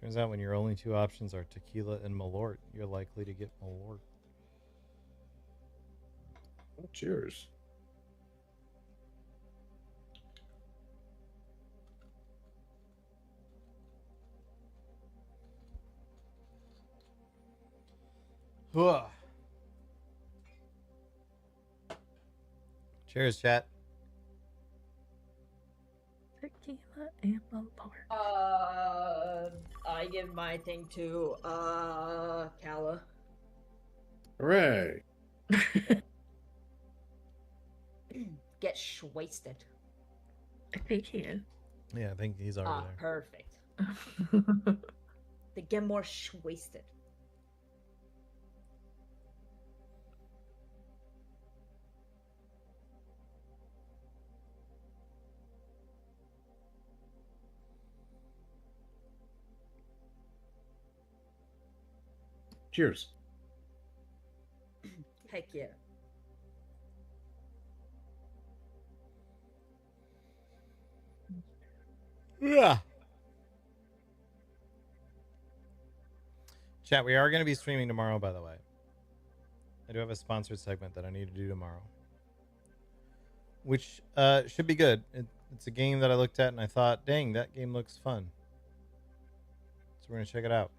Turns out when your only 2 options are tequila and Malort, you're likely to get Malort. Oh, cheers. Ugh. Cheers, chat. Tequila and Malort. I give my thing to, Kala. Hooray! Get wasted. I think he is. Yeah, I think he's already there. Perfect. They get more wasted. Cheers. Heck yeah. Yeah. Chat, we are going to be streaming tomorrow, by the way. I do have a sponsored segment that I need to do tomorrow, which should be good. It's a game that I looked at and I thought, dang, that game looks fun. So we're going to check it out.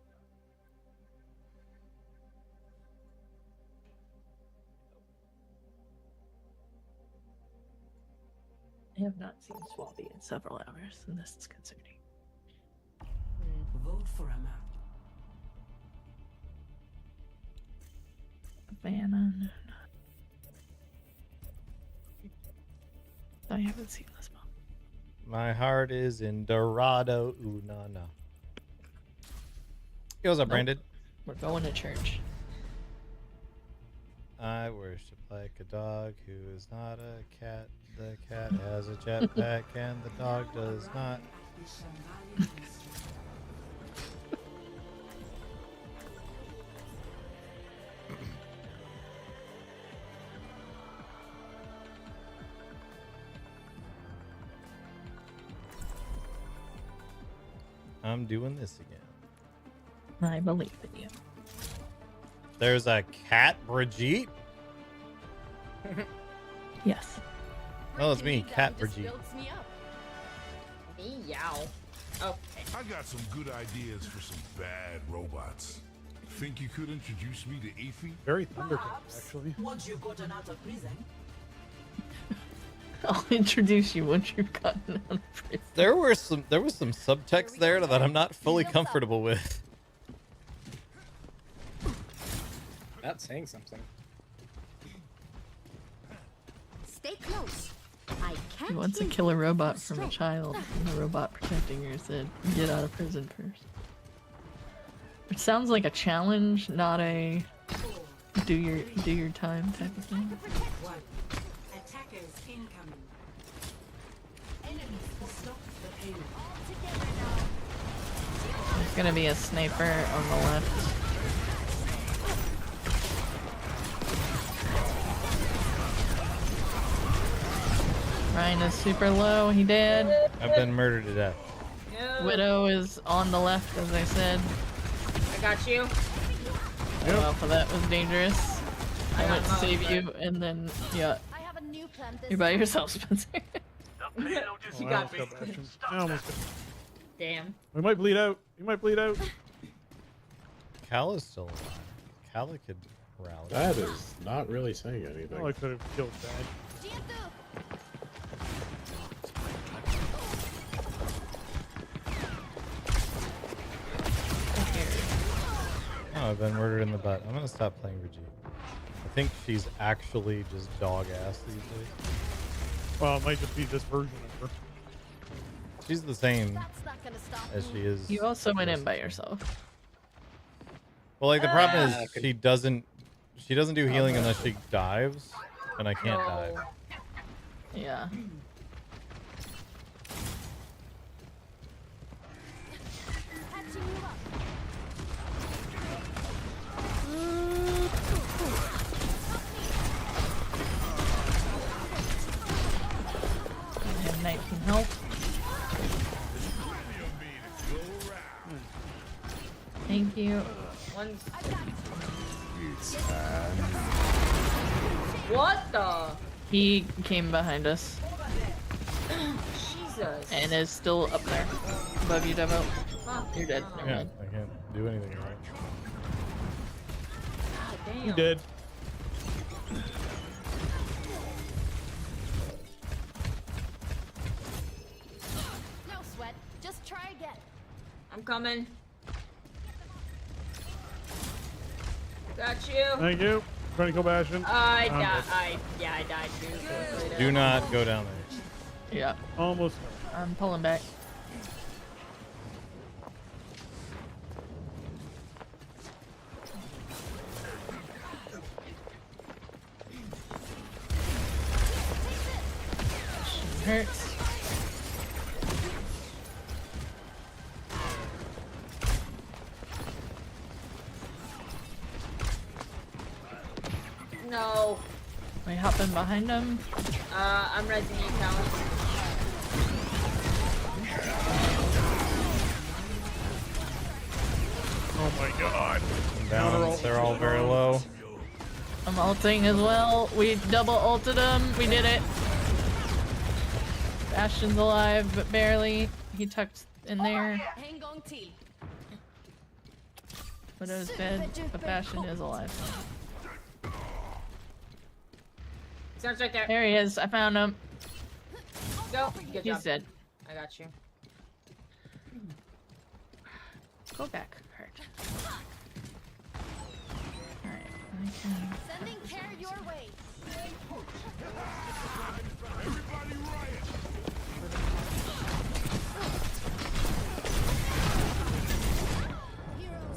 I have not seen Swabby in several hours, and this is concerning. Vote for a map. Vanna. I haven't seen this one. My heart is in Dorado. Ooh, no, no. Hey, what's up, Brandon? We're going to church. I worship like a dog who is not a cat. The cat has a jetpack and the dog does not. I'm doing this again. I believe in you. There's a cat, Brigitte? Yes. Oh, it's me, Cat Brigitte. Meow. Okay. I got some good ideas for some bad robots. Think you could introduce me to Aphie? Very Thundercat, actually. Once you've gotten out of prison. I'll introduce you once you've gotten out of prison. There was some subtext there that I'm not fully comfortable with. That's saying something. Stay close. I can't. He wants to hear kill a you. robot from a child, and the robot protecting her said, "Get out of prison first." It sounds like a challenge, not a do your time type of thing. One. Attackers incoming. Enemies stop the payload. There's gonna be a sniper on the left. Ryan is super low. He did. I've been murdered to death. No. Widow is on the left, as I said. I got you. Well, that was dangerous. I went to save you, and then yeah, I have a new plan this you're by time. yourself, Spencer. You got me. I almost got. Damn. We might bleed out. You might bleed out. Cal is still alive. Cal could rally. That is not really saying anything. Oh, I could have killed Bad. Oh, I've been murdered in the butt. I'm gonna stop playing Brigitte. I think she's actually just dog ass these days. Well, it might just be this version of her. She's the same as she is. You also went in by yourself. Well, like the problem is she doesn't do healing unless she dives, and I can't dive. Yeah. I have 19 health. Thank you. What the? He came behind us Jesus. and is still up there above you, Devo. You're dead. Never Yeah, mind. I can't do anything right. God damn. You did. No sweat. Just try again. I'm coming. Got you. Thank you. Trying to kill Bastion. I I'm died. dead. I died too. Do not go down there. Yeah. Almost. I'm pulling back. Hurts. No. We hopping behind him. I'm resing you, Callan. Oh my god. I'm down. They're all very low. I'm ulting as well. We double ulted him. We did it. Bastion's alive, but barely. He tucked in there. Hang on till. Widow's dead, but Bastion is alive. Sounds right there. There he is. I found him. Go. Good He's job. dead. I got you. Go back. Hurt. Alright. I can... Sending care your way.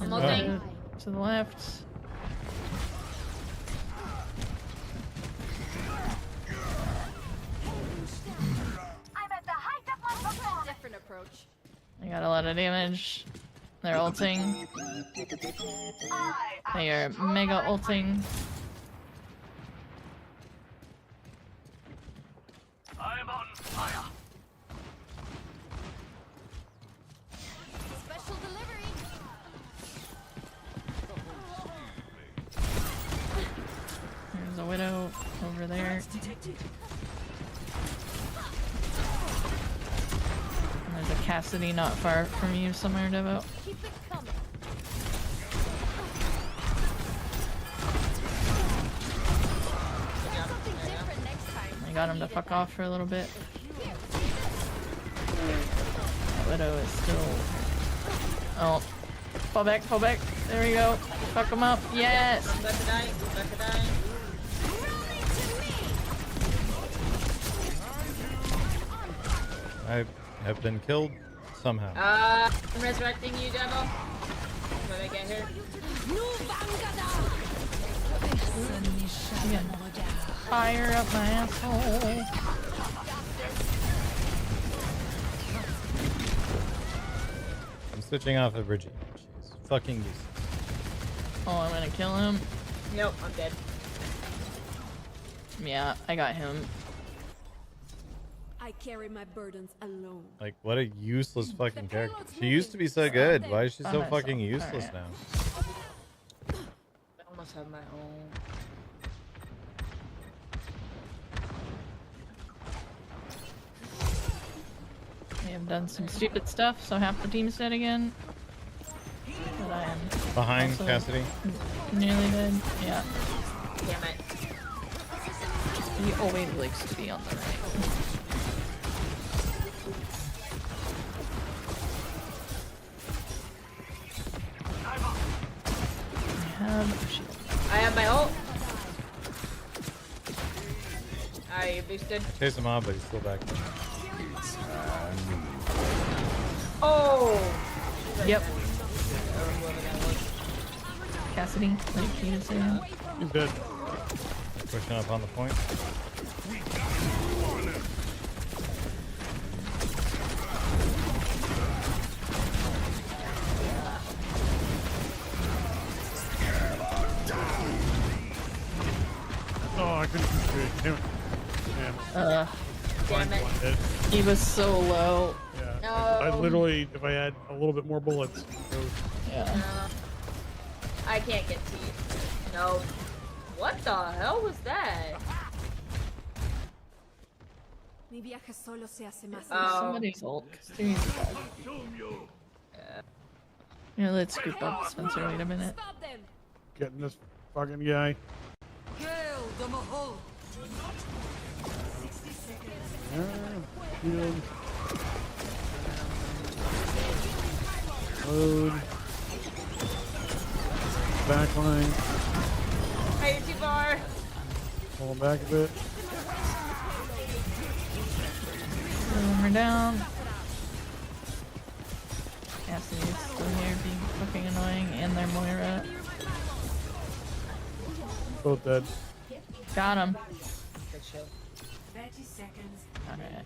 I'm ulting. To the left. I'm at the height of my performance. Different approach. I got a lot of damage. They're ulting. They are mega ulting. I'm on fire. Special delivery. There's a widow over there. And there's a Cassidy not far from you somewhere, Devo. Keep it coming. Something different next time. I got him to fuck off for a little bit. That widow is still... Oh. Fall back, fall back. There we go. Fuck him up. Yes! I'm about to die. I'm about to die. I have been killed somehow. I'm resurrecting you, devil. When I get here. Fire up my asshole. I'm switching off of Brigitte. She's fucking useless. Oh, I'm gonna kill him. Nope, I'm dead. Yeah, I got him. I carry my burdens alone. Like, what a useless fucking character. She used to be so good. Why is she By so myself. fucking useless Alright. now? must have my own. I have done some stupid stuff, so half the team's dead again. But I am Behind also Cassidy. nearly dead. Yeah. Damn it. He always likes to be on the right. I have my ult. Alright, you boosted. Chase him off, but he's still back. Oh! Yep. Cassidy, like he was saying. He's dead. Pushing up on the point. Oh, I couldn't shoot it. Damn it. Damn it. Dead. He was so low. Yeah. No. I literally, if I had a little bit more bullets. Yeah. I can't get teeth. No. What the hell was that? Mi viaje solo se hace más. Somebody's ult. Yeah, let's scoop up Spencer. Wait a minute. Getting this fucking guy. Shield. Load. Backline. Are you too far? Pull him back a bit. We're down. Cassidy's still here being fucking annoying, and they're Moira. Both dead. Got him. 30 seconds. Alright.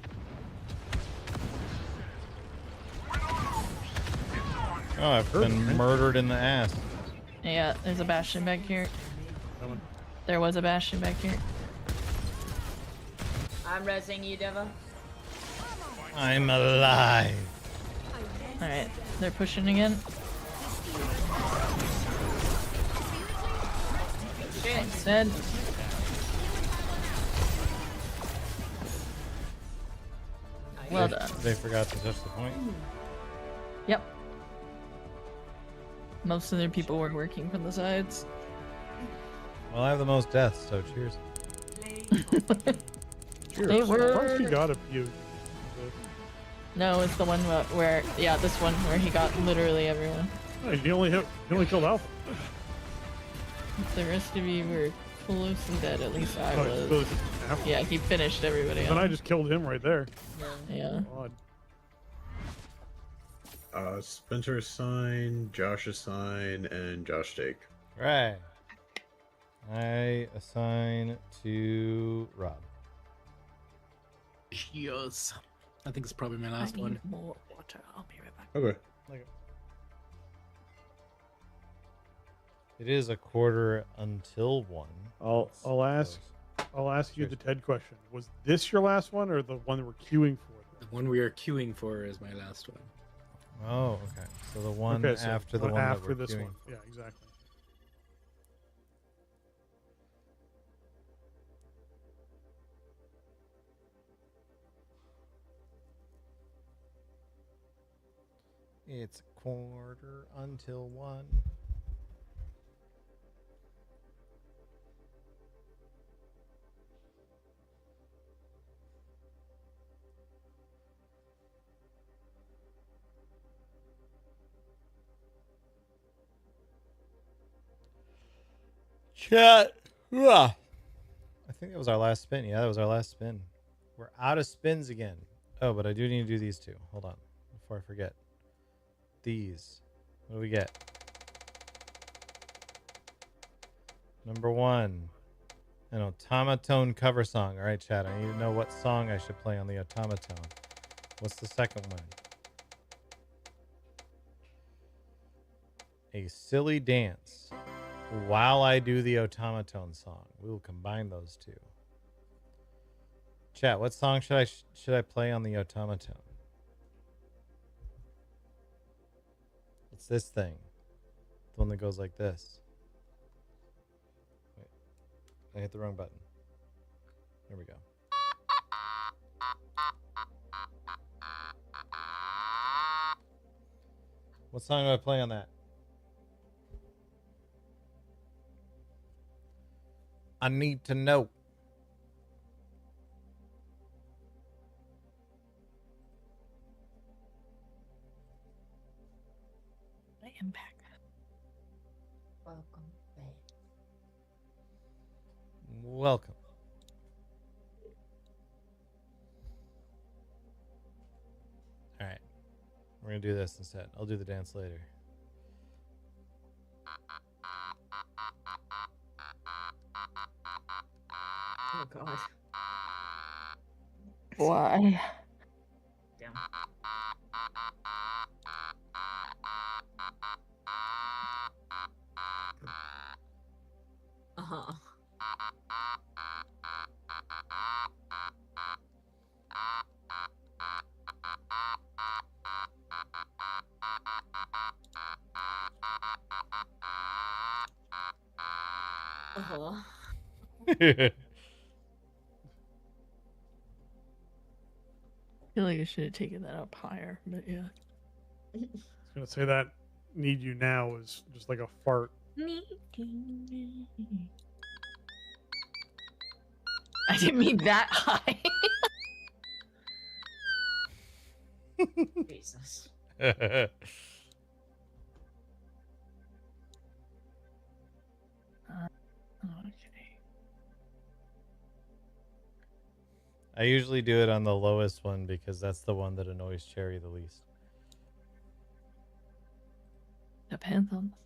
Oh, I've been murdered in the ass. Yeah, there's a Bastion back here. There was a Bastion back here. I'm rezzing you, Deva. I'm alive. Alright, they're pushing again. Shit. Dead. Well done. They forgot to touch the point. Yep. Most of their people were working from the sides. Well, I have the most deaths, so cheers. Cheers. They were. Once he got a few. No, it's the one where, yeah, this one where he got literally everyone. Hey, he only killed Alpha. The rest of you were close and dead, at least I Oh, was. close. Yeah, he finished everybody Then I else. just killed him right there. Yeah. Odd. Spencer's sign, Josh's sign, and Josh take. Right. I assign to Rob. Yes. I think it's probably my last one. More water. I'll be right back. Okay. It is 1/4 until 1. I'll ask you the Ted question. Was this your last one or the one that we're queuing for? The one we are queuing for is my last one. Oh, okay. So the one Okay, so after the one that after we're this queuing one. for. Yeah, exactly. It's 1/4 until 1. Chat. I think that was our last spin. Yeah, that was our last spin. We're out of spins again. Oh, but I do need to do these two. Hold on. Before I forget. These. What do we get? Number 1. An automaton cover song. All right, chat. I need to know what song I should play on the automaton. What's the second one? A silly dance. While I do the automaton song, we will combine those two. Chat, what song should I play on the automaton? It's this thing, the one that goes like this. I hit the wrong button. There we go. What song do I play on that? I need to know. I am back. Welcome back. Welcome. All right. We're going to do this instead. I'll do the dance later. Oh god. Why? Damn. Uh-huh. Uh-huh. I feel like I should have taken that up higher, but yeah. I was gonna say that "Need You Now" is just like a fart. I didn't mean that high. Jesus. Okay. I usually do it on the lowest one because that's the one that annoys Cherry the least. Depends on the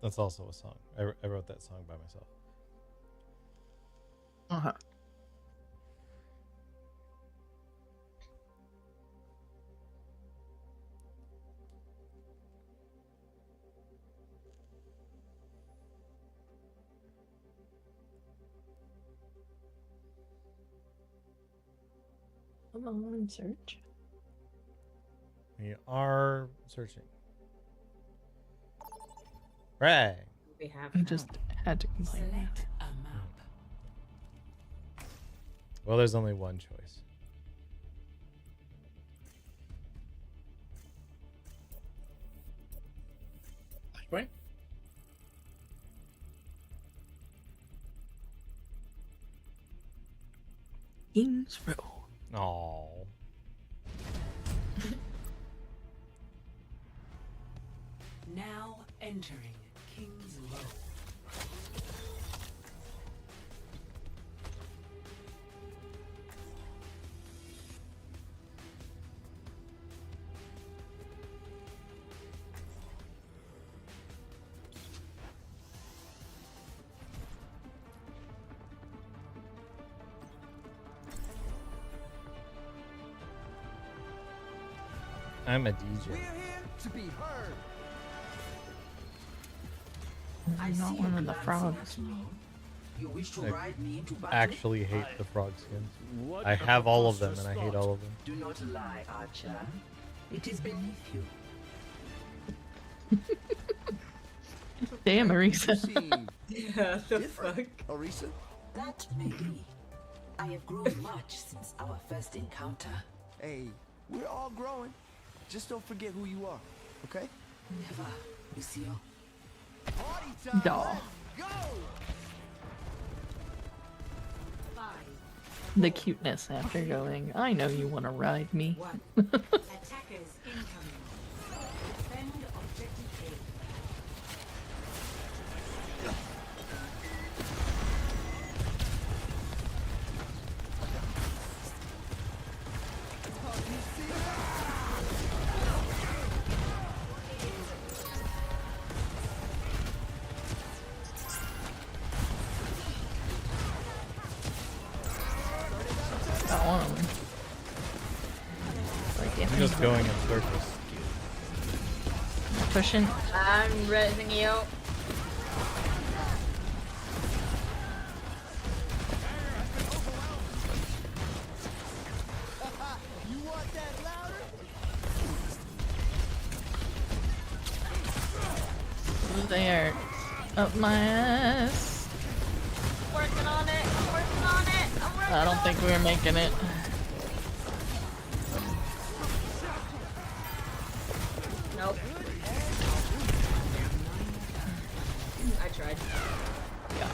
That's also a song. I wrote that song by myself. Uh-huh. Come on, search. We are searching. Right. We have I just had to complain. Select a map. Well, there's only one choice. Right? Kings Row. Oh. Now entering King's Row. I'm a DJ. We're here to be heard. I'm not one of the frogs. You wish to I ride me into battle? actually hate the frog skins. I have all of them and I hate all of them. Do not lie, Archer. It is beneath you. Damn, Arisa. Yeah, the fuck. Arisa? That may be. I have grown much since our first encounter. Hey, we're all growing. Just don't forget who you are, okay? Never, Lucio. Party time! Duh. Go! The cuteness after going, I know you want to ride me. Attackers incoming. Defend objective A. just going in circles. Pushing. I'm resing you. You want that louder? They are up my ass. Working on it. I'm working on it. I'm working I don't on think we're making it. Nope. I tried. Yeah.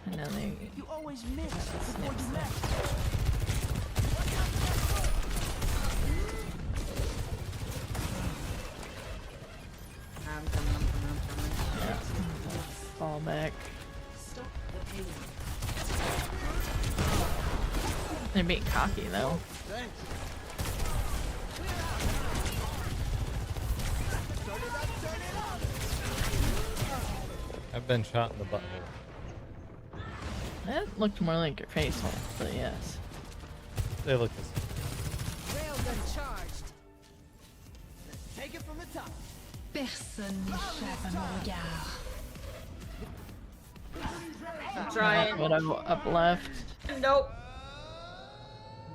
And now they. You always miss before you left. I'm coming. Yeah. Fall back. They're being cocky though. I've been shot in the butthole. That looked more like your face hole, but yes. They look the same. Railgun charged. Let's take it from the top. Personne n'échappe à mon regard. I'm trying. Widow up left. Nope.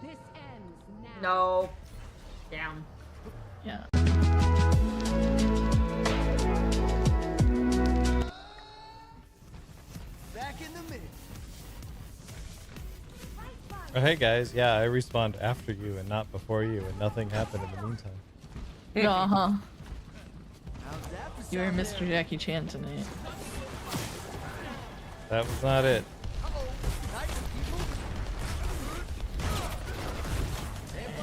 This ends now. No. Down. Yeah. Back in the minute. Oh, hey guys, yeah, I respawned after you and not before you, and nothing happened in the meantime. Uh-huh. How's that for You were sound Mr. Jackie Chan tonight. That was not it.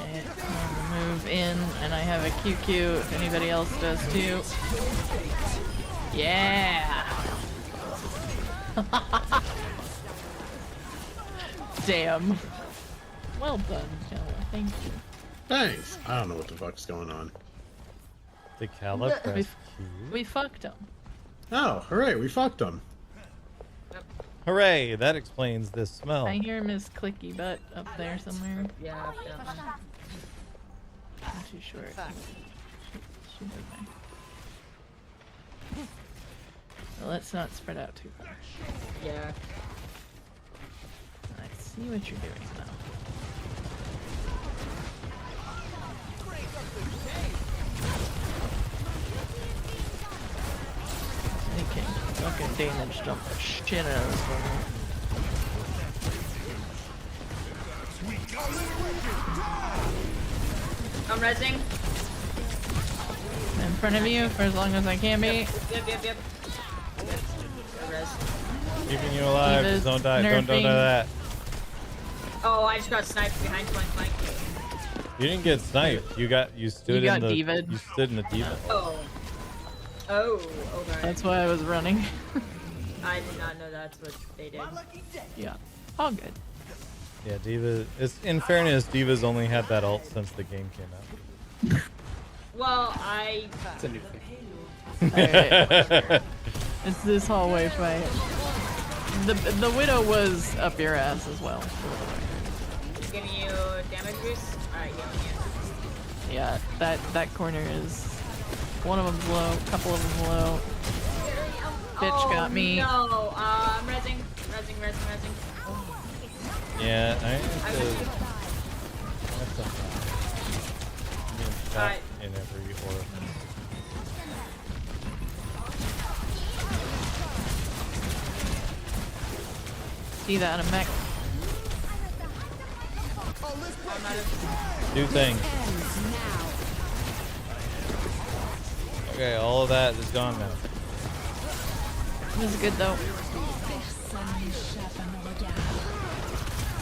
Okay, I'll move in, and I have a QQ if anybody else does too. Yeah! Damn. Well done, Kella. Thank you. Thanks. I don't know what the fuck's going on. The Cala pressed Q. We fucked him. Oh, hooray, we fucked them. Hooray! That explains this smell. I hear Miss Clicky Butt up there somewhere. Yeah. I'm too short. She did me. Well, let's not spread out too far. Yeah. I see what you're doing now. Okay, fucking damage dump the shit out of this one. I'm resing. In front of you for as long as I can be. Yep. Res. Keeping you alive, Diva's just don't die. Don't die nerfing. that. Oh, I just got sniped behind flank. You didn't get sniped. You stood You in got the diva'd. you stood in the diva. Oh, okay. That's why I was running. I did not know that's what they did. Yeah, all good. Yeah, Diva. In fairness, Diva's only had that ult since the game came out. Well, I. It's a new thing. Alright. It's this hallway fight. The Widow was up your ass as well. Giving you damage boost? Alright, giving you. Yeah, that corner is. One of them's low, a couple of them low. Bitch got me. No, I'm resing. Yeah, I have to. Shot Alright. in every orifice. See that in a mech. Do things. Okay, all of that is gone now. This is good though.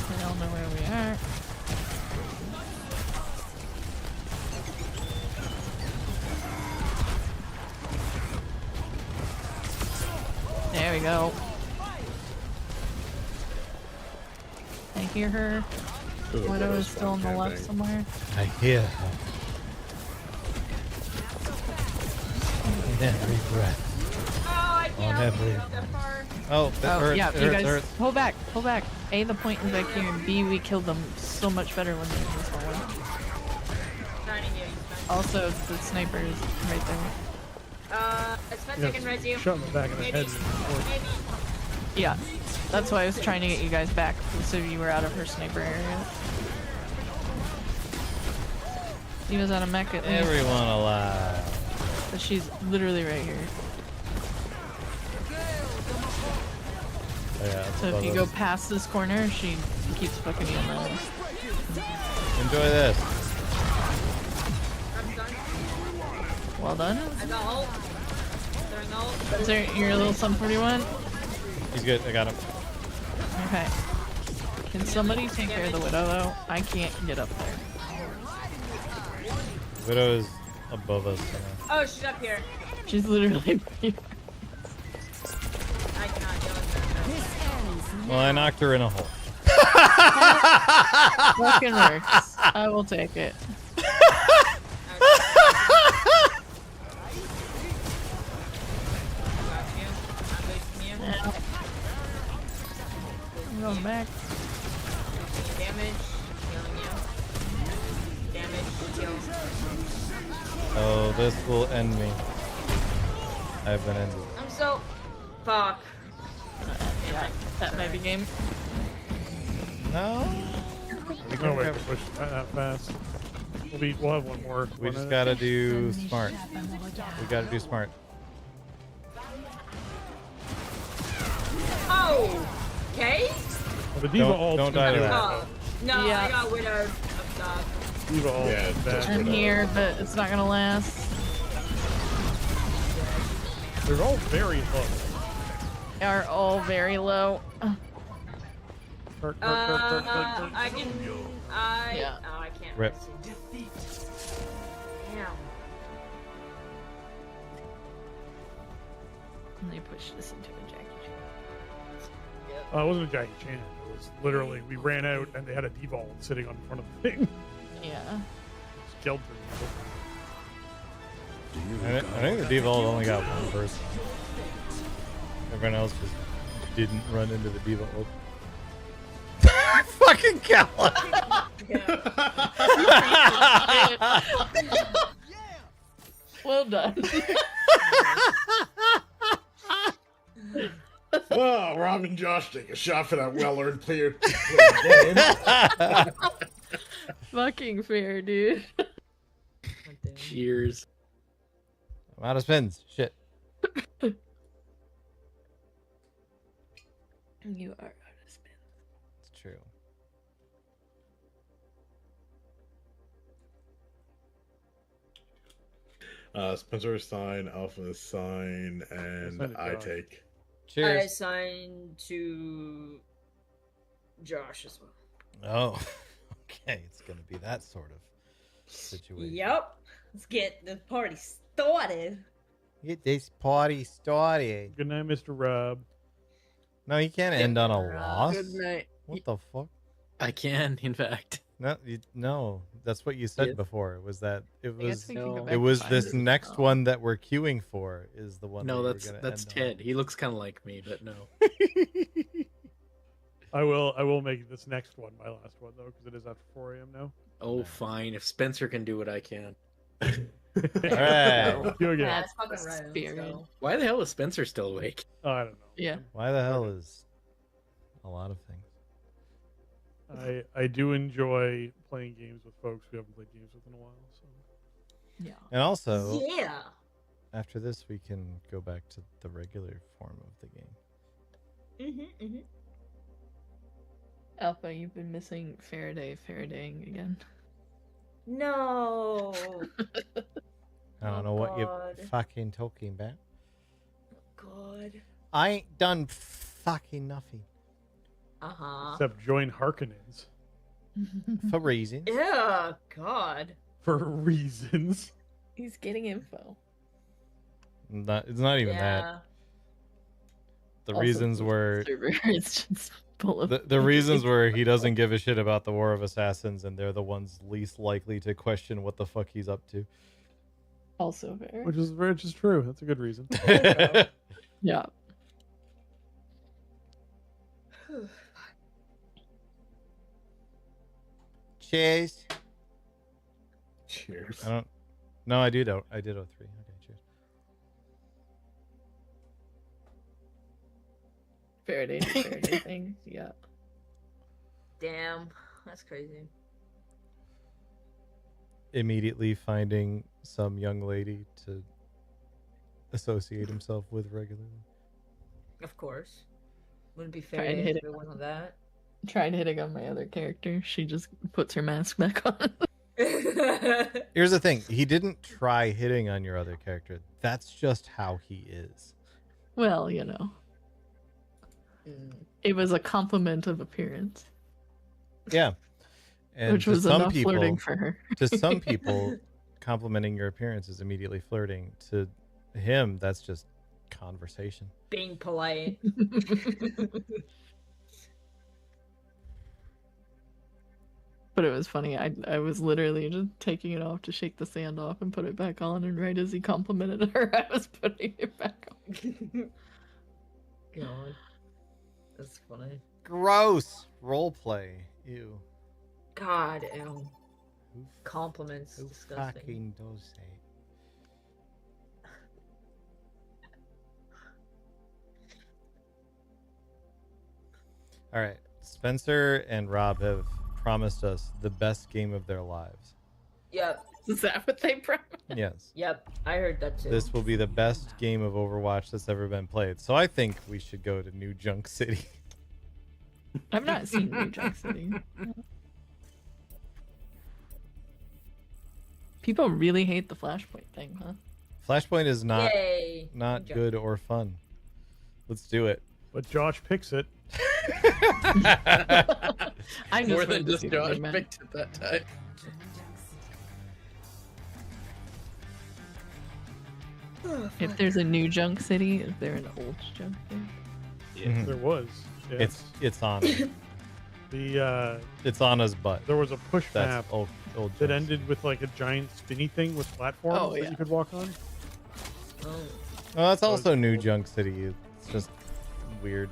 I don't know where we are. There we go. I hear her. Widow is still on the left somewhere. I hear her. In every breath. Oh, I can't. On every. That far. Oh, that hurts. Yeah, it you hurts, guys hurts. pull back. A, the point is back here, and B, we killed them so much better when they were in this hallway. Also, the sniper is right there. Spencer can res you. Shot in the back of the head. Maybe. Yeah, that's why I was trying to get you guys back so you were out of her sniper area. He was out of mech at least. Everyone alive. But she's literally right here. Oh, yeah, So if you go past this corner, she keeps fucking you in the nose. Enjoy this. I'm done. Well done. I got ult. Throwing ult. Spencer, you're a little Sum 41. He's good. I got him. Okay. Can somebody take care of the Widow though? I can't get up there. Widow is above us. Oh, she's up here. She's literally I cannot deal with that. Well, I knocked her in a hole. fucking works. I will take it. I'm going back. Damage. Healing you. Damage. Heal. Oh, this will end me. I've been ended. I'm so... Fuck. Yeah, that might be game. No. There's no way to push that fast. We'll have one more. We just gotta do smart. We gotta do smart. Oh! Okay? Well, the Diva ult. Don't die to that. Oh. No, Yeah. I got widowed up top. Diva ult. Yeah, just I'm here, but it's not gonna last. They're all very low. They are all very low. I can... Yeah. Oh, I can't. Rip. Damn. And they pushed us into a Jackie Chan. It wasn't a Jackie Chan. It was literally, we ran out and they had a Diva ult sitting on front of the thing. Yeah. Just killed them. I think the Diva ult only got one person. Everyone else just didn't run into the Diva ult. Fucking Calla! Well done. Oh, Rob and Josh take a shot for that well-earned player game. Fucking fair, dude. Cheers. I'm out of spins. Shit. You are out of spin. It's true. Spencer sign, Alpha sign, and Sign to I Josh. take. I Cheers. assigned to Josh as well. Oh, okay. It's gonna be that sort of situation. Yep. Let's get the party started. Get this party started. Good night, Mr. Rob. No, you can't end on a loss. Good night. What the fuck? I can, in fact. No, that's what you said Yes. before. Was that it guess was we can go No. back it was to this finders. next Oh. one that we're queuing for is the one. No, that that's we're gonna that's end on. Ted. He looks kind of like me, but no. I will make this next one my last one though, because it is after 4 a.m. now. Oh, fine. If Spencer can do it, I can. All right. You again. That's fucking right. Let's Spirit. go. Why the hell is Spencer still awake? Oh, I don't know. Yeah. Why the hell is a lot of things? I do enjoy playing games with folks we haven't played games with in a while. So Yeah. And also, Yeah. after this, we can go back to the regular form of the game. Alpha, you've been missing Faradaying again. No. I don't Oh, know what you're God. fucking talking about. God. I ain't done fucking nothing except join Harkonnens for reasons. Yeah. God. for reasons. He's getting info. It's not even that. Yeah. The Also, reasons were server is just full of the reasons were he doesn't give a shit about the War of Assassins, and they're the ones least likely to question what the fuck he's up to. Also fair. Which is true. That's a good reason. Yeah. Cheers. Cheers. I don't. No, I did 03. Okay, cheers. Faraday to Faraday thing. Yeah. Damn, that's crazy. Immediately finding some young lady to associate himself with regularly. Of course. Wouldn't be Try fair and if hit it it. wasn't that. Tried hitting on my other character. She just puts her mask back on. Here's the thing. He didn't try hitting on your other character. That's just how he is. Well, you know. It was a compliment of appearance. Yeah. And Which to was some enough people, flirting for her. to some people, complimenting your appearance is immediately flirting. To him, that's just conversation. Being polite. But it was funny. I was literally just taking it off to shake the sand off and put it back on, and right as he complimented her, I was putting it back on. God. That's funny. Gross. Roleplay. Ew. God, ew. Compliments. Who Disgusting. fucking does that? All right. Spencer and Rob have promised us the best game of their lives. Yep. Is that what they promised? Yes. Yep. I heard that too. This will be the best game of Overwatch that's ever been played. So I think we should go to New Junk City. I've not seen New Junk City. People really hate the Flashpoint thing, huh? Flashpoint is not Yay. not good or fun. Let's do it. But Josh picks it. I just More wanted than to just see what Josh they meant. picked it that time. If there's a New Junk City, is there an old Junk City? Mhm. There was. Yes. It's on. The It's on his butt. there was a push That's map old that jokes. ended with like a giant spinny thing with platforms Oh, that yeah. you could walk on. Oh. Well, that's That was also New cool. Junk City. It's just weird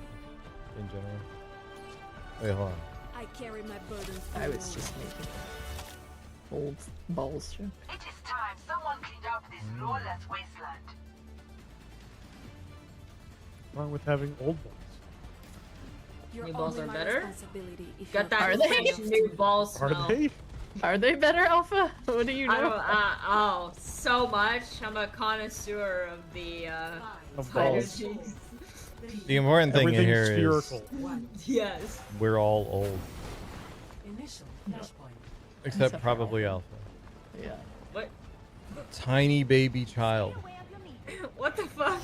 in general. Wait, hold on. I carry my burden. I was just making old balls joke. It is time someone cleaned up this lawless wasteland. What's wrong with having old ones? You're New balls only are my better? responsibility if Got you're that Are they? new ball smell. Are they? Are they better, Alpha? What do you know? I don't. Oh, so much. I'm a connoisseur of the Of spider balls. cheeks. The important thing Everything's here spherical. is Yes. we're all old, Initial flashpoint. except probably Alpha. Yeah. What? Tiny baby child. What the fuck?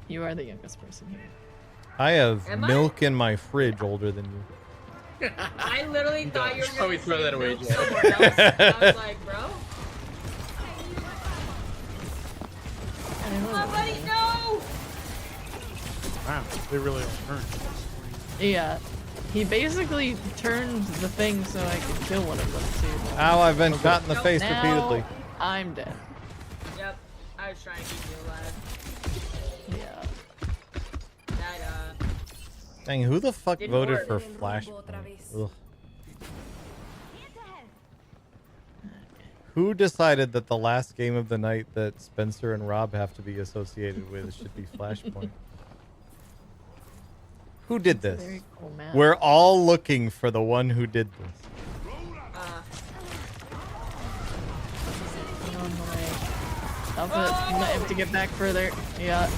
You are the youngest person here. I have Am I? milk in my fridge older than you. I literally thought you were Probably gonna throw say that away, milk Joe. somewhere else. I was like, bro. Oh, buddy, no! Wow, they really all turned. Yeah. He basically turned the thing so I could kill one of them too. Ow, I've been shot in the Nope. face Now repeatedly. I'm dead. Yep. I was trying to keep you alive. Yeah. That, Dang, who the fuck Didn't voted work. for Flashpoint? Ugh. Who decided that the last game of the night that Spencer and Rob have to be associated with should be Flashpoint? Who did That's a this? very cool map. We're all looking for the one who did this. On the way. Alpha, you might have to get back further. Yeah.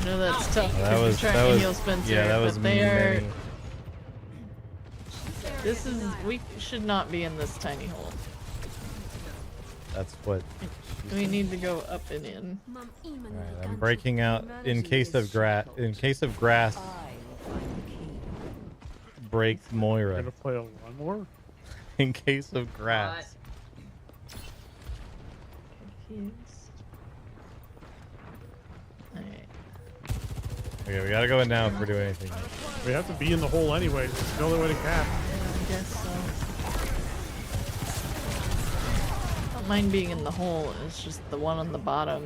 I know that's tough. That because was you're that trying to was heal Spencer, yeah, that but was they are. many. This is. We should not be in this tiny hole. That's what. We need to go up and in. Alright, I'm breaking out in case of grass. Break Moira. Gonna play a lawnmower? In case of grass. Okay, we gotta go in now if we're doing anything. We have to be in the hole anyway. It's the only way to cap. I guess so. Don't mind being in the hole. It's just the one on the bottom.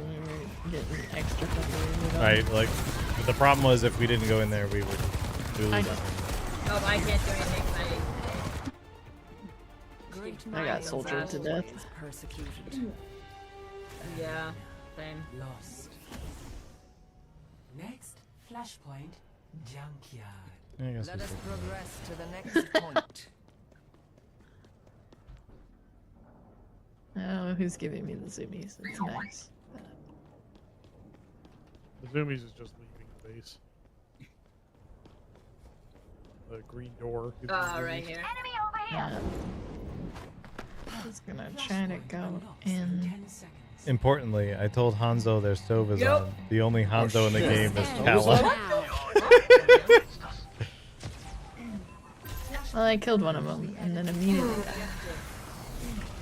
You're getting extra cover. Right, like, but the problem was if we didn't go in there, we would lose. I know. oh, I can't do anything. I got soldiered to death. Persecuted. Yeah, same. Lost. Next, flashpoint, junkyard. I guess Let we us should- progress to the next point. I don't know who's giving me the zoomies. It's nice. The zoomies is just leaving the base. The green door. gives you Right zoomies. here. Enemy over here. Just gonna try to go in. Importantly, I told Hanzo their stove is Yep. on. The only Hanzo in the game is Stove Kala. Well, I killed one of them and then immediately died.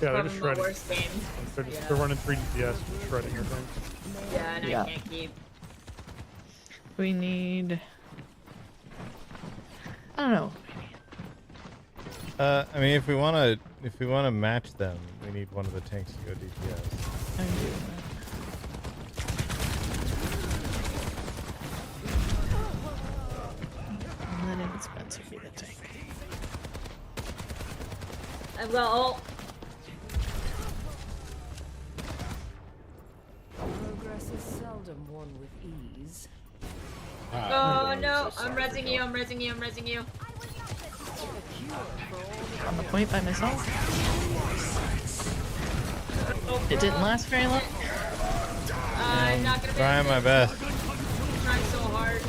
Yeah, they're One just of the shredding. worst games. They're running 3 DPS, just shredding everything. Yeah, and Yeah. I can't keep. We need. I don't know. I mean, if we wanna match them, we need one of the tanks to go DPS. I'm doing that. I'm letting Spencer be the tank. I've got ult. Progress is seldom won with ease. Oh no, I'm rezzing you, I'm rezzing you, I'm rezzing you. On the point by myself. It didn't last very long. I'm not gonna Trying my best. I'm trying so hard.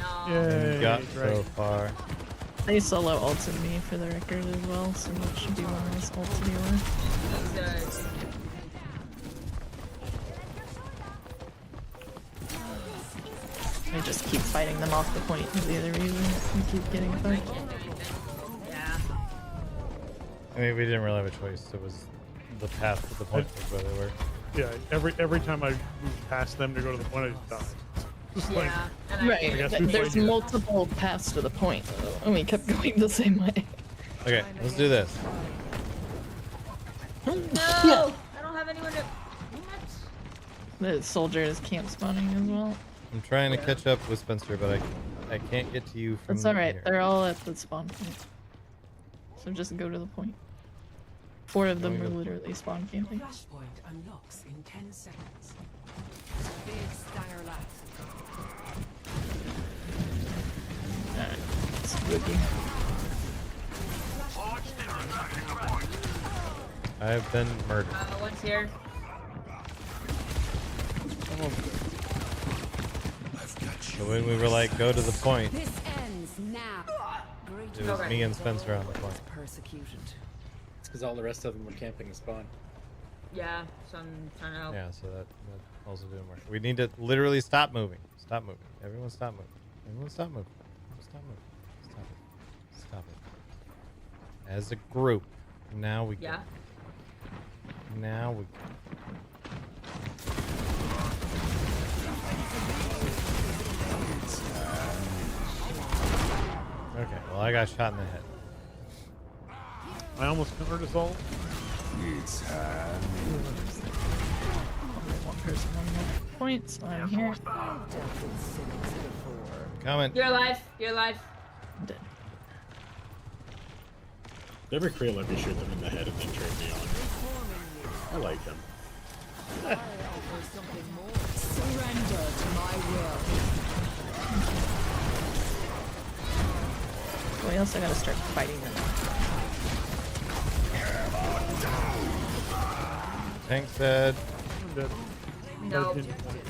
No. And got Yay, so far. They solo ulted me for the record as well, so that should be one less ult to deal with. That's good. I just keep fighting them off the point is the other reason we keep getting fight. Yeah. I mean, we didn't really have a choice. It was the path to the point was where they were. Yeah, every time I move past them to go to the point, I just die. Just like, Yeah. And I Right, can't guess but we there's played it. multiple paths to the point, and we kept going the same way. Okay, let's do this. No! I don't have anyone to. What? The soldier is camp spawning as well. I'm trying to catch up with Spencer, but I can't get to you from That's alright, here. they're all at the spawn point. So just go to the point. 4 of them Going are to the literally spawn camping. Flashpoint unlocks in 10 seconds. Big stanger last. Alright, it's Wiggy. I have been murdered. One's here. So when we were like, go to the point, This ends now. it was Okay. me and Spencer on the point. Persecuted. It's because all the rest of them were camping the spawn. Yeah, so I'm trying to help. Yeah, so that also didn't work. We need to literally stop moving. Stop moving. Everyone stop moving. Everyone stop moving. Stop moving. Stop it. Stop it. As a group. Now we go. Yeah. Now we go. Okay, well I got shot in the head. I almost covered us all. It's time. Only one person on the point, so I'm here. Comment. You're alive. You're alive. I'm dead. Never Creel let me shoot them in the head and then turn me on. I like them. Surrender to my will. We also gotta start fighting them. Tank said. I'm dead. No. Pin point.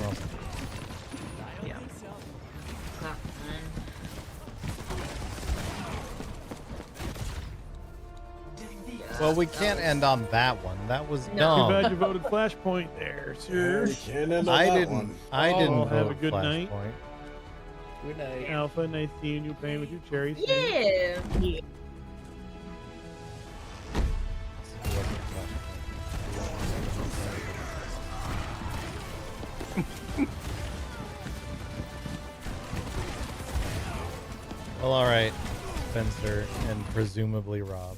Well, Yeah. Not fun. well, we can't end on that one. That was No. Too dumb. bad you voted Flashpoint there, sir. We can't end on I that didn't. one. I didn't Oh, have a vote good night. Flashpoint. Good night. Alpha, nice seeing you playing with your cherries. Yeah. Well, all right, Spencer and presumably Rob.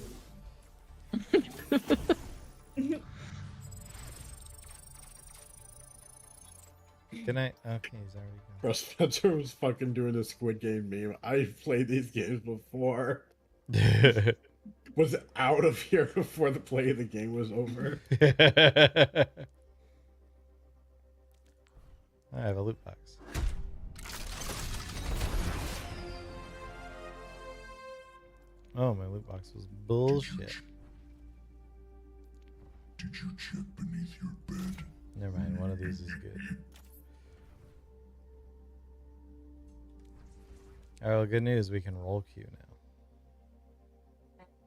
Good night. Okay, he's already gone. Bro, Spencer was fucking doing the Squid Game meme. I've played these games before. Was out of here before the play of the game was over. I have a loot box. Oh, my loot box was bullshit. Did you check beneath your bed? Never mind, one of these is good. Alright, well, good news, we can roll queue now.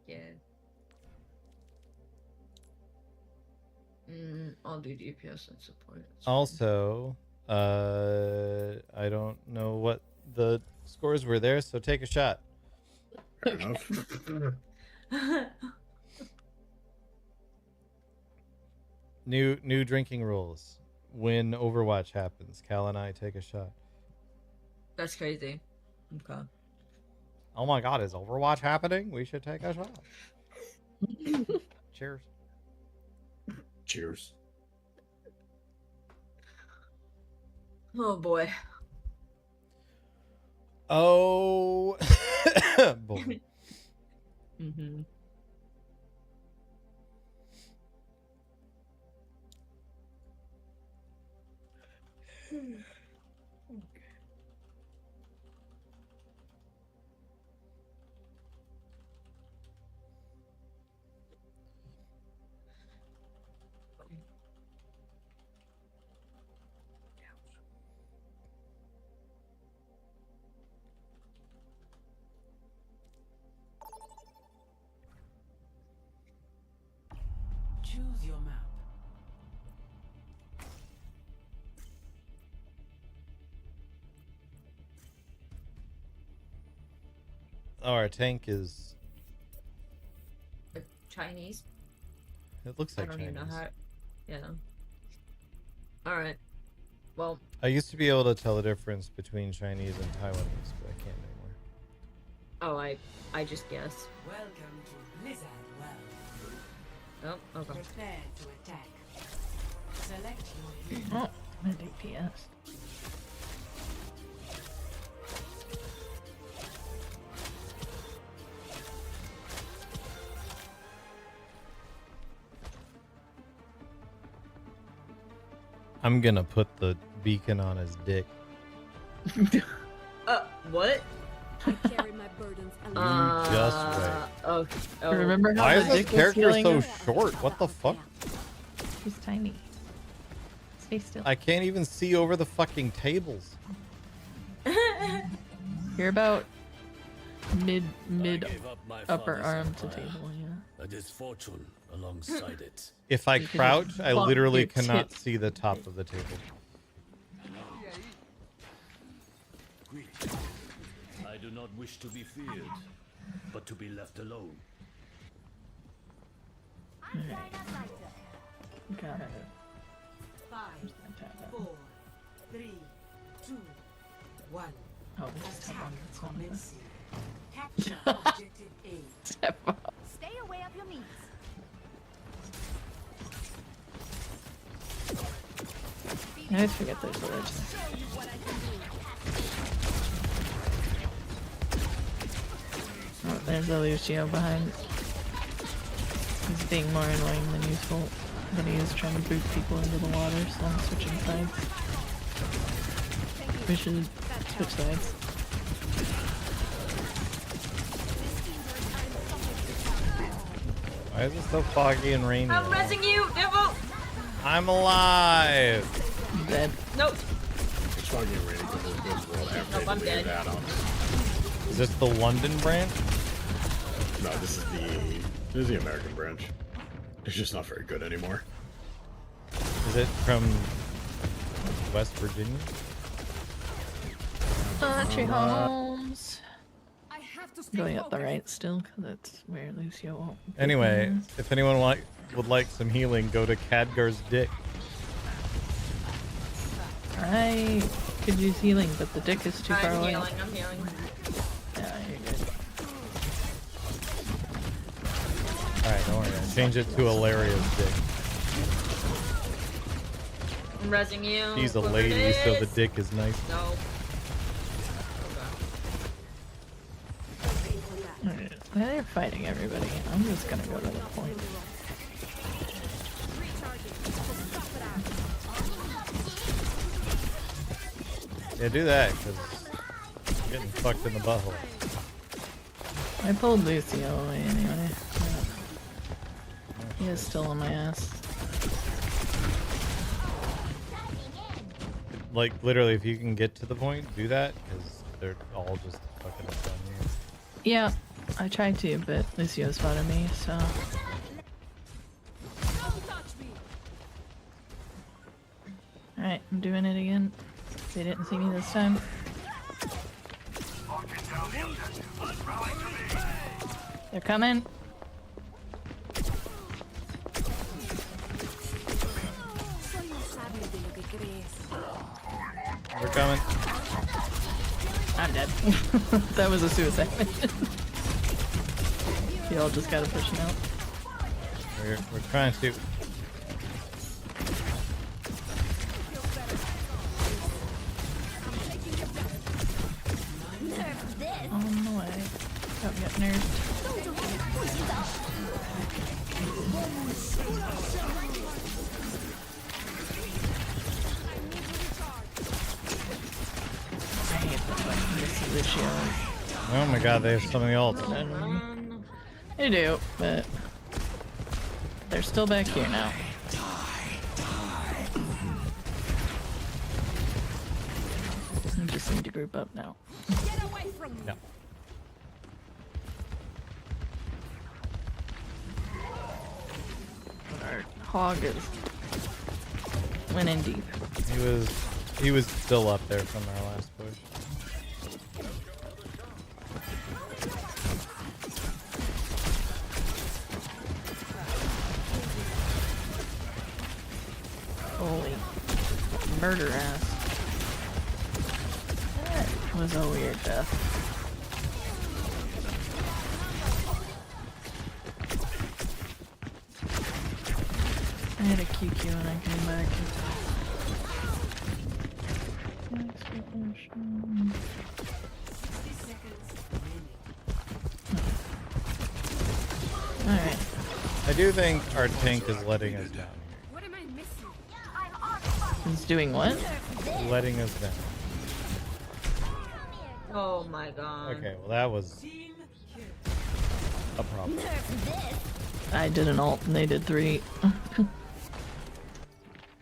Yeah. I'll do DPS and support. It's Also, I don't know what the scores were there, so take a shot. Fair enough. New drinking rules. When Overwatch happens, Cal and I take a shot. That's crazy. Okay. Oh my god, is Overwatch happening? We should take a shot. Cheers. Cheers. Oh boy. Oh boy. Mm-hmm. Choose your map. Oh, our tank is. Chinese. It looks like I don't Chinese. even know how. Yeah. All right. Well. I used to be able to tell the difference between Chinese and Taiwanese, but I can't anymore. Oh, I just guess. Welcome to Blizzard World. Oh, okay. Prepare to attack. Select your Oh, my DPS. I'm gonna put the beacon on his dick. What? I carry my burdens You just wait. Oh. Remember how Why the is this dick was character healing so up? short? What the fuck? He's tiny. Stay still. I can't even see over the fucking tables. You're about mid gave up my upper father's arm to empire. table, yeah. A misfortune alongside it. If I You can crouch, I bonk literally your cannot tip. see the top of the table. I do not wish to be feared, but to be left alone. Got it. 5, 4, 3, 2, 1. Oh, we just have on this one. Commencing. Capture objective A. Step up. Stay away of your meats. I always forget there's a ledge there. Oh, there's a Lucio behind. He's being more annoying than useful. But he is trying to boot people into the water, so I'm switching sides. We should switch sides. Why is it so foggy and rainy? I'm resing you, devil. I'm alive. Dead. Nope. It's fucking ready because of this world after Nope, I'm they dead. that on. Is this the London branch? No, this is the American branch. It's just not very good anymore. Is it from West Virginia? Country homes. I have to stay Going up the focused. right still, because that's where Lucio won't. Anyway, if anyone would like some healing, go to Khadgar's dick. I could use healing, but the dick is too far I'm away. healing. I'm healing. Yeah, you're good. Alright, don't worry. I changed it to Ilaria's dick. I'm rezzing you. She's a whoever lady, it so the is. dick is nice. No. Alright, they're fighting everybody. I'm just gonna go to the point. Yeah, do that, because getting fucked in the butthole. I pulled Lucio away anyway. He is still on my ass. Like, literally, if you can get to the point, do that, because they're all just fucking up on you. Yeah, I tried to, but Lucio spotted me, so. Alright, I'm doing it again. They didn't see me this time. They're coming. We're coming. I'm dead. That was a suicide mission. Y'all just gotta push him out. We're trying to. On the way. Don't get nerfed. I hate the fucking Lucio. Oh my god, they have so many ults. They do, but they're still back here now. I just need to group up now. Yeah. Our hog is went in deep. He was still up there from our last push. Holy murder ass. That was a weird death. I had a QQ when I came back. Alright. I do think our tank is letting us down What am I missing? He's doing what? here. Letting us down. Oh my god. Okay, well that was a problem. I did an ult and they did 3.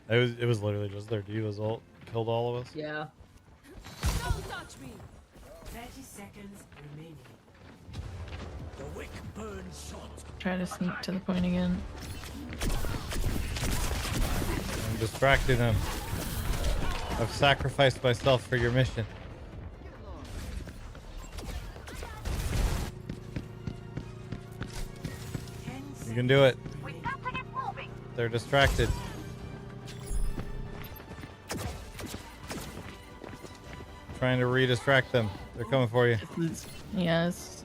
It was literally just their Diva's ult killed all of us. Yeah. Don't touch me. 30 seconds remaining. The wick burns shot. Try to sneak to the point again. I'm distracting them. I've sacrificed myself for your mission. You can do it. They're distracted. Trying to re-distract them. They're coming for you. Yeah, it's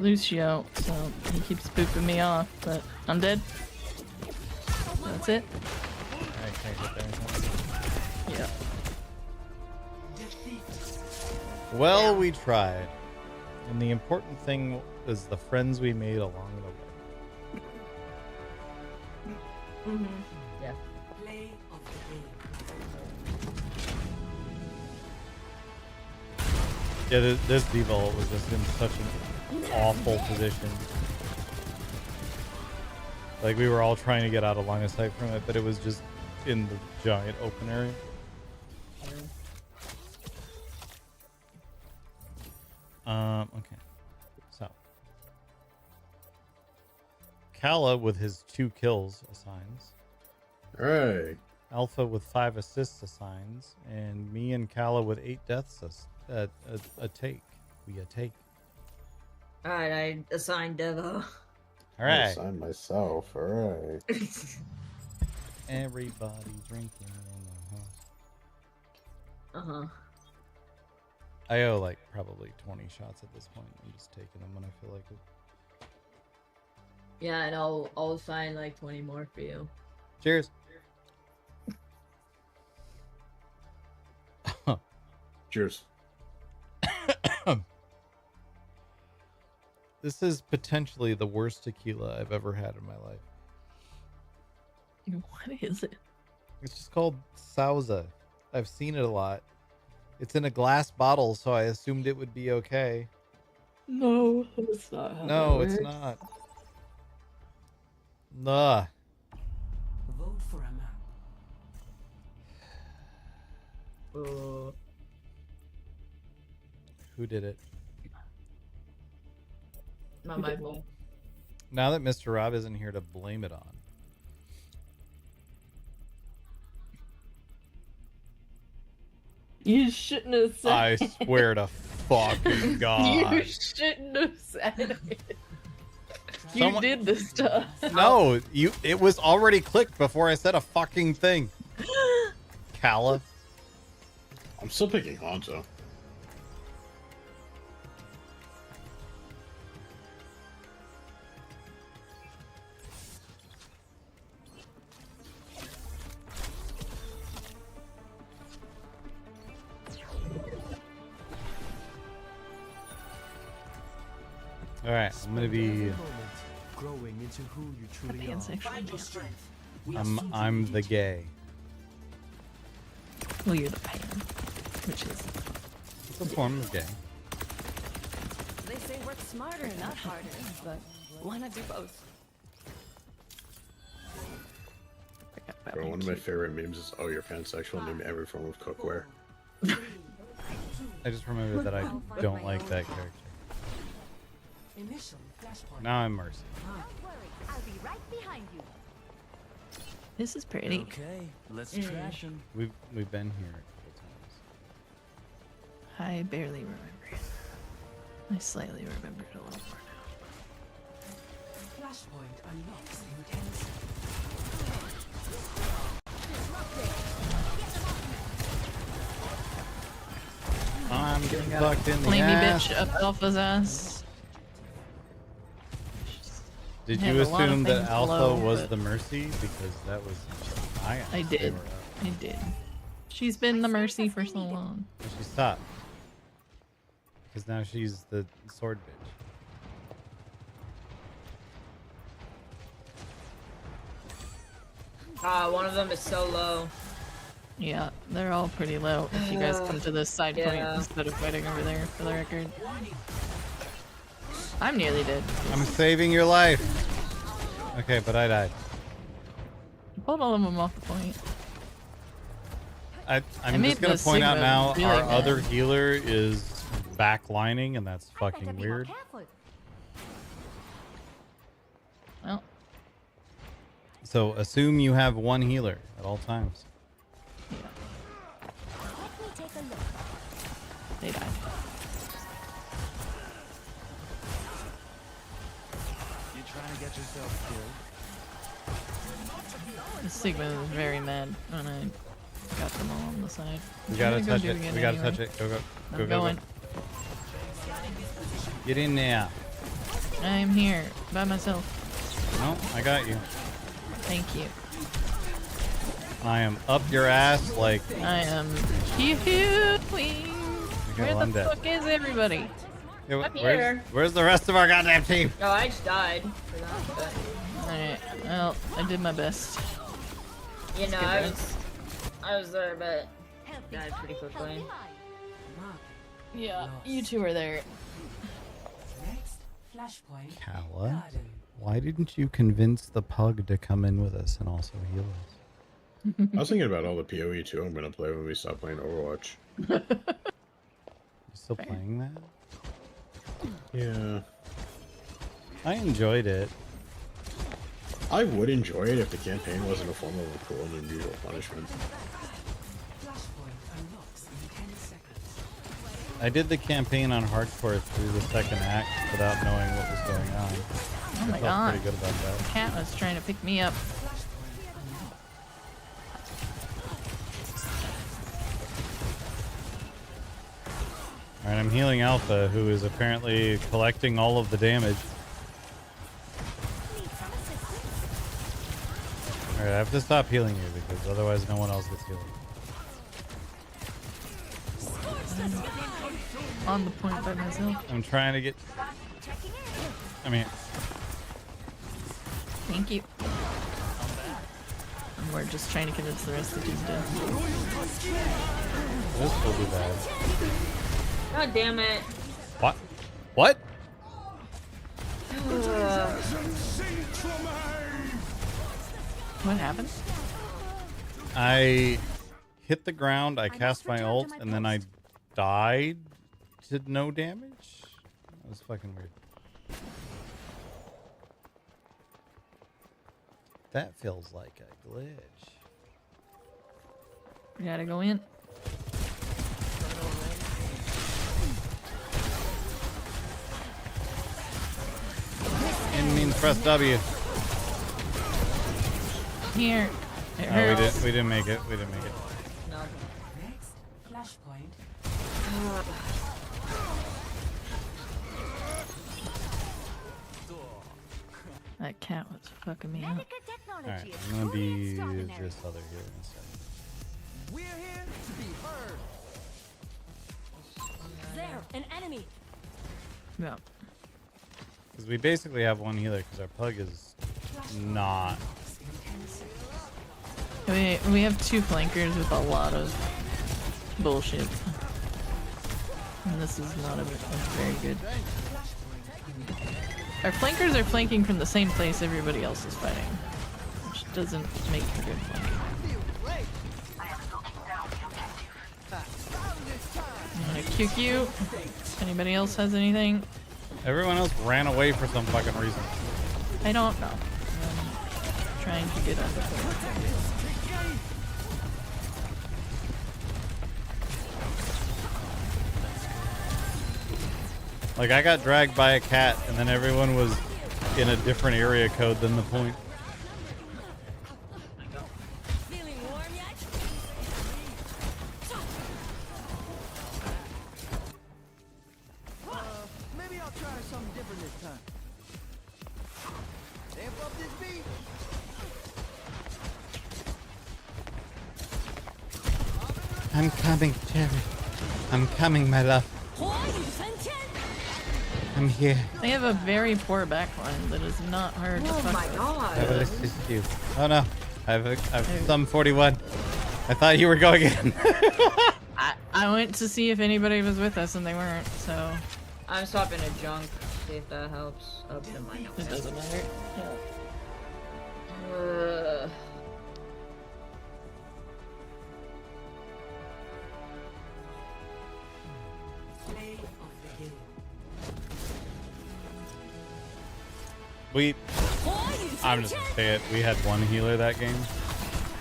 Lucio, so he keeps booping me off, but I'm dead. That's it. I can't get there in time. Yeah. Well, we tried. And the important thing is the friends we made along the way. Yeah. Play of the game. Yeah, this Diva ult was just in such an awful position. Like, we were all trying to get out of line of sight from it, but it was just in the giant open area. Okay. So. Kala with his 2 kills assigns. Alright. Alpha with 5 assists assigns. And me and Kala with 8 deaths a take. We a take. Alright, I assigned Devo. Alright. I signed myself. Alright. Everybody drinking in the house. Uh-huh. I owe like probably 20 shots at this point. I'm just taking them when I feel like it. Yeah, and I'll assign like 20 more for you. Cheers. Cheers. This is potentially the worst tequila I've ever had in my life. What is it? It's just called Sauza. I've seen it a lot. It's in a glass bottle, so I assumed it would be okay. No, it's not. How No, that it's works. not. Nah. Vote for a map. Who did it? Not my fault. Now that Mr. Rob isn't here to blame it on. You shouldn't have said I it. swear to fucking God. You shouldn't have said it. You Someone- did this stuff. No, it was already clicked before I said a fucking thing. Kala. I'm still picking Hanzo. All right, I'm gonna be. Growing into who you truly are. Find your strength. I'm the gay. Well, you're the pain, which is. It's a form of gay. They say work smarter, not harder, but why not do both? Bro, one of my favorite memes is, "Oh, you're pansexual. Name every form of cookware." I just remembered that I don't like that character. Initial flashpoint. Now I'm Mercy. Don't worry, I'll be right behind you. This is pretty. Okay, let's trash him. We've been here a couple times. I barely remember it. I slightly remember it a little more now. Flashpoint unlocks in 10 I'm getting fucked in the Flamey ass. bitch up Alpha's ass. Did Had you a lot of assume that things Alpha low, was but- the Mercy? Because that was my ass. I they did. were up. I did. She's been the Mercy for so long. She stopped. Because now she's the sword bitch. One of them is so low. Yeah, they're all pretty low. If you guys come to this side point Yeah. instead of fighting over there, for the record. I'm nearly dead. I'm saving your life. Okay, but I died. Pulled all of them off the point. I'm made just gonna the point out Sigma now really our bad. other healer is backlining, and that's fucking weird. Well, So assume you have one healer at all times. Let me take a look. they died. You trying to get yourself killed? The Sigma is very mad when I got them all on the side. We I'm gotta gonna go touch do it. again We gotta anyway. touch it. Go, go, I'm go, go, going. go. Get in there. I'm here by myself. No, I got you. Thank you. I am up your ass like. I am healing. Where well, the I'm dead. fuck is everybody? Yeah, I'm here. where's the rest of our goddamn team? Oh, I just died for that, but Alright, well, I did my best. you know, Let's I was there, but died pretty quickly. Yeah, you two are there. Next flashpoint. Kala, Garden. why didn't you convince the pug to come in with us and also heal us? I was thinking about all the PoE too. I'm gonna play when we stop playing Overwatch. You still playing that? Yeah, I enjoyed it. I would enjoy it if the campaign wasn't a form of a cruel and unusual punishment. Flashpoint unlocks in 10 seconds. I did the campaign on hardcore through the second act without knowing what was going on. Oh my I felt god. pretty good about that. The cat was trying to pick me up. Alright, I'm healing Alpha, who is apparently collecting all of the damage. Alright, I have to stop healing you because otherwise no one else gets healed. on the point by myself. I'm trying to get. I mean, Thank you. And we're just trying to convince the rest of the team to. this will be bad. God damn it. What? What? What happened? I hit the ground, I cast my ult, and then I died to no damage? That was fucking weird. That feels like a glitch. We gotta go in. In means press W. Here. It Oh, hurts. we didn't make it. We didn't make it. No. Next flashpoint. That cat was fucking me up. Alright, I'm gonna be this other here instead. We're here to be heard. There, an enemy. Yeah. Because we basically have one healer because our pug is not. We have two flankers with a lot of bullshit. And this is not a very good. Our flankers are flanking from the same place everybody else is fighting, which doesn't make for good flanking. I'm gonna QQ. If anybody else has anything, Everyone else ran away for some fucking reason. I don't know. I'm trying to get on the point. Like, I got dragged by a cat, and then everyone was in a different area code than the point. Feeling warm yet? Maybe I'll try something different this time. Amp up this beat. I'm coming, Cherry. I'm coming, my love. I'm here. They have a very poor backline that is not hard to Oh fuck my with. god. I will assist you. Oh no, I've some 41. I thought you were going in. I went to see if anybody was with us and they weren't, so. I'm swapping a junk. See if that helps. Oh, never mind. It doesn't matter. I'm just gonna say it. We had one healer that game.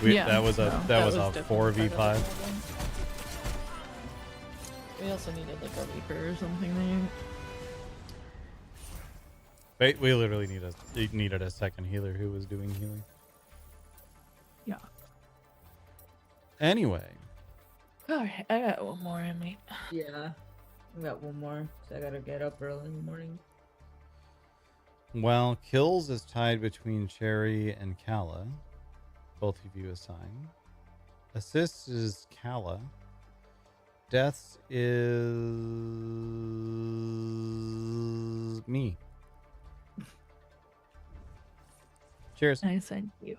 Yeah, that was a no, that was was a definitely 4v5. We also needed like a Reaper or something Wait, we literally needed a second healer who was doing healing. Yeah. Anyway. Alright, I got one more in me. Yeah. I got one more. So I gotta get up early in the morning. Well, kills is tied between Cherry and Kala. Both of you assign. Assists is Kala. Deaths is me. Cheers. I assigned you.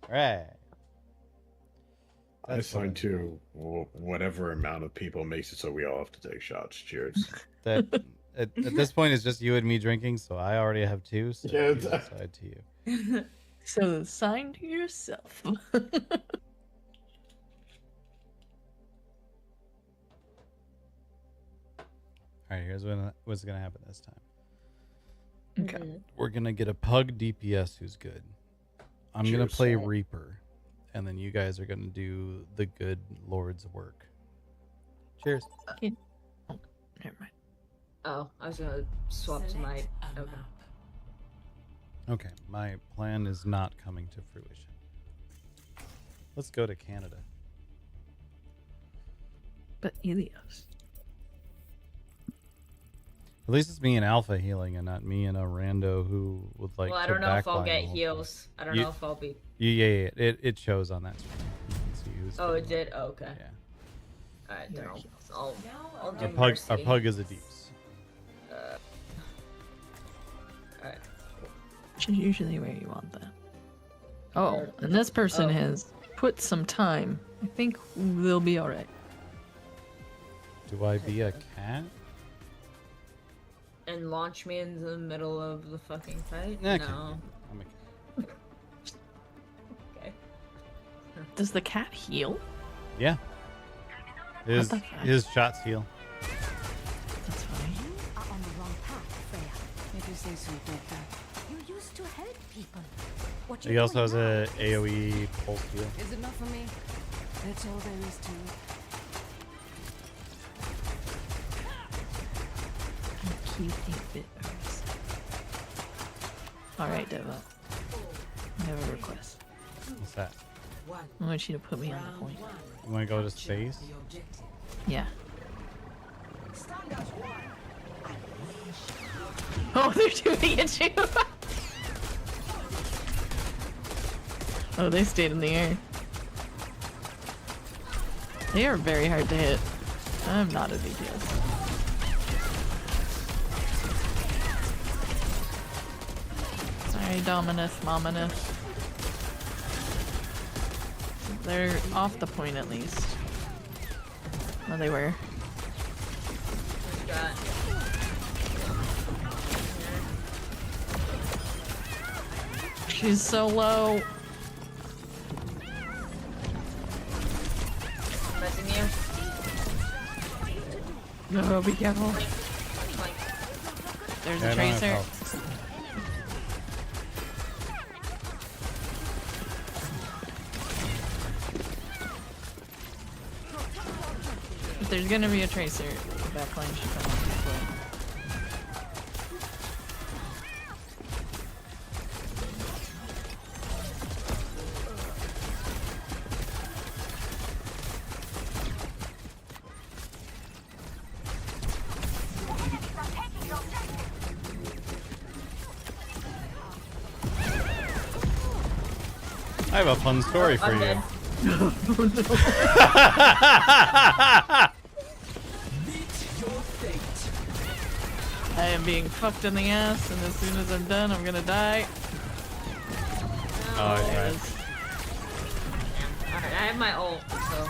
All right. I assigned to whatever amount of people makes it so we all have to take shots. Cheers. That at this point it's just you and me drinking, so I already have two. So Yeah, you decide to you. So assign to yourself. All right, here's what's gonna happen this time. Okay. We're gonna get a pug DPS who's good. I'm gonna Cheers. play Reaper, and then you guys are gonna do the good Lord's work. Cheers. Oh, never mind. Oh, I was gonna swap to my. Okay. Okay, my plan is not coming to fruition. Let's go to Canada. But Helios. At least it's me and Alpha healing, and not me and a rando who would like. Well, I to don't know if I'll backline get the whole heals. I don't You- know if I'll be. Yeah. It shows on that screen. You can see who's. Oh, it getting did. Oh, okay. Yeah. I don't know. I'll do Our mercy. pug is a deeps. Alright. Which is usually where you want that. Oh, and this person has put some time. I think they'll be alright. Do I be a cat? And launch me in the middle of the fucking fight? Nah, No. I'm a cat. Okay. Does the cat heal? Yeah. His shots heal. That's fine. You are on the wrong path, Freya. If you say so, Doctor. You used to help people. What He also has a AoE pulse heal. Is enough for me? That's all there is to it. Cute 8-bit herbs. Alright, Devo. I have a request. What's that? I want you to put me on the point. You want to go to space? Yeah. Oh, they're shooting at you! Oh, they stayed in the air. They are very hard to hit. I'm not a DPS. Sorry, Dominus, Mominus. They're off the point at least. Oh, they were. She's so low. Messing you. No, be careful. There's a tracer. If there's gonna be a tracer, the backline should come off this way. I have a fun story for you. I am being fucked in the ass, and as soon as I'm done, I'm gonna die. Oh, there right. it is. Alright, I have my ult, so.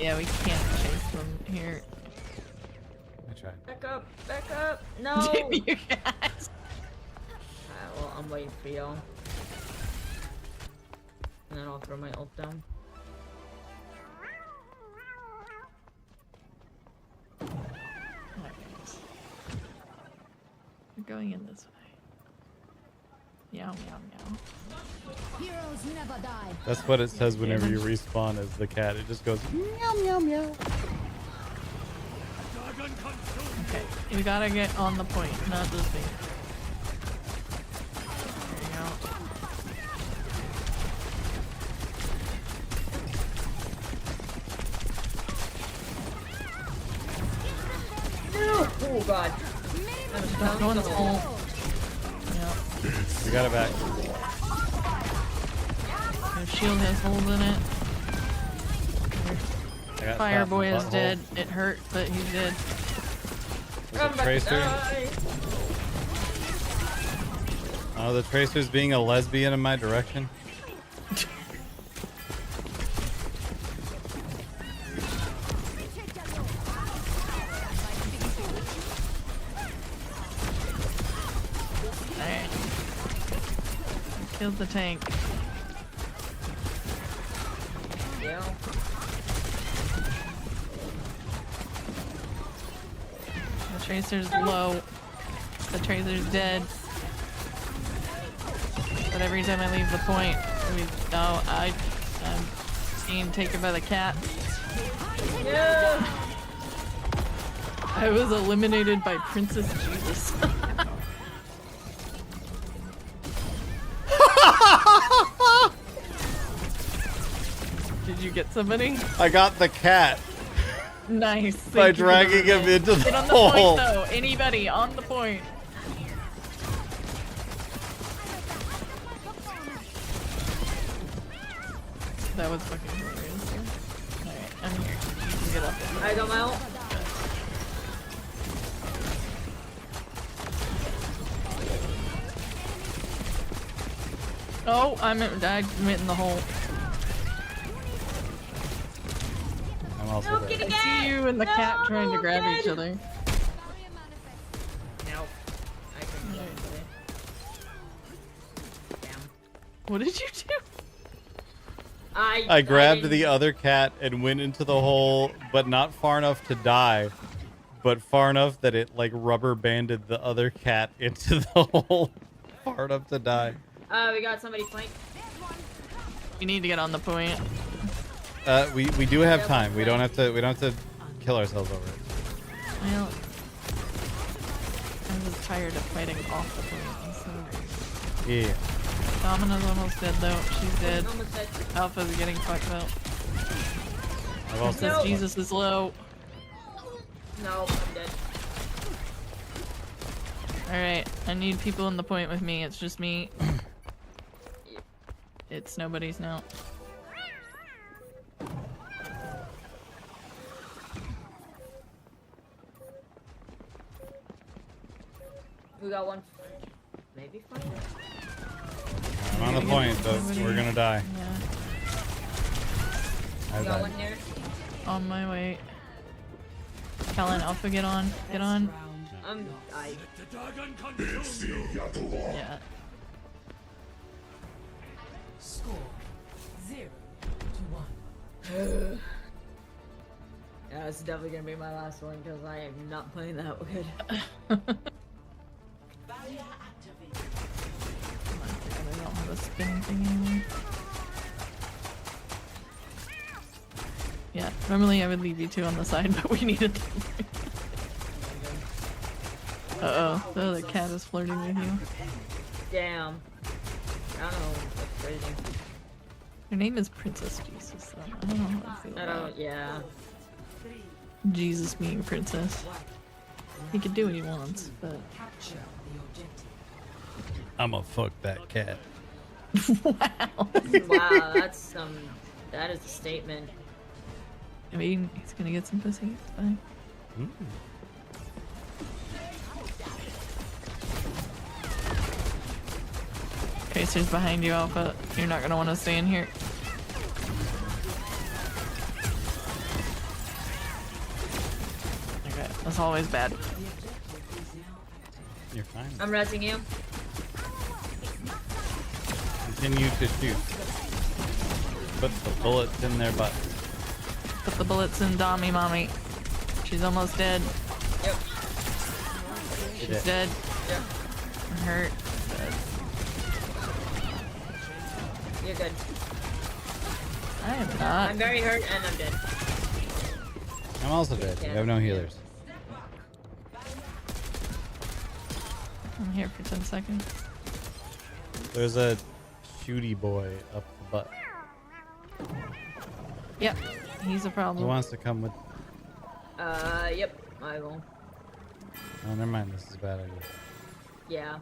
Yeah, we can't chase them here. I tried. Back up, back up. No! You guys. Alright, well, I'm waiting for y'all. And then I'll throw my ult down. We're going in this way. Meow, meow, meow. Heroes never die. That's what it says whenever you respawn as the cat. It just goes meow meow meow. Okay, we gotta get on the point, not this thing. There you go. No! Oh god. That one's ult. Yep. We got it back. Their shield has holes in it. I got Fireboy is butthole. dead. It hurt, but he's dead. There's a tracer. Oh, the tracer's being a lesbian in my direction. Alright. Killed the tank. Yeah. The tracer's low. The tracer's dead. But every time I leave the point, I'm being taken by the cat. Yeah. I was eliminated by Princess Jesus. Did you get somebody? I got the cat. Nice. By Thank you for the dragging him reveal. into the Get on the hole. point though. Anybody on the point. That was fucking hilarious. I'm here. You can get up. I got my ult. Oh, I went in the hole. I'm also No, there. kitty I cat! see you and the cat No, trying to grab dead. each other. No. I couldn't get it. Damn. What did you do? I grabbed didn't- the other cat and went into the hole, but not far enough to die, but far enough that it like rubber banded the other cat into the hole, far enough to die. We got somebody flank. You need to get on the point. We do have time. We don't have to kill ourselves over it. Well, I'm just tired of fighting off the point. So. Yeah. Domina's almost dead though. She's dead. Almost dead. Alpha's getting fucked up. I've also No. Jesus is low. No, I'm dead. Alright, I need people in the point with me. It's just me. It's nobody's now. We got one. Maybe flank. I'm on the point, but we're gonna die. Yeah. I We got died. one there. On my way. Kellen, Alpha, get on. Get on. I. Yeah. Score 0-1. Yeah, it's definitely gonna be my last one because I am not playing that good. Barrier activated. I don't have a spinning thing anymore. Yeah, normally I would leave you two on the side, but we needed to. Uh-oh, the other cat is flirting with you. Damn. I don't know. That's crazy. Her name is Princess Jesus, so I don't know how I feel I about don't. Yeah. Jesus being princess. He can do what he wants, but... Capture the objective. I'ma fuck that cat. Wow, that's some. That is a statement. I mean, he's gonna get some pussy, it's fine. Tracer's behind you, Alpha. You're not gonna want to stay in here. Okay, that's always bad. You're fine. I'm resing you. Continue to shoot. Put the bullets in their butt. Put the bullets in Dommy, mommy. She's almost dead. Yep. She's dead. Yep. I'm hurt. Dead. You're good. I am not. I'm very hurt and I'm dead. I'm also dead. We have no healers. I'm here for 10 seconds. There's a shooty boy up the butt. Yep, he's a Who problem. wants to come with? Yep. I will. Oh, never mind. This is a bad idea. Yeah.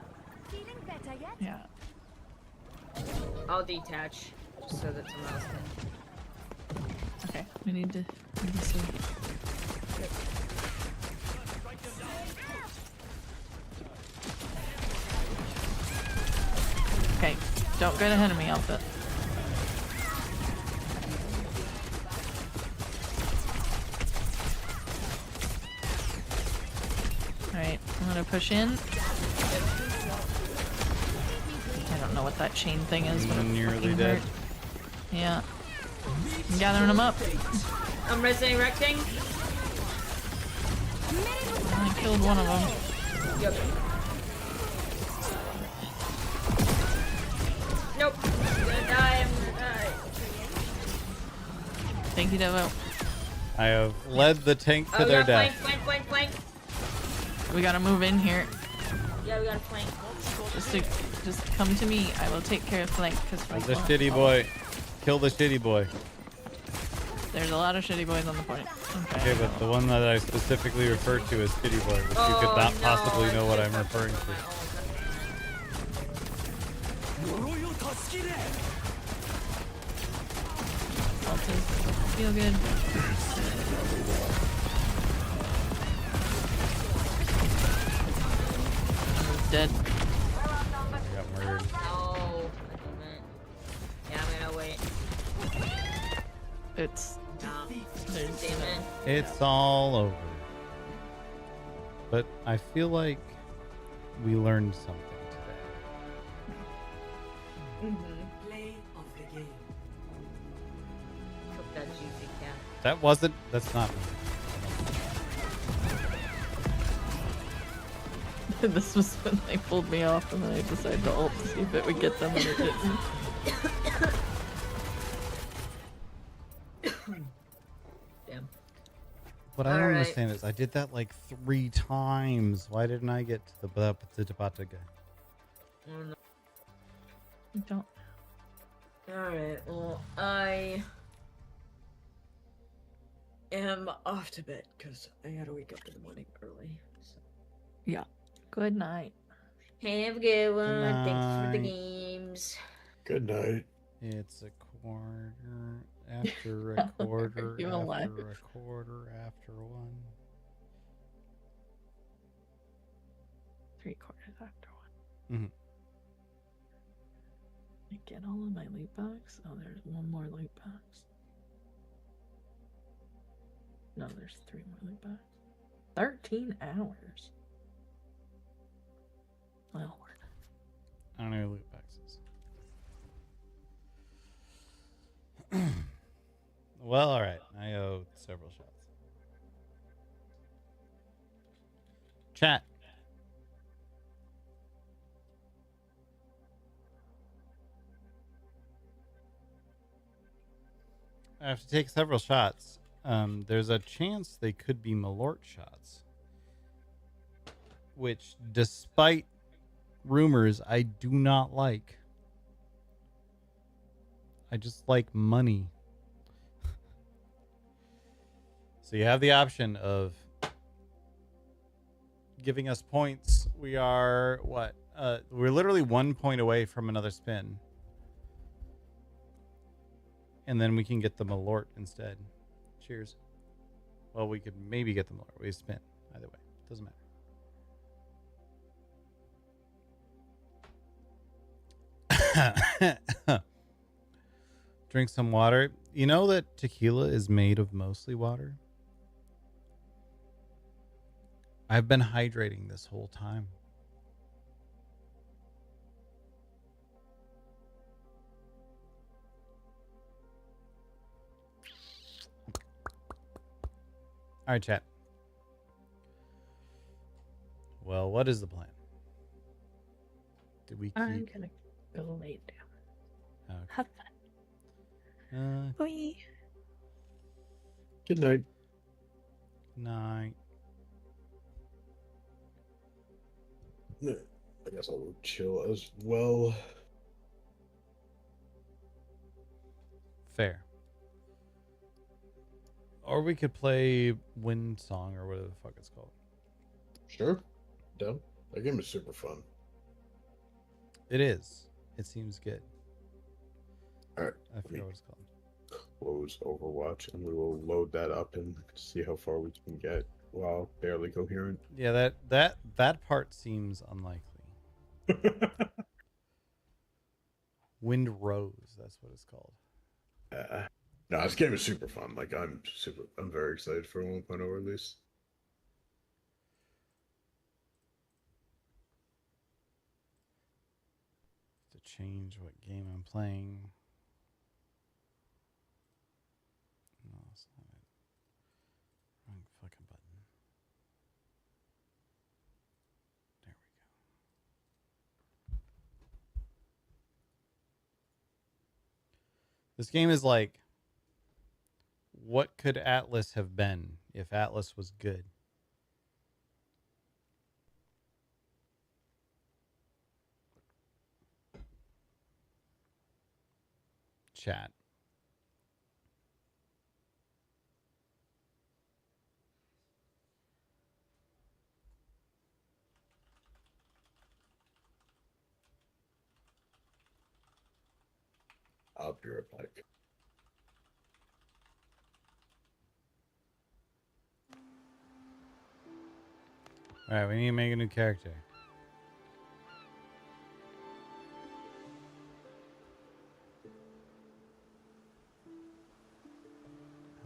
Feeling better yet? Yeah. I'll detach just so that someone else can. Okay, we need to see. Okay, don't get ahead of me, Alpha. Alright, I'm gonna push in. I don't know what that chain thing is, but it Nearly fucking dead. hurt. Yeah. I'm gathering them up. I'm resurrecting. I killed one of them. Yep. Nope. I'm gonna die. I'm gonna die. Thank you, Devo. I have led the tank to Oh, their yeah, death. flank. We gotta move in here. Yeah, we gotta flank. Just come to me. I will take care of flank. Cause flank The won't shitty follow. boy. Kill the shitty boy. There's a lot of shitty boys on the point. Okay, but the one that I specifically referred to as shitty boy, which you could not possibly know what I'm referring to. salty. Feel good. Dead. I got murdered. No, I didn't. Yeah, I'm gonna wait. It's there's Damn it. It's all over. But I feel like we learned something today. Play of the game. Cook that juicy cat. That's not me. This was when they pulled me off, and then I decided to ult to see if it would get them, and it didn't. Damn. What I don't Alright. understand is I did that like 3 times. Why didn't I get to the bata guy? You don't. Alright, well, I am off to bed because I gotta wake up in the morning early. So. Yeah. Good night. Have a good one. Good Thanks for the night. games. Good night. It's a quarter after a quarter You after alive? a quarter after 1. 3 quarters after 1. Mm-hmm. I get all of my loot box. Oh, there's one more loot box. No, there's 3 more loot box. 13 hours. Well, I don't know loot boxes. Well, alright. I owe several shots. Chat. I have to take several shots. There's a chance they could be Malort shots. Which, despite rumors, I do not like. I just like money. So you have the option of giving us points. We are, what? We're literally 1 point away from another spin. And then we can get the Malort instead. Cheers. Well, we could maybe get the Malort. We spin. Either way. Doesn't matter. Drink some water. You know that tequila is made of mostly water? I've been hydrating this whole time. All right, chat. Well, what is the plan? Did we keep... I'm gonna go lay down. Okay. Have fun. Bye. Good night. Night. I guess I'll chill as well. Fair. Or we could play Wind Song or whatever the fuck it's called. Sure. Down. That game is super fun. It is. It seems good. Alright. I forget what it's called. Close Overwatch and we will load that up and see how far we can get while barely coherent. Yeah, that part seems unlikely. Wind Rose, that's what it's called. No, this game is super fun. Like I'm very excited for 1.0 release. To change what game I'm playing. No, that's not it. Wrong fucking button. There we go. This game is like, what could Atlas have been if Atlas was good? Chat. I'll be right back. Alright, we need to make a new character.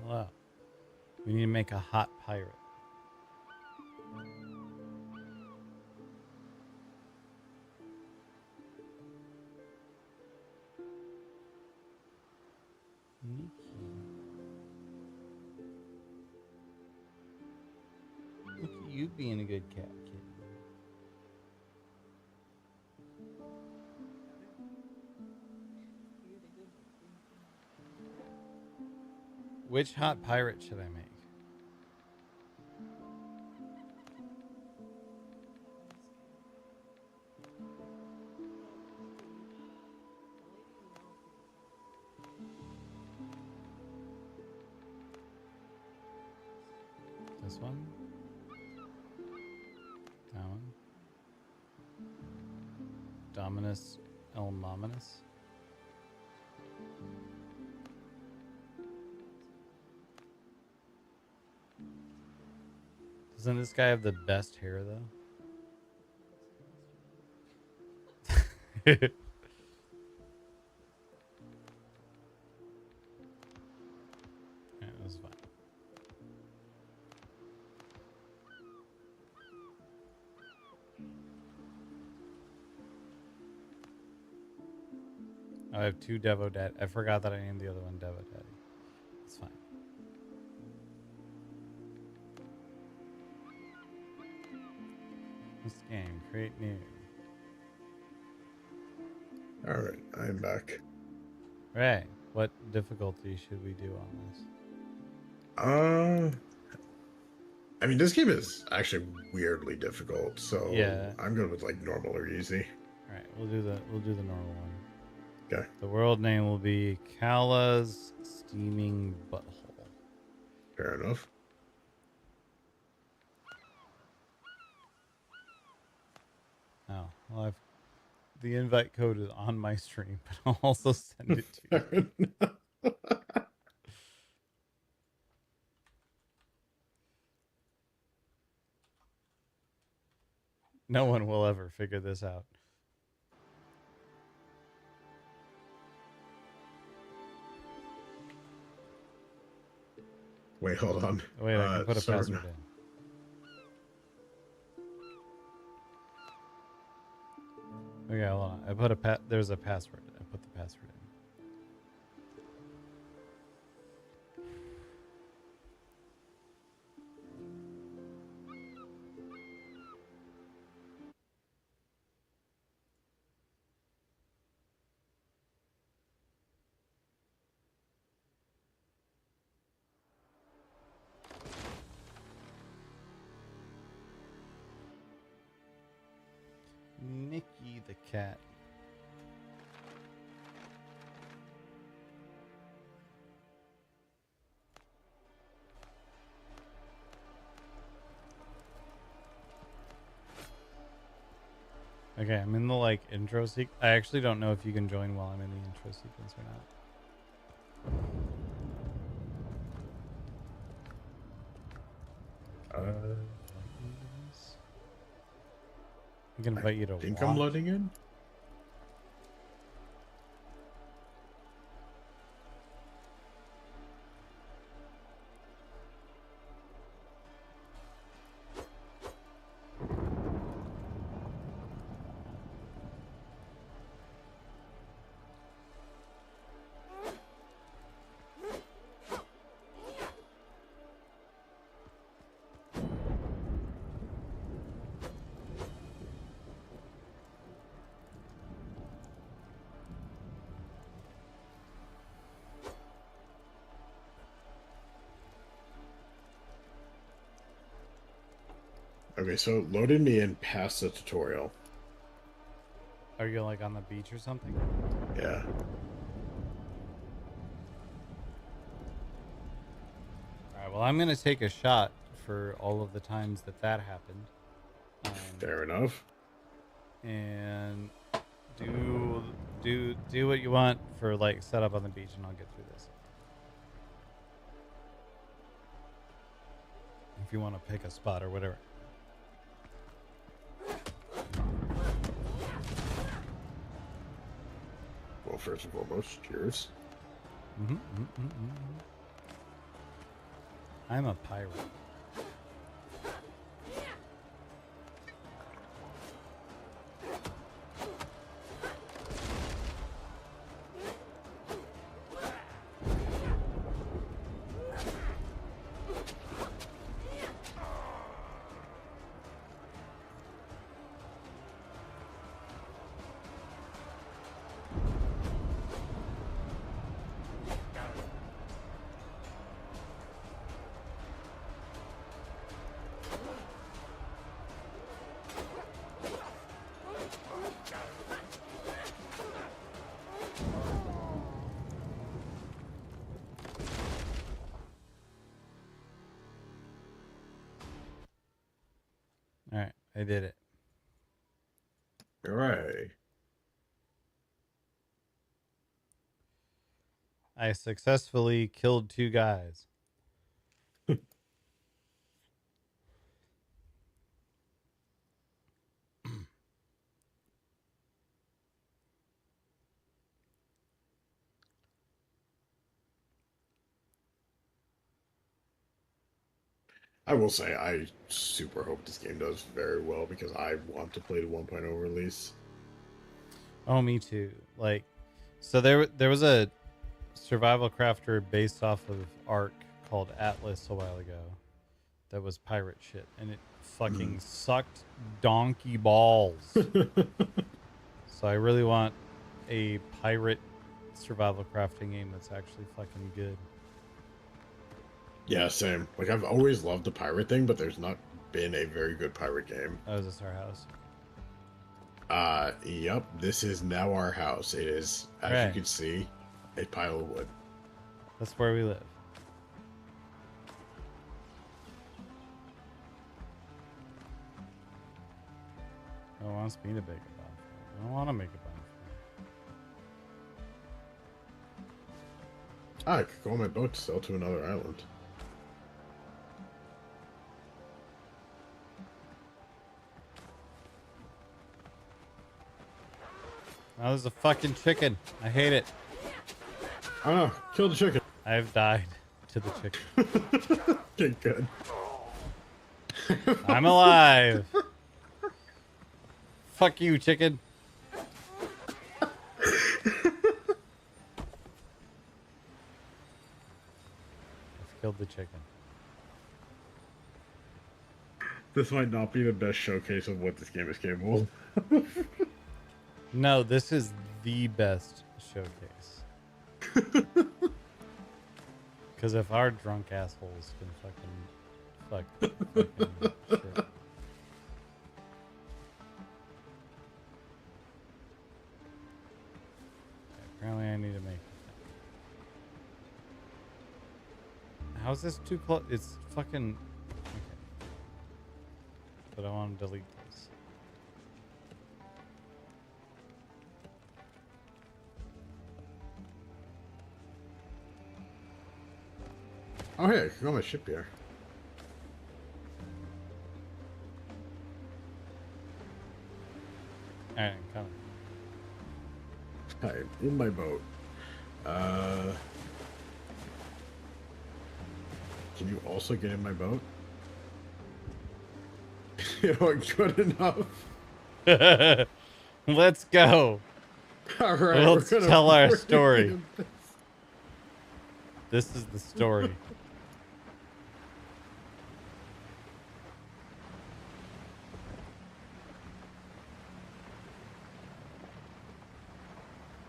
Hello. We need to make a hot pirate. Nikki. Look at you being a good cat kid. Which hot pirate should I make? This one? That one? Dominus El Mominus? Doesn't this guy have the best hair, though? Yeah, it was fine. I have 2 Devo Daddy. I forgot that I named the other one Devo Daddy. It's fine. This game, create new. Alright, I'm back. Right. What difficulty should we do on this? I mean, this game is actually weirdly difficult, so Yeah. I'm good with like normal or easy. Alright, we'll do the normal one. Okay. The world name will be Kala's Steaming Butthole. Fair enough. Oh, well, the invite code is on my stream, but I'll also send it to you. No one will ever figure this out. Wait, hold on. Wait, I can put a password in. Okay, hold on. I put there's a password. I put the password in. Nikki the cat. Okay, I'm in the like intro sequence. I actually don't know if you can join while I'm in the intro sequence or not. I can invite you to think watch. I'm loading in. Okay, so it loaded me in past the tutorial. Are you like on the beach or something? Yeah. Alright, well I'm gonna take a shot for all of the times that happened. Fair enough. And do what you want for like setup on the beach and I'll get through this. If you want to pick a spot or whatever. Well, first and foremost, cheers. I'm a pirate. All right, I did it. All right. I successfully killed 2 guys. I will say I super hope this game does very well because I want to play the 1.0 release. Oh, me too. Like, so there was a survival crafter based off of Ark called Atlas a while ago that was pirate shit, and it fucking sucked donkey balls. So I really want a pirate survival crafting game that's actually fucking good. Yeah, same. Like, I've always loved the pirate thing, but there's not been a very good pirate game. Oh, is this our house? Yep. This is now our house. It is, as you Right. can see, a pile of wood. That's where we live. Oh, wants me to make a bonfire. I don't want to make a bonfire. I could go on my boat to sail to another island. Now there's a fucking chicken. I hate it. Oh no, kill the chicken. I've died to the chicken. Okay, good. I'm alive. Fuck you, chicken. I've killed the chicken. This might not be the best showcase of what this game is capable of. No, this is the best showcase. Because if our drunk assholes can fucking shit. Apparently I need to make it. How's this too close? It's fucking... Okay. But I want to delete this. Oh hey, I can go on my ship here. Alright, I'm coming. I'm in my boat. Can you also get in my boat? You know, good enough. Let's go. All right, Let's tell our story. This is the story.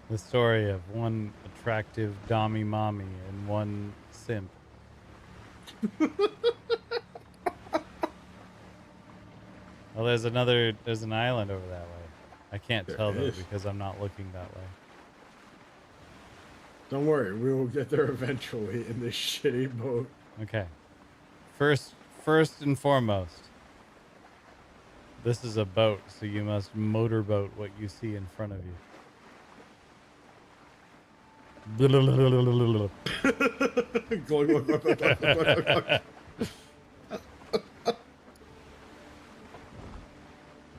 The story of one attractive dommy mommy and one simp. Well, there's an island over that way. I can't tell though is. because I'm not looking that way. Don't worry, we will get there eventually in this shitty boat. Okay. First and foremost, this is a boat, so you must motorboat what you see in front of you.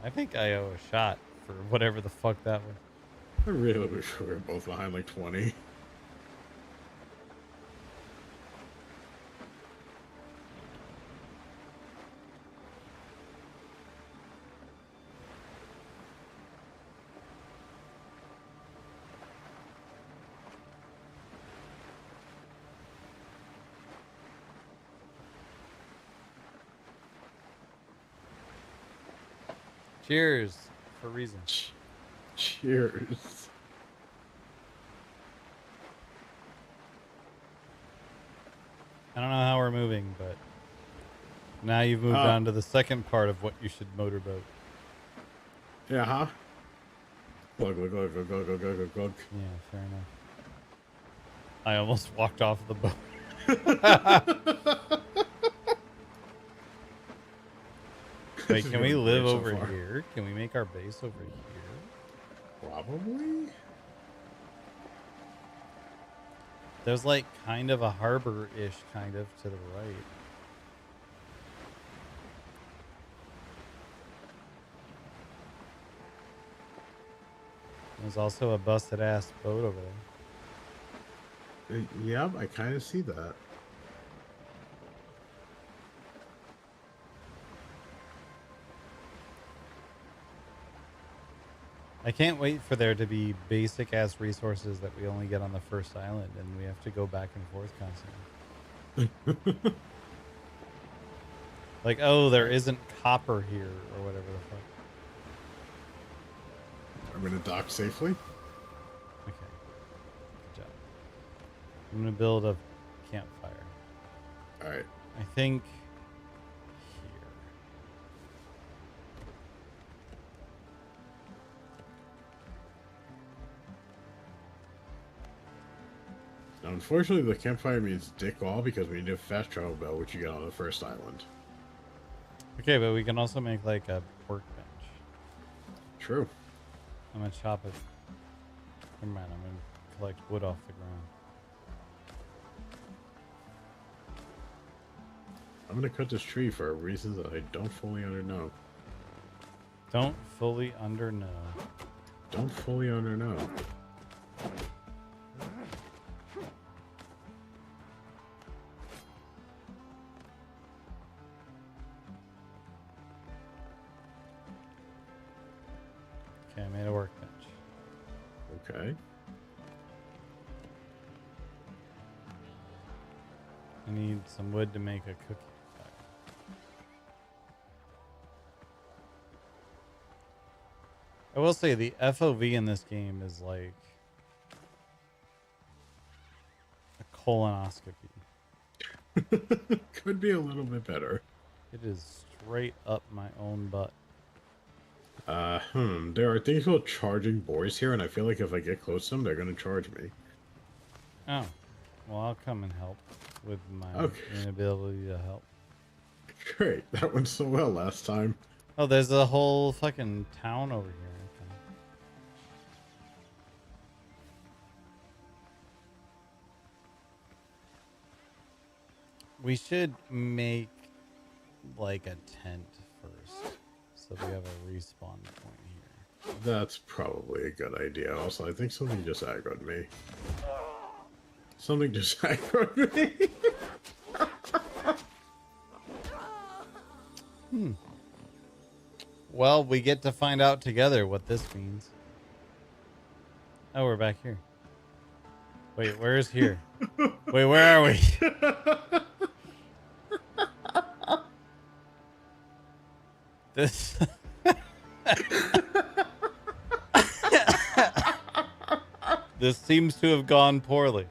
I think I owe a shot for whatever the fuck that was. I really wish we were both behind like 20. Cheers for reason. Cheers. I don't know how we're moving, but now you've moved on to the second part of what you should motorboat. Yeah, huh? Glug, glug, glug, glug, glug, glug, glug, glug. Yeah, fair enough. I almost walked off the boat. Wait, can we live over here? Can we make our base over here? Probably. There's like kind of a harbor-ish kind of to the right. There's also a busted ass boat over there. Yeah, I kind of see that. I can't wait for there to be basic ass resources that we only get on the first island and we have to go back and forth constantly. Like, oh, there isn't copper here or whatever the fuck. I'm gonna dock safely. Okay. Good job. I'm gonna build a campfire. Alright. I think Now, unfortunately, the campfire means dick all because we need a fast travel bell, which you get on the first island. okay, but we can also make like a workbench. True. I'm gonna chop it. Never mind, I'm gonna collect wood off the ground. I'm gonna cut this tree for a reason that I don't fully know. Don't fully know. Don't fully know. Okay, I made a workbench. Okay. I need some wood to make a cookie fire. I will say the FOV in this game is like a colonoscopy. Could be a little bit better. It is straight up my own butt. There are things called charging boys here, and I feel like if I get close to them, they're gonna charge me. Oh. Well, I'll come and help with my inability to help. Great. That went so well last time. Oh, there's a whole fucking town over here. Okay. We should make like a tent first, so we have a respawn point here. That's probably a good idea. Also, I think something just aggroed me. Something just aggroed me. Well, we get to find out together what this means. Oh, we're back here. Wait, where's here? Wait, where are we? This... This seems to have gone poorly.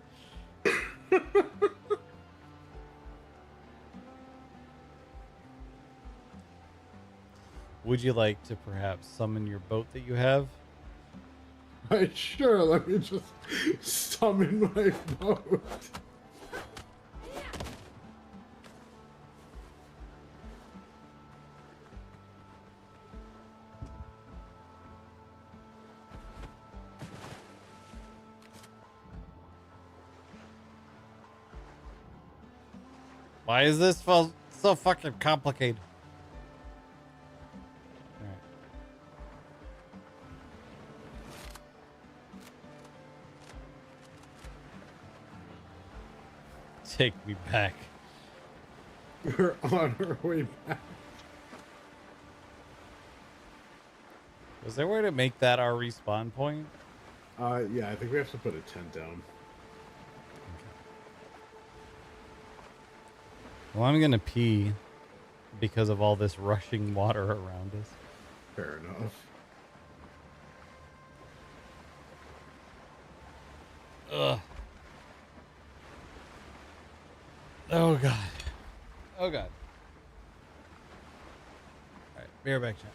Would you like to perhaps summon your boat that you have? Sure, let me just summon my boat. Why is this so fucking complicated? Take me back. We're on our way back. Was there a way to make that our respawn point? Yeah, I think we have to put a tent down. Well, I'm gonna pee because of all this rushing water around us. Fair enough. Ugh. Oh god. Oh god. Alright, be right back, chat.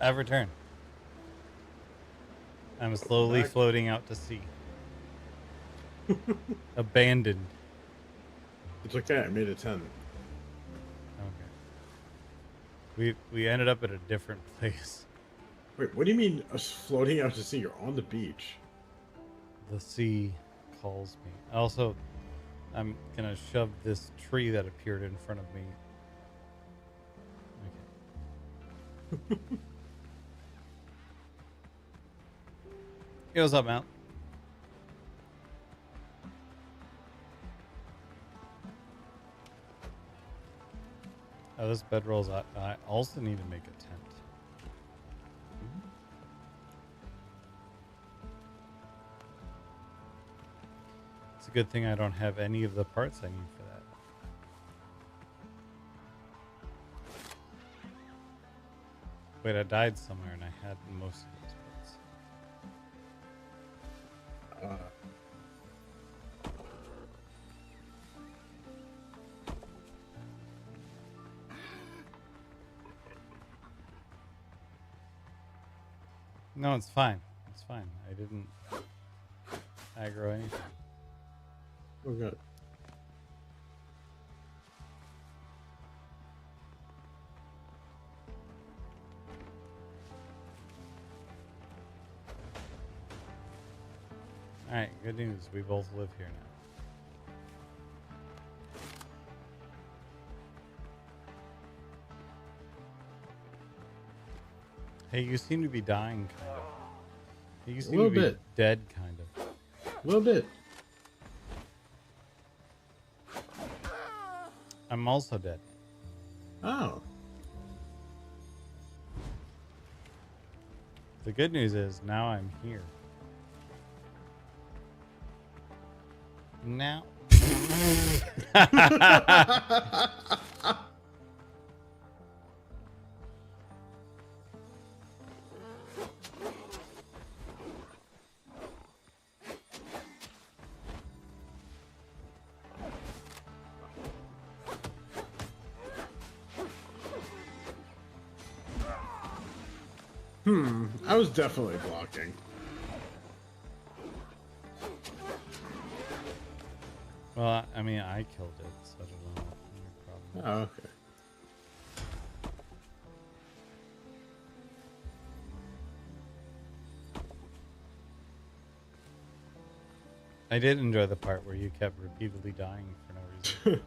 I've returned. I'm slowly floating out to sea. Abandoned. It's okay. I made a 10. Okay. We ended up at a different place. Wait, what do you mean us floating out to sea? You're on the beach. The sea calls me. Also, I'm gonna shove this tree that appeared in front of me. Okay. Hey, what's up, Mount? Oh, this bedroll's. I also need to make a tent. It's a good thing I don't have any of the parts I need for that. Wait, I died somewhere and I had most of those parts. No, it's fine. It's fine. I didn't aggro anything. Oh, good. Alright, good news. We both live here now. Hey, you seem to be dying, kind of. You seem to be dead, kind of. A little bit. I'm also dead. Oh. The good news is now I'm here. Now. I was definitely blocking. Well, I mean, I killed it, so I don't know what your problem is. Oh, okay. I did enjoy the part where you kept repeatedly dying for no reason.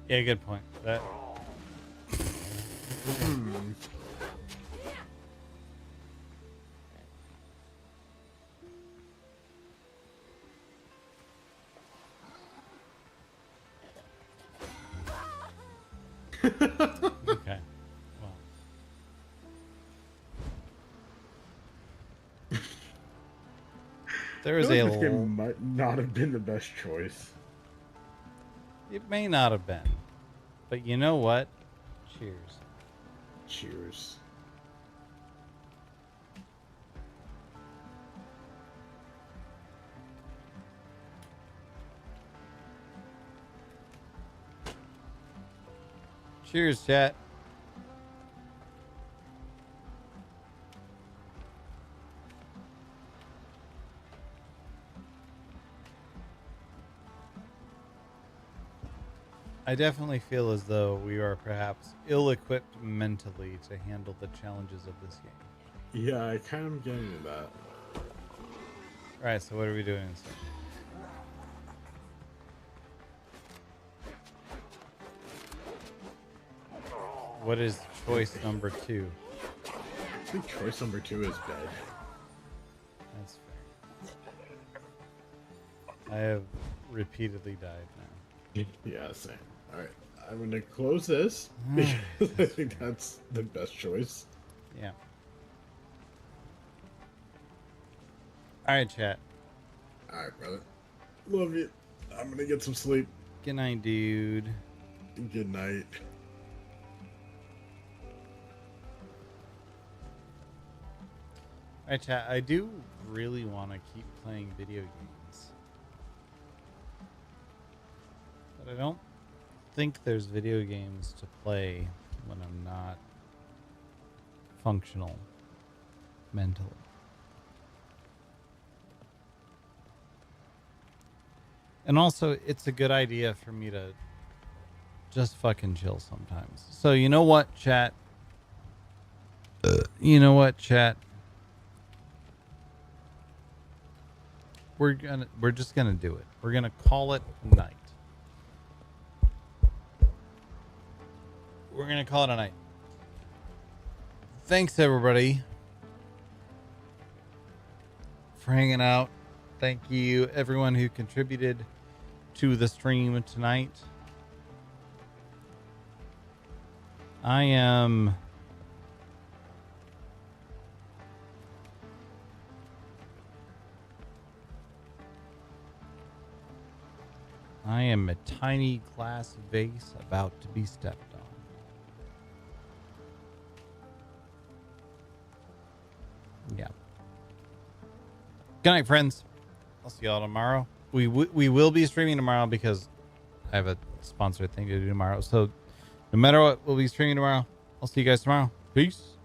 Yeah, good point. That. Okay. Well. There is This game might not have been the best choice. It may not have been. But you know what? Cheers. Cheers. Cheers, chat. I definitely feel as though we are perhaps ill-equipped mentally to handle the challenges of this game. Yeah, I kind of getting that. Alright, so what are we doing instead? What is choice number 2? I think choice number 2 is bed. That's fair. I have repeatedly died now. Yeah, same. All right, I'm gonna close this because I think that's the best choice. Yeah. All right, chat. All right, brother. Love you. I'm gonna get some sleep. Good night, dude. Good night. All right, chat. I do really want to keep playing video games, but I don't think there's video games to play when I'm not functional mentally. And also, it's a good idea for me to just fucking chill sometimes. So you know what, chat? You know what, chat? We're just gonna do it. We're gonna call it night. We're gonna call it a night. Thanks everybody for hanging out. Thank you everyone who contributed to the stream tonight. I am a tiny glass vase about to be stepped on. Yeah. Good night, friends. I'll see y'all tomorrow. We will be streaming tomorrow because I have a sponsored thing to do tomorrow. So no matter what, we'll be streaming tomorrow. I'll see you guys tomorrow. Peace.